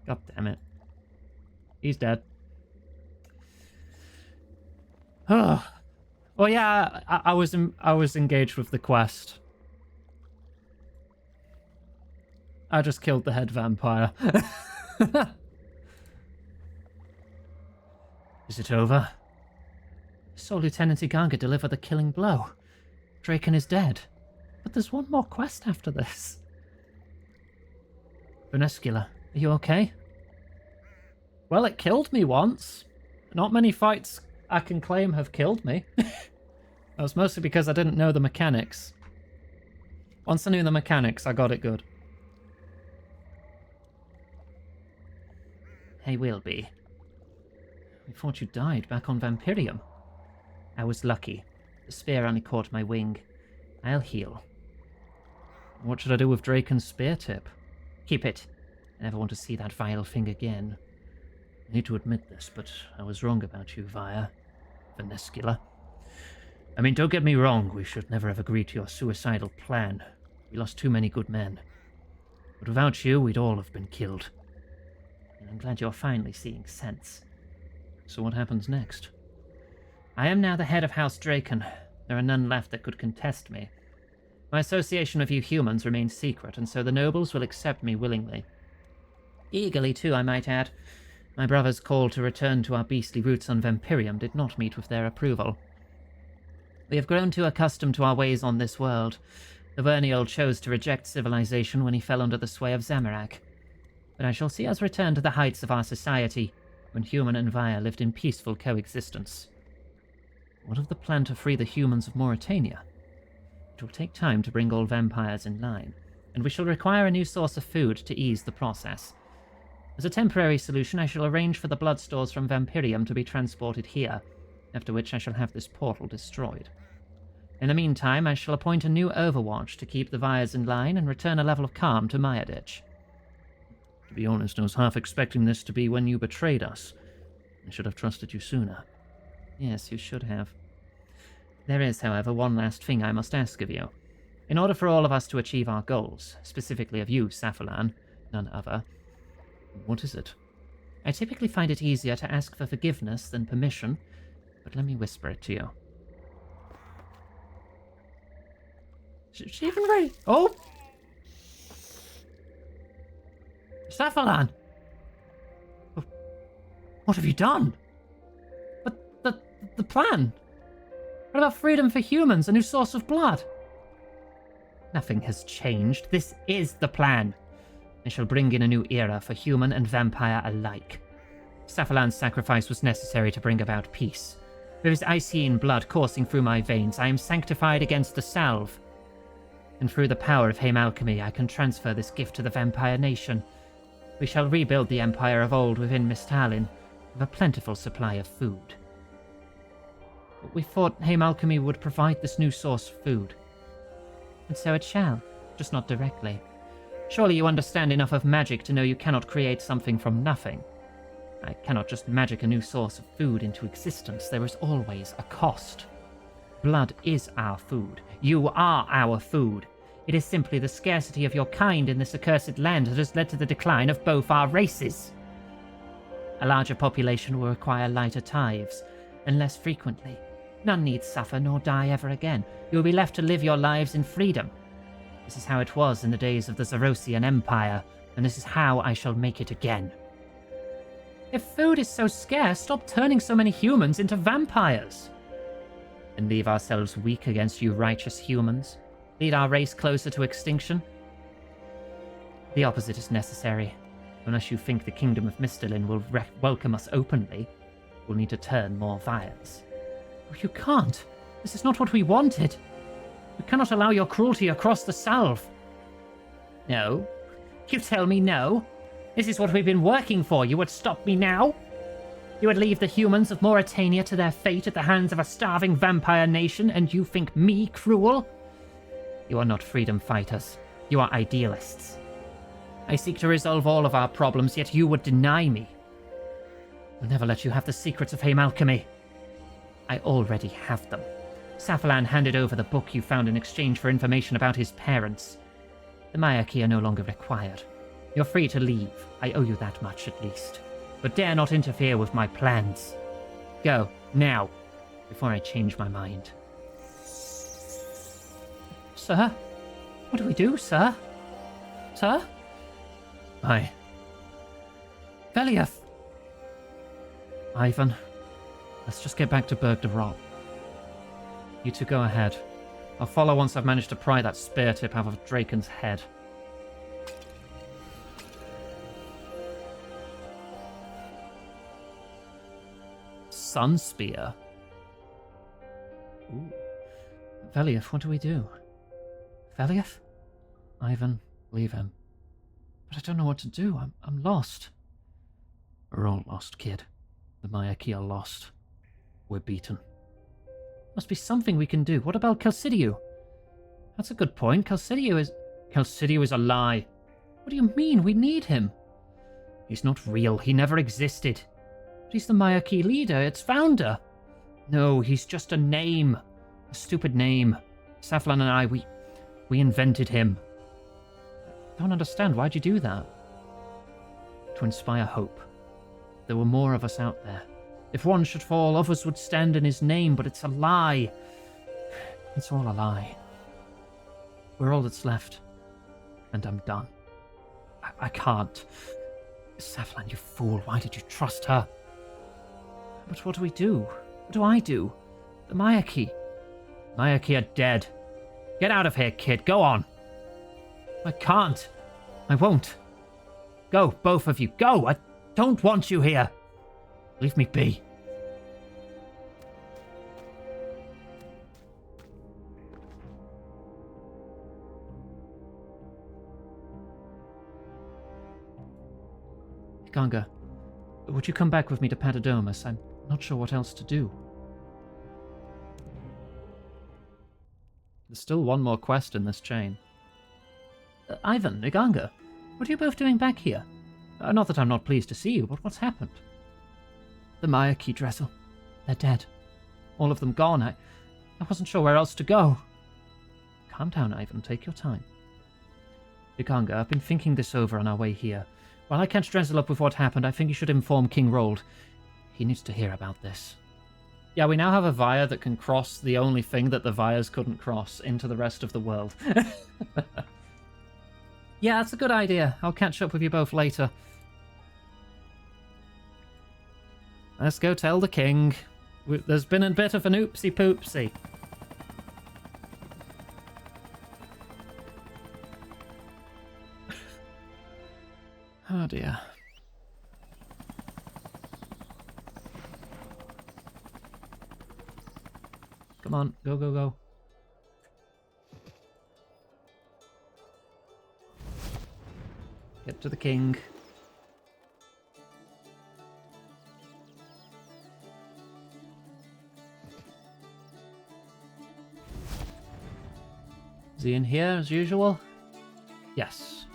God damn it. He's dead. Oh. Well, yeah, I was engaged with the quest. I just killed the head vampire. Is it over? Saw Lieutenant Iganga deliver the killing blow. Draken is dead. But there's one more quest after this. Venescula, are you okay? Well, it killed me once. Not many fights I can claim have killed me. That was mostly because I didn't know the mechanics. Once I knew the mechanics, I got it good. Hey, Wilby. We thought you died back on Vampirium. I was lucky. The spear only caught my wing. I'll heal. What should I do with Draken's spear tip? Keep it. I never want to see that vile thing again. I hate to admit this, but I was wrong about you, Venescula. I mean, don't get me wrong, we should never have agreed to your suicidal plan. We lost too many good men. But without you, we'd all have been killed. And I'm glad you're finally seeing sense. So what happens next? I am now the head of House Draken. There are none left that could contest me. My association with you humans remains secret, and so the nobles will accept me willingly. Eagerly, too, I might add. My brother's call to return to our beastly roots on Vampirium did not meet with their approval. We have grown too accustomed to our ways on this world. The Verniol chose to reject civilization when he fell under the sway of Zamorak. But I shall see us return to the heights of our society, when human and Vire lived in peaceful coexistence. What of the plan to free the humans of Mauritania? It will take time to bring all vampires in line, and we shall require a new source of food to ease the process. As a temporary solution, I shall arrange for the blood stores from Vampirium to be transported here, after which I shall have this portal destroyed. In the meantime, I shall appoint a new Overwatch to keep the Vires in line and return a level of calm to Mayaditch. To be honest, I was half expecting this to be when you betrayed us. I should have trusted you sooner. Yes, you should have. There is, however, one last thing I must ask of you. In order for all of us to achieve our goals, specifically of you, Safalan, none other. What is it? I typically find it easier to ask for forgiveness than permission, but let me whisper it to you. She even ready? Oh! Safalan! What have you done? But the plan? What about freedom for humans, a new source of blood? Nothing has changed. This is the plan. I shall bring in a new era for human and vampire alike. Safalan's sacrifice was necessary to bring about peace. With his Icene blood coursing through my veins, I am sanctified against the salve. And through the power of Haim alchemy, I can transfer this gift to the vampire nation. We shall rebuild the empire of old within Mistalin, with a plentiful supply of food. But we thought Haim alchemy would provide this new source of food. And so it shall, just not directly. Surely you understand enough of magic to know you cannot create something from nothing. I cannot just magic a new source of food into existence. There is always a cost. Blood is our food. You are our food. It is simply the scarcity of your kind in this accursed land that has led to the decline of both our races. A larger population will require lighter tithes, and less frequently. None need suffer nor die ever again. You will be left to live your lives in freedom. This is how it was in the days of the Zerosian Empire, and this is how I shall make it again. If food is so scarce, stop turning so many humans into vampires. And leave ourselves weak against you righteous humans? Lead our race closer to extinction? The opposite is necessary. Unless you think the kingdom of Mistalin will welcome us openly, we'll need to turn more vials. Oh, you can't. This is not what we wanted. We cannot allow your cruelty across the salve. No? You tell me no? This is what we've been working for. You would stop me now? You would leave the humans of Mauritania to their fate at the hands of a starving vampire nation, and you think me cruel? You are not freedom fighters. You are idealists. I seek to resolve all of our problems, yet you would deny me. I'll never let you have the secrets of Haim alchemy. I already have them. Safalan handed over the book you found in exchange for information about his parents. The Mayaki are no longer required. You're free to leave. I owe you that much at least. But dare not interfere with my plans. Go, now, before I change my mind. Sir? What do we do, sir? Sir? Aye. Veliath! Ivan, let's just get back to Berg de Rot. You two go ahead. I'll follow once I've managed to pry that spear tip out of Draken's head. Sun spear? Ooh. Veliath, what do we do? Veliath? Ivan, leave him. But I don't know what to do. I'm lost. We're all lost, kid. The Mayaki are lost. We're beaten. Must be something we can do. What about Calcidiu? That's a good point. Calcidiu is a lie. What do you mean? We need him. He's not real. He never existed. But he's the Mayaki leader, its founder. No, he's just a name. A stupid name. Safalan and I, we invented him. I don't understand. Why'd you do that? To inspire hope. There were more of us out there. If one should fall, others would stand in his name, but it's a lie. It's all a lie. We're all that's left. And I'm done. I can't. Safalan, you fool. Why did you trust her? But what do we do? What do I do? The Mayaki. Mayaki are dead. Get out of here, kid. Go on. I can't. I won't. Go, both of you. Go. I don't want you here. Leave me be. Ganga, would you come back with me to Patadomus? I'm not sure what else to do. There's still one more quest in this chain. Ivan, Iganga, what are you both doing back here? Not that I'm not pleased to see you, but what's happened? The Mayaki, Dressel. They're dead. All of them gone. I wasn't sure where else to go. Calm down, Ivan. Take your time. Iganga, I've been thinking this over on our way here. While I can't Dressel up with what happened, I think you should inform King Rold. He needs to hear about this. Yeah, we now have a Vire that can cross the only thing that the Vires couldn't cross into the rest of the world. Yeah, that's a good idea. I'll catch up with you both later. Let's go tell the king. There's been a bit of an oopsie poopsie. Oh dear. Come on, go, go, go. Get to the king. Is he in here as usual? Yes.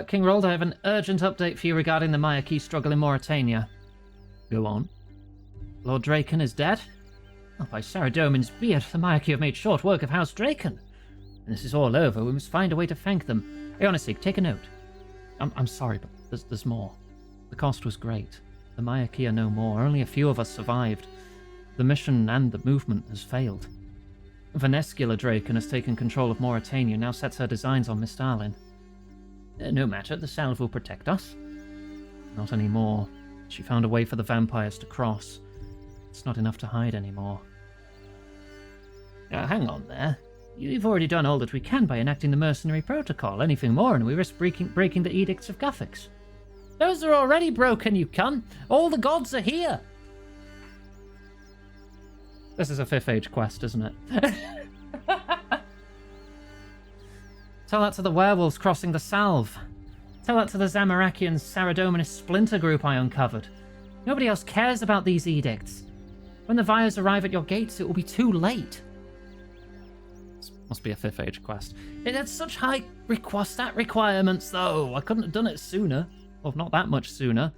King Rold, I have an urgent update for you regarding the Mayaki struggle in Mauritania. Go on. Lord Draken is dead? Oh, by Saradomin's beard, the Mayaki have made short work of House Draken. And this is all over, we must find a way to thank them. Eonisig, take a note. I'm sorry, but there's more. The cost was great. The Mayaki are no more, only a few of us survived. The mission and the movement has failed. Vanescula Draken has taken control of Mauritania and now sets her designs on Mistalin. No matter, the salve will protect us. Not anymore. She found a way for the vampires to cross. It's not enough to hide anymore. Now, hang on there. You've already done all that we can by enacting the mercenary protocol. Anything more and we risk breaking the edicts of Guthix. Those are already broken, you cunt! All the gods are here! This is a 5th age quest, isn't it? Tell that to the werewolves crossing the Salve. Tell that to the Zamarakian Saradominist splinter group I uncovered. Nobody else cares about these edicts. When the Vyres arrive at your gates, it will be too late. This must be a 5th age quest. It had such high stat requirements, though. I couldn't have done it sooner. Well, not that much sooner.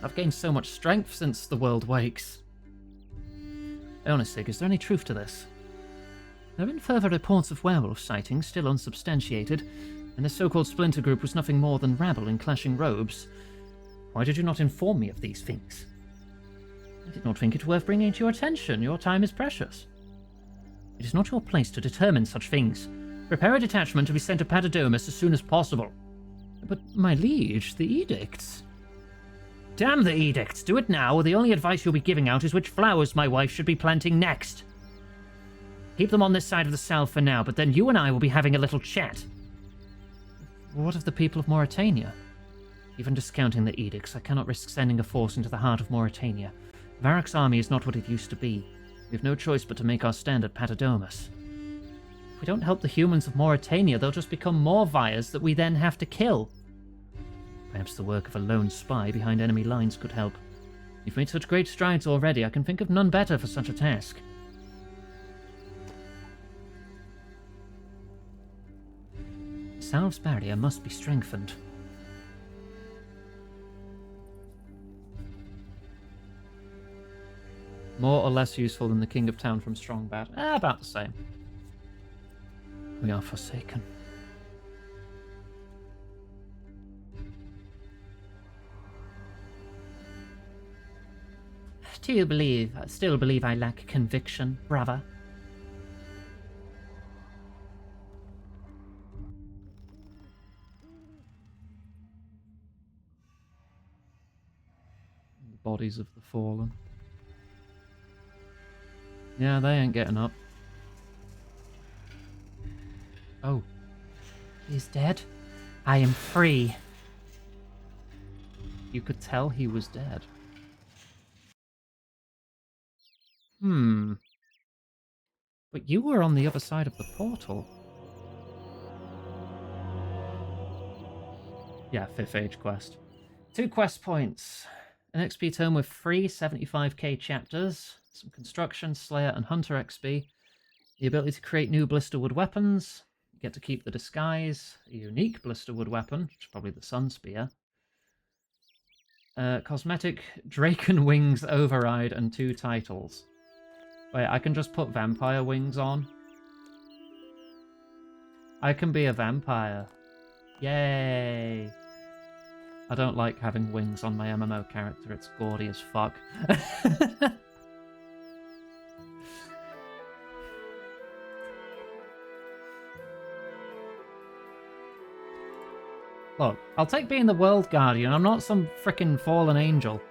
I've gained so much strength since the world wakes. Eonisig, is there any truth to this? There have been further reports of werewolf sightings, still unsubstantiated, and this so-called splinter group was nothing more than rabble in clashing robes. Why did you not inform me of these things? I did not think it worth bringing to your attention. Your time is precious. It is not your place to determine such things. Prepare a detachment to be sent to Patadomus as soon as possible. But, my liege, the edicts... Damn the edicts! Do it now, or the only advice you'll be giving out is which flowers my wife should be planting next. Keep them on this side of the Salve for now, but then you and I will be having a little chat. What of the people of Mauritania? Even discounting the edicts, I cannot risk sending a force into the heart of Mauritania. Varroc's army is not what it used to be. We have no choice but to make our stand at Patadomus. If we don't help the humans of Mauritania, they'll just become more Vyres that we then have to kill. Perhaps the work of a lone spy behind enemy lines could help. You've made such great strides already, I can think of none better for such a task. Salve's barrier must be strengthened. More or less useful than the King of Town from Strongbat? About the same. We are forsaken. Do you still believe I lack conviction, brother? The bodies of the fallen. Yeah, they ain't getting up. Oh. He's dead? I am free. You could tell he was dead. But you were on the other side of the portal. Yeah, 5th age quest. 2 quest points. An XP tome with 3 75k chapters. Some construction, slayer, and hunter XP. The ability to create new blisterwood weapons. You get to keep the disguise. A unique blisterwood weapon, which is probably the sun spear. Cosmetic Draken Wings Override and 2 titles. Wait, I can just put vampire wings on? I can be a vampire. Yay! I don't like having wings on my MMO character, it's gaudy as fuck. Look, I'll take being the world guardian. I'm not some frickin' fallen angel.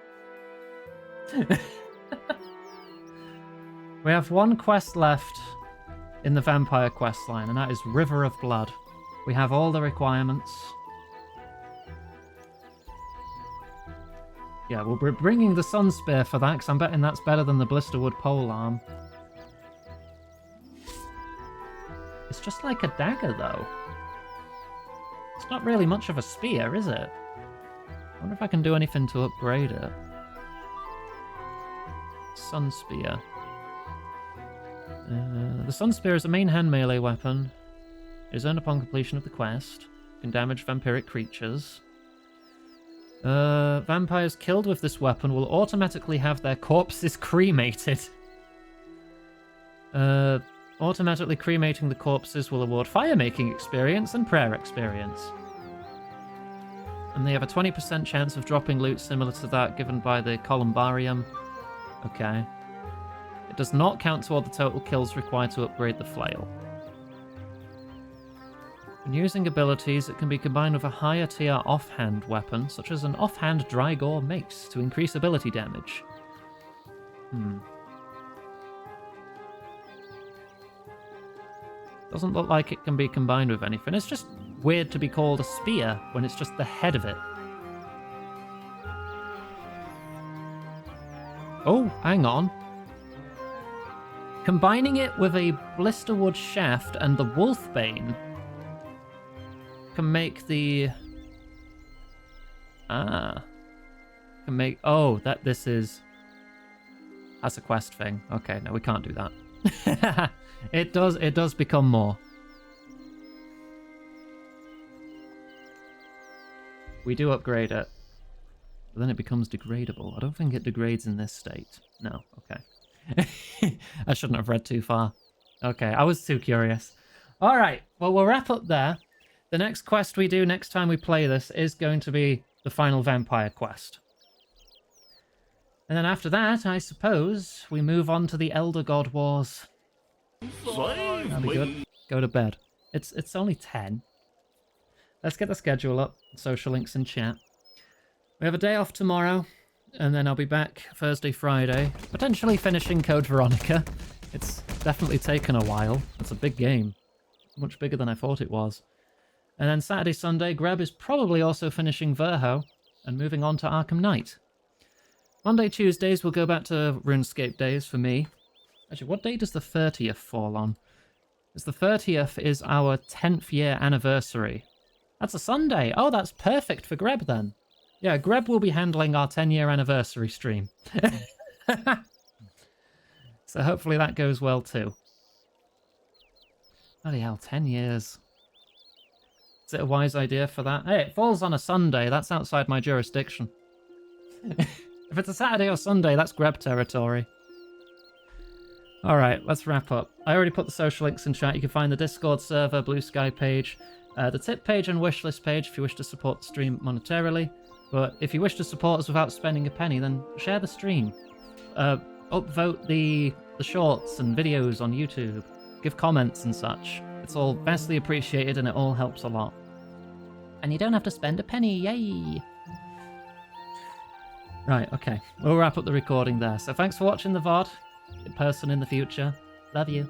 We have one quest left in the vampire quest line, and that is River of Blood. We have all the requirements. Yeah, we're bringing the Sun Spear for that, because I'm betting that's better than the Blisterwood Polearm. It's just like a dagger, though. It's not really much of a spear, is it? I wonder if I can do anything to upgrade it. Sun Spear. The Sun Spear is a main hand melee weapon. It is earned upon completion of the quest. Can damage vampiric creatures. Vampires killed with this weapon will automatically have their corpses cremated. Automatically cremating the corpses will award fire-making experience and prayer experience. And they have a 20% chance of dropping loot similar to that given by the Columbarium. Okay. It does not count toward the total kills required to upgrade the flail. When using abilities, it can be combined with a higher tier offhand weapon, such as an offhand Drygore Mace, to increase ability damage. Doesn't look like it can be combined with anything. It's just weird to be called a spear when it's just the head of it. Oh, hang on. Combining it with a Blisterwood Shaft and the Wolfbane can make the... can make... Oh, this is... That's a quest thing. Okay, no, we can't do that. It does become more. We do upgrade it. But then it becomes degradable. I don't think it degrades in this state. No, okay. I shouldn't have read too far. Okay, I was too curious. Alright, well, we'll wrap up there. The next quest we do next time we play this is going to be the final vampire quest. And then after that, I suppose, we move on to the Elder God Wars. That'll be good. Go to bed. It's only 10. Let's get the schedule up. Social links in chat. We have a day off tomorrow, and then I'll be back Thursday, Friday, potentially finishing Code Veronica. It's definitely taken a while. It's a big game. Much bigger than I thought it was. And then Saturday, Sunday, Greb is probably also finishing Verho and moving on to Arkham Knight. Monday, Tuesdays will go back to RuneScape days for me. Actually, what day does the 30th fall on? Because the 30th is our 10th year anniversary. That's a Sunday. Oh, that's perfect for Greb then. Yeah, Greb will be handling our 10-year anniversary stream. So hopefully that goes well too. Bloody hell, 10 years. Is it a wise idea for that? Hey, it falls on a Sunday. That's outside my jurisdiction. If it's a Saturday or Sunday, that's Greb territory. Alright, let's wrap up. I already put the social links in chat. You can find the Discord server, Blue Sky page, the tip page and wishlist page if you wish to support the stream monetarily. But if you wish to support us without spending a penny, then share the stream. Upvote the shorts and videos on YouTube. Give comments and such. It's all vastly appreciated and it all helps a lot. And you don't have to spend a penny, yay! Right, okay. We'll wrap up the recording there. So thanks for watching the VOD. In person in the future. Love you.